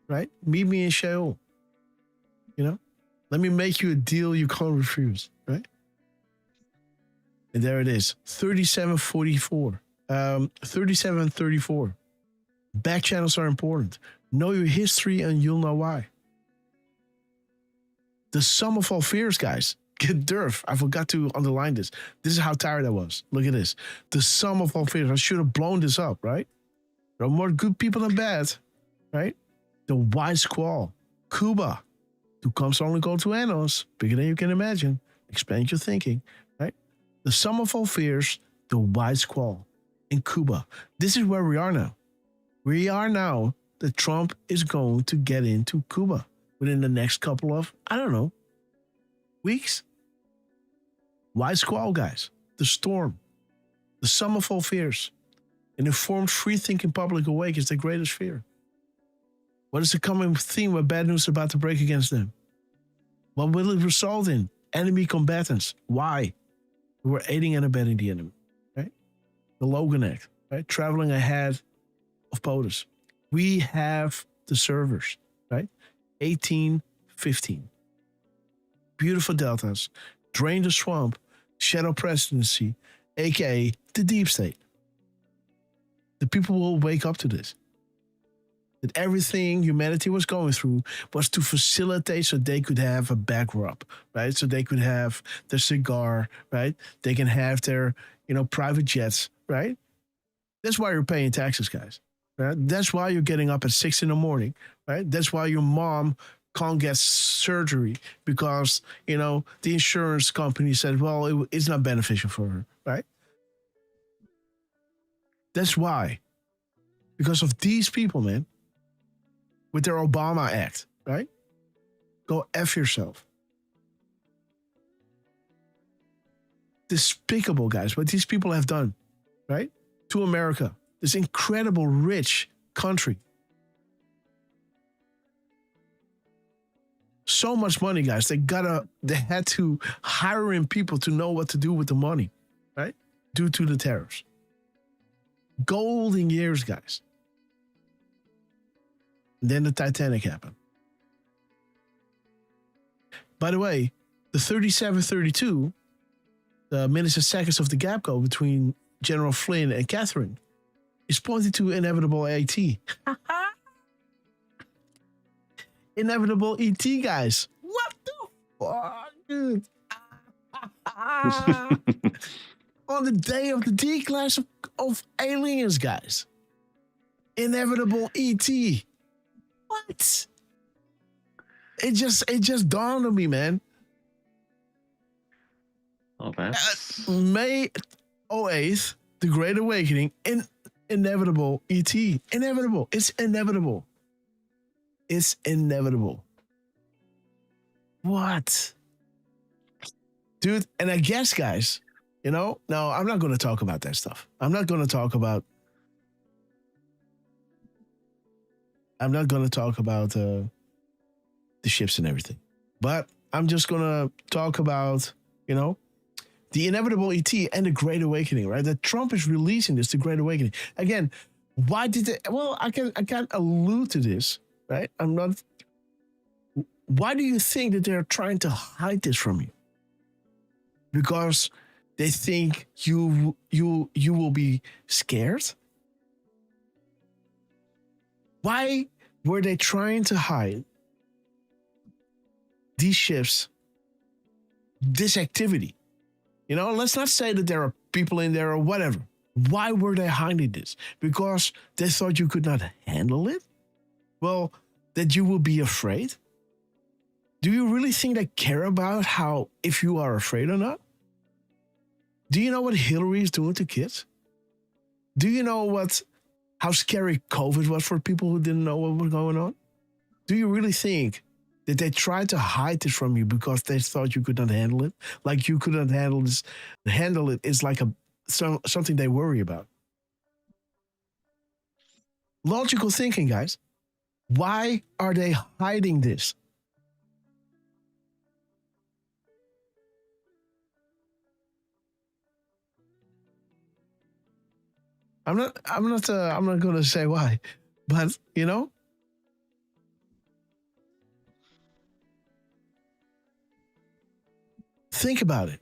right? Meet me in Seoul. Let me make you a deal you can't refuse, right? And there it is. 3744. 3734. Back channels are important. Know your history and you'll know why. The sum of all fears, guys. Get Derf. I forgot to underline this. This is how tired I was. Look at this. The sum of all fears. I should have blown this up, right? There are more good people than bad, right? The white squall. Cuba. Two comes only go to Anos. Bigger than you can imagine. Expand your thinking, right? The sum of all fears. The white squall. In Cuba. This is where we are now. We are now that Trump is going to get into Cuba within the next couple of, weeks. White squall, guys. The storm. The sum of all fears. An informed, free-thinking public awake is their greatest fear. What is the common theme when bad news is about to break against them? What will it result in? Enemy combatants. Why? We're aiding and abetting the enemy, right? The Logan Act, right? Traveling ahead of POTUS. We have the servers, right? 1815. Beautiful deltas. Drain the swamp. Shadow presidency, aka the deep state. The people will wake up to this. That everything humanity was going through was to facilitate so they could have a back rub, right? So they could have their cigar, right? They can have their, private jets, right? That's why you're paying taxes, guys. Right? That's why you're getting up at 6 a.m, right? That's why your mom can't get surgery because, the insurance company said, well, it's not beneficial for her, right? That's why. Because of these people, man, with their Obama Act, right? Go F yourself. Despicable, guys, what these people have done, right? To America, this incredible, rich country. So much money, guys. They had to hire in people to know what to do with the money, right? Due to the tariffs. Golden years, guys. And then the Titanic happened. By the way, the 37-32, the minutes and seconds of the gap go between General Flynn and Catherine, is pointing to inevitable AT. Inevitable ET, guys. What the fuck, dude? On the day of the D-class of aliens, guys. Inevitable ET. What? It just dawned on me, man. Oh, that's... May 08th, the Great Awakening, inevitable ET. Inevitable. It's inevitable. It's inevitable. What? Dude, and I guess, guys, no, I'm not going to talk about that stuff. I'm not going to talk about the ships and everything. But I'm just going to talk about, the inevitable ET and the Great Awakening, right? That Trump is releasing this, the Great Awakening. Again, why did they? Well, I can allude to this, right? Why do you think that they're trying to hide this from you? Because they think you will be scared? Why were they trying to hide these ships, this activity? Let's not say that there are people in there or whatever. Why were they hiding this? Because they thought you could not handle it? Well, that you will be afraid? Do you really think they care about if you are afraid or not? Do you know what Hillary is doing to kids? Do you know how scary COVID was for people who didn't know what was going on? Do you really think that they tried to hide this from you because they thought you could not handle it? Like you could not handle this. Handle it is like something they worry about. Logical thinking, guys. Why are they hiding this? I'm not going to say why, but think about it.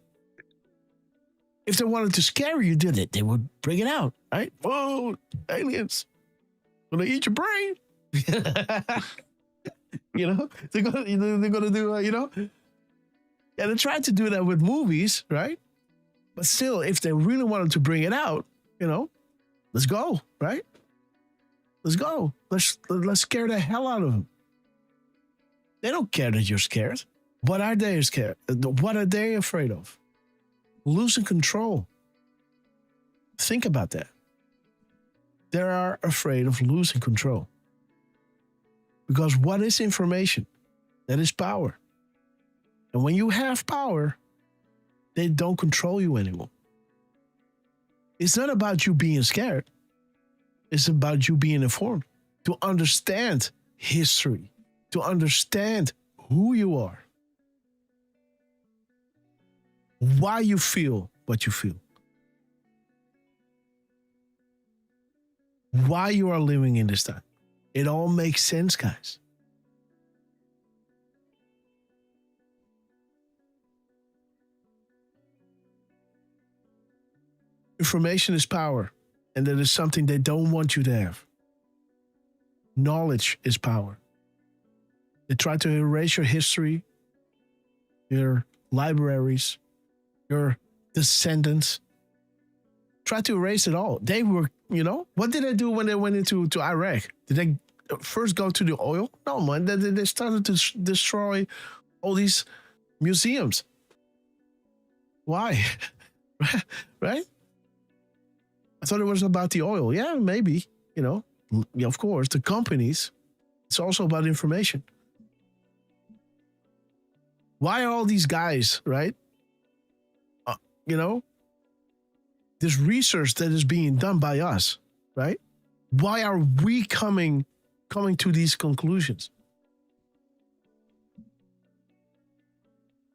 If they wanted to scare you, they would bring it out, right? Whoa, aliens, gonna eat your brain. They're gonna do Yeah, they tried to do that with movies, right? But still, if they really wanted to bring it out, let's go, right? Let's go. Let's scare the hell out of them. They don't care that you're scared. What are they scared? What are they afraid of? Losing control. Think about that. They are afraid of losing control. Because what is information? That is power. And when you have power, they don't control you anymore. It's not about you being scared. It's about you being informed, to understand history, to understand who you are, why you feel what you feel, why you are living in this time. It all makes sense, guys. Information is power, and that is something they don't want you to have. Knowledge is power. They try to erase your history, your libraries, your descendants. Try to erase it all. They were, what did they do when they went into Iraq? Did they first go to the oil? No, man. They started to destroy all these museums. Why? Right? I thought it was about the oil. Yeah, maybe, of course, the companies. It's also about information. Why are all these guys, right? This research that is being done by us, right? Why are we coming to these conclusions?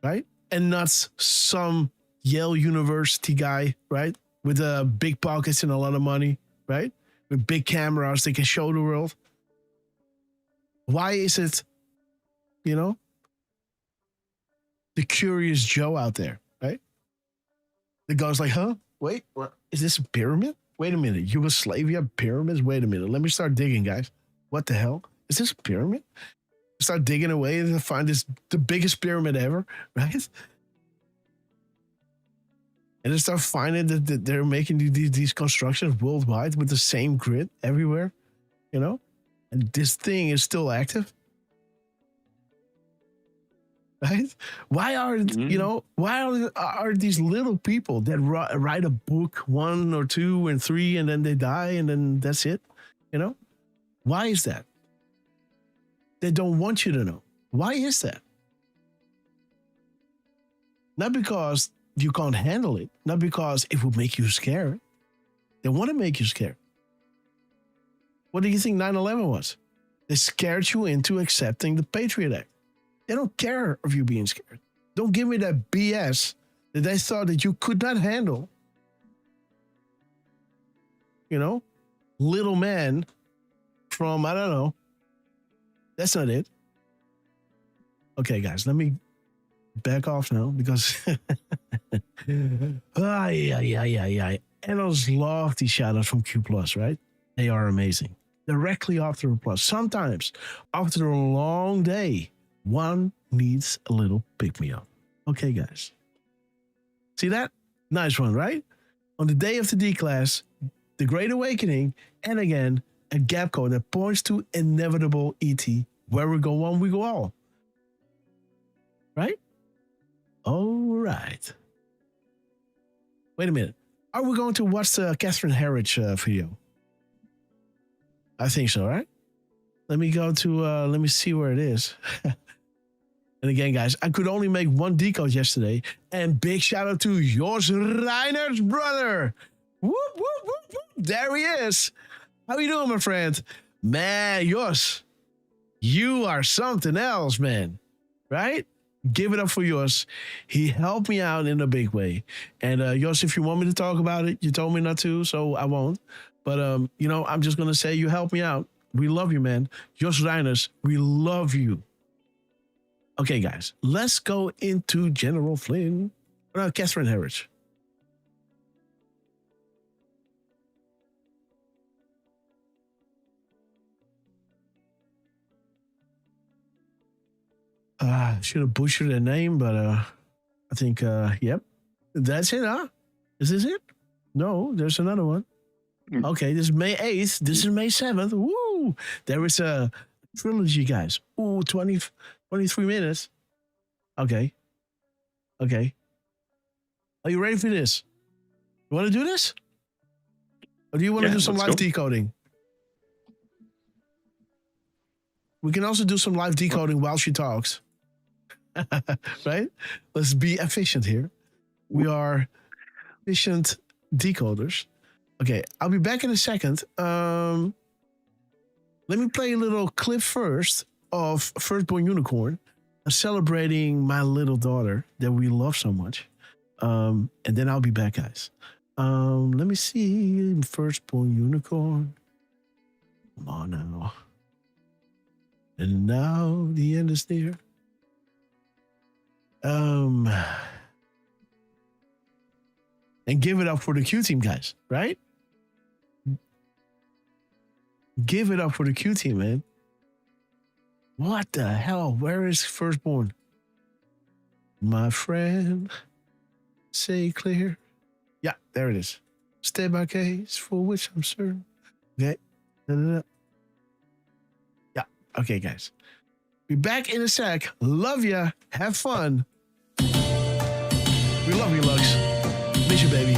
Right? And not some Yale University guy, right? With big pockets and a lot of money, right? With big cameras, they can show the world. Why is it, the curious Joe out there, right? The guy's like, huh? Wait, what? Is this a pyramid? Wait a minute. Yugoslavia pyramids? Wait a minute. Let me start digging, guys. What the hell? Is this a pyramid? Start digging away and find the biggest pyramid ever, right? And then start finding that they're making these constructions worldwide with the same grid everywhere, and this thing is still active, right? Why are these little people that write a book 1 or 2 and 3 and then they die and then that's it, Why is that? They don't want you to know. Why is that? Not because you can't handle it, not because it will make you scared. They want to make you scared. What do you think 9/11 was? They scared you into accepting the Patriot Act. They don't care of you being scared. Don't give me that BS that they thought that you could not handle. Little man from, I don't know. That's not it. Okay, guys, let me back off now because and those lofty shadows from Q Plus, right? They are amazing. Directly after a plus. Sometimes after a long day, one needs a little pick-me-up. Okay, guys. See that? Nice one, right? On the day of the D class, the Great Awakening, and again, a gap code that points to inevitable ET. Where we go one, we go all. Right? All right. Wait a minute. Are we going to watch the Catherine Herridge video? I think so, right? Let me go to, let me see where it is. And again, guys, I could only make one decode yesterday. And big shout out to Jos Reiner's brother. Whoop, whoop, whoop, whoop. There he is. How you doing, my friend? Man, Jos, you are something else, man. Right? Give it up for Jos. He helped me out in a big way. And Jos, if you want me to talk about it, you told me not to, so I won't. But, I'm just going to say you helped me out. We love you, man. Jos Reiners, we love you. Okay, guys, let's go into General Flynn. Catherine Herridge. Should have butchered her name, but I think, yep. That's it, huh? Is this it? No, there's another one. Okay, this is May 8th. This is May 7th. Woo! There is a trilogy, guys. Ooh, 23 minutes. Okay. Okay. Are you ready for this? You want to do this? Or do you want to do some live decoding? We can also do some live decoding while she talks. Right? Let's be efficient here. We are efficient decoders. Okay, I'll be back in a second. Let me play a little clip first of Firstborn Unicorn, celebrating my little daughter that we love so much. And then I'll be back, guys. Let me see. Firstborn Unicorn. Come on now. And now the end is near. And give it up for the Q team, guys, right? Give it up for the Q team, man. What the hell? Where is Firstborn? My friend, say clear. Yeah, there it is. State my case for which I'm certain. Okay. Yeah. Okay, guys. Be back in a sec. Love ya. Have fun. We love you, Lux. Miss you, baby.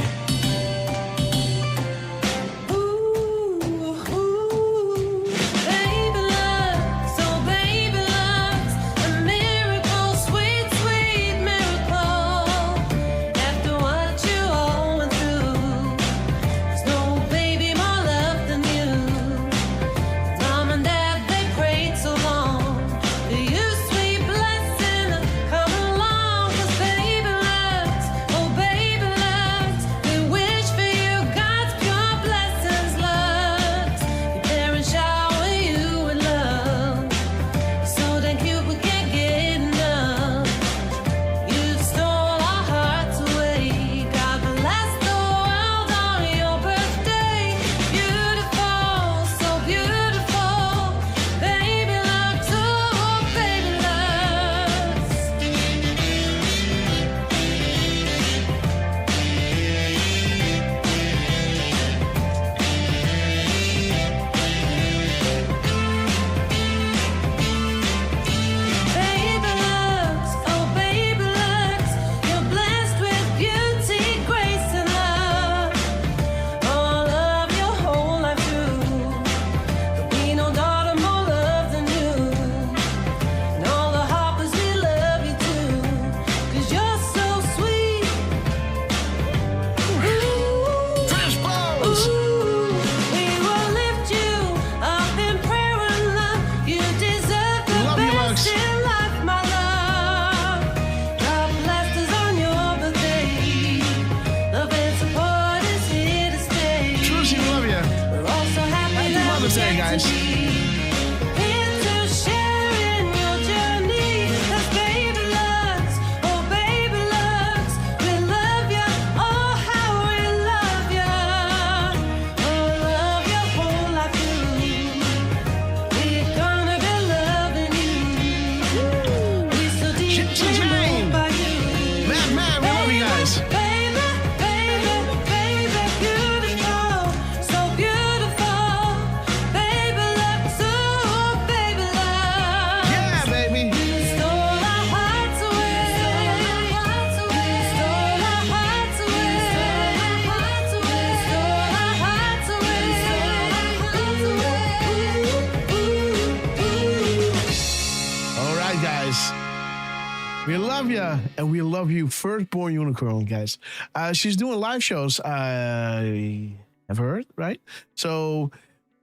We love you, and we love you, Firstborn Unicorn, guys. She's doing live shows, I have heard, right? So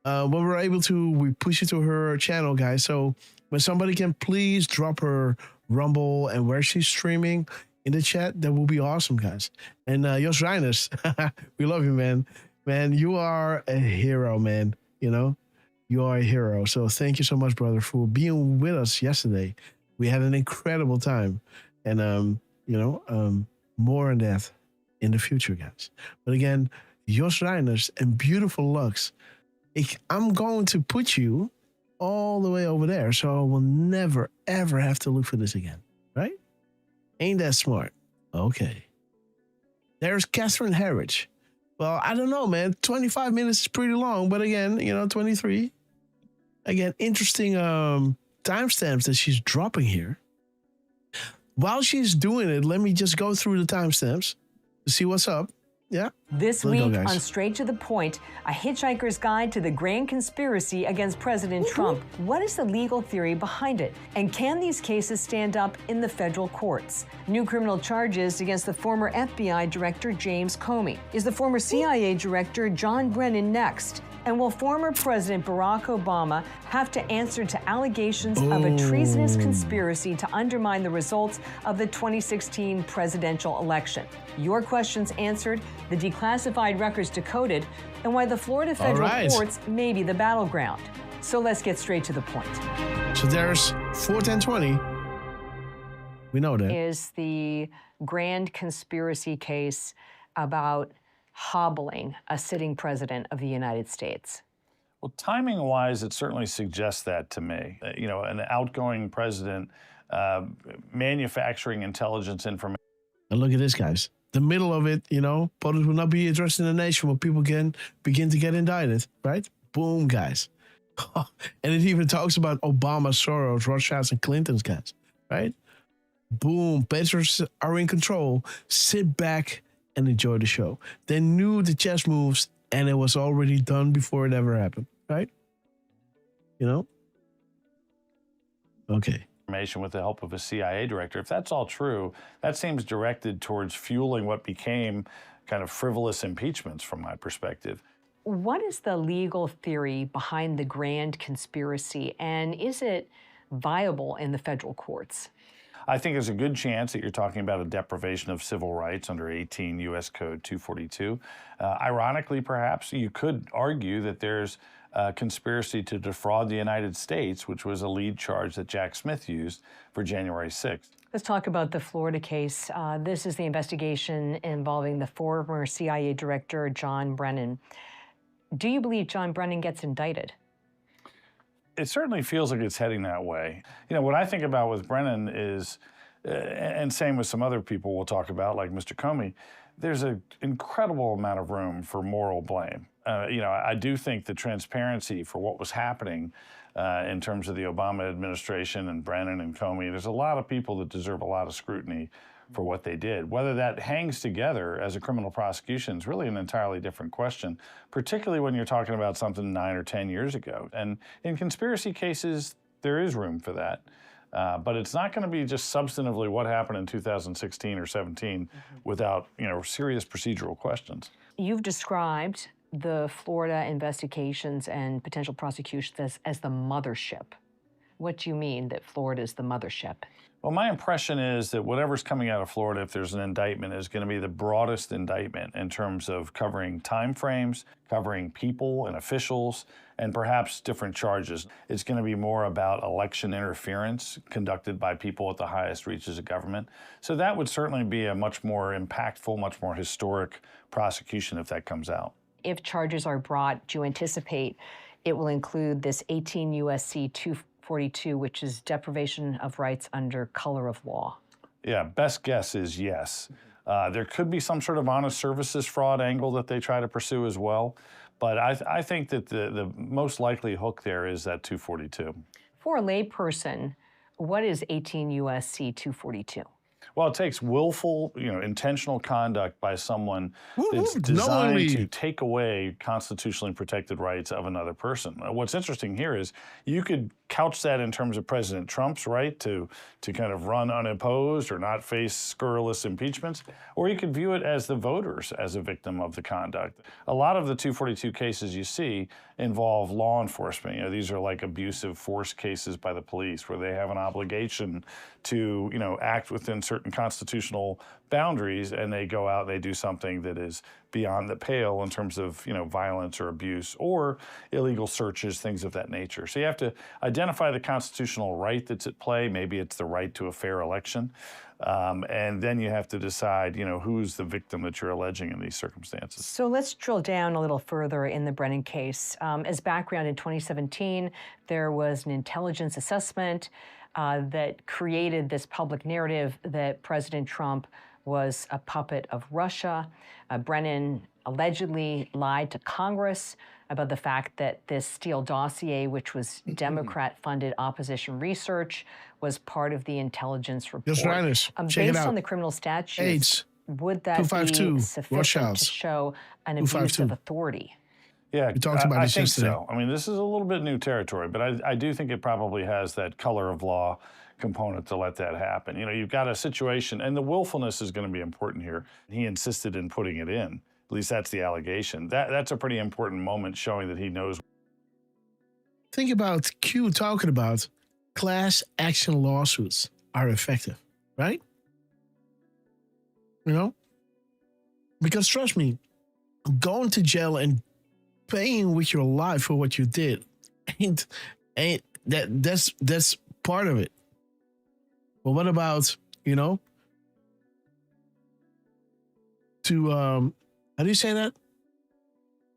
when we're able to, we push it to her channel, guys. So when somebody can please drop her Rumble and where she's streaming in the chat, that will be awesome, guys. And Jos Reiners, we love you, man. Man, you are a hero, man. You know, you are a hero. So thank you so much, brother, for being with us yesterday. We had an incredible time, and more on that in the future, guys. But again, Jos Reiners and beautiful Lux, I'm going to put you all the way over there, so I will never ever have to look for this again, right? Ain't that smart? Okay. There's Catherine Harridge. Well, I don't know, man. 25 minutes is pretty long, but again, 23. Again, interesting timestamps that she's dropping here. While she's doing it, let me just go through the timestamps to see what's up. Yeah. This There we week go, guys. on Straight to the Point, a hitchhiker's guide to the grand conspiracy against President Trump. What is the legal theory behind it? And can these cases stand up in the federal courts? New criminal charges against the former FBI director James Comey. Is the former CIA director John Brennan next? And will former President Barack Obama have to answer to allegations of a treasonous conspiracy to undermine the results of the 2016 presidential election? Your questions answered, the declassified records decoded, and why the Florida federal courts may be the battleground. So let's get straight to the point. So there's 4, 10, 20. We know that. Is the grand conspiracy case about hobbling a sitting president of the United States? Well, timing-wise, it certainly suggests that to me. You know, an outgoing president manufacturing intelligence information. And look at this, guys. The middle of it, you know, POTUS will not be addressed in the nation when people begin to get indicted, right? Boom, guys. And it even talks about Obama, Soros, Rothschilds, and Clintons, guys, right? Boom, Patriots are in control. Sit back and enjoy the show. They knew the chess moves, and it was already done before it ever happened, right? You know? Okay. With the help of a CIA director. If that's all true, that seems directed towards fueling what became kind of frivolous impeachments from my perspective. What is the legal theory behind the grand conspiracy, and is it viable in the federal courts? I think there's a good chance that you're talking about a deprivation of civil rights under 18 U.S. Code 242. Ironically, perhaps, you could argue that there's a conspiracy to defraud the United States, which was a lead charge that Jack Smith used for January 6th. Let's talk about the Florida case. This is the investigation involving the former CIA director, John Brennan. Do you believe John Brennan gets indicted? It certainly feels like it's heading that way. You know, what I think about with Brennan is, and same with some other people we'll talk about, like Mr. Comey, there's an incredible amount of room for moral blame. You know, I do think the transparency for what was happening in terms of the Obama administration and Brennan and Comey, there's a lot of people that deserve a lot of scrutiny for what they did. Whether that hangs together as a criminal prosecution is really an entirely different question, particularly when you're talking about something 9 or 10 years ago. And in conspiracy cases, there is room for that. But it's not going to be just substantively what happened in 2016 or 17 without, you know, serious procedural questions. You've described the Florida investigations and potential prosecutions as the mothership. What do you mean that Florida is the mothership? Well, my impression is that whatever's coming out of Florida, if there's an indictment, is going to be the broadest indictment in terms of covering timeframes, covering people and officials, and perhaps different charges. It's going to be more about election interference conducted by people at the highest reaches of government. So that would certainly be a much more impactful, much more historic prosecution if that comes out. If charges are brought, do you anticipate it will include this 18 U.S.C. 242, which is deprivation of rights under color of law? Yeah, best guess is yes. There could be some sort of honest services fraud angle that they try to pursue as well. But I think that the most likely hook there is that 242. For a layperson, what is 18 U.S.C. 242? Well, it takes willful, intentional conduct by someone that's designed to take away constitutionally protected rights of another person. What's interesting here is you could couch that in terms of President Trump's right to kind of run unopposed or not face scurrilous impeachments, or you could view it as the voters as a victim of the conduct. A lot of the 242 cases you see involve law enforcement. These are like abusive force cases by the police where they have an obligation to, act within certain constitutional boundaries, and they go out and they do something that is beyond the pale in terms of, violence or abuse or illegal searches, things of that nature. So you have to identify the constitutional right that's at play. Maybe it's the right to a fair election. And then you have to decide, who's the victim that you're alleging in these circumstances. So let's drill down a little further in the Brennan case. As background, in 2017, there was an intelligence assessment that created this public narrative that President Trump was a puppet of Russia. Brennan allegedly lied to Congress about the fact that this Steele dossier, which was Democrat-funded opposition research, was part of the intelligence report. Just Rhinus, check it based out. on the criminal statutes, AIDS. would that be 252, sufficient Rothschilds. to show an abuse 252. of authority? Yeah, We talked about I this think yesterday. so. I mean, this is a little bit new territory, but I do think it probably has that color of law component to let that happen. You know, you've got a situation, and the willfulness is going to be important here. He insisted in putting it in. At least that's the allegation. That's a pretty important moment showing that he knows. Think about Q talking about class action lawsuits are effective, right? You know? Because trust me, going to jail and paying with your life for what you did ain't that's part of it. But what about, you know, to how do you say that?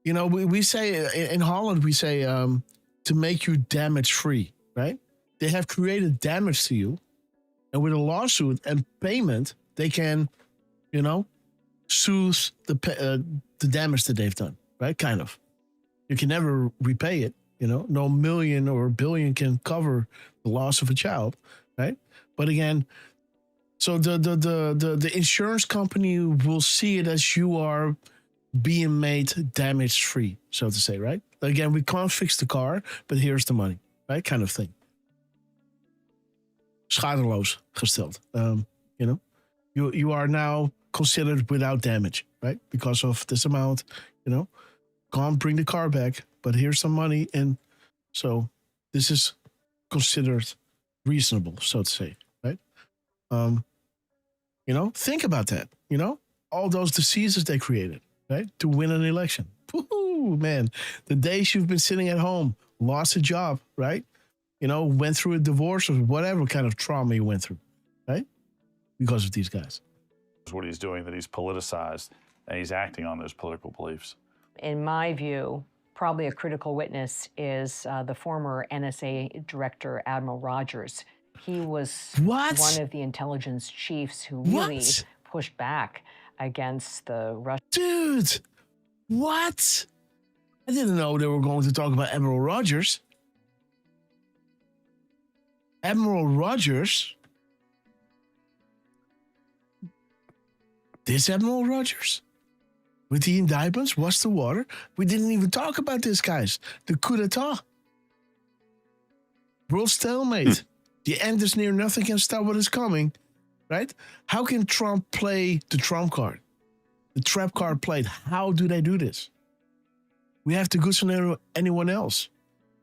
You know, we say in Holland, we say to make you damage free, right? They have created damage to you, and with a lawsuit and payment, they can, you know, soothe the damage that they've done, right? Kind of. You can never repay it, you know. No million or billion can cover the loss of a child, right? But again, so the insurance company will see it as you are being made damage free, so to say, right? Again, we can't fix the car, but here's the money, right? Kind of thing. Schadeloos gesteld. You know, you are now considered without damage, right? Because of this amount, you know, can't bring the car back, but here's some money. And so this is considered reasonable, so to say, right? You know, think about that, you know, all those diseases they created, right? To win an election. Woo-hoo, man, the days you've been sitting at home, lost a job, right? You know, went through a divorce or whatever kind of trauma you went through, right? Because of these guys. What he's doing, that he's politicized, and he's acting on those political beliefs. In my view, probably a critical witness is the former NSA director, Admiral Rogers. He was one of the intelligence chiefs who really pushed back against the Russian. Dude, what? I didn't know they were going to talk about Admiral Rogers. Admiral Rogers? This Admiral Rogers? With the indictments, what's the water? We didn't even talk about this, guys. The coup d'etat. World stalemate. The end is near. Nothing can stop what is coming. Right? How can Trump play the Trump card? The trap card played. How do they do this? We have to go to anyone else.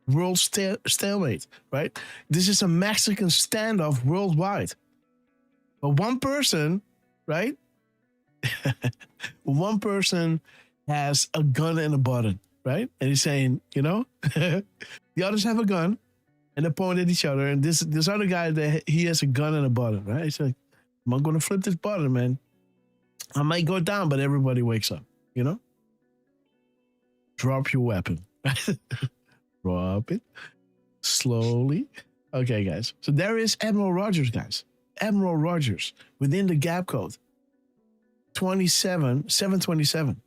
World stalemate. Right? This is a Mexican standoff worldwide. But one person, right? One person has a gun and a button, right? And he's saying, you know, the others have a gun and they point at each other. And this other guy, he has a gun and a button, right? He's like, I'm going to flip this button, man. I might go down, but everybody wakes up, you know? Drop your weapon. Drop it slowly. Okay, guys. So there is Admiral Rogers, guys. Admiral Rogers within the gap code. 727.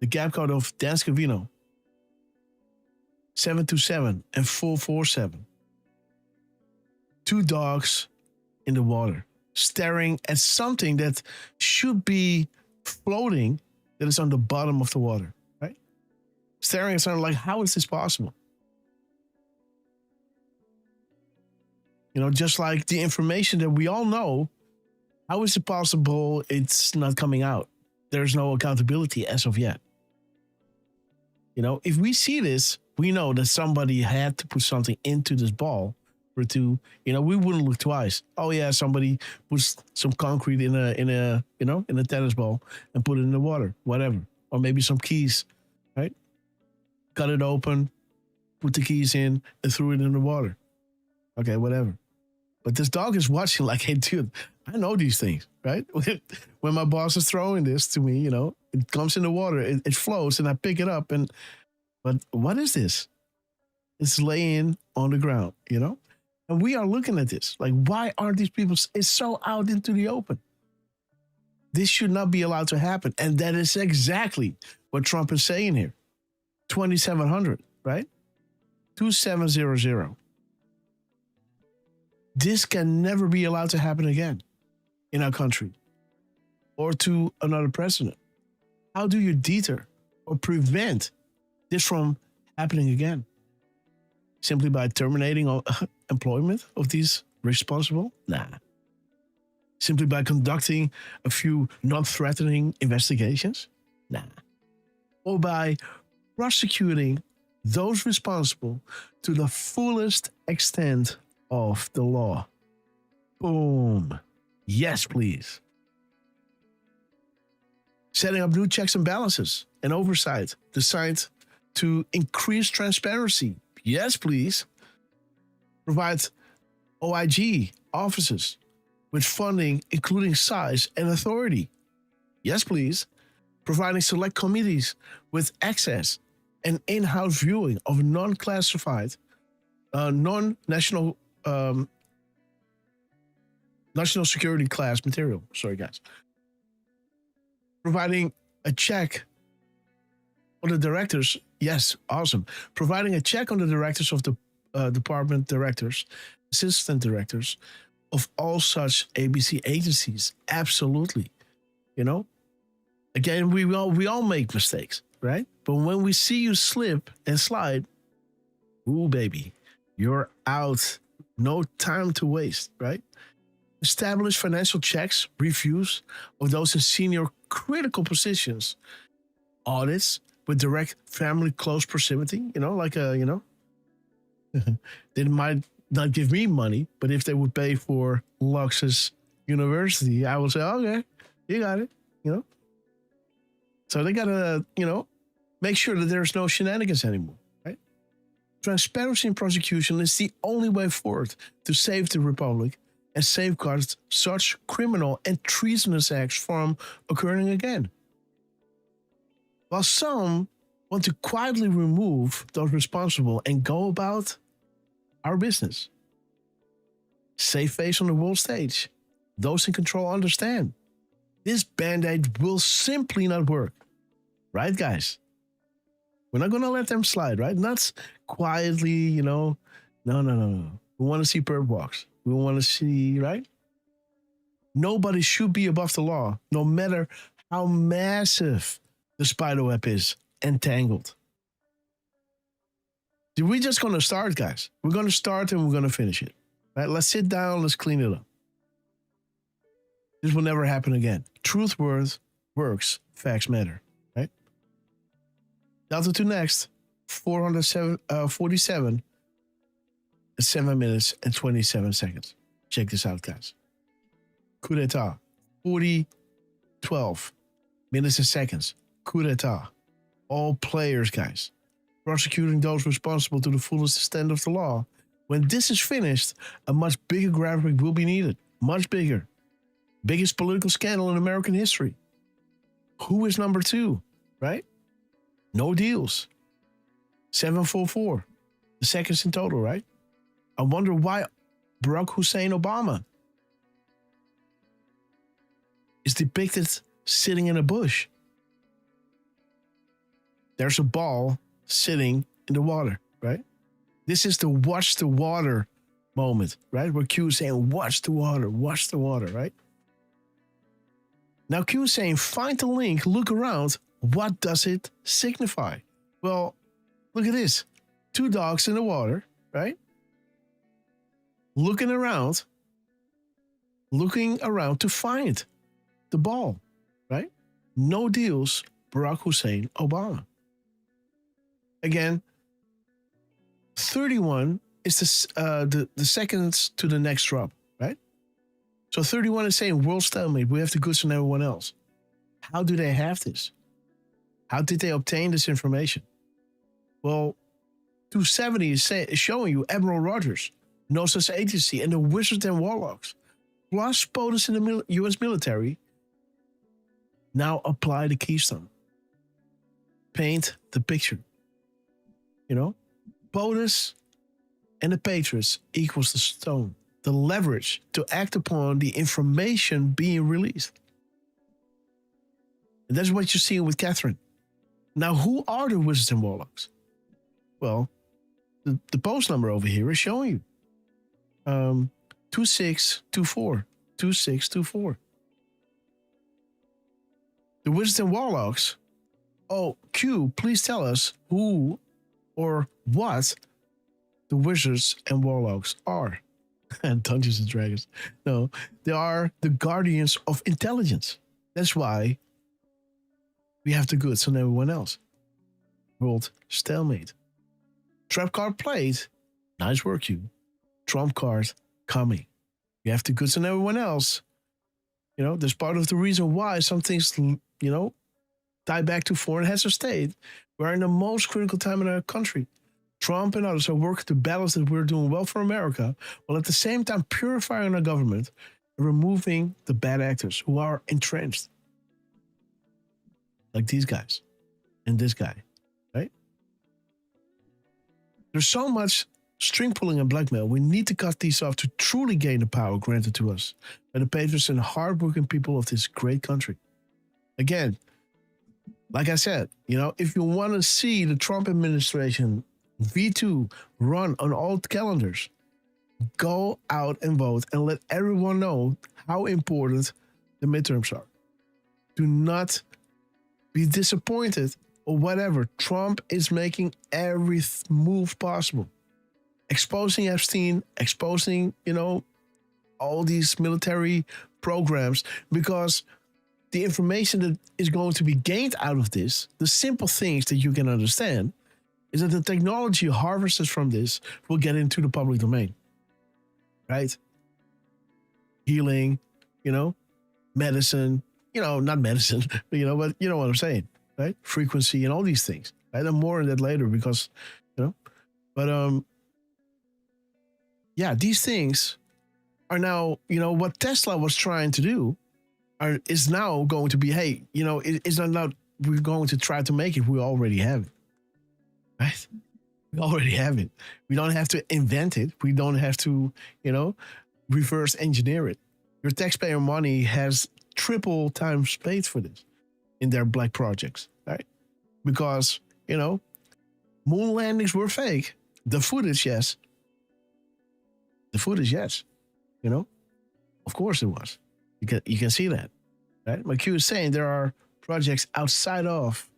The gap code of Danske Vino. 727 and 447. Two dogs in the water, staring at something that should be floating, that is on the bottom of the water, right? Staring at something like, how is this possible? You know, just like the information that we all know, how is it possible it's not coming out? There's no accountability as of yet. You know, if we see this, we know that somebody had to put something into this ball for it to, you know, we wouldn't look twice. Oh yeah, somebody puts some concrete in a tennis ball and put it in the water, whatever. Or maybe some keys, right? Cut it open, put the keys in, and threw it in the water. Okay, whatever. But this dog is watching like, hey, dude, I know these things, right? When my boss is throwing this to me, you know, it comes in the water, it flows, and I pick it up. But what is this? It's laying on the ground, you know? And we are looking at this. Like, why aren't these people? It's so out into the open. This should not be allowed to happen. And that is exactly what Trump is saying here. 2700, right? 2700. This can never be allowed to happen again in our country or to another president? How do you deter or prevent this from happening again? Simply by terminating employment of these responsible? Nah. Simply by conducting a few non-threatening investigations? Nah. Or by prosecuting those responsible to the fullest extent of the law? Boom. Yes, please. Setting up new checks and balances and oversight designed to increase transparency. Yes, please. Provide OIG offices with funding, including size and authority. Yes, please. Providing select committees with access and in-house viewing of non-classified, non-national, national security class material. Sorry, guys. Providing a check on the directors. Yes, awesome. Providing a check on the directors of the department directors, assistant directors of all such ABC agencies. Absolutely. You know, again, we all make mistakes, right? But when we see you slip and slide, ooh, baby, you're out. No time to waste, right? Establish financial checks, reviews of those in senior critical positions, audits with direct family close proximity, you know, like they might not give me money, but if they would pay for Lux's university, I would say, okay, you got it, you know. So they gotta, you know, make sure that there's no shenanigans anymore, right? Transparency in prosecution is the only way forward to save the republic and safeguard such criminal and treasonous acts from occurring again. While some want to quietly remove those responsible and go about our business, save face on the world stage, those in control understand this band-aid will simply not work. Right, guys? We're not going to let them slide, right? Not quietly, you know. No. We want to see perp walks. We want to see, right? Nobody should be above the law, no matter how massive the spider web is entangled. We're just going to start, guys. We're going to start and we're going to finish it. Right? Let's sit down. Let's clean it up. This will never happen again. Truth works. Facts matter. Right? Delta to next. 447. 7 minutes and 27 seconds. Check this out, guys. Coup d'etat. 12 minutes and seconds. Coup d'etat. All players, guys. Prosecuting those responsible to the fullest extent of the law. When this is finished, a much bigger graphic will be needed. Much bigger. Biggest political scandal in American history. Who is number 2, right? No deals. 744. The seconds in total, right? I wonder why Barack Hussein Obama is depicted sitting in a bush. There's a ball sitting in the water, right? This is the watch the water moment, right? Where Q is saying, watch the water, right? Now Q is saying, find the link, look around. What does it signify? Well, look at this. 2 dogs in the water, right? Looking around to find the ball, right? No deals, Barack Hussein Obama. Again, 31 is the seconds to the next drop, right? So 31 is saying world stalemate. We have the goods on everyone else. How do they have this? How did they obtain this information? Well, 270 is showing you Admiral Rogers, no such agency, and the wizards and warlocks, plus POTUS in the U.S. military, now apply the keystone. Paint the picture. You know, POTUS and the Patriots equals the stone, the leverage to act upon the information being released. And that's what you're seeing with Catherine. Now, who are the wizards and warlocks? Well, the post number over here is showing you. 2624. 2624. The Wizards and Warlocks. Oh, Q, please tell us who or what the Wizards and Warlocks are. And Dungeons and Dragons. No, they are the guardians of intelligence. That's why we have the goods on everyone else. World stalemate. Trap card played. Nice work, you. Trump card coming. You have the goods on everyone else. You know, that's part of the reason why some things, you know, tie back to foreign heads of state. We're in the most critical time in our country. Trump and others are working to balance that we're doing well for America, while at the same time purifying our government and removing the bad actors who are entrenched. Like these guys and this guy, right? There's so much string pulling and blackmail. We need to cut these off to truly gain the power granted to us by the patriots and hardworking people of this great country. Again, like I said, you know, if you want to see the Trump administration V2 run on all calendars, go out and vote and let everyone know how important the midterms are. Do not be disappointed or whatever. Trump is making every move possible. Exposing Epstein, exposing, you know, all these military programs, because the information that is going to be gained out of this, the simple things that you can understand, is that the technology harvested from this will get into the public domain, right? Healing, you know, medicine, you know, not medicine, but you know what I'm saying, right? Frequency and all these things. Right? And more on that later because, you know, but yeah, these things are now, you know, what Tesla was trying to do is now going to be, hey, you know, it's not we're going to try to make it. We already have it. Right? We already have it. We don't have to invent it. We don't have to, you know, reverse engineer it. Your taxpayer money has triple times paid for this in their black projects, right? Because, you know, moon landings were fake. The footage, yes. The footage, yes. You know, of course it was. You can see that, right? But Q is saying there are projects outside of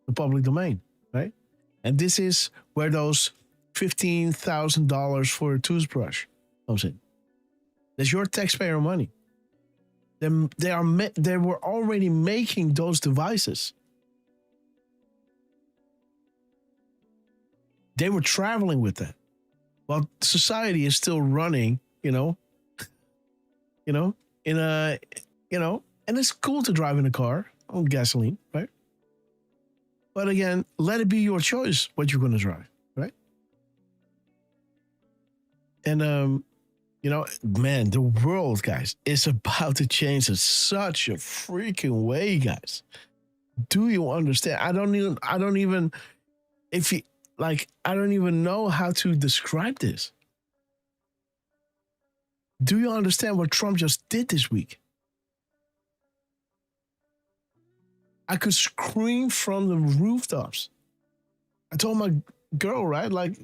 the public domain, right? And this is where those $15,000 for a toothbrush comes in. That's your taxpayer money. They were already making those devices. They were traveling with that. While society is still running, in and it's cool to drive in a car on gasoline, right? But again, let it be your choice what you're going to drive, right? And, man, the world, guys, is about to change in such a freaking way, guys. Do you understand? I don't even know how to describe this. Do you understand what Trump just did this week? I could scream from the rooftops. I told my girl, right, like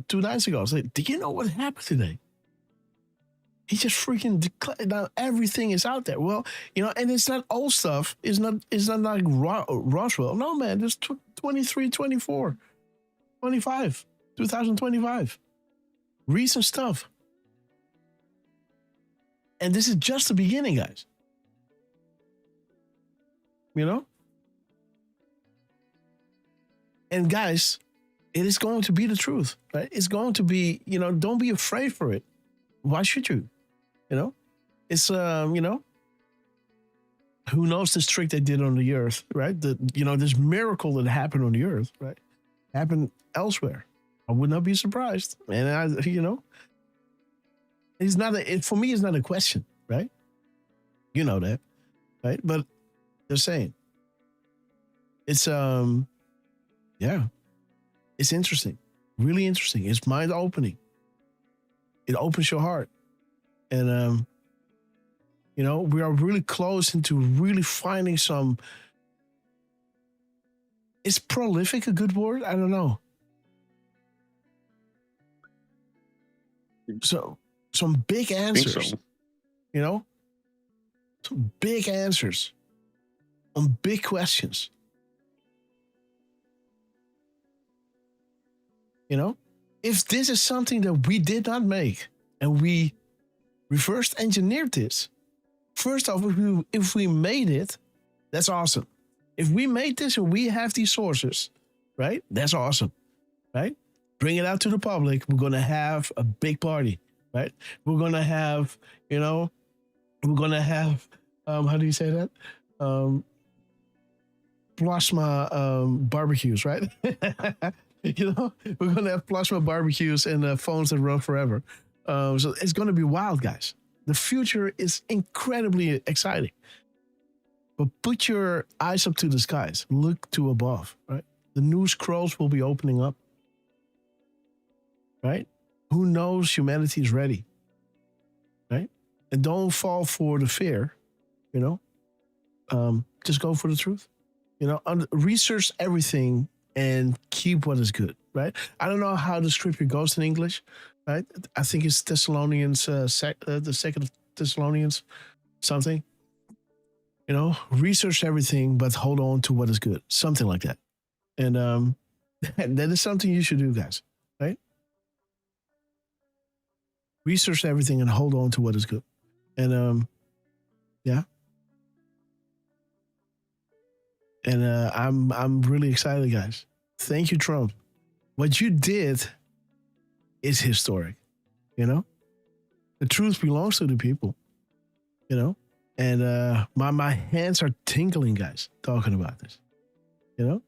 2 nights ago, I was like, do you know what happened today? He just freaking declared now everything is out there. Well, you know, and it's not old stuff. It's not like Roswell. No, man, it's 23, 24, 25, 2025. Recent stuff. And this is just the beginning, guys. You know? And guys, it is going to be the truth, right? It's going to be, you know, don't be afraid for it. Why should you? You know? It's, you know, who knows this trick they did on the earth, right? This miracle that happened on the earth, right? Happened elsewhere. I would not be surprised. And for me, it's not a question, right? You know that, right? But they're saying it's, it's interesting, really interesting. It's mind opening. It opens your heart. And, you know, we are really close into really finding some, is prolific a good word? I don't know. So some big answers, you know, some big answers on big questions. You know, if this is something that we did not make and we reverse engineered this, first off, if we made it, that's awesome. If we made this and we have these sources, right? That's awesome, right? Bring it out to the public. We're going to have a big party, right? We're going to have, you know, how do you say that? Plasma barbecues, right? You know, we're going to have plasma barbecues and phones that run forever. So it's going to be wild, guys. The future is incredibly exciting. But put your eyes up to the skies. Look to above, right? The new scrolls will be opening up, right? Who knows? Humanity is ready, right? And don't fall for the fear, you know? Just go for the truth. You know, research everything and keep what is good, right? I don't know how the scripture goes in English, right? I think it's Thessalonians, the second of Thessalonians, something. You know, research everything, but hold on to what is good. Something like that. And that is something you should do, guys, right? Research everything and hold on to what is good. And yeah. And I'm really excited, guys. Thank you, Trump. What you did is historic, you know? The truth belongs to the people, you know? And my hands are tingling, guys, talking about this. You know,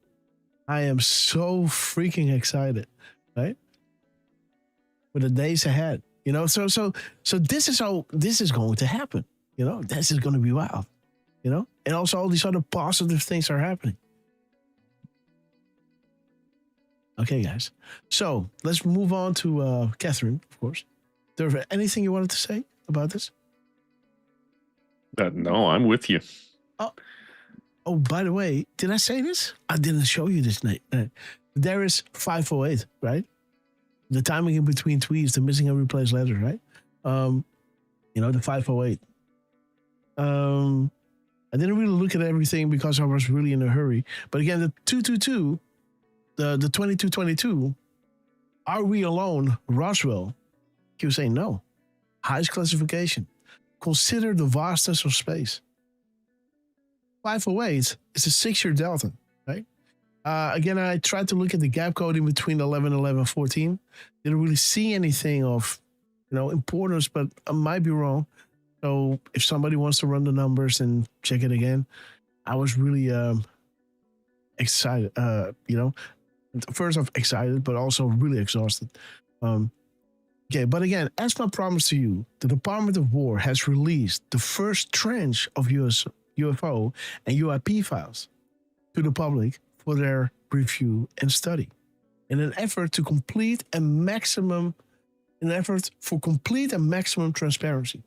I am so freaking excited, right? For the days ahead. You know, so this is going to happen. You know, this is going to be wild. You know, and also all these other positive things are happening. Okay, guys. So let's move on to Catherine, of course. Derf, anything you wanted to say about this? No, I'm with you. Oh, by the way, did I say this? I didn't show you this night. There is 508, right? The timing in between tweets, the missing and replaced letters, right? You know, the 508. I didn't really look at everything because I was really in a hurry. But again, the 222, the 2222, are we alone? Roswell, he was saying no. Highest classification. Consider the vastness of space. 508 is a 6-year delta, right? Again, I tried to look at the gap code in between 11, 11, 14. Didn't really see anything of, you know, importance, but I might be wrong. So if somebody wants to run the numbers and check it again, I was really excited, you know, first off excited, but also really exhausted. Okay, but again, as my promise to you, the Department of War has released the first tranche of US UFO and UAP files to the public for their review and study. In an effort for complete and maximum transparency.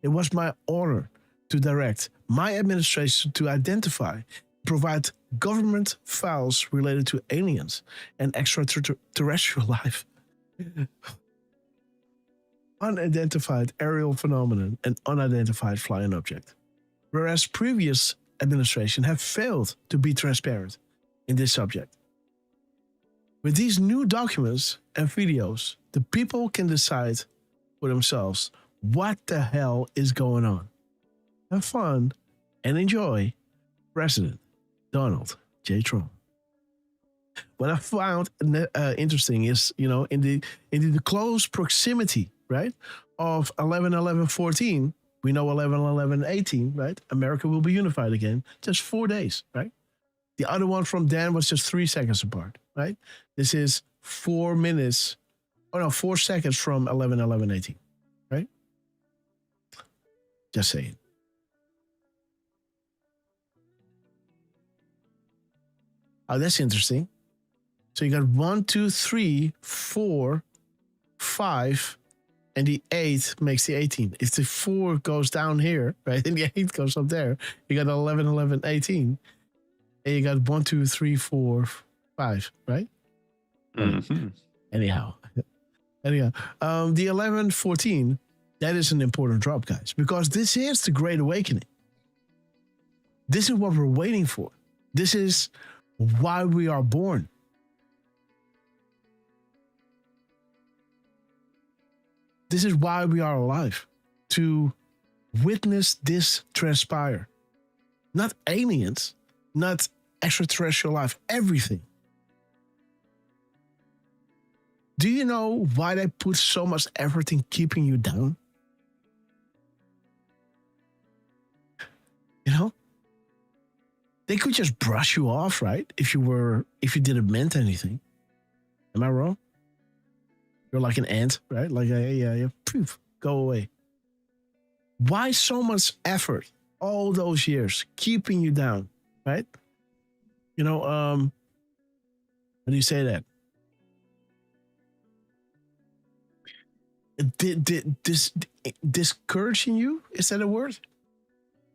It was my honor to direct my administration to identify, provide government files related to aliens and extraterrestrial life. Unidentified aerial phenomenon and unidentified flying object. Whereas previous administration have failed to be transparent in this subject. With these new documents and videos, the people can decide for themselves what the hell is going on. Have fun and enjoy. President Donald J. Trump. What I found interesting is, you know, in the close proximity, right, of 11/11/14, we know 11/11/18, right? America will be unified again. Just 4 days, right? The other one from Dan was just 3 seconds apart, right? This is 4 seconds from 11/11/18, right? Just saying. Oh, that's interesting. So you got 1, 2, 3, 4, 5, and the 8 makes the 18. If the 4 goes down here, right, and the 8 goes up there, you got 11/11/18, and you got 1, 2, 3, 4, 5, right? Mm-hmm. Anyhow, the 11/14, that is an important drop, guys, because this is the Great Awakening. This is what we're waiting for. This is why we are born. This is why we are alive, to witness this transpire. Not aliens, not extraterrestrial life, everything. Do you know why they put so much effort in keeping you down? You know? They could just brush you off, right? If you didn't meant anything. Am I wrong? You're like an ant, right? Like, yeah, poof, go away. Why so much effort all those years keeping you down, right? You know, how do you say that? Discouraging you? Is that a word?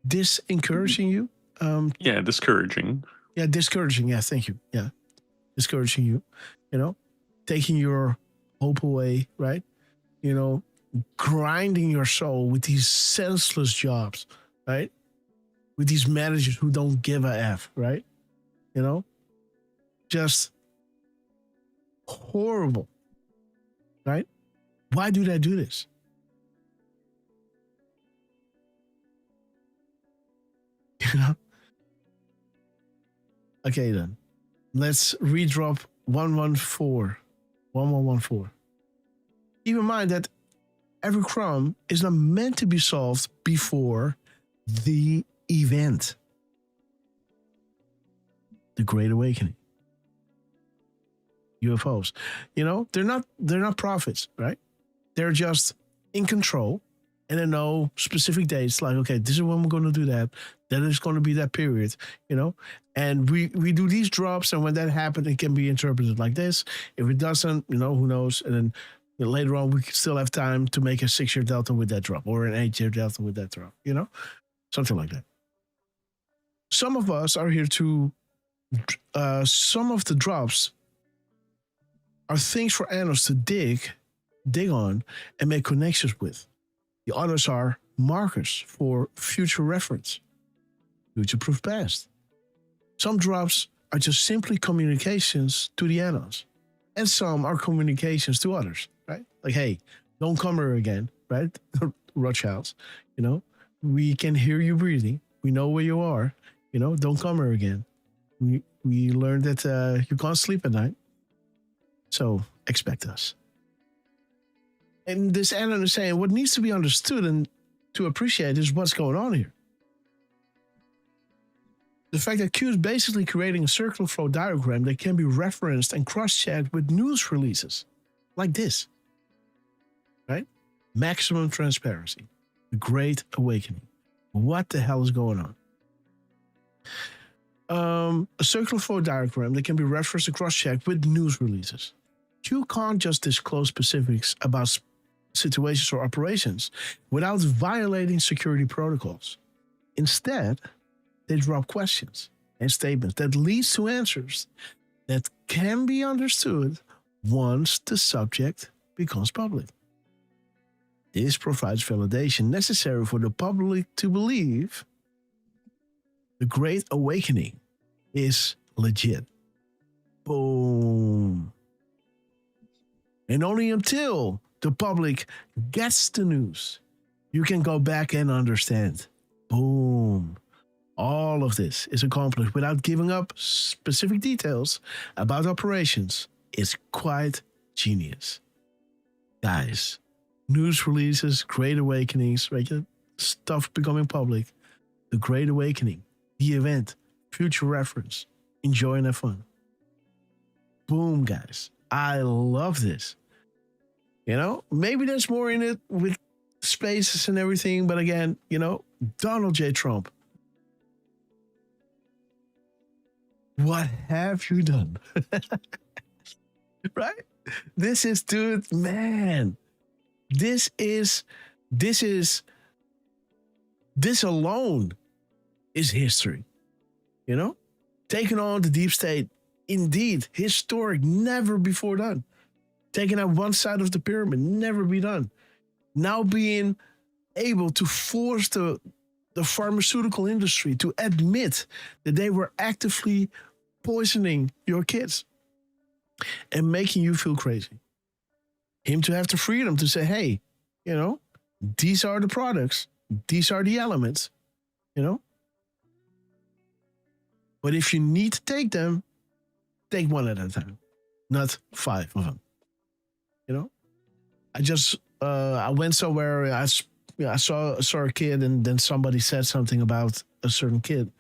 Disencouraging you? Yeah, discouraging. Yeah, discouraging. Yeah, thank you. Yeah, discouraging you. You know, taking your hope away, right? You know, grinding your soul with these senseless jobs, right? With these managers who don't give a F, right? You know, just horrible, right? Why do they do this? You know? Okay, then. Let's redrop 1114. Keep in mind that every crime is not meant to be solved before the event. The Great Awakening. UFOs. You know, they're not prophets, right? They're just in control, and they know specific dates. Like, okay, this is when we're going to do that. Then it's going to be that period, you know. And we do these drops, and when that happens, it can be interpreted like this. If it doesn't, you know, who knows? And then later on, we still have time to make a 6-year delta with that drop, or an 8-year delta with that drop, you know, something like that. Some of us are here to. Some of the drops are things for analysts to dig on and make connections with. The others are markers for future reference, future-proof past. Some drops are just simply communications to the analysts, and some are communications to others, right? Like, hey, don't come here again, right? Rothschilds, you know, we can hear you breathing. We know where you are, you know, don't come here again. We learned that you can't sleep at night, so expect us. And this analyst is saying what needs to be understood and to appreciate is what's going on here. The fact that Q is basically creating a circular flow diagram that can be referenced and cross-checked with news releases like this, right? Maximum transparency, the Great Awakening. What the hell is going on? A circular flow diagram that can be referenced and cross-checked with news releases. Q can't just disclose specifics about situations or operations without violating security protocols. Instead, they drop questions and statements that leads to answers that can be understood once the subject becomes public. This provides validation necessary for the public to believe the Great Awakening is legit. Boom. And only until the public gets the news, you can go back and understand. Boom. All of this is accomplished without giving up specific details about operations. It's quite genius. Guys, news releases, Great Awakenings, regular stuff becoming public, the Great Awakening, the event, future reference, enjoy and have fun. Boom, guys. I love this. You know, maybe there's more in it with spaces and everything, but again, you know, Donald J. Trump. What have you done? Right? This is, dude, man. This alone is history. You know? Taking on the deep state, indeed, historic, never before done. Taking out one side of the pyramid, never be done. Now being able to force the the pharmaceutical industry to admit that they were actively poisoning your kids and making you feel crazy. Him to have the freedom to say, hey, you know, these are the products, these are the elements, you know. But if you need to take them, take one at a time, not 5 of them. You know, I went somewhere. I saw a kid, and then somebody said something about a certain kid.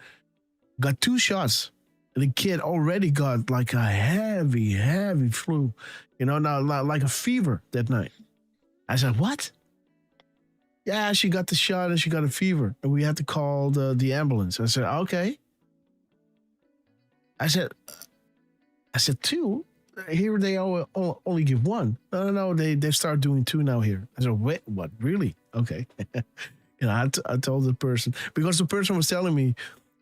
Got 2 shots, and the kid already got like a heavy flu. You know, now like a fever that night. I said, what? Yeah, she got the shot and she got a fever, and we had to call the ambulance. I said, okay. I said 2. Here they only give 1. No, they start doing 2 now here. I said, wait, what? Really? Okay. You know, I told the person, because the person was telling me,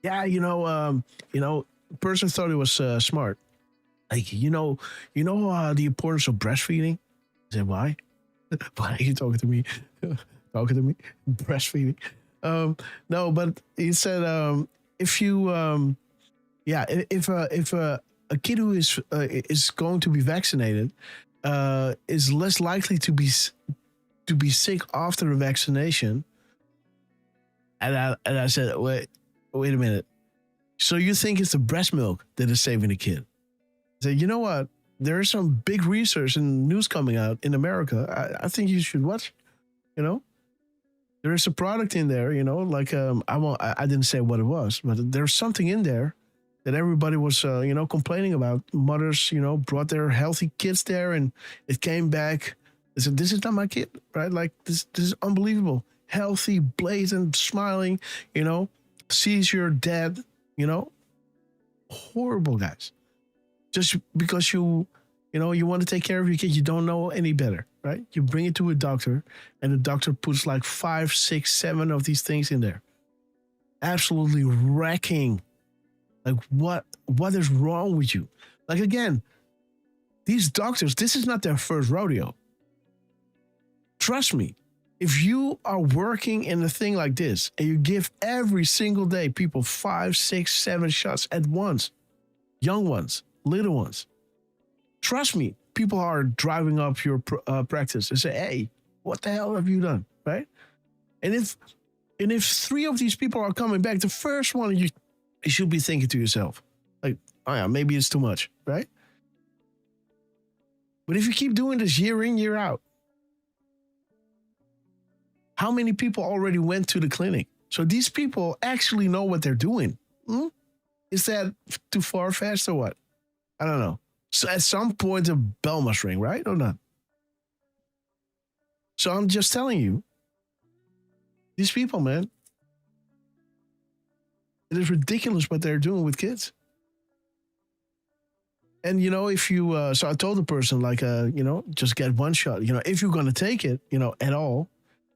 yeah, the person thought it was smart. Like, the importance of breastfeeding. I said, why? Why are you talking to me? Breastfeeding. No, but he said, if you, if a kid who is going to be vaccinated is less likely to be sick after a vaccination. And I said, wait a minute. So you think it's the breast milk that is saving the kid? I said, you know what? There is some big research and news coming out in America. I think you should watch. You know, there is a product in there. You know, like I didn't say what it was, but there's something in there that everybody was, complaining about. Mothers, brought their healthy kids there, and it came back. They said, "This is not my kid, right? Like this is unbelievable. Healthy, blazing, smiling. Sees your dad. Horrible, guys. Just because you want to take care of your kid, you don't know any better, right? You bring it to a doctor, and the doctor puts like 5, 6, 7 of these things in there. Absolutely wrecking. Like, what is wrong with you? Like, again, these doctors, this is not their first rodeo. Trust me, if you are working in a thing like this and you give every single day people 5, 6, 7 shots at once, young ones, little ones, trust me, people are driving up your practice and say, hey, what the hell have you done, right? And if 3 of these people are coming back, the first one, you should be thinking to yourself, like, oh yeah, maybe it's too much, right? But if you keep doing this year in, year out, how many people already went to the clinic? So these people actually know what they're doing. Is that too far-fetched or what? I don't know. So at some point, a bell must ring, right? Or not? So I'm just telling you, these people, man, it is ridiculous what they're doing with kids. And, if you, so I told the person, like, just get 1 shot. If you're going to take it, at all,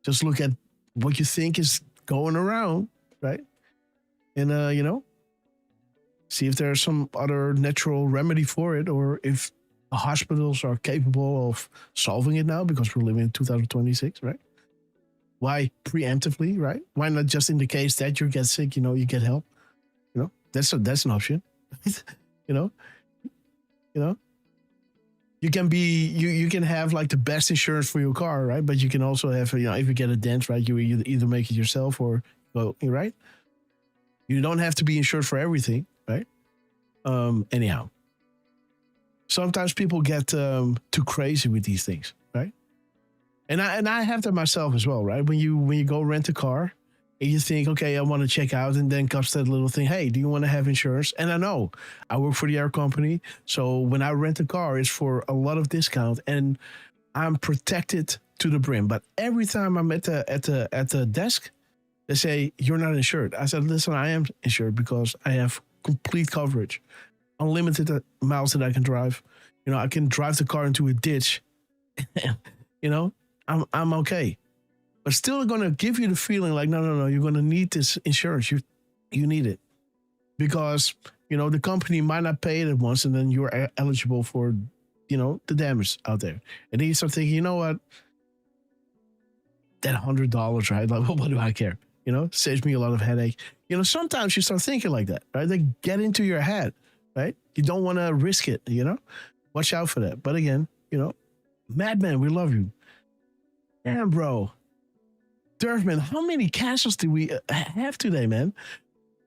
just look at what you think is going around, right? And, see if there's some other natural remedy for it, or if the hospitals are capable of solving it now, because we're living in 2026, right? Why preemptively, right? Why not just in the case that you get sick, you get help? That's an option. You can you can have like the best insurance for your car, right? But you can also have, if you get a dent, right, you either make it yourself or right? You don't have to be insured for everything, right? Anyhow, sometimes people get too crazy with these things, right? And I have that myself as well, right? When you go rent a car and you think, okay, I want to check out, and then comes that little thing, hey, do you want to have insurance? And I know I work for the air company, so when I rent a car, it's for a lot of discount, and I'm protected to the brim. But every time I'm at the desk, they say, you're not insured. I said, listen, I am insured because I have complete coverage, unlimited miles that I can drive. I can drive the car into a ditch. I'm okay. But still going to give you the feeling like, no, you're going to need this insurance. You need it. Because, the company might not pay it at once, and then you're eligible for, the damage out there. And then you start thinking, you know what? That $100, right? Like, what do I care? saves me a lot of headache. Sometimes you start thinking like that, right? They get into your head, right? You don't want to risk it, Watch out for that. But again, Madman, we love you. Damn, bro. Derfman, how many castles do we have today, man?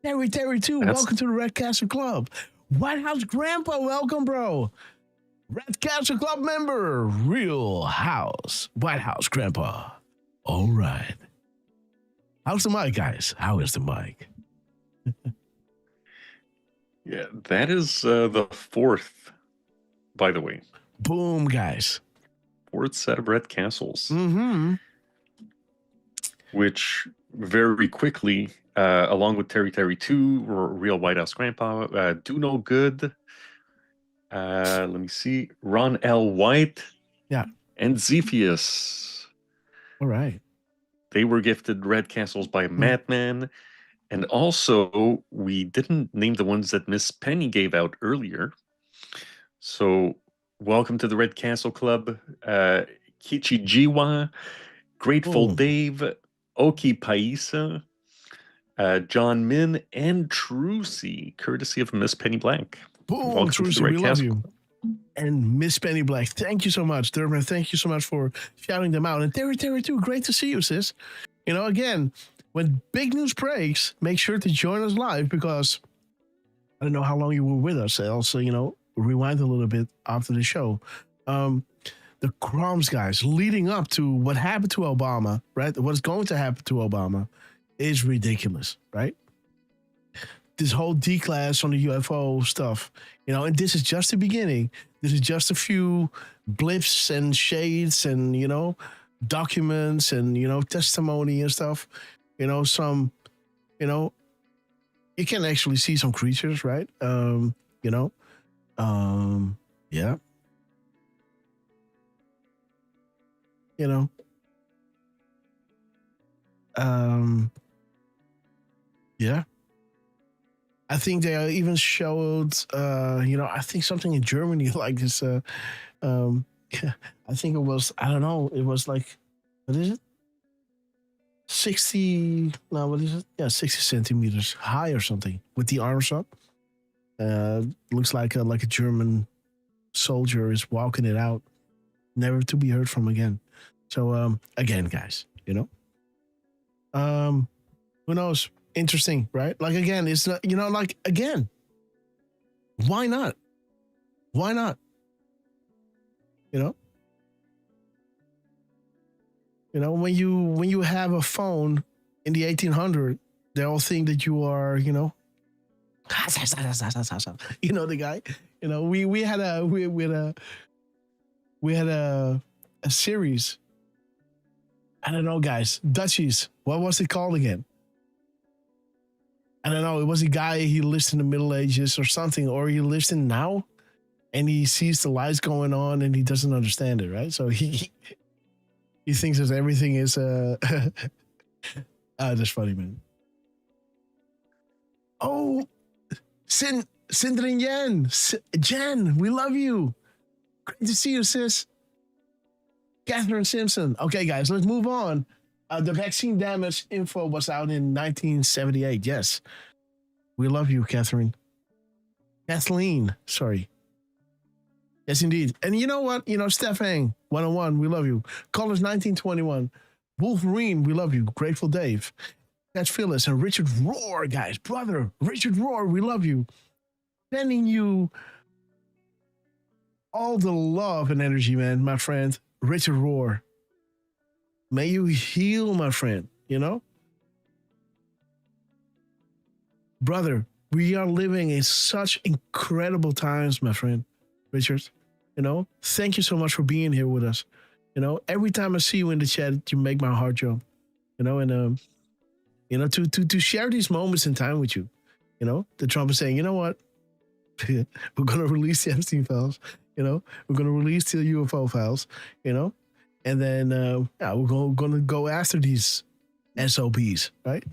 Terry too. Welcome to the Red Castle Club. White House Grandpa, welcome, bro. Red Castle Club member, Real House, White House Grandpa. All right. How's the mic, guys? How is the mic? Yeah, that is the fourth, by the way. Boom, guys. Fourth set of Red Castles. Mm-hmm. Which very quickly, along with Terry 2, Real White House Grandpa, Do No Good. Let me see. Ron L. White. Yeah. And Zephyus. All right. They were gifted Red Castles by Madman. And also, we didn't name the ones that Miss Penny gave out earlier. So, welcome to the Red Castle Club. Kichijiwa, Grateful Dave, Oki Paisa, John Min, and Trucy, courtesy of Miss Penny Black. Boom, Welcome Trucy, we love you. And Miss Penny Black, thank you so much. Derman, thank you so much for shouting them out. And Terry too, great to see you, sis. Again, when big news breaks, make sure to join us live because I don't know how long you were with us. Also, rewind a little bit after the show. The crumbs, guys, leading up to what happened to Obama, right? What is going to happen to Obama is ridiculous, right? This whole D-class on the UFO stuff, and this is just the beginning. This is just a few blips and shades and, documents and, testimony and stuff. Some, you can actually see some creatures, right? Yeah. Yeah. I think they even showed, I think something in Germany like this. I think it was, I don't know, it was like, what is it? 60 centimeters high or something with the arms up. Looks like a German soldier is walking it out, never to be heard from again. So, again, guys, who knows? Interesting, right? Like, again, it's not, again, why not? Why not? When you have a phone in the 1800s, they all think that you are, the guy. We had a series. I don't know, guys. Dutchies. What was it called again? I don't know. It was a guy, he lived in the Middle Ages or something, or he lives in now, and he sees the lights going on and he doesn't understand it, right? So he thinks that everything is that's funny, man. Oh, Sindrin Jen, we love you. Great to see you, sis. Catherine Simpson. Okay, guys, let's move on. The vaccine damage info was out in 1978. Yes. We love you, Catherine. Kathleen, sorry. Yes, indeed. And you know what? Stefan, 101, we love you. Callers 1921. Wolverine, we love you. Grateful Dave. Catch Phyllis and Richard Roar, guys. Brother, Richard Roar, we love you. Sending you all the love and energy, man, my friend. Richard Roar. May you heal, my friend, Brother, we are living in such incredible times, my friend, Richard. Thank you so much for being here with us. Every time I see you in the chat, you make my heart jump. To share these moments in time with you. The Trump is saying, you know what? We're going to release the Epstein files. We're going to release the UFO files, and then we're going to go after these SOBs, right?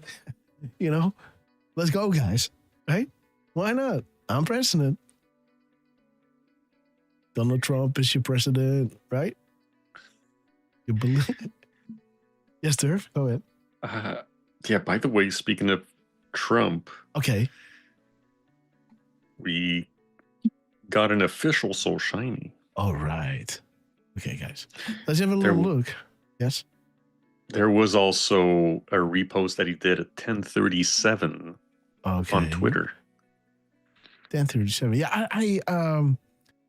Let's go, guys, right? Why not? I'm president. Donald Trump is your president, right? You believe? Yes, Derf, go ahead. Yeah, by the way, speaking of Trump. Okay. We got an official So Shiny. All right. Okay, guys. Let's have a little look. Yes. There was also a repost that he did at 10:37 on Twitter. 10:37. Yeah, I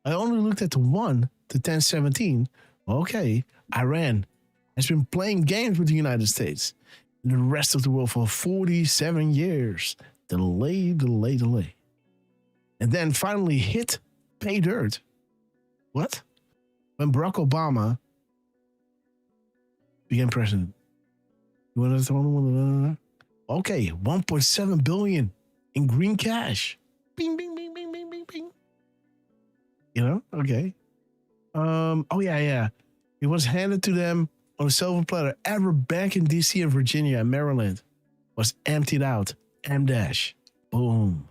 only looked at the 10:17. Okay, Iran has been playing games with the United States and the rest of the world for 47 years. Delay. And then finally hit pay dirt. What? When Barack Obama became president. You want to okay, 1.7 billion in green cash. Bing, bing, bing, bing, bing, bing, bing. You know? Okay. Oh yeah. It was handed to them on a silver platter. Every bank in DC and Virginia and Maryland was emptied out. M-dash. Boom.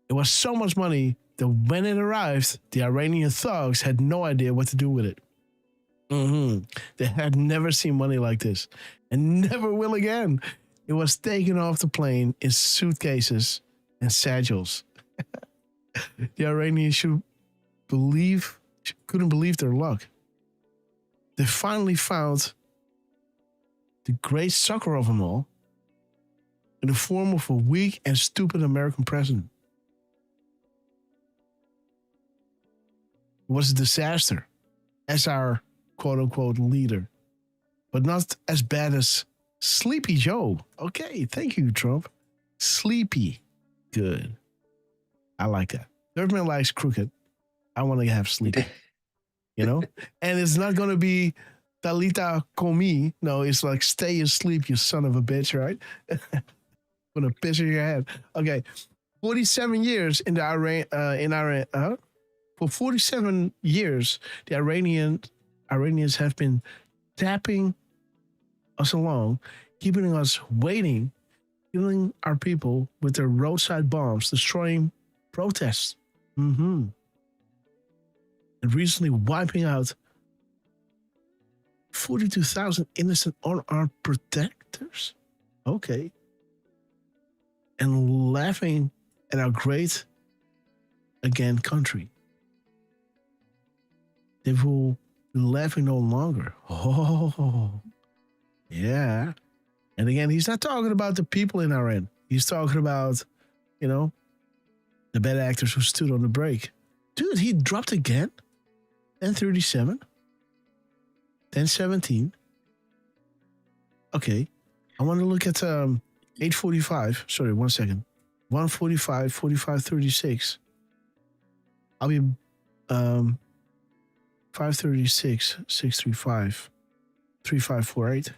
It was so much money that when it arrived, the Iranian thugs had no idea what to do with it. They had never seen money like this and never will again. It was taken off the plane in suitcases and satchels. The Iranians couldn't believe their luck. They finally found the great sucker of them all in the form of a weak and stupid American president. It was a disaster as our quote-unquote leader, but not as bad as Sleepy Joe. Okay, thank you, Trump. Sleepy. Good. I like that. Everyone likes crooked. I want to have Sleepy. You know? And it's not going to be Talita Komi. No, it's like stay asleep, you son of a bitch, right? Going to piss in your head. Okay. 47 years in the Iran, for 47 years, the Iranians have been tapping us along, keeping us waiting, killing our people with their roadside bombs, destroying protests. And recently wiping out 42,000 innocent unarmed protectors. Okay. And laughing at our great, again, country. They will be laughing no longer. Oh, yeah. And again, he's not talking about the people in Iran. He's talking about, the bad actors who stood on the brake. Dude, he dropped again. 10:37. 10:17. Okay. I want to look at 8:45. Sorry, 1 second. 1:45, 45:36. I'll be 5:36, 6:35, 3:548.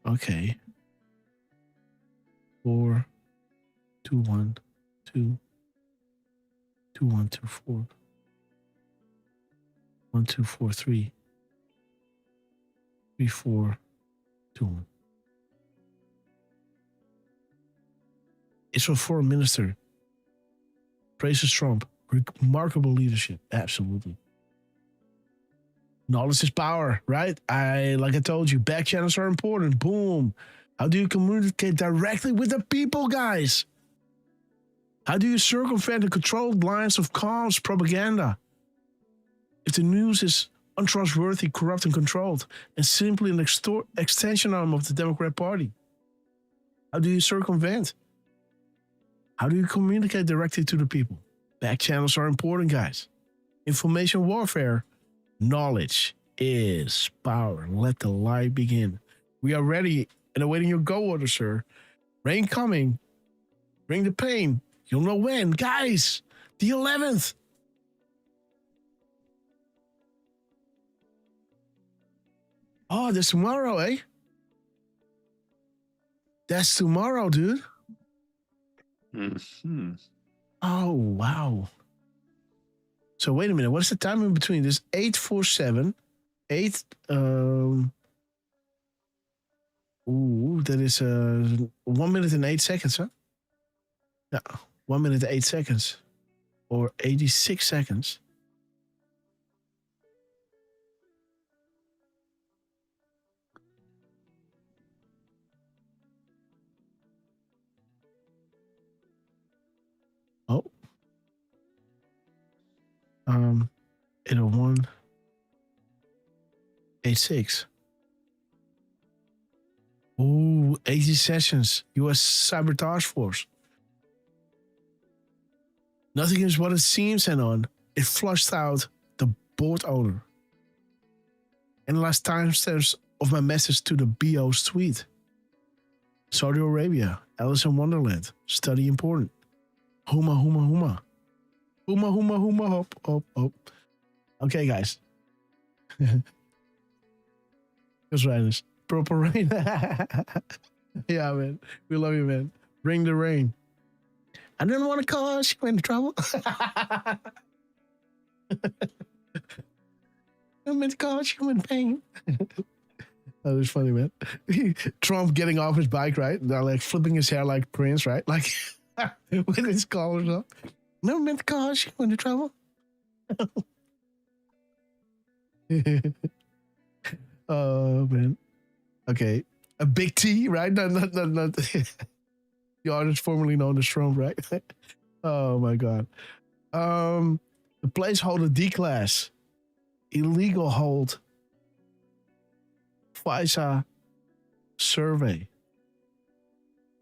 Okay. 4, 2, 1, 2, 2, 1, 2, 4, 1, 2, 4, 3, 3, 4, 2, 1. Israel Foreign Minister praises Trump. Remarkable leadership. Absolutely. Knowledge is power, right? Like I told you, back channels are important. Boom. How do you communicate directly with the people, guys? How do you circumvent the controlled lines of comms propaganda? If the news is untrustworthy, corrupt, and controlled, and simply an extension arm of the Democrat Party, how do you circumvent? How do you communicate directly to the people? Back channels are important, guys. Information warfare. Knowledge is power. Let the light begin. We are ready and awaiting your go order, sir. Rain coming. Bring the pain. You'll know when. Guys, the 11th. Oh, that's tomorrow, eh? That's tomorrow, dude. Oh, wow. So wait a minute. What's the time in between? This 8:47. 8. That is 1 minute and 8 seconds, huh? Yeah, 1 minute and 8 seconds. or 86 seconds. Oh. 801. 86. Ooh, 80 sessions. U.S. Cyber Task Force. Nothing is what it seems, and on. It flushed out the board owner. And last timestamps of my message to the BO's tweet. Saudi Arabia, Alice in Wonderland, study important. Huma, huma, huma. Huma, huma, huma, hop, hop, hop. Okay, guys. Ghost Riders. Purple Rain. Yeah, man. We love you, man. Bring the rain. I didn't want to cause you into trouble. I meant to cause you in pain. That was funny, man. Trump getting off his bike, right? They're like flipping his hair like Prince, right? Like with his collars up. Never meant to cause you into trouble. Oh, man. Okay. A big T, right? Not the artist formerly known as Trump, right? Oh, my God. The placeholder D-class. Illegal hold. FISA survey.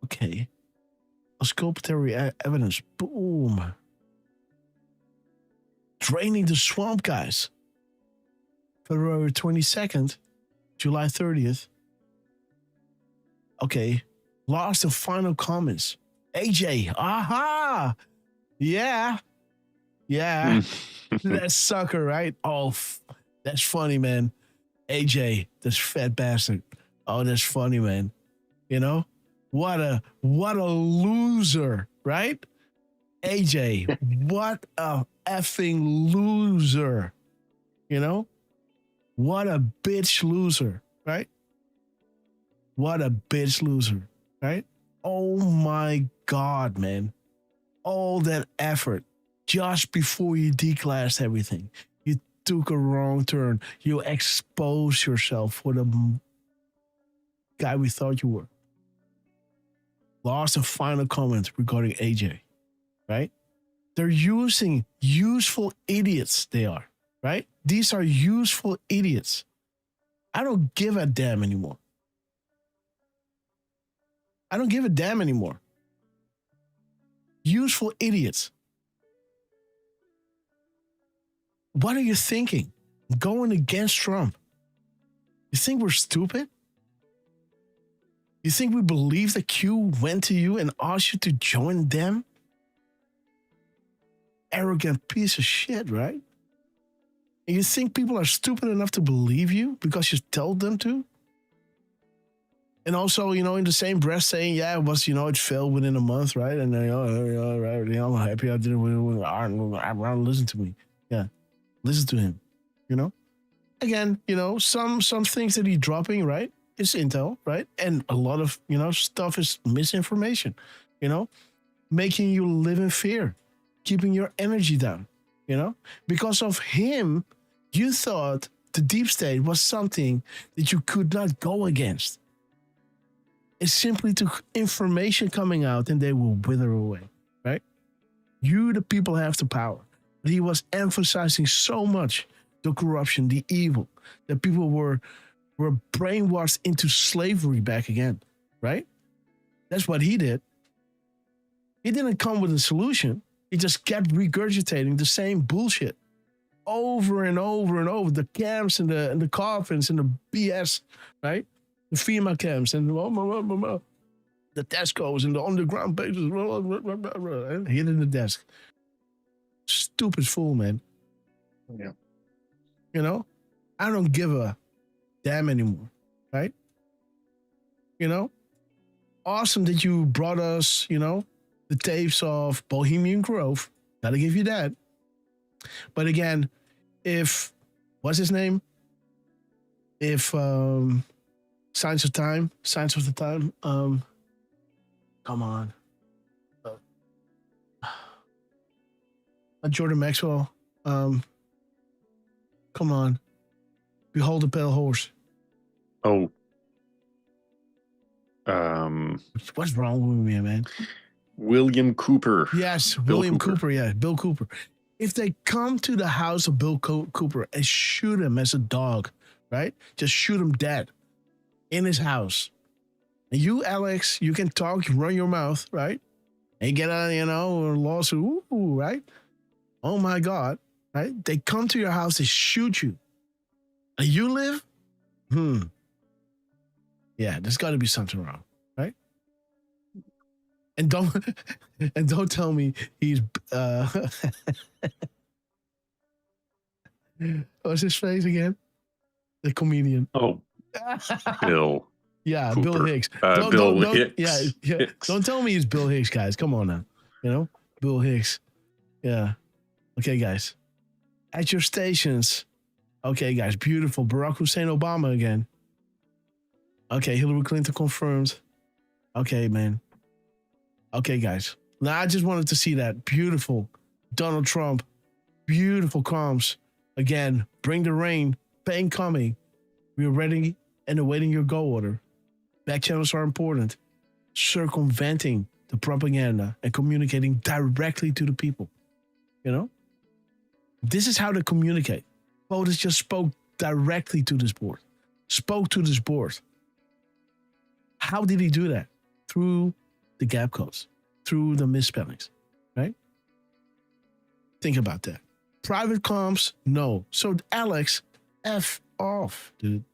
Okay. Exculpatory evidence. Boom. Draining the swamp, guys. February 22nd, July 30th. Okay. Last and final comments. AJ. Aha. Yeah. Yeah. That sucker, right? Oh, that's funny, man. AJ, this fat bastard. Oh, that's funny, man. You know? What a loser, right? AJ, what a effing loser. You know? What a bitch loser, right? What a bitch loser, right? Oh my God, man. All that effort just before you declassed everything. You took a wrong turn. You exposed yourself for the guy we thought you were. Last and final comment regarding AJ, right? They're using useful idiots, they are, right? These are useful idiots. I don't give a damn anymore. I don't give a damn anymore. Useful idiots. What are you thinking? Going against Trump? You think we're stupid? You think we believe that Q went to you and asked you to join them? Arrogant piece of shit, right? And you think people are stupid enough to believe you because you told them to? And also, in the same breath saying, yeah, it failed within a month, right? And then, I'm happy I didn't listen to me. Yeah, listen to him, Again, some things that he's dropping, right? It's intel, right? And a lot of, stuff is misinformation, making you live in fear, keeping your energy down, Because of him, you thought the deep state was something that you could not go against. It simply took information coming out and they will wither away, right? You, the people, have the power. But he was emphasizing so much the corruption, the evil, that people were brainwashed into slavery back again, right? That's what he did. He didn't come with a solution. He just kept regurgitating the same bullshit over and over and over. The camps and the coffins and the BS, right? The FEMA camps and the Tesco's and the underground bases. Hit in the desk. Stupid fool, man. Yeah. I don't give a damn anymore, right? Awesome that you brought us, the tapes of Bohemian Grove. Gotta give you that. But again, what's his name? Signs of the Time, come on. Jordan Maxwell. Come on. Behold the pale horse. Oh. What's wrong with me, man? William Cooper. Yes, Bill William Cooper. Cooper. Yeah, Bill Cooper. If they come to the house of Bill Cooper and shoot him as a dog, right? Just shoot him dead in his house. And you, Alex, you can talk, you run your mouth, right? And you get a, lawsuit, ooh, right? Oh my God, right? They come to your house, they shoot you. And you live? Yeah, there's got to be something wrong, right? And don't tell me he's what's his face again? The comedian. Oh, Bill. Yeah, Cooper. Bill Hicks. Bill Hicks. Yeah. Hicks. Don't tell me he's Bill Hicks, guys. Come on now. Bill Hicks. Yeah. Okay, guys. At your stations. Okay, guys. Beautiful. Barack Hussein Obama again. Okay, Hillary Clinton confirmed. Okay, man. Okay, guys. Now I just wanted to see that. Beautiful. Donald Trump. Beautiful comms. Again, bring the rain. Pain coming. We are ready and awaiting your go order. Back channels are important. Circumventing the propaganda and communicating directly to the people. This is how they communicate. POTUS just spoke directly to this board. Spoke to this board. How did he do that? Through the gap codes. Through the misspellings. Right? Think about that. Private comms, no. So Alex, F off, dude.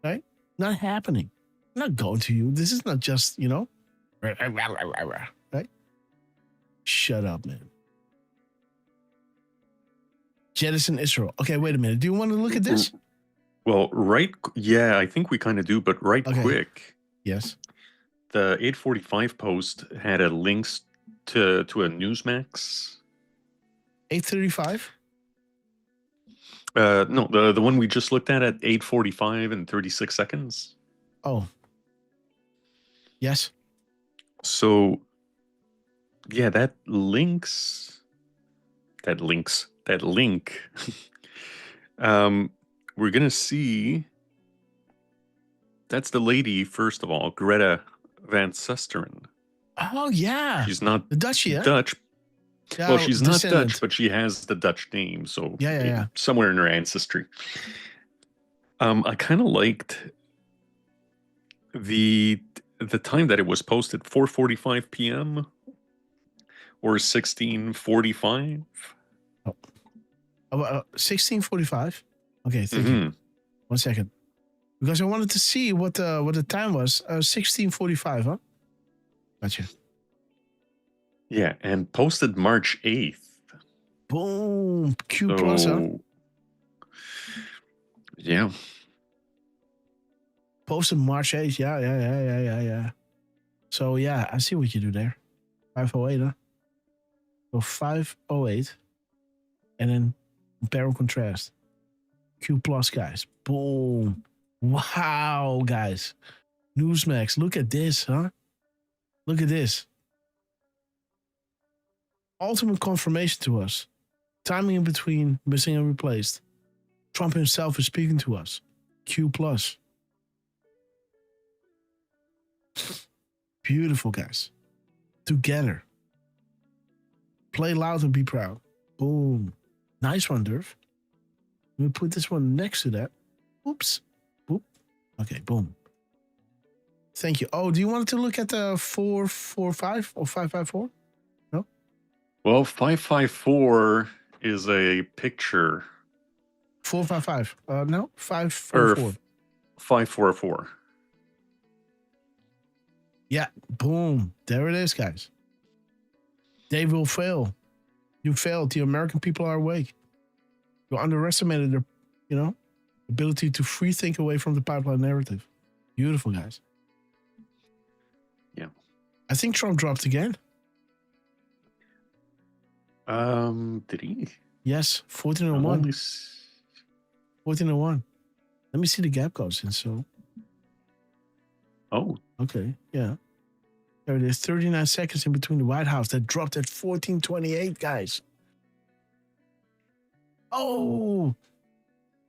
Right? Not happening. I'm not going to you. This is not just, right? Shut up, man. Jettison Israel. Okay, wait a minute. Do you want to look at this? Well, yeah, I think we kind of do, but quick. Yes. The 845 post had a links to a Newsmax. 835? No, the one we just looked at 8:45 and 36 seconds. Oh. Yes. So, yeah, that link. We're gonna see. That's the lady, first of all, Greta Van Susteren. Oh yeah, she's not the Dutch, yeah? Dutch. Yeah, well, she's not descendant. Dutch, but she has the Dutch name, so yeah. somewhere in her ancestry. I kind of liked the time that it was posted, 4:45 p.m. or 16:45. 16:45. Okay, thank you. 1 second, because I wanted to see what the time was. 16:45, huh? Gotcha. Yeah, and posted March 8th. Boom, Q plus, huh? Yeah. Posted March 8th. Yeah. So yeah, I see what you do there. 508, huh? So 508, and then compare and contrast. Q plus, guys. Boom. Wow, guys. Newsmax. Look at this, huh? Look at this. Ultimate confirmation to us. Timing in between missing and replaced. Trump himself is speaking to us. Q plus. Beautiful, guys. Together. Play loud and be proud. Boom. Nice one, Derf. Let me put this one next to that. Oops. Boop. Okay, boom. Thank you. Oh, do you want to look at the 445 or 554? No? Well, 554 is a picture. 455. No? 544. 544. Yeah, boom. There it is, guys. They will fail. You failed. The American people are awake. You underestimated their, ability to free think away from the pipeline narrative. Beautiful, guys. Yeah. I think Trump dropped again. Did he? Yes, 1401. 1401. Let me see the gap codes. And so. Oh. Okay. Yeah. There it is. 39 seconds in between the White House. That dropped at 1428, guys. Oh,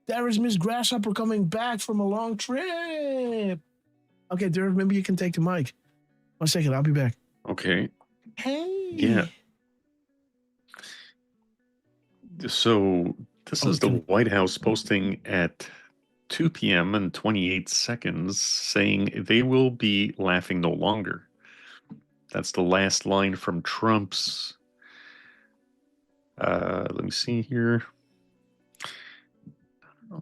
there is Miss Grasshopper coming back from a long trip. Okay, Derf, maybe you can take the mic. 1 second, I'll be back. Okay. Hey. Yeah. So this is the White House posting at 2 p.m. and 28 seconds saying they will be laughing no longer. That's the last line from Trump's. Let me see here.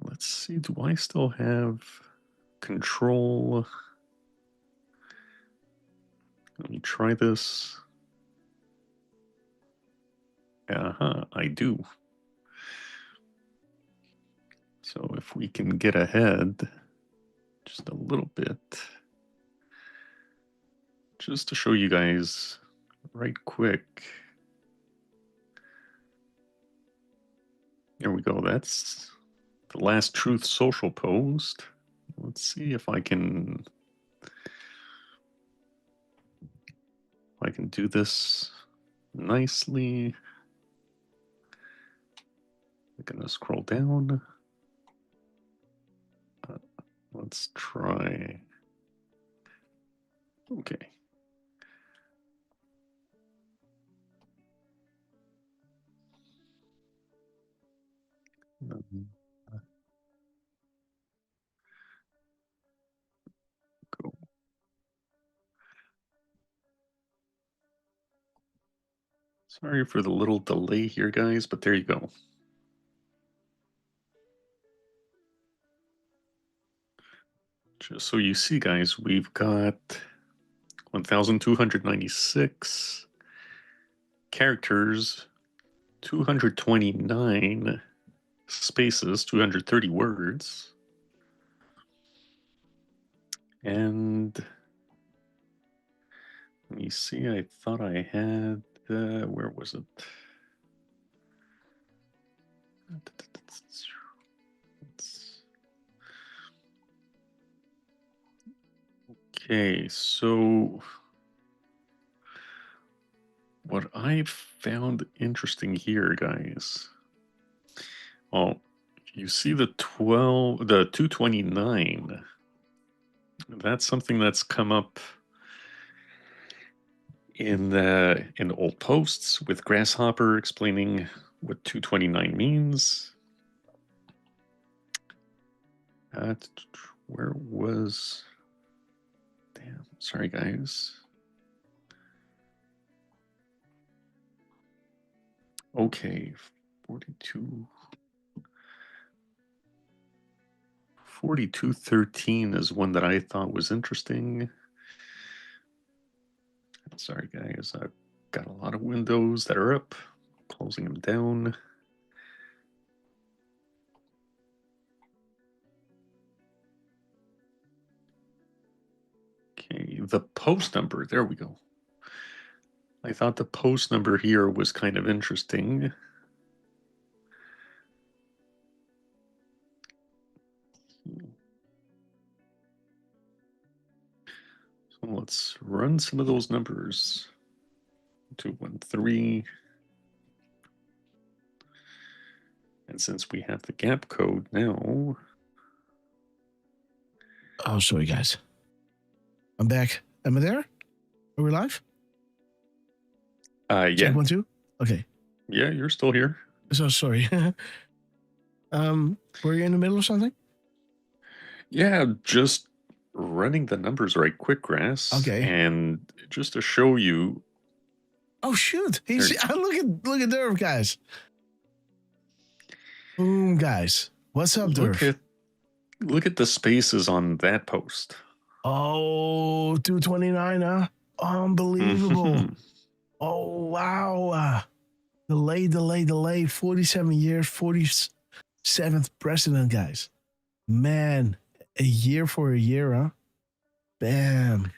Let's see. Do I still have control? Let me try this. I do. So if we can get ahead just a little bit, just to show you guys right quick. There we go. That's the last Truth Social post. Let's see if I can do this nicely. I'm gonna scroll down. Let's try. Okay. Go. Sorry for the little delay here, guys, but there you go. Just so you see, guys, we've got 1,296 characters, 229 spaces, 230 words. And let me see, I thought I had, where was it? Okay, so what I found interesting here, guys. Oh, you see the 229. That's something that's come up in old posts with Grasshopper explaining what 229 means. Where was? Damn, sorry guys. Okay, 4213 is one that I thought was interesting. Sorry guys, I've got a lot of windows that are up, closing them down. Okay, the post number, there we go. I thought the post number here was kind of interesting. So let's run some of those numbers. 213. And since we have the gap code now. Oh, sorry, guys. I'm back. Am I there? Are we live? Yeah. Check 1, 2. Okay. Yeah, you're still here. So sorry. Were you in the middle of something? Yeah, just running the numbers right quick, Grass. Okay. And just to show you. Oh shoot! Look at Derf, guys. Boom, guys. What's up, Derf? Look at the spaces on that post. Oh, 229, huh? Unbelievable. Oh, wow. Delay. 47 years, 47th president, guys. Man, a year for a year, huh? Bam.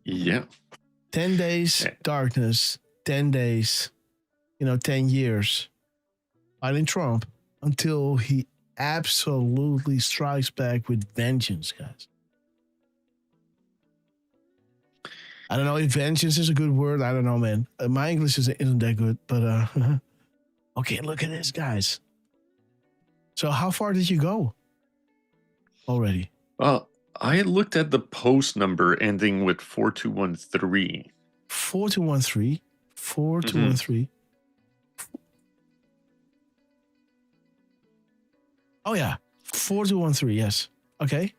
Yeah. 10 days, darkness. 10 days, 10 years. Fighting Trump until he absolutely strikes back with vengeance, guys. I don't know if vengeance is a good word. I don't know, man. My English isn't that good, but Okay, look at this, guys. So how far did you go already? I looked at the post number ending with 4213. 4213. 4213. Oh, yeah. 4213, yes. Okay.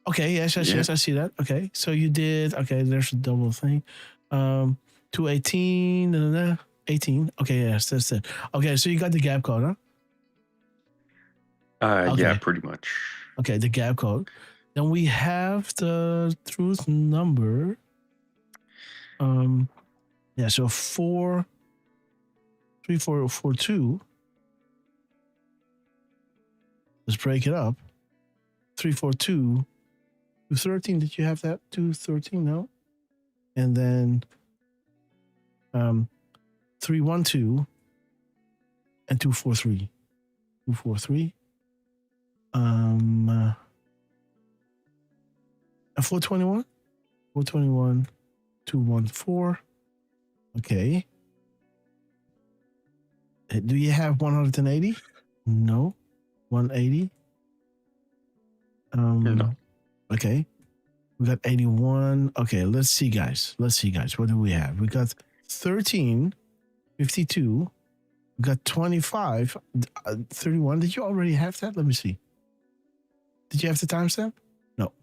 Okay, yes, Yeah. I see that. Okay, so you did, okay, there's a double thing. 218, 18. Okay, yes, that's it. Okay, so you got the gap code, huh? Yeah, Okay. pretty much. Okay, the gap code. Then we have the truth number. Yeah, so 43442. Let's break it up. 342. 213. Did you have that? 213, no? And then 312 and 243. 243. And 421? 421, 214. Okay. Do you have 180? No. 180? No. Okay. We got 81. Okay, let's see, guys. What do we have? We got 1352. We got 25. 31. Did you already have that? Let me see. Did you have the timestamp? No.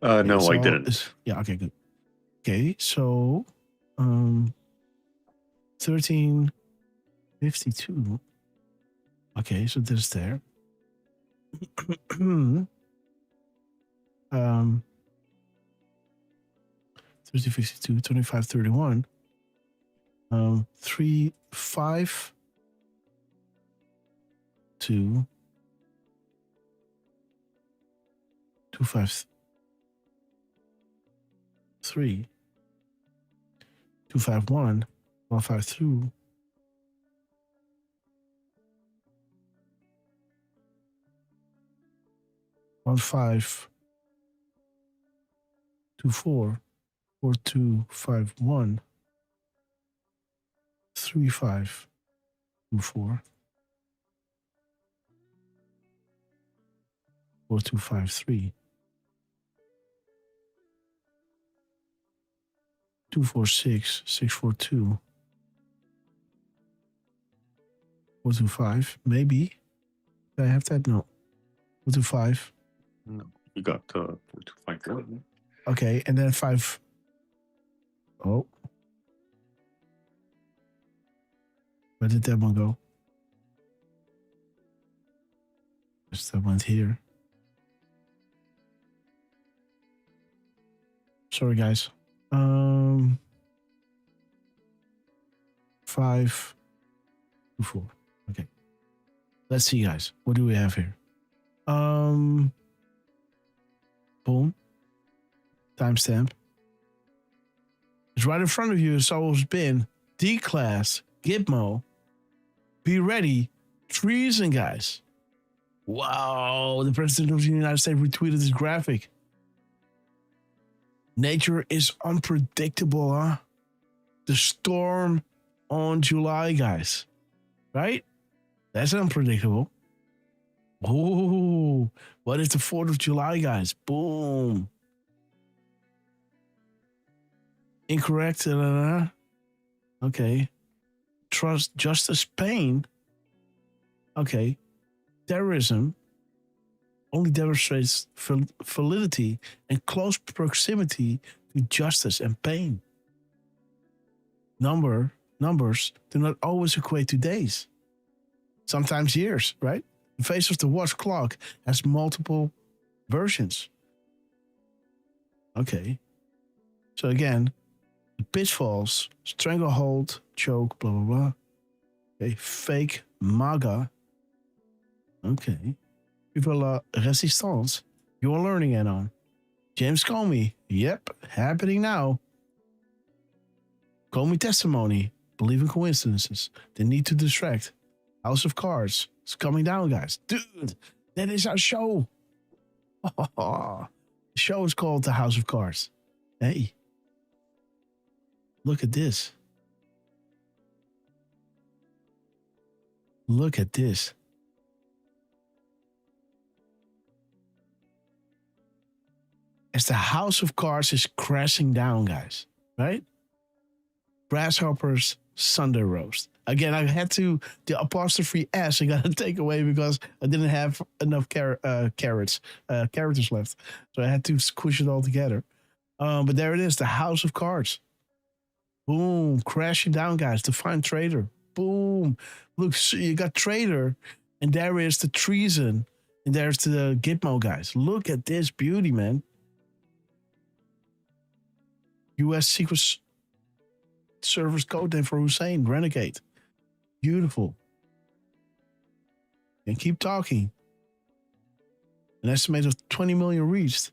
No, so I didn't. Yeah, okay, good. Okay, so 1352. Okay, so this there. 1352, 2531. 352. 253. 251. 152. 1524 4251 3524 4253 246 642 425. Maybe. Did I have that? No. 425. No, you got 4251. Okay, and then 5. Oh. Where did that one go? Just that went here. Sorry, guys. 5 to 4. Okay. Let's see, guys. What do we have here? Boom. Timestamp. It's right in front of you. It's always been D-Class, Gitmo. Be ready. Treason, guys. Wow. The President of the United States retweeted this graphic. Nature is unpredictable, huh? The storm on July, guys. Right? That's unpredictable. Oh, what is the 4th of July, guys? Boom. Incorrect. Okay. Trust, justice, pain. Okay. Terrorism only demonstrates validity and close proximity to justice and pain. Numbers do not always equate to days. Sometimes years, right? The face of the watch clock has multiple versions. Okay. So again, the pitfalls, stranglehold, choke, blah, blah, blah. Okay. Fake MAGA. Okay. Viva la resistance. You're learning it on. James Comey. Yep. Happening now. Comey testimony. Believe in coincidences. The need to distract. House of Cards. It's coming down, guys. Dude, that is our show. The show is called The House of Cards. Hey. Look at this. Look at this. As the house of cards is crashing down, guys, right? Grasshoppers Sunday roast. Again, I had to, the apostrophe S I got to take away because I didn't have enough characters left. So I had to squish it all together. But there it is, the house of cards. Boom, crashing down, guys. Define traitor. Boom. Look, so you got traitor, and there is the treason, and there's the Gitmo, guys. Look at this beauty, man. U.S. Secret Service code name for Hussein, Renegade. Beautiful. And keep talking. An estimate of 20 million reached.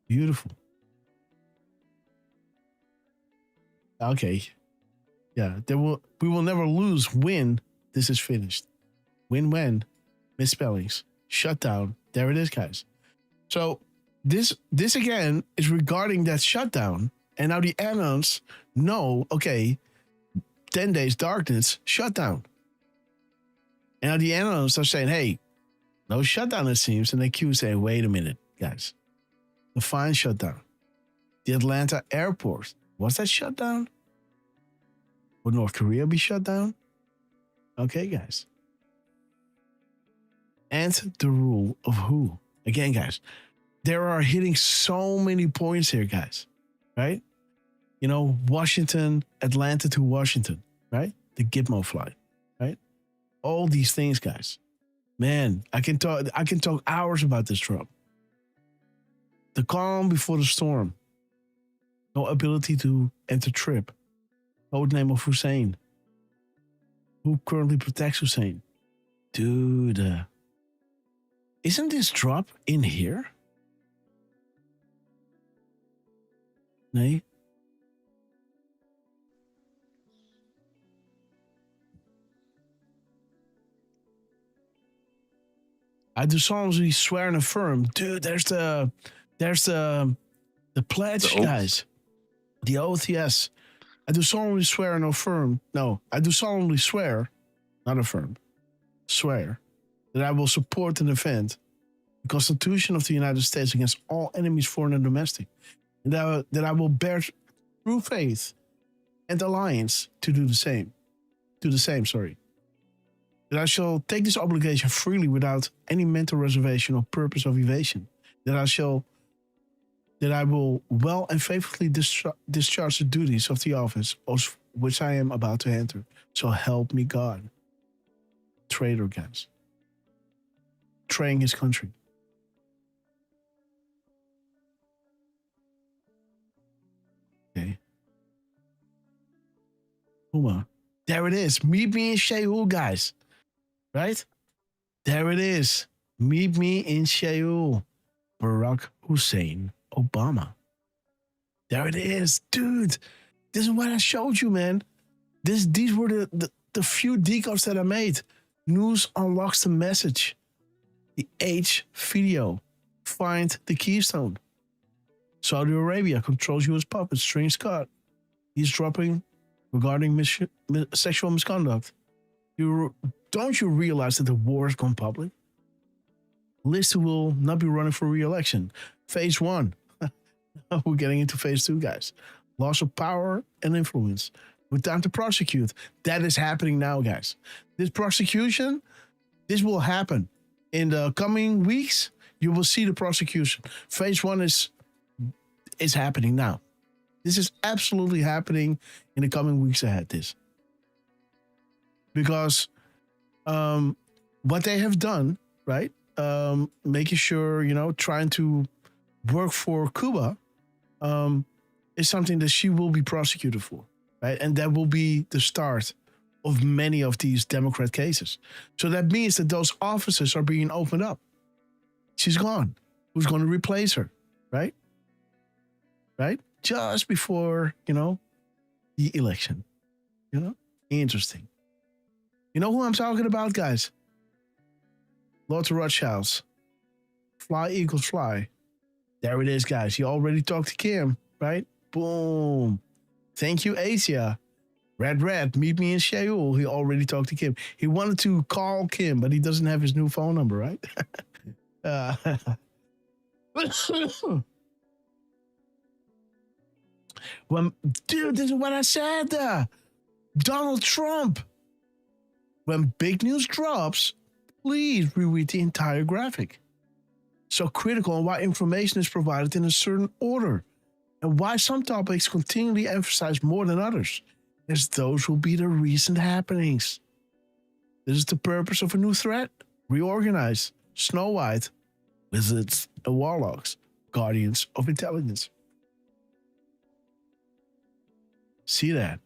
Beautiful. Okay. Yeah, we will never lose. Win. This is finished. Win-win. Misspellings. Shutdown. There it is, guys. So this again is regarding that shutdown. And now the annons know, okay, 10 days darkness, shutdown. And now the annons are saying, hey, no shutdown, it seems. And the Q saying, wait a minute, guys. The fine shutdown. The Atlanta airport. Was that shut down? Would North Korea be shut down? Okay, guys. And the rule of who? Again, guys, there are hitting so many points here, guys. Right? You know, Washington, Atlanta to Washington, right? The Gitmo flight, right? All these things, guys. Man, I can talk hours about this, Trump. The calm before the storm. No ability to enter trip. Code name of Hussein. Who currently protects Hussein? Dude. Isn't this drop in here? Nee. I do solemnly swear and affirm. Dude, there's the pledge, guys. The oath, yes. I do solemnly swear and affirm. No, I do solemnly swear, not affirm. Swear that I will support and defend the Constitution of the United States against all enemies, foreign and domestic. And that I will bear true faith and alliance to do the same. That I shall take this obligation freely without any mental reservation or purpose of evasion. That I will well and faithfully discharge the duties of the office of which I am about to enter. So help me God. Traitor, guys. Betraying his country. Okay. Puma. There it is. Meet me in Sheol, guys. Right? There it is. Meet me in Sheol. Barack Hussein Obama. There it is. Dude, this is what I showed you, man. These were the few decodes that I made. News unlocks the message. The H video. Find the keystone. Saudi Arabia controls U.S. puppet String Scott. He's dropping regarding sexual misconduct. Don't you realize that the war has gone public? Lister will not be running for re-election. Phase 1. We're getting into phase 2, guys. Loss of power and influence. With time to prosecute. That is happening now, guys. This prosecution, this will happen. In the coming weeks, you will see the prosecution. Phase 1 is happening now. This is absolutely happening in the coming weeks ahead, this. Because what they have done, right? Making sure, trying to work for Cuba is something that she will be prosecuted for, right? And that will be the start of many of these Democrat cases. So that means that those offices are being opened up. She's gone. Who's going to replace her, right? Right? Just before, the election. Interesting. You know who I'm talking about, guys? Lord Rothschilds. Fly, Eagles, fly. There it is, guys. You already talked to Kim, right? Boom. Thank you, Asia. Red, meet me in Seoul. He already talked to Kim. He wanted to call Kim, but he doesn't have his new phone number, right? Dude, this is what I said. Donald Trump. When big news drops, please reread the entire graphic. So critical on why information is provided in a certain order and why some topics continually emphasize more than others, as those will be the recent happenings. This is the purpose of a new threat. Reorganize Snow White visits the warlocks, guardians of intelligence. See that?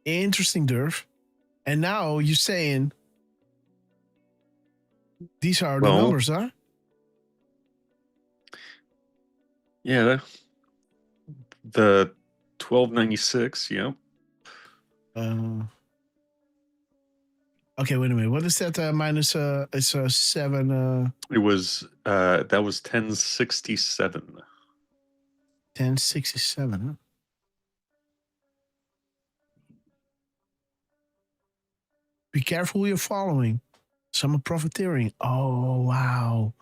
Interesting, Derf. And now you're saying these are the numbers, huh? Yeah. The 1296, yeah. Okay, wait a minute. What is that? Minus it's 7. It was that was 1067. 1067, huh? Be careful who you're following. Some are profiteering. Oh, wow.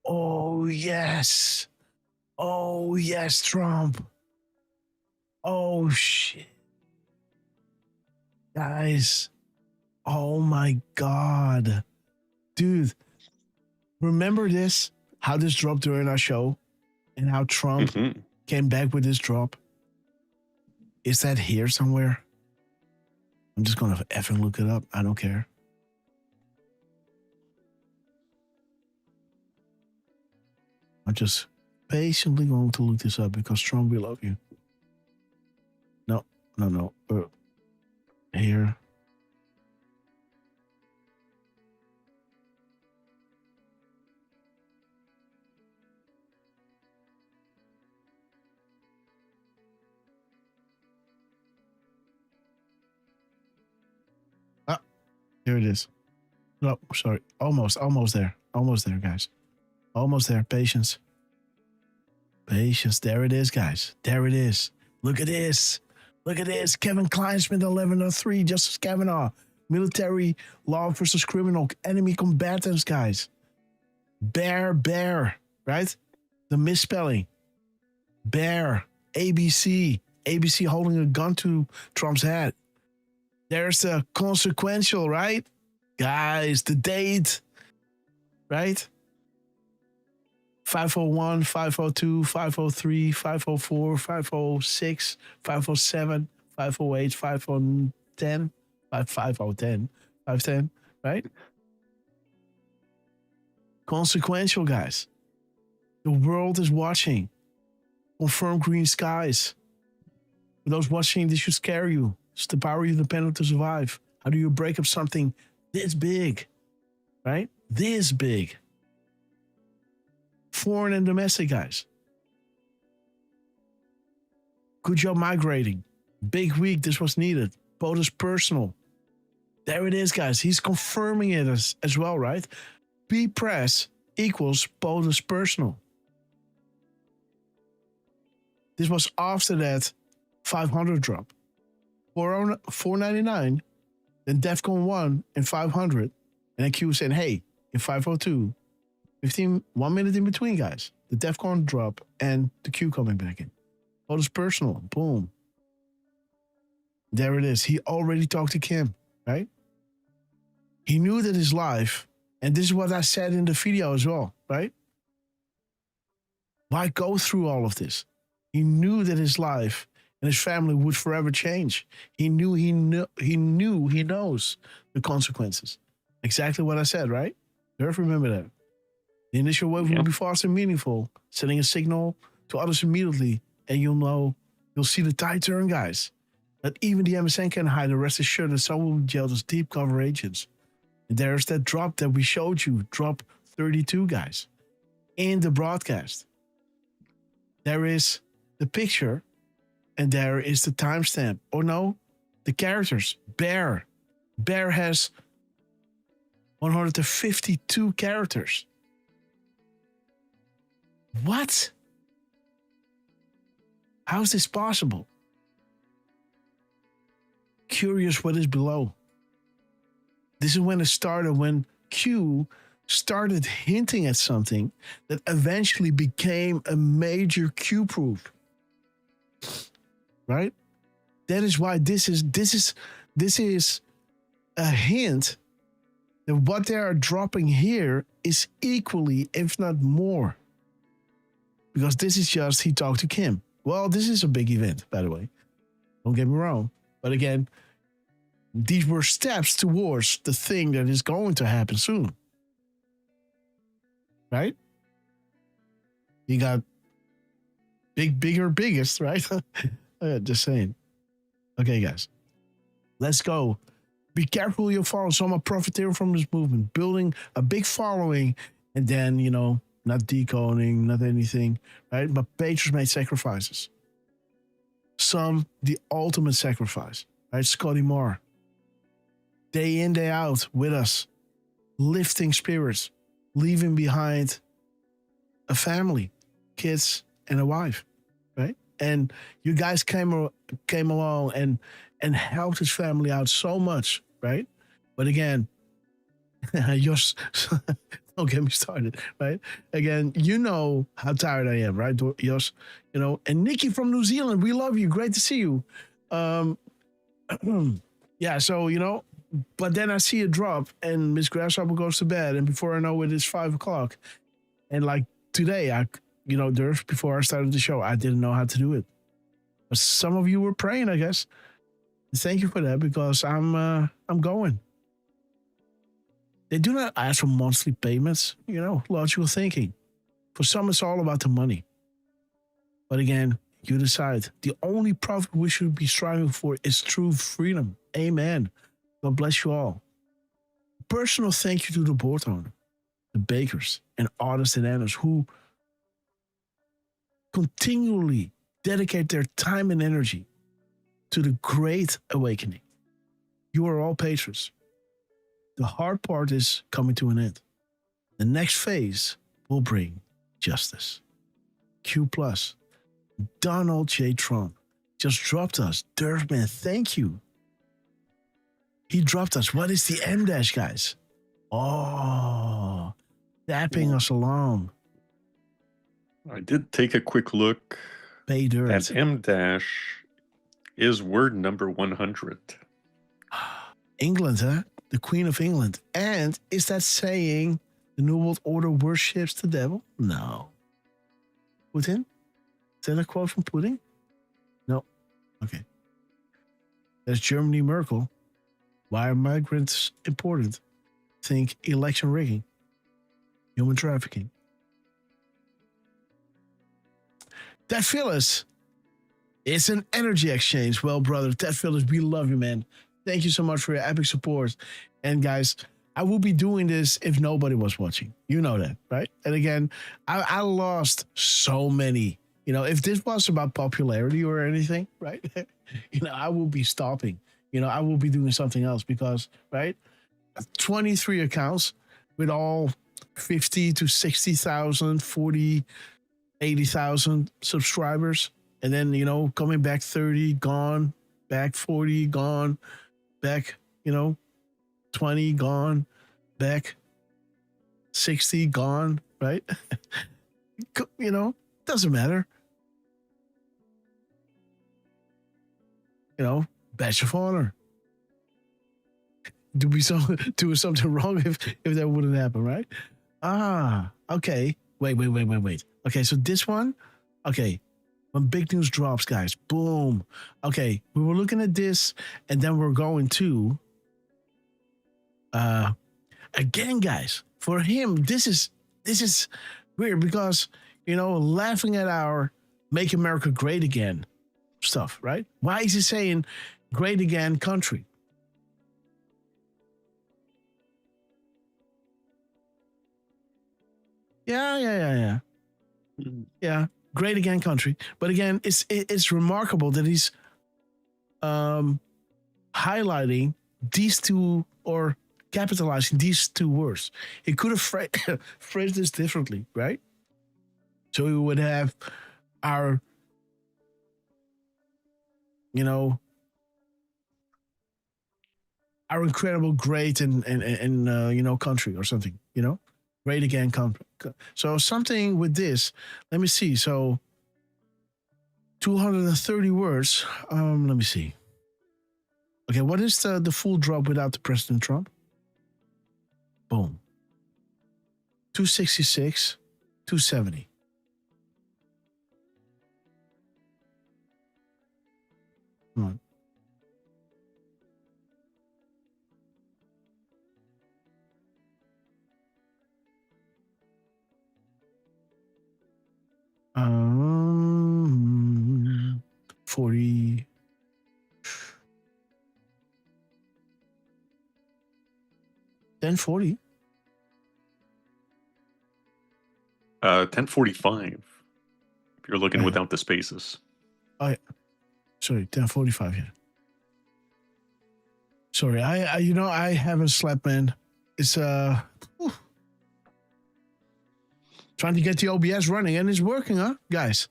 Oh, yes. Oh, yes, Trump. Oh, shit. Guys. Oh, my God. Dude, remember this? How this dropped during our show? And how Trump came back with this drop? Is that here somewhere? I'm just going to effing look it up. I don't care. I'm just patiently going to look this up because Trump, we love you. No. Here. Here it is. No, sorry. Almost there. Almost there, guys. Almost there. Patience. There it is, guys. There it is. Look at this. Kevin Kleinsmith, 1103. Justice Kavanaugh. Military law versus criminal. Enemy combatants, guys. Bear. Right? The misspelling. Bear. ABC. ABC holding a gun to Trump's head. There's the consequential, right? Guys, the date, right? 501, 502, 503, 504, 506, 507, 508, 5010, 5010, 510, right? Consequential, guys. The world is watching. Confirm green skies. For those watching, this should scare you. It's the power you depend to survive. How do you break up something this big, right? This big. Foreign and domestic, guys. Good job migrating. Big week, this was needed. POTUS personal. There it is, guys. He's confirming it as well, right? P press equals POTUS personal. This was after that 500 drop. 499, then DEFCON 1 and 500, and then Q saying, hey, in 502, 1 minute in between, guys. The DEFCON drop and the Q coming back in. POTUS personal, boom. There it is. He already talked to Kim, right? He knew that his life, and this is what I said in the video as well, right? Why go through all of this? He knew that his life and his family would forever change. He knows the consequences. Exactly what I said, right? Derf, remember that. The initial wave will be fast and meaningful, sending a signal to others immediately, and you'll see the tide turn, guys. That even the MSN can hide. The rest assured that some will be jailed as deep cover agents. And there's that drop that we showed you, drop 32, guys, in the broadcast. There is the picture. And there is the timestamp. Oh no, the characters. Bear has 152 characters. What? How is this possible? Curious what is below. This is when it started, when Q started hinting at something that eventually became a major Q proof. Right? That is why this is a hint that what they are dropping here is equally, if not more. Because this is just he talked to Kim. Well, this is a big event, by the way. Don't get me wrong. But again, these were steps towards the thing that is going to happen soon. Right? You got bigger, biggest, right? Just saying. Okay, guys. Let's go. Be careful who you follow. Some are profiteering from this movement, building a big following, and then, not decoding, not anything, right? But patrons made sacrifices. Some, the ultimate sacrifice, right? Scotty Moore. Day in, day out with us, lifting spirits, leaving behind a family, kids, and a wife, right? And you guys came along and helped his family out so much, right? But again, don't get me started, right? Again, you know how tired I am, right, Jos? And Nikki from New Zealand, we love you. Great to see you. Yeah, so, but then I see a drop and Miss Grasshopper goes to bed, and before I know it, it's 5 o'clock. And like today, Derf, before I started the show, I didn't know how to do it. But some of you were praying, I guess. Thank you for that, because I'm going. They do not ask for monthly payments, logical thinking. For some, it's all about the money. But again, you decide. The only profit we should be striving for is true freedom. Amen. God bless you all. Personal thank you to the board owner, the bakers, and artists and editors who continually dedicate their time and energy to the great awakening. You are all patrons. The hard part is coming to an end. The next phase will bring justice. Q+. Donald J. Trump just dropped us. Derf, man, thank you. He dropped us. What is the M dash, guys? Oh, tapping us along. I did take a quick look. That M dash is word number 100. England, huh? The Queen of England. And is that saying the New World Order worships the devil? No. Putin? Is that a quote from Putin? No. Okay. That's Germany, Merkel. Why are migrants important? Think election rigging, human trafficking. Ted Phillips, it's an energy exchange. Well, brother, Ted Phillips, we love you, man. Thank you so much for your epic support. And guys, I will be doing this if nobody was watching. You know that, right? And again, I lost so many. If this was about popularity or anything, right? I will be stopping. I will be doing something else because, right? 23 accounts with all 50 to 60,000, 40, 80,000 subscribers. And then, coming back 30, gone, back 40, gone, back, 20, gone, back 60, gone, right? Doesn't matter. Badge of honor. Do something wrong if that wouldn't happen, right? Okay. Wait. Okay, so this one, okay, when big news drops, guys, boom. Okay, we were looking at this, and then we're going to, again, guys, for him, this is weird because, laughing at our Make America Great Again stuff, right? Why is he saying great again country? Yeah. Yeah, great again country. But again, it's remarkable that he's highlighting these two or capitalizing these two words. He could have phrased this differently, right? So we would have our you know, our incredible great and you know, country or something, you know, great again country. So something with this. Let me see. So 230 words. Let me see. Okay, what is the full drop without the President Trump? Boom. 266, 270. Come on. Um, 40. Then 40. 10:45. If you're looking without the spaces. Oh, yeah. Sorry, 10:45 here. Sorry, I you know, I haven't slept, man. It's trying to get the OBS running, and it's working, huh, guys?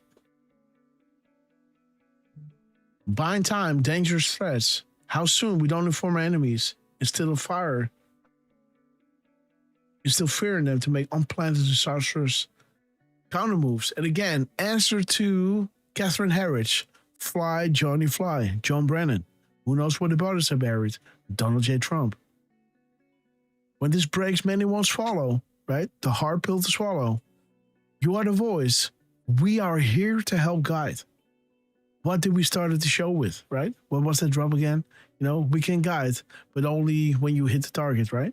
Buying time, dangerous threats. How soon we don't inform our enemies. Instead of fire, instill fear in them to make unplanned and disastrous counter moves. And again, answer to Catherine Harris, Fly, Johnny Fly, John Brennan. Who knows where the bodies are buried? Donald J. Trump. When this breaks, many won't swallow, right? The hard pill to swallow. You are the voice. We are here to help guide. What did we start the show with, right? What was that drop again? You know, we can guide, but only when you hit the target, right?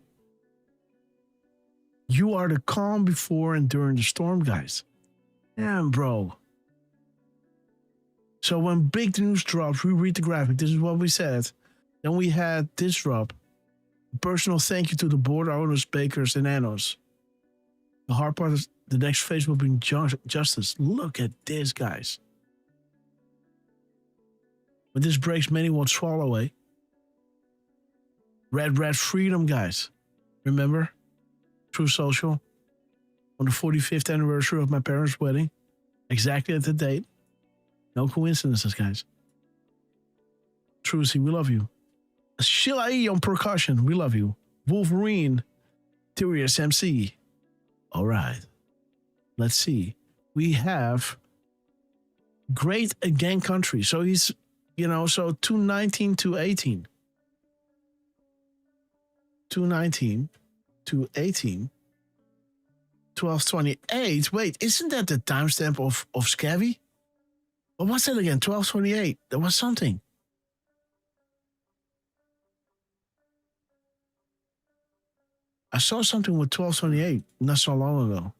You are the calm before and during the storm, guys. Damn, bro. So when big news drops, we read the graphic. This is what we said. Then we had this drop. Personal thank you to the board owners, bakers, and annos. The hard part is the next phase will bring justice. Look at this, guys. When this breaks, many won't swallow, eh? Red freedom, guys. Remember? True Social. On the 45th anniversary of my parents' wedding. Exactly at the date. No coincidences, guys. Trucy, we love you. Shilai on percussion, we love you. Wolverine, Tyrius MC. All right. Let's see. We have great again country. So he's, you know, so 219 to 18. 219 to 18. 1228. Wait, isn't that the timestamp of Scavvy? What was that again? 1228. There was something. I saw something with 1228 not so long ago.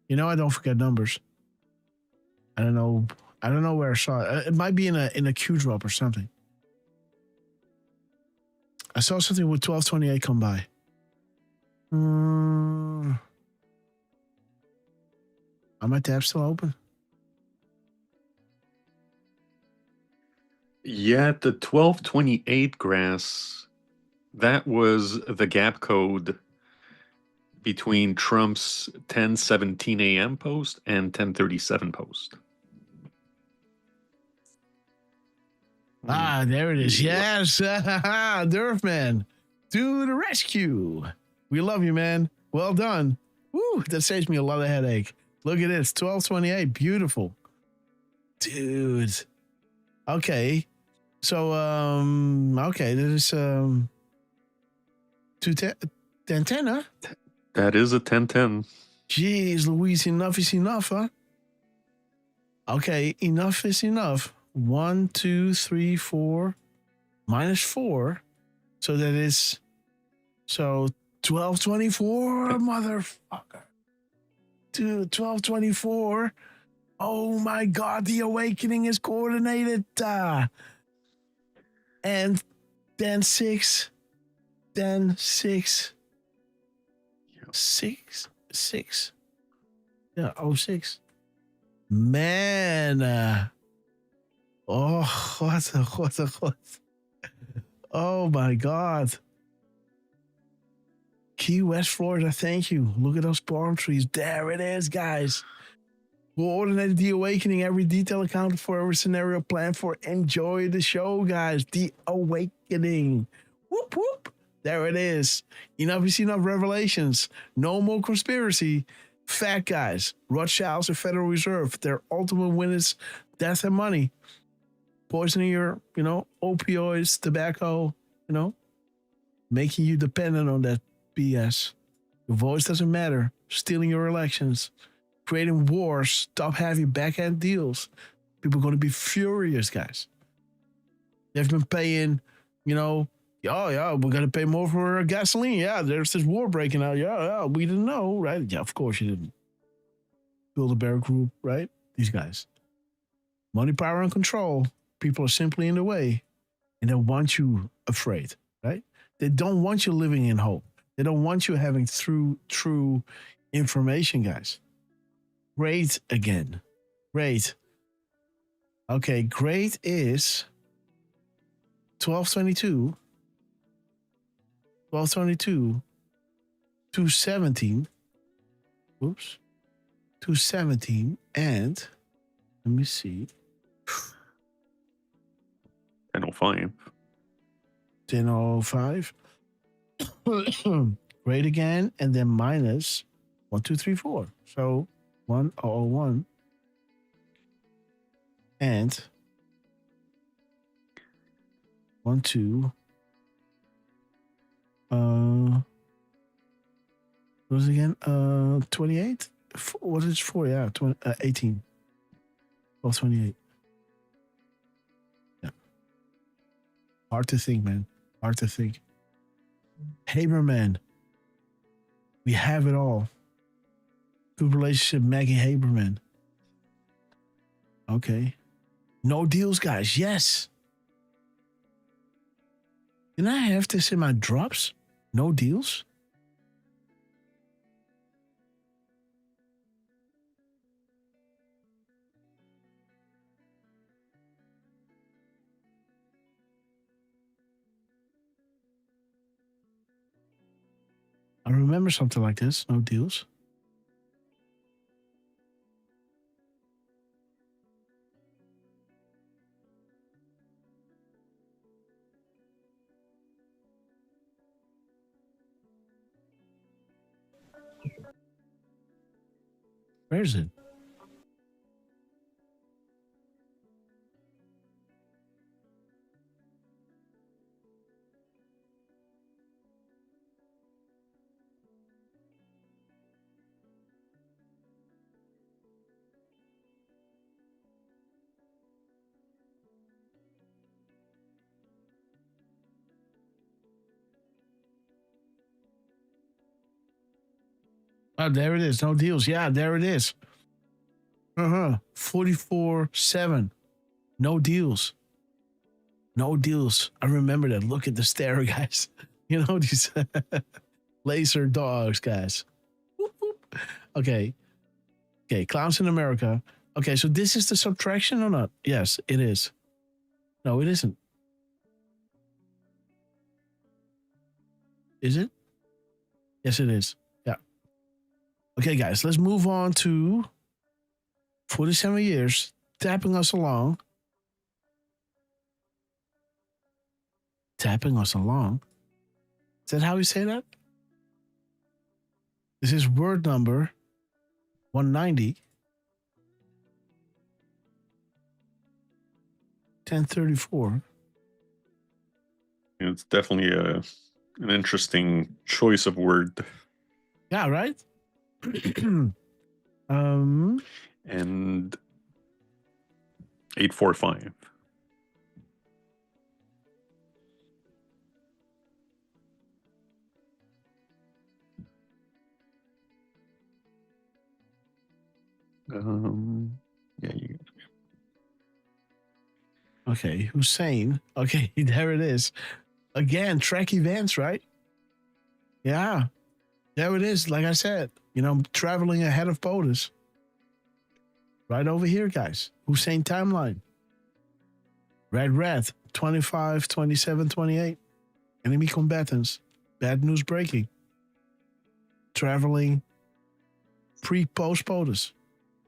You know, I don't forget numbers. I don't know where I saw it. It might be in a Q drop or something. I saw something with 1228 come by. Are my tabs still open? Yeah, the 1228 grass, that was the gap code between Trump's 10:17 a.m. post and 10:37 post. Ah, there it is. Yes. Derf man. To the rescue. We love you, man. Well done. Woo, that saves me a lot of headache. Look at this. 1228. Beautiful. Dude. Okay. So, okay, this is 210, huh? That is a 1010. Jeez, Louise, enough is enough, huh? Okay, enough is enough. 1, 2, 3, 4, -4. So that is, so 1224, motherfucker. Dude, 1224. Oh my God, the awakening is coordinated. And then 6, then 6. 6. Yeah, 06. Man. What. Oh my God. Key West, Florida, thank you. Look at those palm trees. There it is, guys. Coordinated The Awakening, every detail accounted for, every scenario planned for. Enjoy the show, guys. The Awakening. Whoop, whoop. There it is. Enough is enough revelations. No more conspiracy. Fact, guys. Rothschilds and Federal Reserve. Their ultimate win is death and money. Poisoning your, opioids, tobacco, making you dependent on that BS. Your voice doesn't matter. Stealing your elections. Creating wars. Stop having back-end deals. People are going to be furious, guys. They've been paying, oh, yeah, we're going to pay more for gasoline. Yeah, there's this war breaking out. Yeah, we didn't know, right? Yeah, of course you didn't. Bilderberg Group, right? These guys. Money, power, and control. People are simply in the way. And they want you afraid, right? They don't want you living in hope. They don't want you having true information, guys. Great again. Great. Okay, great is 1222. 1222. 217. Oops. 217. And let me see. 10:05. 10:05. Great again, and then minus 1, 2, 3, 4. So 1001 and 1, 2. What was it again? 28. What is 4? Yeah, 18. 1228. Yeah. Hard to think, man. Hard to think. Haberman. We have it all. Good relationship, Maggie Haberman. Okay. No deals, guys. Yes. Can I have this in my drops? No deals? I remember something like this. No deals. Where is it? Oh, there it is. No deals. Yeah, there it is. 44/7. No deals. No deals. I remember that. Look at the stare, guys. These laser dogs, guys. Whoop, whoop. Okay. Okay, Clowns in America. Okay, so this is the subtraction or not? Yes, it is. No, it isn't. Is it? Yes, it is. Yeah. Okay, guys, let's move on to 47 years, tapping us along. Tapping us along. Is that how you say that? This is word number 190. 1034. It's definitely an interesting choice of word. Yeah, right? And 845. Yeah, you. Okay, Hussein. Okay, there it is. Again, track events, right? Yeah, there it is. Like I said, traveling ahead of POTUS. Right over here, guys. Hussein timeline. Red, 25, 27, 28. Enemy combatants. Bad news breaking. traveling, pre-post POTUS,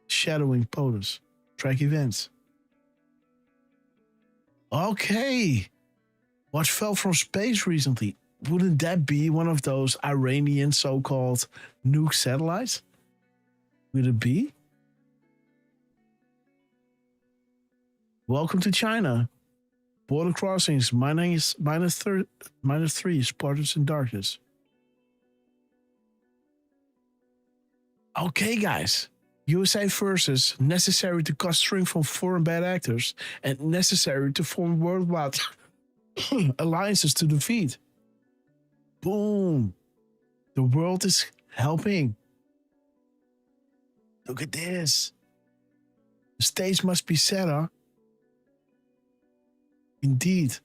shadowing POTUS, track events. Okay. What fell from space recently? Wouldn't that be one of those Iranian so-called nuke satellites? Would it be? Welcome to China. Border crossings, -3, Spartans in darkness. Okay, guys. USA versus necessary to cut string from foreign bad actors and necessary to form worldwide alliances to defeat. Boom. The world is helping. Look at this. The stage must be set, huh? Indeed.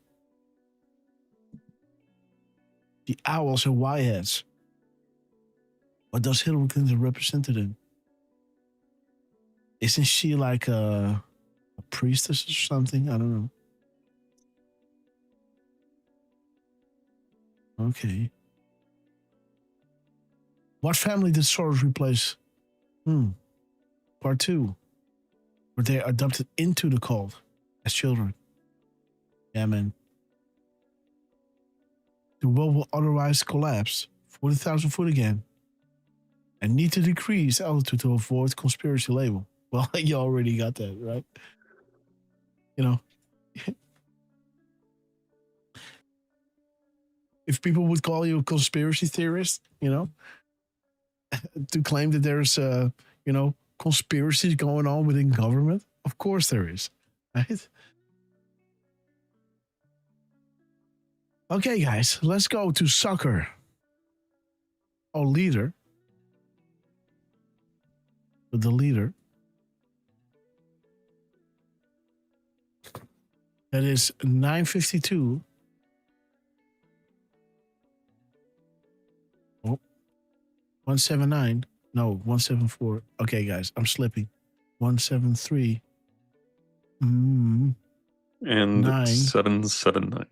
The owls and Y-heads. What does Hillary Clinton represent in? Isn't she like a priestess or something? I don't know. Okay. What family did Soros replace? Part 2. Were they adopted into the cult as children? Yeah, man. The world will otherwise collapse 40,000 foot again and need to decrease altitude to avoid conspiracy label. Well, you already got that, right? You know, if people would call you a conspiracy theorist, you know, to claim that there's, conspiracies going on within government, of course there is, right? Okay, guys, let's go to soccer. Our leader. The leader. That is 952. Oh, 179. No, 174. Okay, guys, I'm slipping. 173. And 9. 779.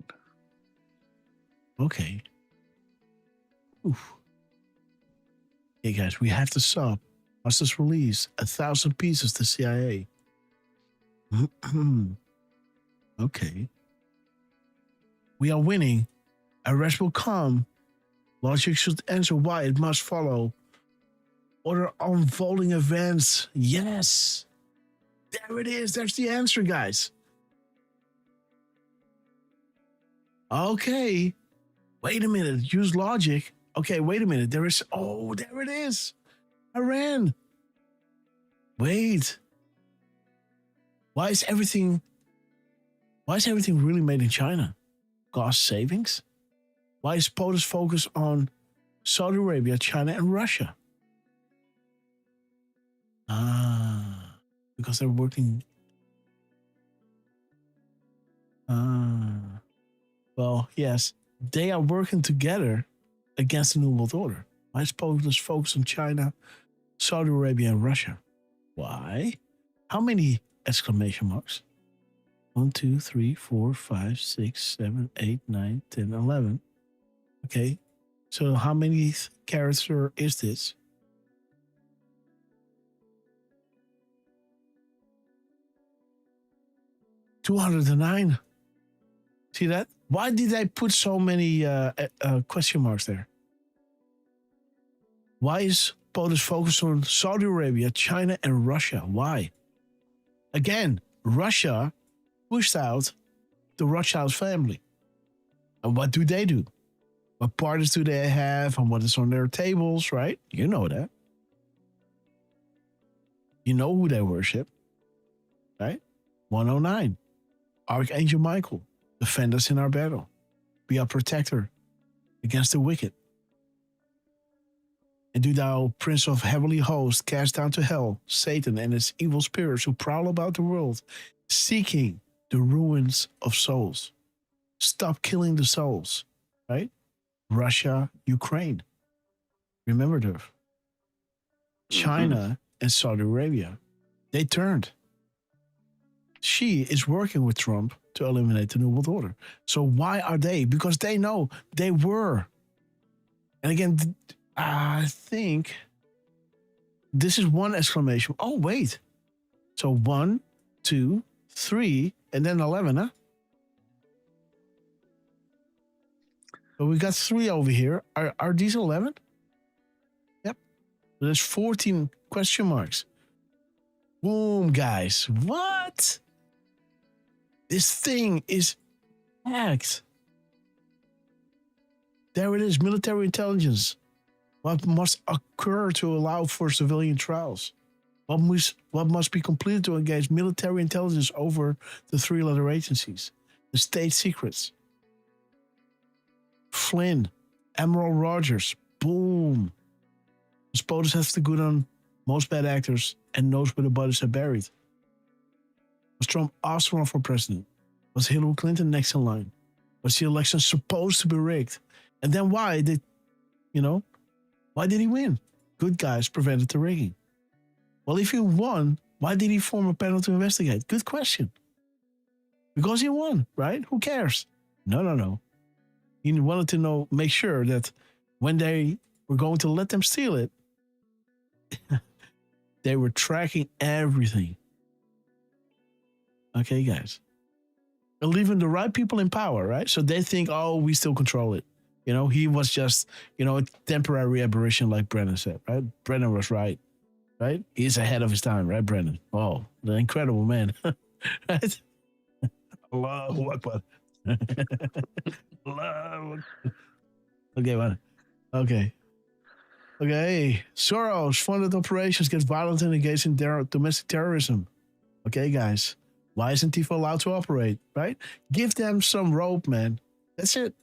Okay. Oof. Okay, guys, we have to sub. Must this release 1,000 pieces to CIA. Okay. We are winning. Arrest will come. Logic should answer why it must follow. Order unfolding events. Yes. There it is. There's the answer, guys. Okay. Wait a minute. Use logic. Okay, wait a minute. There it is. Iran. Wait. Why is everything really made in China? Cost savings? Why is POTUS focused on Saudi Arabia, China, and Russia? Because they're working. Well, yes, they are working together against the New World Order. Why is POTUS focused on China, Saudi Arabia, and Russia? Why? How many exclamation marks? 1, 2, 3, 4, 5, 6, 7, 8, 9, 10, 11. Okay. So how many character is this? $209. See that? Why did I put so many question marks there? Why is POTUS focused on Saudi Arabia, China, and Russia? Why? Again, Russia pushed out the Rothschild family. And what do they do? What parties do they have and what is on their tables, right? You know that. You know who they worship, right? 109. Archangel Michael, defend us in our battle. Be our protector against the wicked. And do thou, Prince of heavenly hosts, cast down to hell Satan and his evil spirits who prowl about the world, seeking the ruins of souls. Stop killing the souls, right? Russia, Ukraine. Remember, Derf. China and Saudi Arabia, they turned. She is working with Trump to eliminate the New World Order. So why are they? Because they know they were. And again, I think this is one exclamation. Oh, wait. So 1, 2, 3, and then 11, huh? So we got 3 over here. Are these 11? Yep. There's 14 question marks. Boom, guys. What? This thing is hacked. There it is, military intelligence. What must occur to allow for civilian trials? What must be completed to engage military intelligence over the 3-letter agencies? The state secrets. Flynn, Admiral Rogers, boom. The POTUS has the good on most bad actors and knows where the bodies are buried. Was Trump asked to run for president? Was Hillary Clinton next in line? Was the election supposed to be rigged? And then why did he win? Good guys prevented the rigging. Well, if he won, why did he form a panel to investigate? Good question. Because he won, right? Who cares? No. He wanted to make sure that when they were going to let them steal it, they were tracking everything. Okay, guys. They're leaving the right people in power, right? So they think, oh, we still control it. He was just, a temporary aberration, like Brennan said, right? Brennan was right? He's ahead of his time, right, Brennan? Oh, the incredible man. Right? Allahu Akbar. Okay, man. Okay. Soros funded operations get violent and engaged in domestic terrorism. Okay, guys. Why isn't Tifa allowed to operate, right? Give them some rope, man. That's it.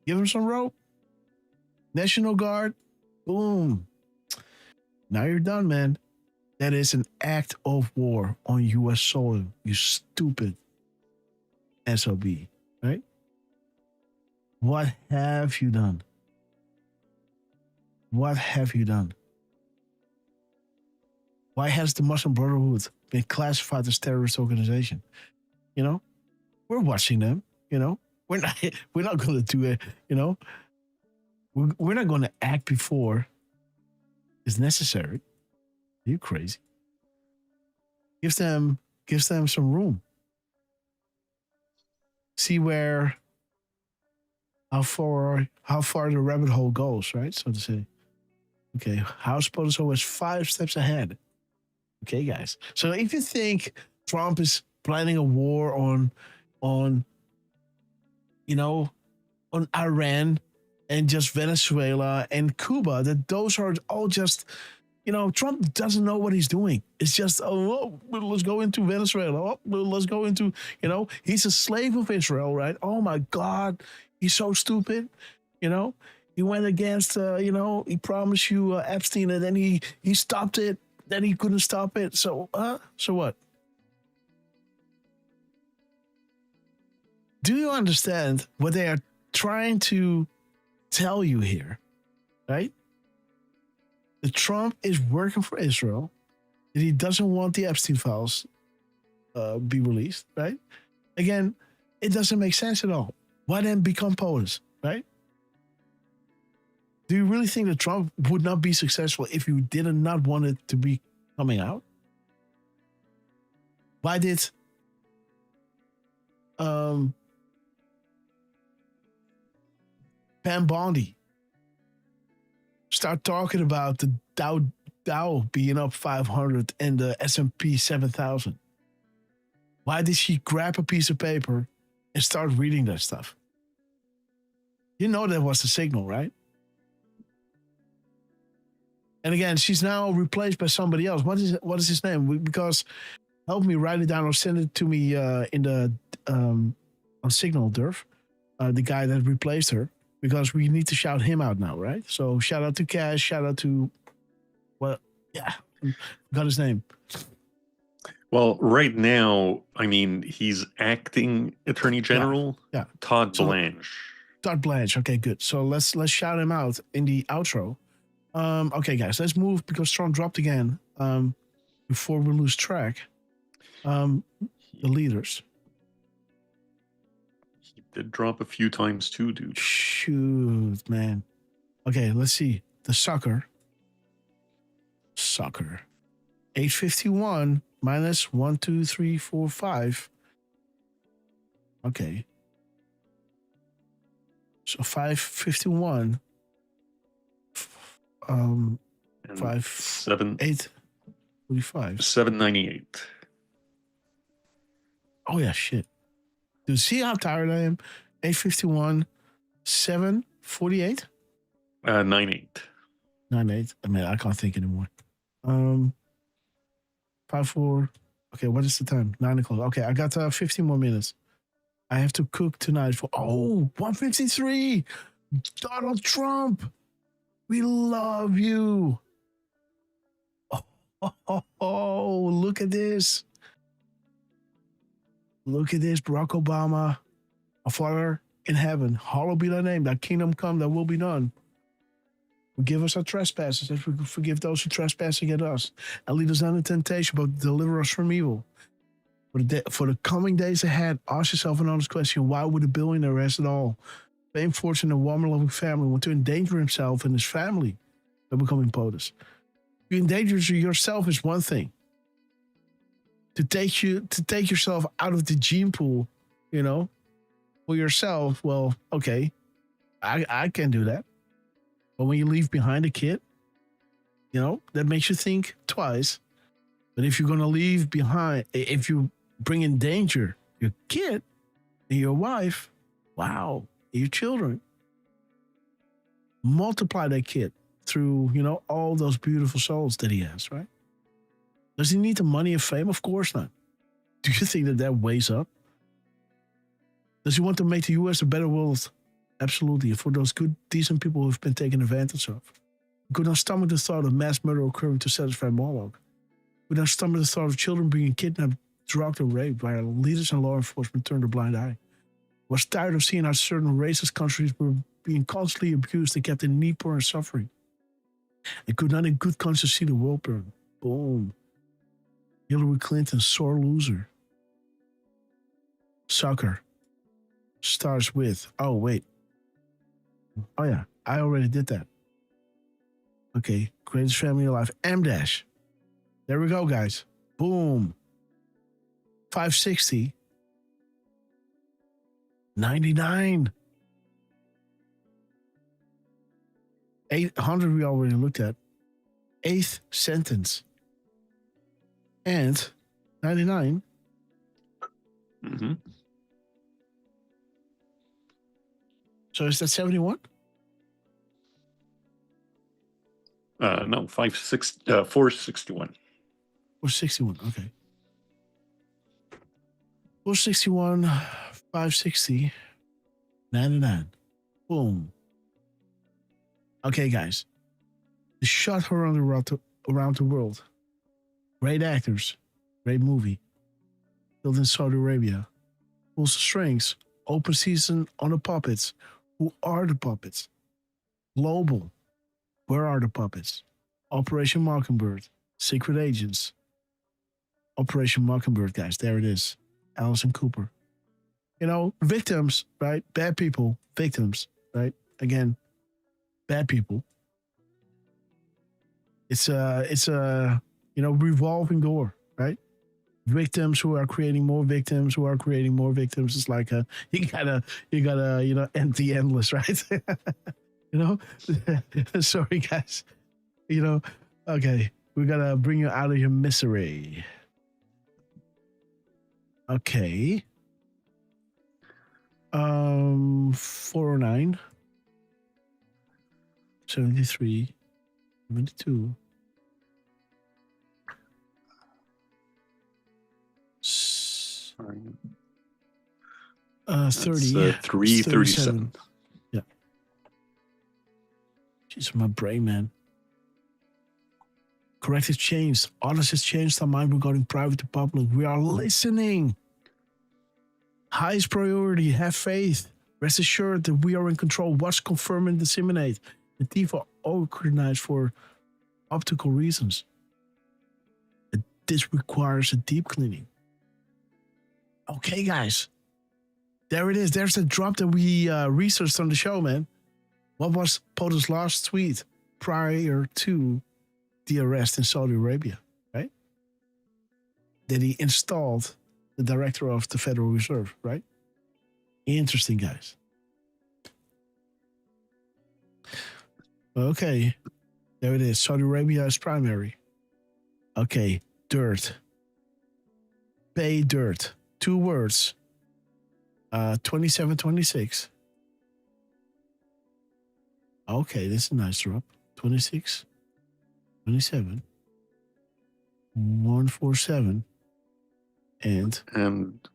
Give them some rope. National Guard. Boom. Now you're done, man. That is an act of war on U.S. soil. You stupid SOB, right? What have you done? What have you done? Why has the Muslim Brotherhood been classified as terrorist organization? We're watching them. We're not going to do it. We're not going to act before it's necessary. Are you crazy? Gives them some room. See how far the rabbit hole goes, right? So to say. Okay, House POTUS always 5 steps ahead. Okay, guys. So if you think Trump is planning a war on Iran and just Venezuela and Cuba, that those are all just, Trump doesn't know what he's doing. It's just, let's go into Venezuela. Let's go into, he's a slave of Israel, right? Oh my God, he's so stupid, He went against, he promised you Epstein, and then he stopped it. Then he couldn't stop it. So what? Do you understand what they are trying to tell you here, right? That Trump is working for Israel, that he doesn't want the Epstein files be released, right? Again, it doesn't make sense at all. Why then become POTUS, right? Do you really think that Trump would not be successful if you did not want it to be coming out? Why did Pam Bondi start talking about the Dow being up 500 and the S&P 7,000? Why did she grab a piece of paper and start reading that stuff? That was the signal, right? And again, she's now replaced by somebody else. What is his name? Because help me write it down or send it to me in the on Signal, Derf. The guy that replaced her, because we need to shout him out now, right? So shout out to Cash. Shout out to got his name. Well, right now, he's acting Attorney General. Yeah. Todd Blanche. Todd Blanche. Okay, good. So let's shout him out in the outro. Okay, guys, let's move because Trump dropped again. Before we lose track, the leaders. He did drop a few times too, dude. Shoot, man. Okay, let's see. The sucker. 851 minus 1, 2, 3, 4, 5. Okay. So 551. 5, 7, 8, 45. 798. Oh yeah, shit. Dude, see how tired I am? 851, 748? 98. 98. I mean, I can't think anymore. 5, 4. Okay, what is the time? 9 o'clock. Okay, I got 15 more minutes. I have to cook tonight for 153. Donald Trump. We love you. Oh, look at this. Look at this, Barack Obama, our Father in heaven. Hallowed be thy name. Thy kingdom come, thy will be done. Forgive us our trespasses as we forgive those who trespass against us. And lead us not into temptation, but deliver us from evil. For the coming days ahead, ask yourself an honest question. Why would a billionaire rest at all? Fame, fortune, and warm, loving family want to endanger himself and his family by becoming POTUS. You endanger yourself is one thing. To take yourself out of the gene pool, for yourself, well, okay, I can do that. But when you leave behind a kid, that makes you think twice. But if you're going to leave behind, if you bring in danger your kid and your wife, wow, your children, multiply that kid through, all those beautiful souls that he has, right? Does he need the money and fame? Of course not. Do you think that weighs up? Does he want to make the U.S. a better world? Absolutely. For those good, decent people who have been taken advantage of. We could not stomach the thought of mass murder occurring to satisfy Moloch. We could not stomach the thought of children being kidnapped, drugged, or raped while leaders and law enforcement turned a blind eye. Was tired of seeing how certain racist countries were being constantly abused and kept in need, poor, and suffering. And could not in good conscience see the world burn. Boom. Hillary Clinton, sore loser. Sucker. Starts with, oh, wait. Oh, yeah, I already did that. Okay, greatest family alive. M-dash. There we go, guys. Boom. 560. 99. 800 we already looked at. 8th sentence. And 99. Mm-hmm. So is that 71? No, 461. 461, okay. 461, 560, 99. Boom. Okay, guys. The shot around the world. Great actors. Great movie. Built in Saudi Arabia. Pulls the strings. Open season on the puppets. Who are the puppets? Global. Where are the puppets? Operation Mockingbird. Secret Agents. Operation Mockingbird, guys. There it is. Alison Cooper. Victims, right? Bad people. Victims, right? Again, bad people. It's a revolving door, right? Victims who are creating more victims, who are creating more victims. It's like you gotta end the endless, right? Sorry, guys. Okay, we gotta bring you out of your misery. Okay. 409, 73, 72. 30. 337. Yeah. Jeez, my brain, man. Correct has changed. Others has changed our mind regarding private to public. We are listening. Highest priority, have faith. Rest assured that we are in control. Watch, confirm, and disseminate. The thief are organized for optical reasons. This requires a deep cleaning. Okay, guys. There it is. There's a drop that we researched on the show, man. What was POTUS's last tweet prior to the arrest in Saudi Arabia, right? That he installed the director of the Federal Reserve, right? Interesting, guys. Okay, there it is. Saudi Arabia is primary. Okay, dirt. Pay dirt. 2 words. 2726. Okay, this is a nice drop. 26, 27, 147, and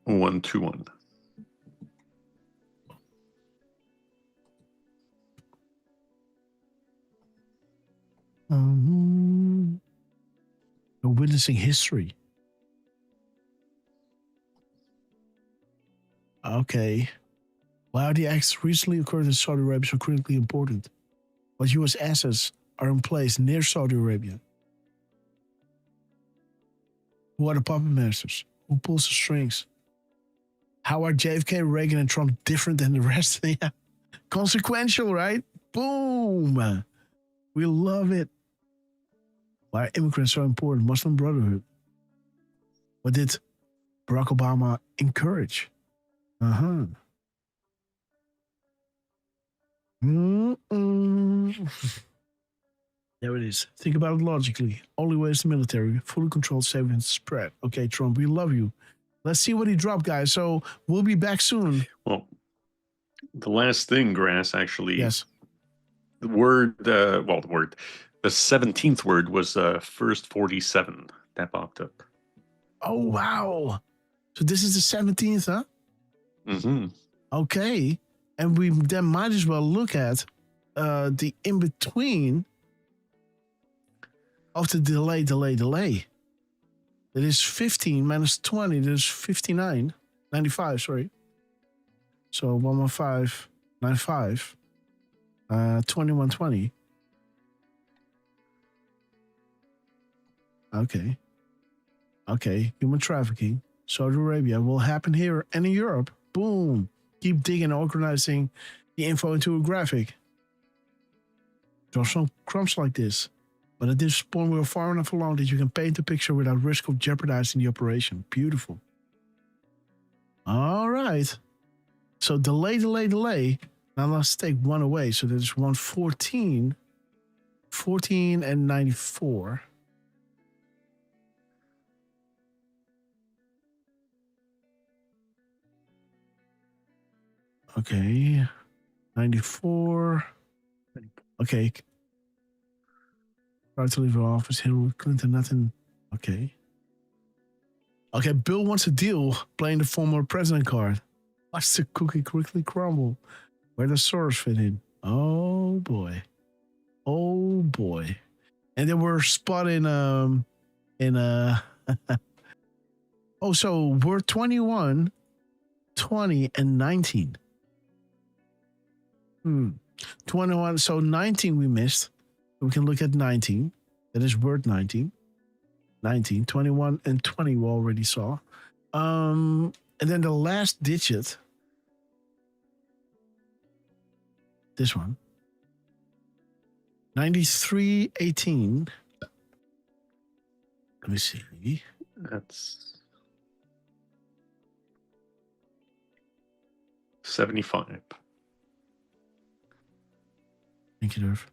121. We're witnessing history. Okay. Why the acts recently occurred in Saudi Arabia so critically important? What U.S. assets are in place near Saudi Arabia? Who are the puppet masters? Who pulls the strings? How are JFK, Reagan, and Trump different than the rest? Yeah. Consequential, right? Boom. We love it. Why are immigrants so important? Muslim Brotherhood. What did Barack Obama encourage? There it is. Think about it logically. Only way is the military. Fully controlled, safe, and spread. Okay, Trump, we love you. Let's see what he dropped, guys. So we'll be back soon. Well, the last thing, Grass, actually. Yes. The word, the 17th word was first 47. That popped up. Oh, wow. So this is the 17th, huh? Mm-hmm. Okay. And we then might as well look at the in-between of the delay. That is 15 minus 20. That is 59. 95, sorry. So 115, 95, 2120. Okay. Human trafficking. Saudi Arabia will happen here and in Europe. Boom. Keep digging, organizing the info into a graphic. Draw some crumbs like this. But at this point, we're far enough along that you can paint the picture without risk of jeopardizing the operation. Beautiful. All right. So delay. Now let's take one away. So there's 114, 14, and 94. Okay. 94. Okay. Tried to leave her office. Hillary Clinton, nothing. Okay. Bill wants a deal playing the former president card. Watch the cookie quickly crumble. Where does Soros fit in? Oh boy. And then we're spotting so we're 21, 20, and 19. 21. So 19 we missed. We can look at 19. That is word 19. 19, 21, and 20 we already saw. And then the last digit. This one. 9318. Let me see. That's 75. Thank you, Derf.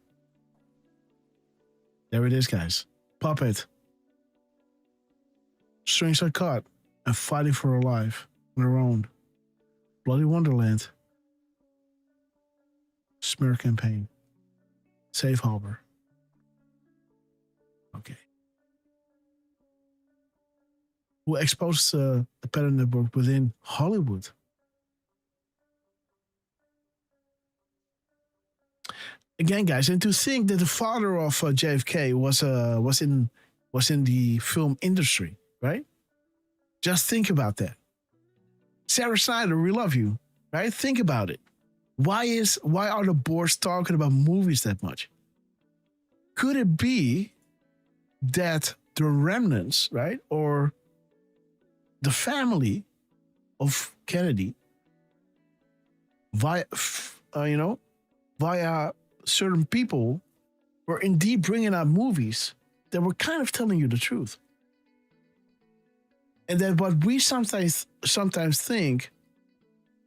There it is, guys. Puppet. Strings are caught and fighting for her life on their own. Bloody Wonderland. Smear campaign. Safe harbor. Okay. Who exposed the pattern network within Hollywood? Again, guys, and to think that the father of JFK was in the film industry, right? Just think about that. Sarah Snyder, we love you, right? Think about it. Why are the boards talking about movies that much? Could it be that the remnants, right, or the family of Kennedy, via certain people were indeed bringing out movies that were kind of telling you the truth. And that what we sometimes think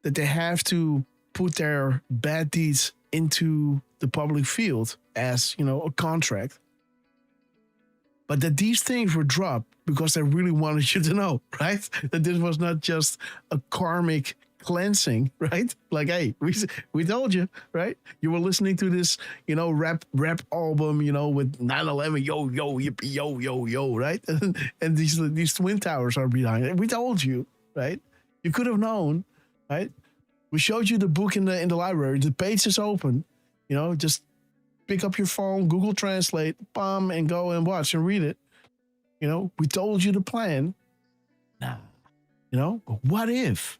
that they have to put their bad deeds into the public field as, a contract. But that these things were dropped because they really wanted you to know, right? That this was not just a karmic cleansing, right? Like, hey, we told you, right? You were listening to this, rap album, with 9/11, yo, yippee, yo, right? And these twin towers are behind it. We told you, right? You could have known, right? We showed you the book in the library. The page is open. Just pick up your phone, Google Translate, bam, and go and watch and read it. We told you the plan. Now, what if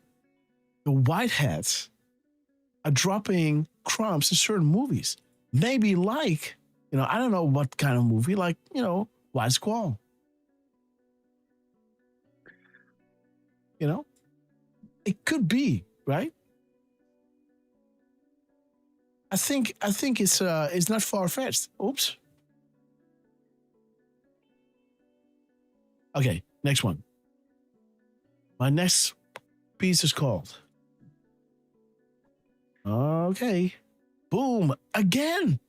the white hats are dropping crumbs in certain movies? Maybe like, I don't know what kind of movie, like, White Squall. It could be, right? I think it's not far-fetched. Oops. Okay, next one. My next piece is called. Okay. Boom. Again.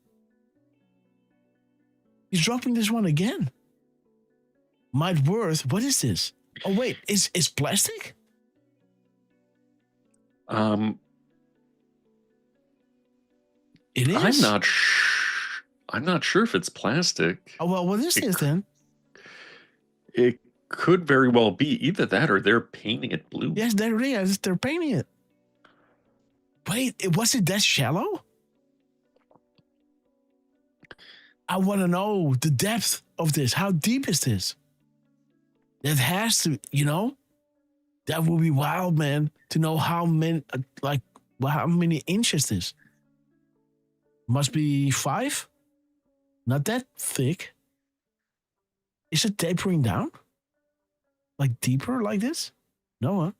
He's dropping this one again. Might worth. What is this? Oh, wait. Is plastic? It is. I'm not sure if it's plastic. Oh, well, what is this then? It could very well be either that or they're painting it blue. Yes, there it is. They're painting it. Wait, was it that shallow? I want to know the depth of this. How deep is this? That has to, that would be wild, man, to know how many inches this. Must be 5? Not that thick. Is it tapering down? Like deeper like this? No, huh?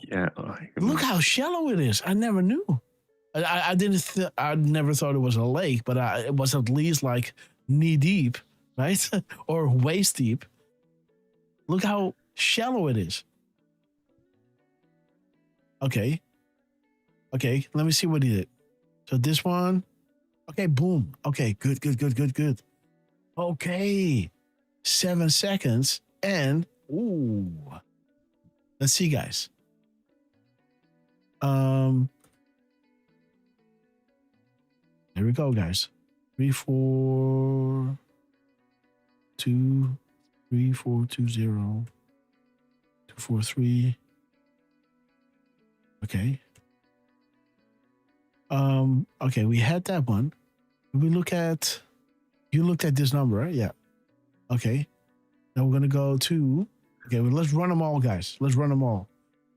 Yeah. Look how shallow it is. I never knew. I never thought it was a lake, but it was at least like knee deep, right? Or waist deep. Look how shallow it is. Okay, let me see what he did. So this one, okay, boom. Okay, good. Okay, 7 seconds, and let's see, guys. There we go, guys. 3 4 2 3 4 2 0 2 4 3. Okay. Okay, we had that one. You looked at this number, right? Yeah. Okay. Now we're gonna go to. Okay, well, let's run them all, guys. Let's run them all.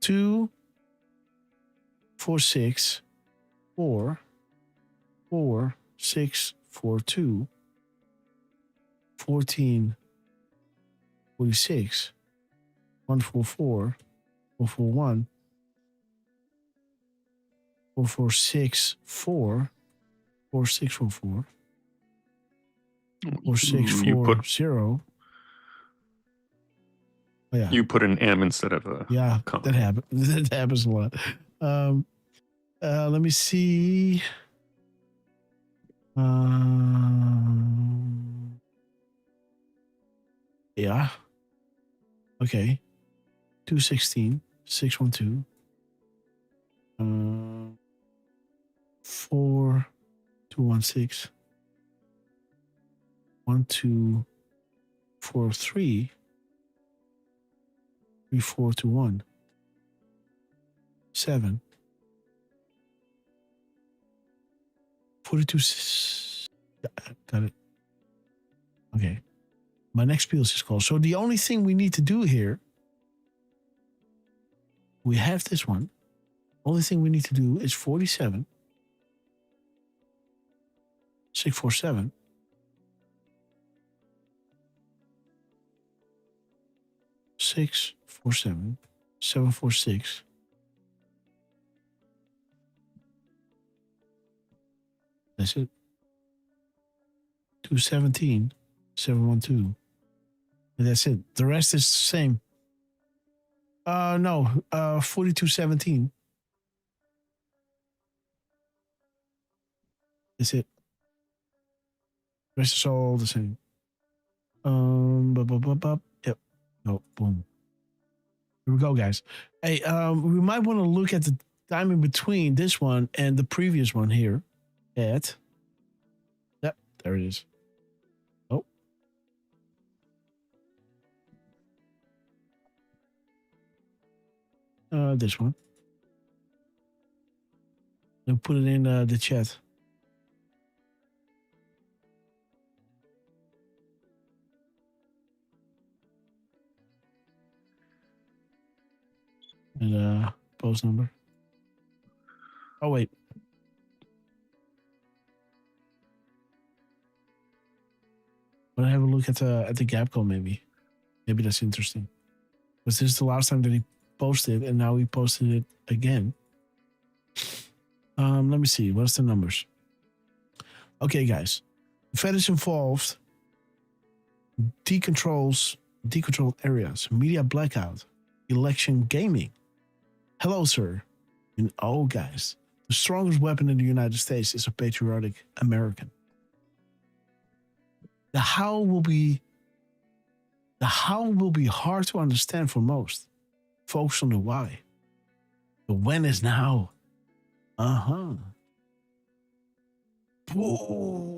2 4 6 4 4 6 4 2 14 46 1 4 4 4 4 1 4 4 6 4 4 6 4 4 4 6 4 0. Oh, yeah. You put an M instead of a comma. That happens. That happens a lot. Let me see. Yeah. Okay. 216 612. 4 216 1 2 4 3 3 4 2 1 7 42. Got it. Okay. My next piece is called. So the only thing we need to do here, we have this one. Only thing we need to do is 47 647 647 746 That's it. 217 712. And that's it. The rest is the same. No, 4217. That's it. The rest is all the same. Yep. Oh, boom. Here we go, guys. Hey, we might want to look at the timing between this one and the previous one here. Yep, there it is. Oh. This one. I'll put it in the chat. And post number. Oh wait. Wanna have a look at the gap code maybe. Maybe that's interesting. Because this is the last time that he posted and now he posted it again. Let me see. What's the numbers? Okay, guys. The Fed is involved. Decontrolled areas. Media blackout. Election gaming. Hello, sir. And oh, guys, the strongest weapon in the United States is a patriotic American. The how will be hard to understand for most. Focus on the why. The when is now. Oh,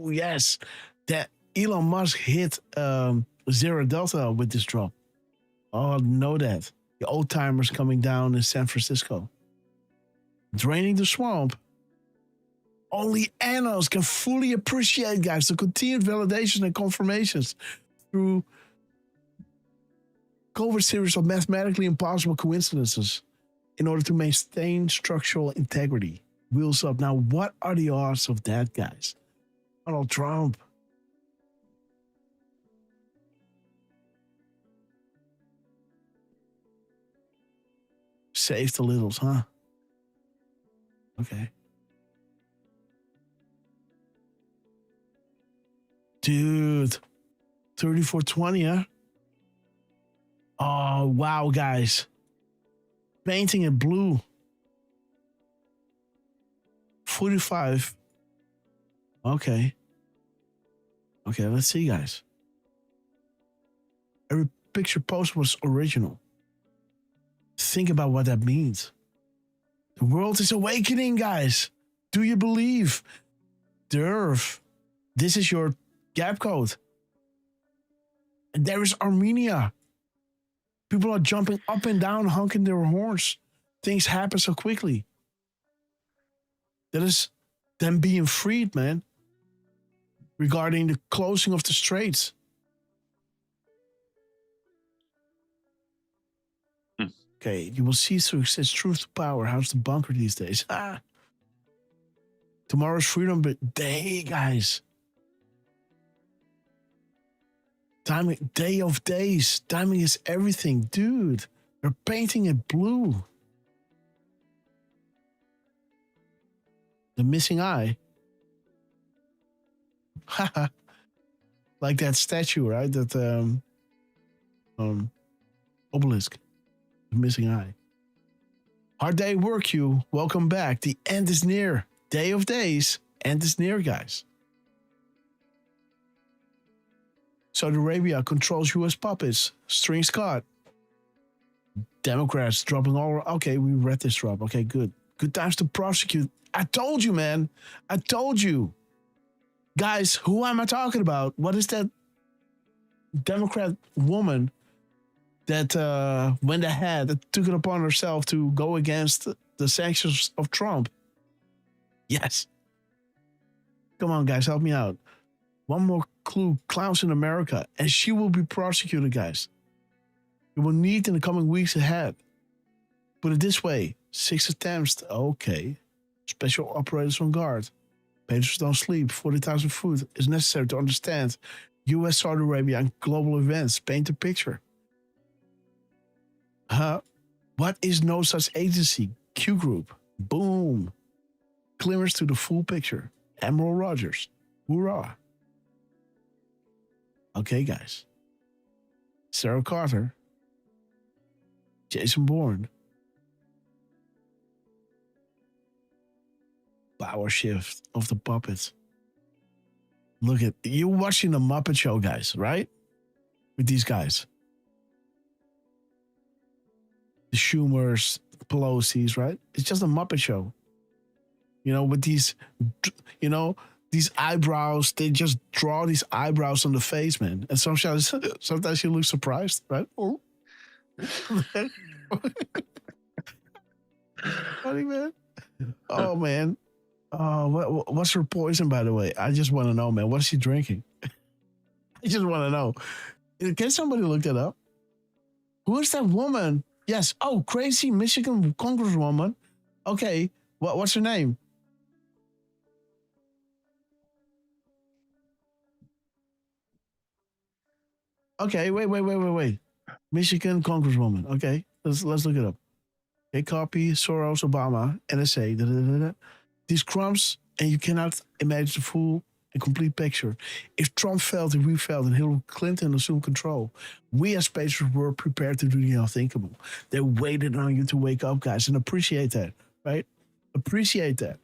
yes. That Elon Musk hit Zero Delta with this drop. Oh, I know that. The old timers coming down in San Francisco. Draining the swamp. Only analysts can fully appreciate, guys, the continued validation and confirmations through covert series of mathematically impossible coincidences in order to maintain structural integrity. Wheels up. Now, what are the odds of that, guys? Donald Trump. Save the littles, huh? Okay. Dude. 3420, huh? Oh, wow, guys. Painting it blue. 45. Okay. Okay, let's see, guys. Every picture post was original. Think about what that means. The world is awakening, guys. Do you believe? Derf, this is your gap code. And there is Armenia. People are jumping up and down, honking their horns. Things happen so quickly. That is them being freed, man. Regarding the closing of the straits. Okay, you will see through its truth to power. How's the bunker these days? Tomorrow's Freedom Day, guys. Timing, day of days. Timing is everything, dude. They're painting it blue. The missing eye. Haha. Like that statue, right? That obelisk. The missing eye. Hard day work, you. Welcome back. The end is near. Day of days. End is near, guys. Saudi Arabia controls U.S. puppets. String Scott. Democrats dropping all. Okay, we read this drop. Okay, good. Good times to prosecute. I told you, man. I told you. Guys, who am I talking about? What is that Democrat woman that went ahead, that took it upon herself to go against the sanctions of Trump? Yes. Come on, guys, help me out. One more clue, clowns in America, and she will be prosecuted, guys. You will need in the coming weeks ahead. Put it this way, 6 attempts, okay. Special operators on guard. Patriots don't sleep, 40,000 foot is necessary to understand U.S., Saudi Arabia, and global events. Paint a picture. What is no such agency? Q Group. Boom. Glimmers to the full picture. Emerald Rogers. Hoorah. Okay, guys. Sarah Carter. Jason Bourne. Power shift of the puppets. Look at you're watching the Muppet Show, guys, right? With these guys. The Schumers, the Pelosi's, right? It's just a Muppet Show. You know, with these, you know, these eyebrows, they just draw these eyebrows on the face, man. And sometimes you look surprised, right? Oh. Funny, man. Oh, man. Oh, what's her poison, by the way? I just want to know, man. What's she drinking? I just want to know. Can somebody look that up? Who is that woman? Yes. Oh, crazy Michigan congresswoman. Okay. What's her name? Okay. Wait. Michigan congresswoman. Okay. Let's look it up. Okay. Copy Soros, Obama, NSA. These crumbs, and you cannot imagine the full and complete picture. If Trump failed, if we failed, and Hillary Clinton assumed control, we as patriots were prepared to do the unthinkable. They waited on you to wake up, guys, and appreciate that, right? Appreciate that.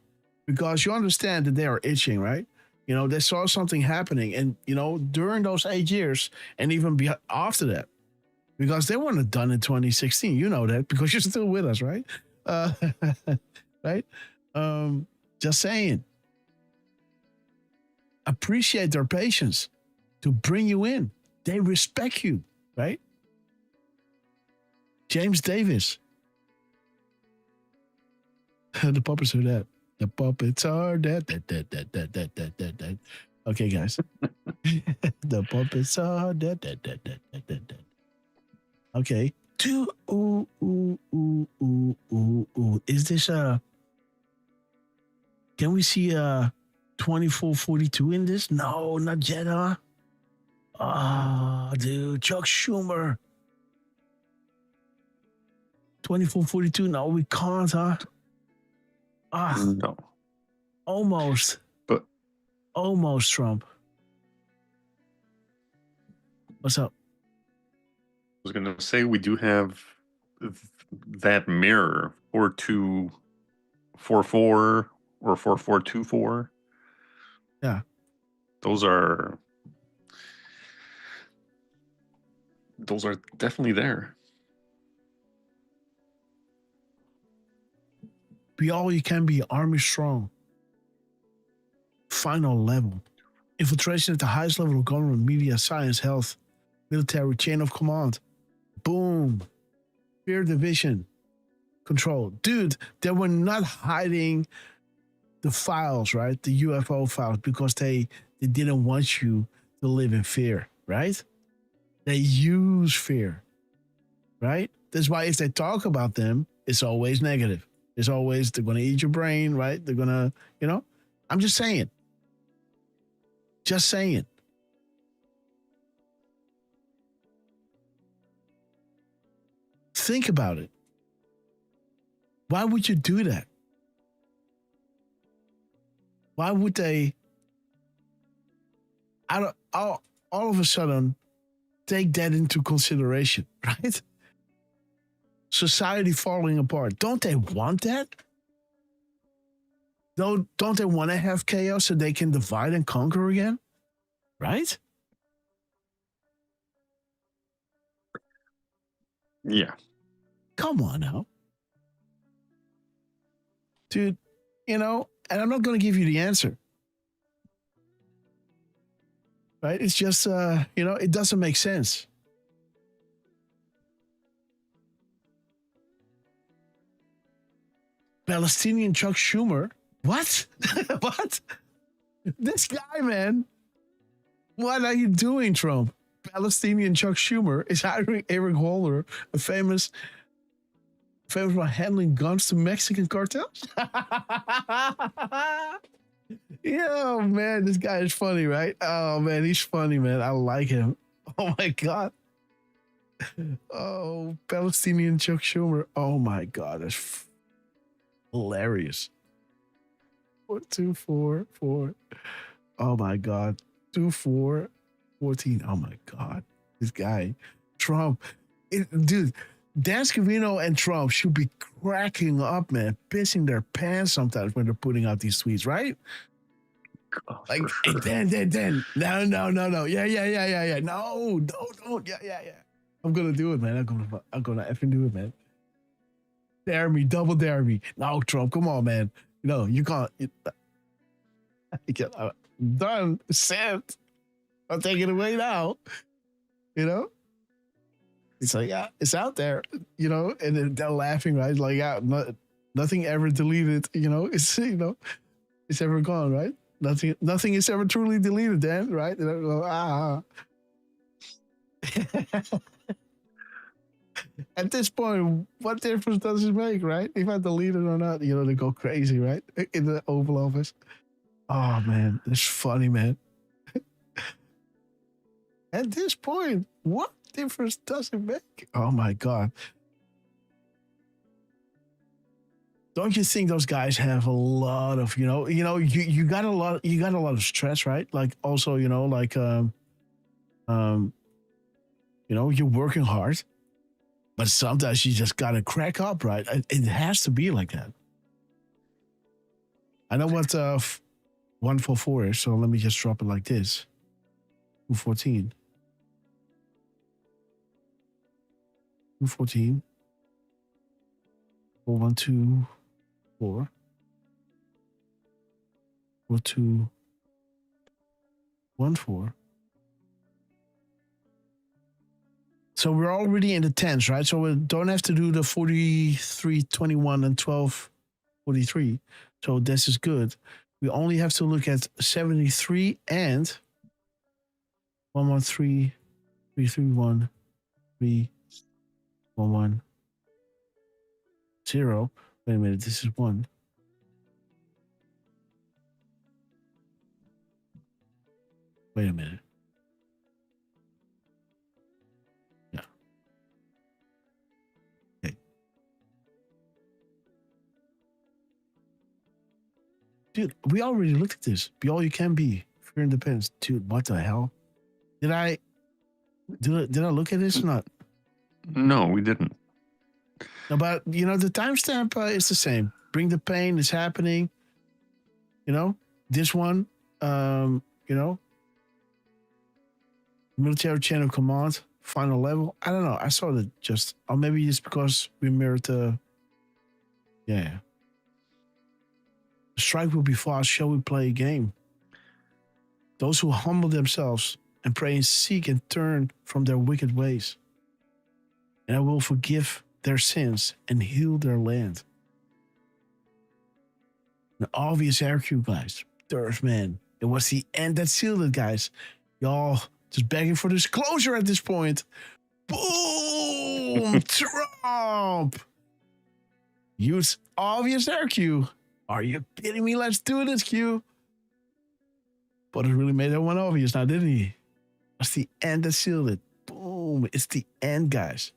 Because you understand that they are itching, right? You know, they saw something happening, and, you know, during those 8 years, and even after that, because they weren't done in 2016. You know that, because you're still with us, right? Right? Just saying. Appreciate their patience to bring you in. They respect you, right? James Davis. The puppets are dead. The puppets are dead. Dead. Okay, guys. The puppets are dead. Okay. Is this can we see 2442 in this? No, not yet, huh? Dude, Chuck Schumer. 2442. No, we can't, huh? No. Almost. But almost, Trump. What's up? I was going to say we do have that mirror 4244 or 4424. Yeah. Those are definitely there. Be all you can be, army strong. Final level. Infiltration at the highest level of government, media, science, health, military, chain of command. Boom. Fear division. Control. Dude, they were not hiding the files, right? The UFO files, because they didn't want you to live in fear, right? They use fear, right? That's why if they talk about them, it's always negative. It's always, they're going to eat your brain, right? They're going to, you know? I'm just saying. Just saying. Think about it. Why would you do that? Why would they, all of a sudden, take that into consideration, right? Society falling apart. Don't they want that? Don't they want to have chaos so they can divide and conquer again? Right? Yeah. Come on now. Dude, you know, and I'm not going to give you the answer. Right? It's just, you know, it doesn't make sense. Palestinian Chuck Schumer. What? What? This guy, man. What are you doing, Trump? Palestinian Chuck Schumer is hiring Eric Holder, a famous about handling guns to Mexican cartels. Yeah, man, this guy is funny, right? Oh, man, he's funny, man. I like him. Oh, my God. Oh, Palestinian Chuck Schumer. Oh, my God. That's hilarious. 244. Oh my God. 2414. Oh my God. This guy, Trump. Dude, Dan Scavino and Trump should be cracking up, man, pissing their pants sometimes when they're putting out these tweets, right? Oh, Like, sure. hey, Dan. No. Yeah. No, don't. Yeah. I'm gonna do it, man. I'm gonna effing do it, man. Dare me, double dare me. No, Trump, come on, man. No, you can't. Done, sent. I'll take it away now. You know? It's like, yeah, it's out there, you know, and then they're laughing, right? Like, yeah, nothing ever deleted, you know, it's ever gone, right? Nothing is ever truly deleted, Dan, right? And I go, At this point, what difference does it make, right? If I delete it or not, you know, they go crazy, right? In the Oval Office. Oh, man, it's funny, man. At this point, what difference does it make? Oh, my God. Don't you think those guys have a lot of, you got a lot of stress, right? Like also, you're working hard, but sometimes you just got to crack up, right? It has to be like that. I know what 144 is, so let me just drop it like this. 214. 214. 4124. 4214. So we're already in the tens, right? So we don't have to do the 4321 and 1243. So this is good. We only have to look at 73 and 113 331 311 0. Wait a minute, this is 1. Wait a minute. Yeah. Okay. Dude, we already looked at this. Be all you can be. Fear independence. Dude, what the hell? Did I look at this or not? No, we didn't. No, but the timestamp is the same. Bring the pain is happening. This one, military chain of command, final level. I don't know. I saw that or maybe it's because we mirrored the. Yeah. The strike will be fast. Shall we play a game? Those who humble themselves and pray and seek and turn from their wicked ways, and I will forgive their sins and heal their land. An obvious RQ, guys. Derf, man. It was the end that sealed it, guys. Y'all just begging for disclosure at this point. Boom! Trump! Use obvious RQ. Are you kidding me? Let's do this, Q. But it really made that one obvious now, didn't he? That's the end that sealed it. Boom. It's the end, guys.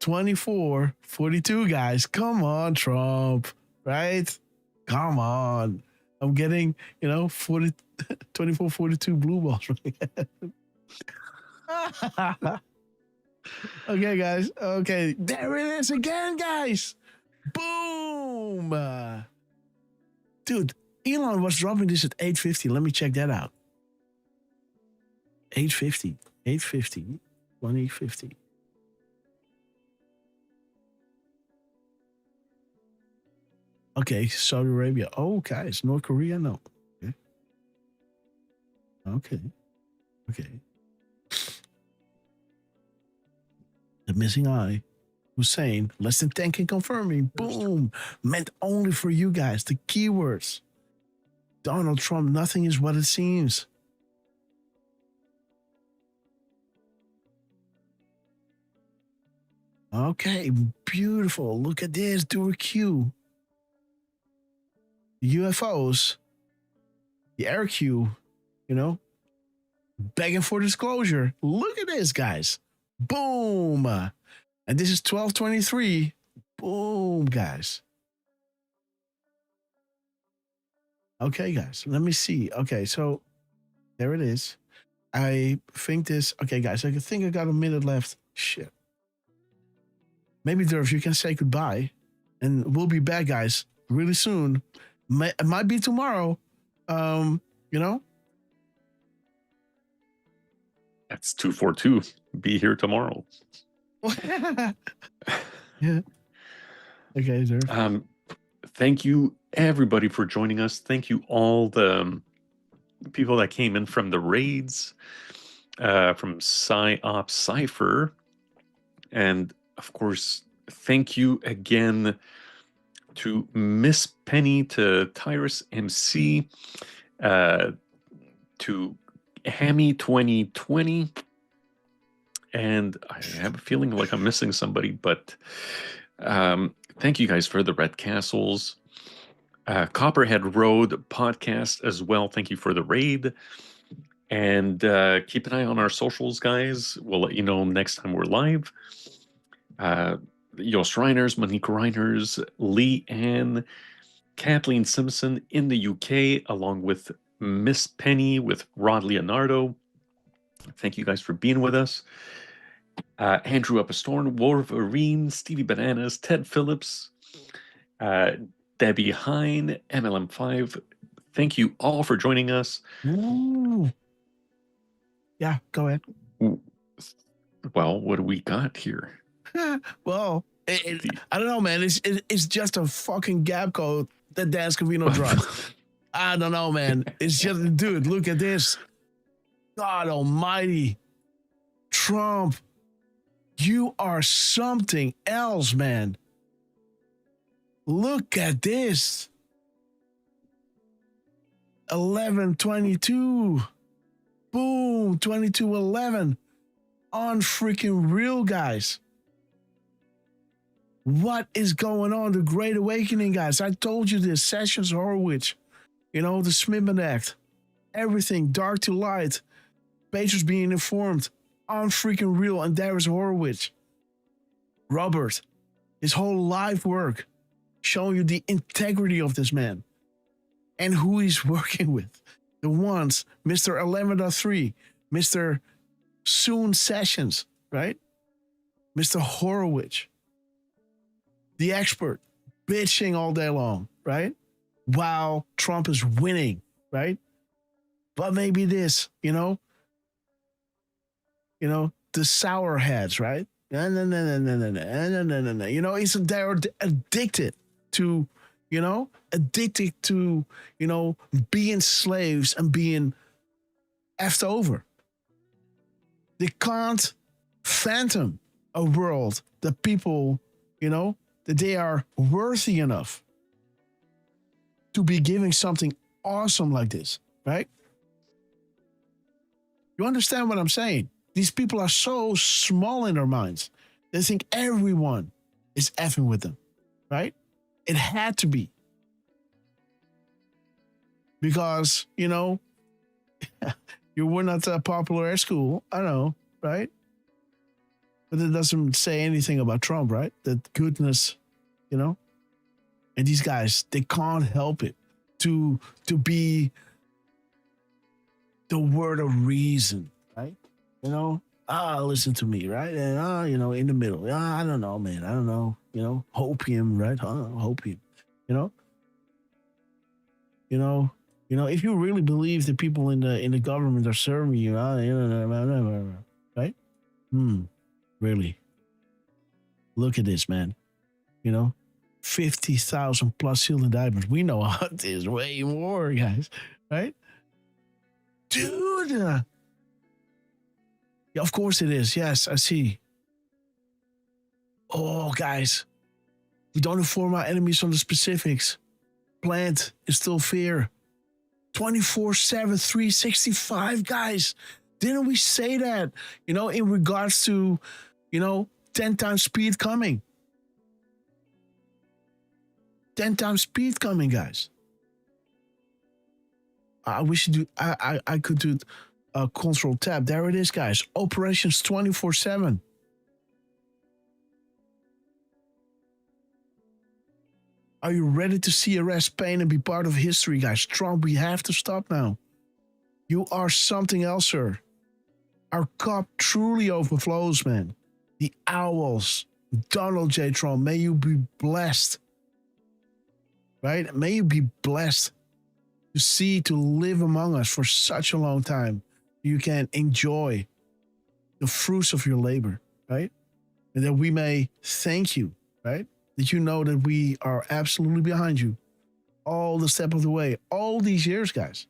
24-42, guys. Come on, Trump. Right? Come on. I'm getting, 24-42 blue balls. Okay, guys. Okay. There it is again, guys. Boom. Dude, Elon was dropping this at 850. Let me check that out. 850. 2050. Okay, Saudi Arabia. Oh, guys, North Korea, no. Okay. The missing eye. Hussein, less than 10 can confirm me. Boom. Meant only for you guys. The keywords. Donald Trump, nothing is what it seems. Okay, beautiful. Look at this. Do a Q. UFOs, the RQ, begging for disclosure. Look at this, guys. Boom. And this is 1223. Boom, guys. Okay, guys, let me see. Okay, so there it is. I think this. Okay, guys, I think I got a minute left. Shit. Maybe Derf, you can say goodbye, and we'll be back, guys, really soon. It might be tomorrow. You know. That's 242. Be here tomorrow. Yeah. Okay, Derf. Thank you, everybody, for joining us. Thank you, all the people that came in from the raids, from PsyOps Cypher. And, of course, thank you again to Miss Penny, to Tyrus MC, to Hammy 2020. And I have a feeling like I'm missing somebody, but thank you guys for the Red Castles. Copperhead Road podcast as well. Thank you for the raid. And keep an eye on our socials, guys. We'll let you know next time we're live. Yost Reiners, Monique Reiners, Lee Ann, Kathleen Simpson in the UK, along with Miss Penny with Rod Leonardo. Thank you guys for being with us. Andrew Up a Storm, Wolverine, Stevie Bananas, Ted Phillips, Debbie Hine, MLM5. Thank you all for joining us. Ooh. Yeah, go ahead. Well, what do we got here? Well, I don't know, man. It's just a fucking gap code that Dan Scavino dropped. I don't know, man. It's just, dude, look at this. God almighty. Trump, you are something else, man. Look at this. 11/22. Boom, 22/11. Unfreaking real, guys. What is going on? The Great Awakening, guys. I told you this. Sessions Horowitz. You know, the Smithman Act. Everything, dark to light. Patriots being informed. Unfreaking real. And there is Horowitz. Robert. His whole life work. Showing you the integrity of this man. And who he's working with. The ones, Mr. 11.3, Mr. Soon Sessions, right? Mr. Horowitz. The expert, bitching all day long, right? While Trump is winning, right? But maybe this, you know, the sour heads, right? No. You know, they're addicted to, being slaves and being effed over. They can't fathom a world that people, that they are worthy enough to be giving something awesome like this, right? You understand what I'm saying? These people are so small in their minds. They think everyone is effing with them, right? It had to be. Because, you were not that popular at school. I know, right? But it doesn't say anything about Trump, right? That goodness, And these guys, they can't help it to be the word of reason, right? Listen to me, right? And, in the middle. I don't know, man. I don't know. Hopium, right? Hopium, if you really believe the people in the government are serving you, right? Really? Look at this, man. 50,000 plus sealed indictments. We know it is way more, guys, right? Dude. Yeah, of course it is. Yes, I see. Oh, guys. We don't inform our enemies on the specifics. Plant is still fear. 24/7, 365, guys. Didn't we say that, in regards to, 10 times speed coming? 10 times speed coming, guys. I could do Control Tab. There it is, guys. Operations 24/7. Are you ready to see arrest, pain, and be part of history, guys? Trump, we have to stop now. You are something else, sir. Our cup truly overflows, man. The owls, Donald J. Trump, may you be blessed. Right? May you be blessed to live among us for such a long time. You can enjoy the fruits of your labor, right? And that we may thank you, right? That you know that we are absolutely behind you all the step of the way, all these years, guys,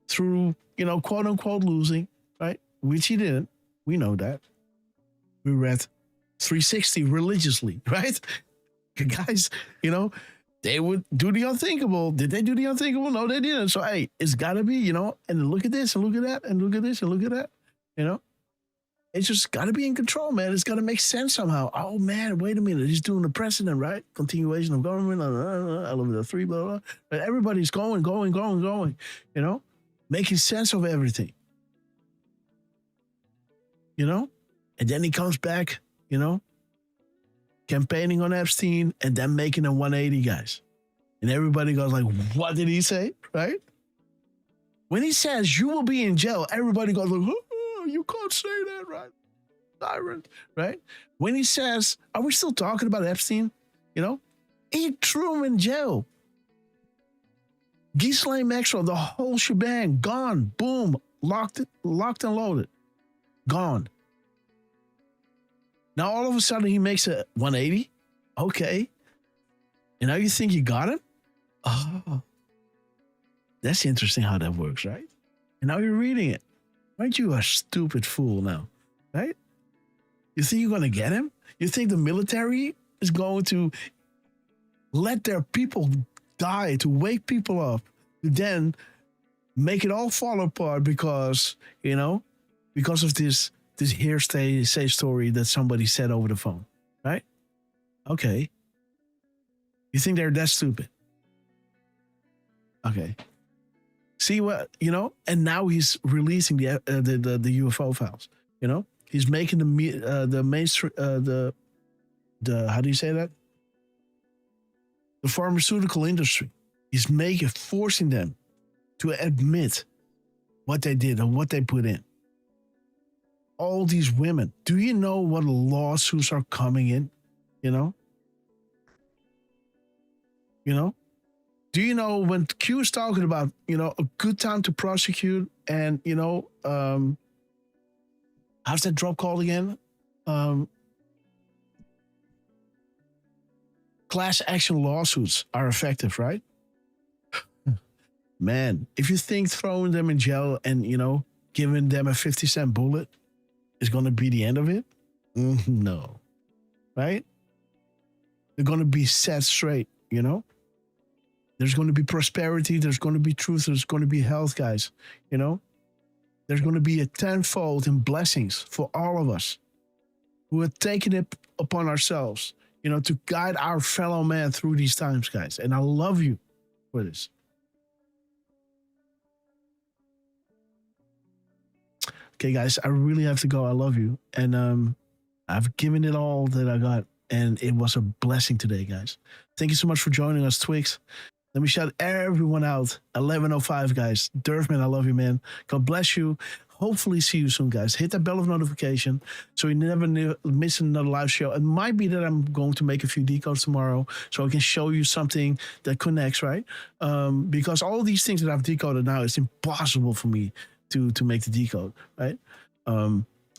through, quote unquote losing, right? Which he didn't. We know that. We read 360 religiously, right? Guys, they would do the unthinkable. Did they do the unthinkable? No, they didn't. So, hey, it's got to be, and look at this and look at that and look at this and look at that, It's just got to be in control, man. It's got to make sense somehow. Oh, man, wait a minute. He's doing the precedent, right? Continuation of government, elevator 3, blah, blah. But everybody's going, making sense of everything. And then he comes back, campaigning on Epstein and then making a 180, guys. And everybody goes like, what did he say, right? When he says you will be in jail, everybody goes like, oh, you can't say that, right? Tyrant, right? When he says, are we still talking about Epstein? He threw him in jail. Ghislaine Maxwell, the whole shebang, gone, boom, locked and loaded, gone. Now, all of a sudden, he makes a 180. Okay. And now you think you got him? Oh. That's interesting how that works, right? And now you're reading it. Aren't you a stupid fool now, right? You think you're going to get him? You think the military is going to let their people die, to wake people up, to then make it all fall apart because, because of this hearsay story that somebody said over the phone, right? Okay. You think they're that stupid? Okay. See what, and now he's releasing the UFO files, He's making the mainstream, the how do you say that? The pharmaceutical industry. He's forcing them to admit what they did and what they put in. All these women. Do you know what lawsuits are coming in? Do you know when Q is talking about, a good time to prosecute and, how's that drop called again? Class action lawsuits are effective, right? Man, if you think throwing them in jail and, giving them a 50-cent bullet is going to be the end of it? No. Right? They're going to be set straight, There's going to be prosperity. There's going to be truth. There's going to be health, guys. There's going to be a tenfold in blessings for all of us who have taken it upon ourselves, to guide our fellow man through these times, guys. And I love you for this. Okay, guys, I really have to go. I love you. And I've given it all that I got. And it was a blessing today, guys. Thank you so much for joining us, Twix. Let me shout everyone out. 11:05, guys. Derf, man, I love you, man. God bless you. Hopefully see you soon, guys. Hit that bell of notification so you never miss another live show. It might be that I'm going to make a few decodes tomorrow so I can show you something that connects, right? Because all these things that I've decoded now, it's impossible for me to make the decode, right?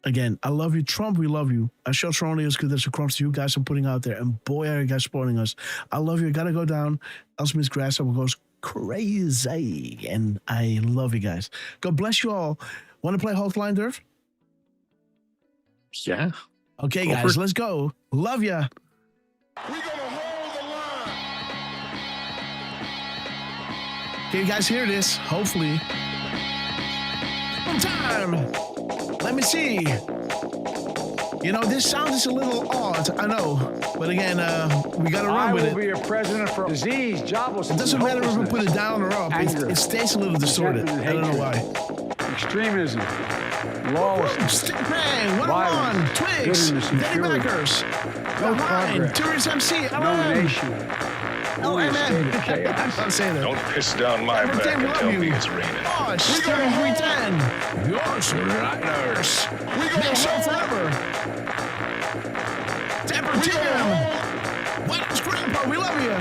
Again, I love you. Trump, we love you. I show Trump is good. That's the crumbs you guys are putting out there. And boy, are you guys supporting us. I love you. I got to go down. Else Miss Grasshopper goes crazy. And I love you guys. God bless you all. Want to play Hotline, Derf? Yeah. Okay, guys, let's go. Love ya. Can you guys hear this? Hopefully. On time. Let me see. This sound is a little odd, I know. But again, we got to run with it. I will be your president for disease, joblessness. It doesn't matter if we put it down or up. It stays a little distorted. I don't know why. Extremism, lawlessness, Stickman, 101, Twigs, Danny Backers, Behind, Tourist MC, no nation Oh, amen. I'm saying that. Don't piss down my back and tell me it's raining. Oh, it's 310. Yours Riders. Make show forever. Temper Tim. What's Grandpa? We love you.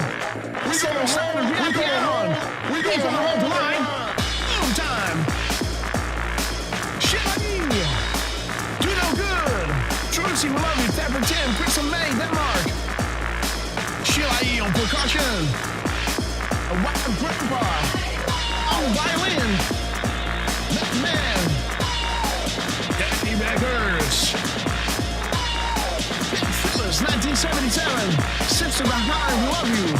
We gonna hold the VIP on. We gonna hold the line. Boom time. Shilling. Do no good. Trucy, we love you. Temper Tim. Chris and May, Denmark. Shilling on percussion. A wild Grandpa. On violin. Man. Danny Beggars. 1977, Sister Behind, we love you.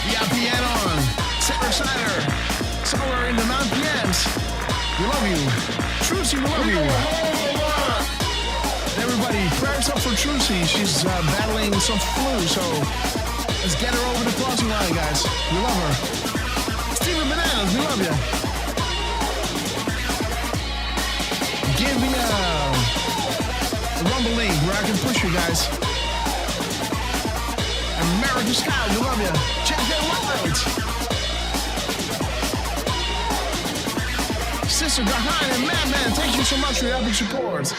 Yeah, piano on. Sarah Snyder, somewhere in the 9 PMs. We love you. Trucy, we love you. Everybody, prayers up for Trucy. She's battling some flu, so let's get her over the crossing line, guys. We love her. Steven Bananas, we love you. Give me a Rumble link where I can push you guys. American Scout, we love you. Check that out. Sister Behind and Madman, thank you so much for your epic support.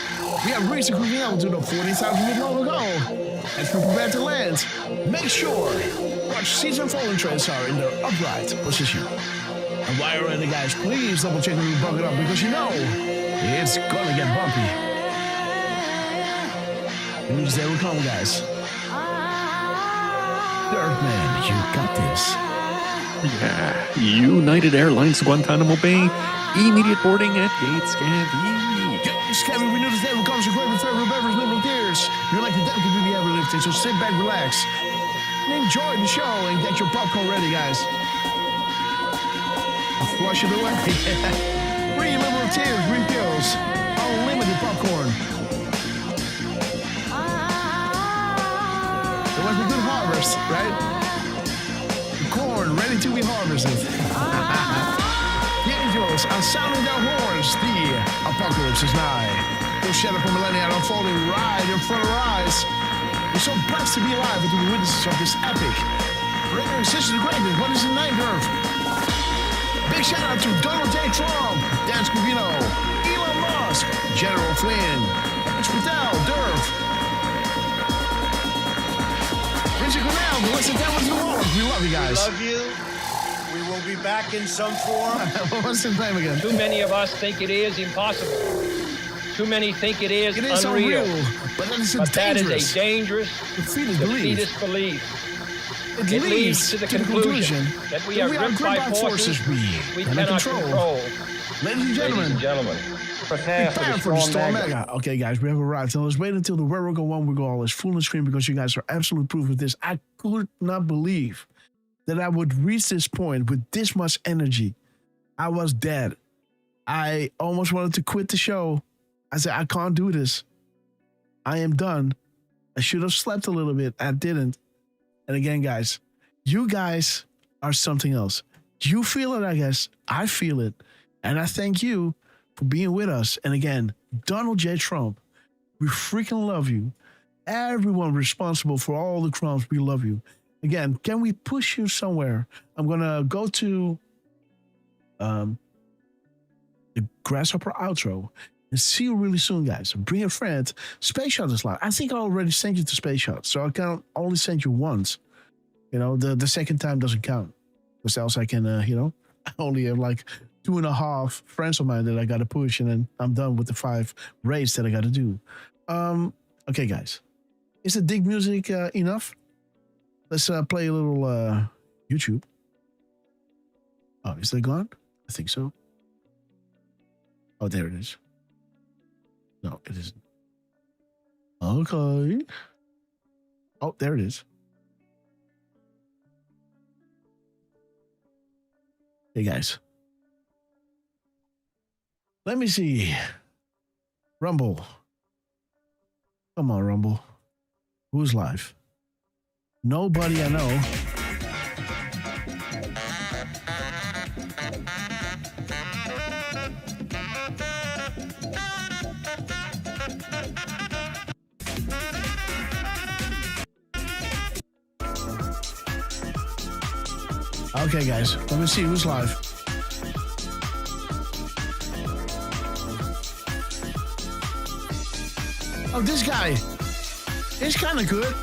We have reached the cruising altitude of 40,000 feet long ago. As we prepare to land, make sure watch seats and falling trays are in their upright position. And while you're ready, guys, please double check when you buck it up because you know it's gonna get bumpy. News there we come, guys. Derf man, you got this. Yeah. United Airlines Guantanamo Bay. Immediate boarding at Gate Scavvy. Gate Scavvy, we know this day will come to great with favorite beverage, liberal tears. You're like the delicate beauty ever lifted, so sit back, relax, and enjoy the show and get your popcorn ready, guys. Flush it away. Free liberal tears, refills, unlimited popcorn. It was a good harvest, right? The corn ready to be harvested. The angels are sounding their horns. The apocalypse is nigh. The shadow from millennia unfolding right in front of our eyes. We're so blessed to be alive and to be witnesses of this epic. Brother and sister Gregory, what is the night, Derf? Big shout out to Donald J. Trump, Dan Scavino, Elon Musk, General Flynn, Fidel, Derf. Richard Cornell, Melissa Devils and Lord. We love you guys. We love you. We will be back in some form. What's the name again? Too many of us think it is impossible. Too many think it is unreal. But that is a dangerous, defeatist belief. It leads to the conclusion that we are gripped by forces we cannot control. Ladies and gentlemen, prepare for the Storm Mega. Okay, guys, we have arrived. So let's wait until the Railroad Go 1 will go all this full screen because you guys are absolute proof of this. I could not believe that I would reach this point with this much energy. I was dead. I almost wanted to quit the show. I said, I can't do this. I am done. I should have slept a little bit. I didn't. And again, guys, you guys are something else. You feel it, I guess. I feel it. And I thank you for being with us. And again, Donald J. Trump, we freaking love you. Everyone responsible for all the crimes, we love you. Again, can we push you somewhere? I'm going to go to the Grasshopper outro and see you really soon, guys. Bring a friend. Space Shot is live. I think I already sent you to Space Shot, so I can only send you once. You know, the second time doesn't count. Because else I can, I only have like 2.5 friends of mine that I got to push, and then I'm done with the 5 raids that I got to do. Okay, guys. Is the dig music enough? Let's play a little YouTube. Oh, is that gone? I think so. Oh, there it is. No, it isn't. Okay. Oh, there it is. Hey, guys. Let me see. Rumble. Come on, Rumble. Who's live? Nobody I know. Okay, guys, let me see who's live. Oh, this guy. He's kind of good.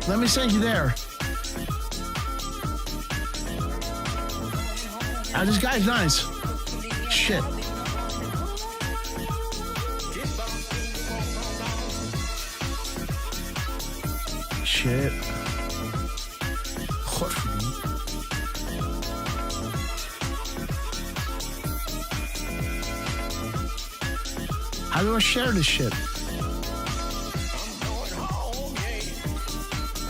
Let me send you there. Ah, this guy's nice. Shit. Shit. Godverdomme. How do I share this shit?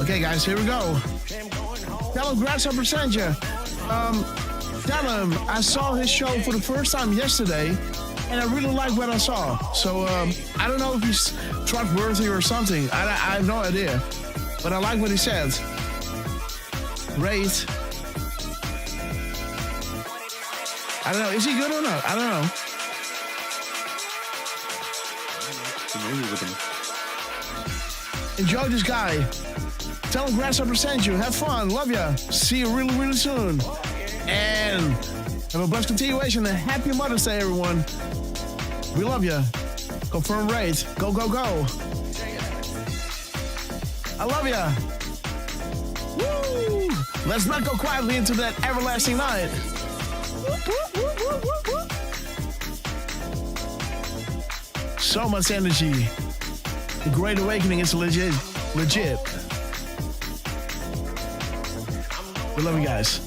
Okay, guys, here we go. Tell him Grasshopper sent you. Tell him I saw his show for the first time yesterday, and I really like what I saw. So I don't know if he's trustworthy or something. I have no idea, but I like what he said. Great. I don't know. Is he good or not? I don't know. Enjoy this guy. Tell him Grasshopper sent you. Have fun. Love ya. See you really, really soon. And have a blessed continuation. And happy Mother's Day, everyone. We love you. Confirm rate. Go, go, go. I love ya. Woo! Let's not go quietly into that everlasting night. So much energy. The Great Awakening is legit. Legit. We love you guys.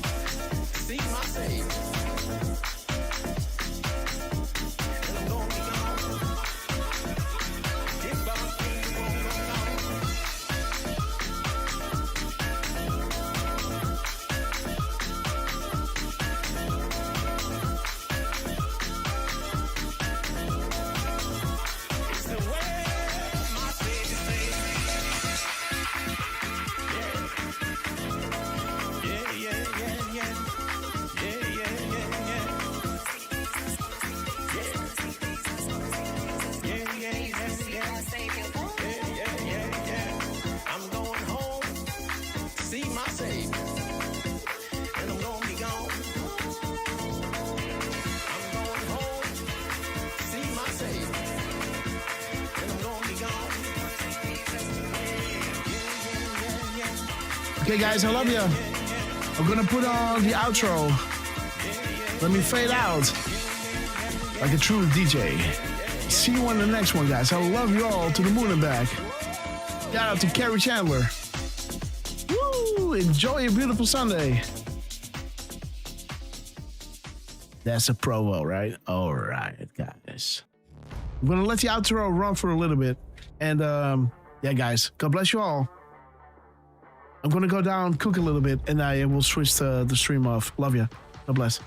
Okay, guys, I love you. I'm gonna put on the outro. Let me fade out like a true DJ. See you on the next one, guys. I love you all to the moon and back. Shout out to Carrie Chandler. Woo! Enjoy a beautiful Sunday. That's a promo, right? All right, guys. I'm gonna let the outro run for a little bit. And yeah, guys, God bless you all. I'm gonna go down, cook a little bit, and I will switch the stream off. Love you. God bless.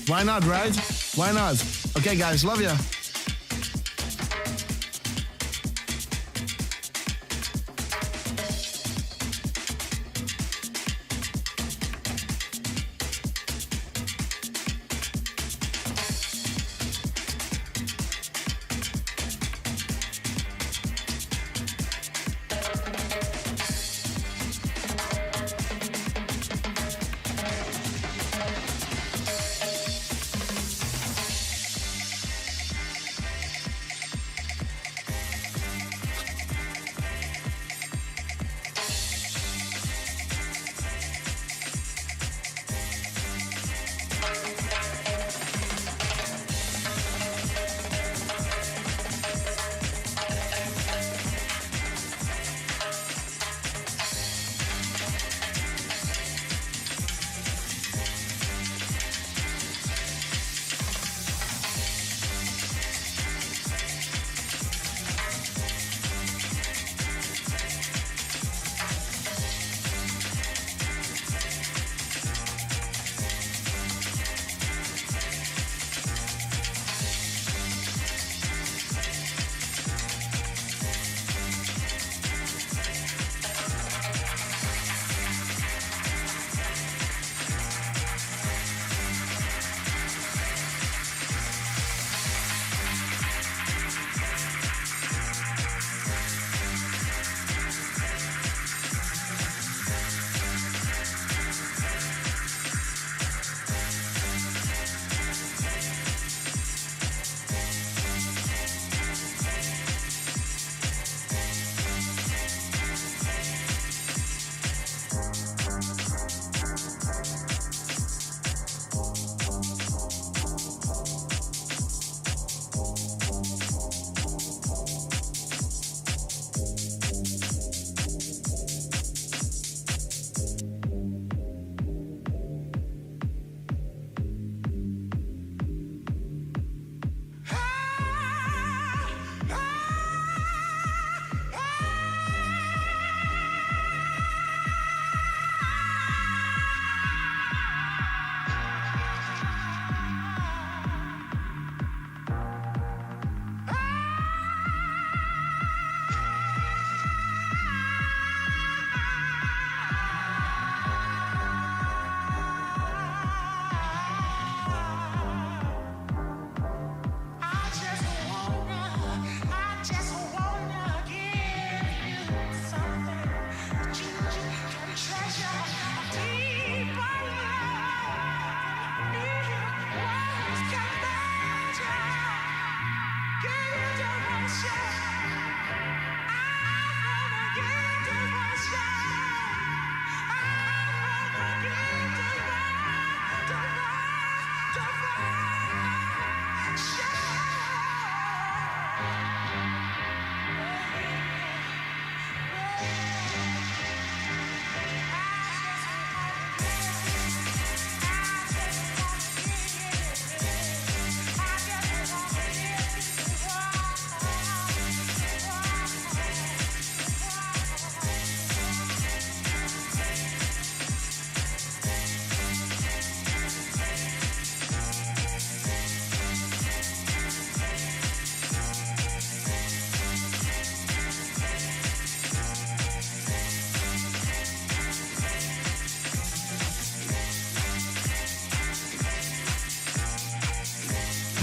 Why not, right? Why not? Okay, guys, love ya.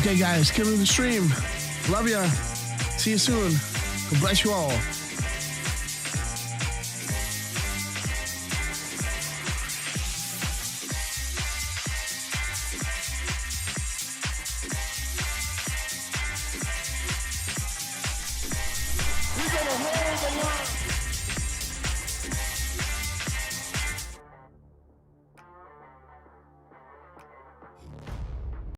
Okay, guys, killing the stream. Love ya. See you soon. God bless you all.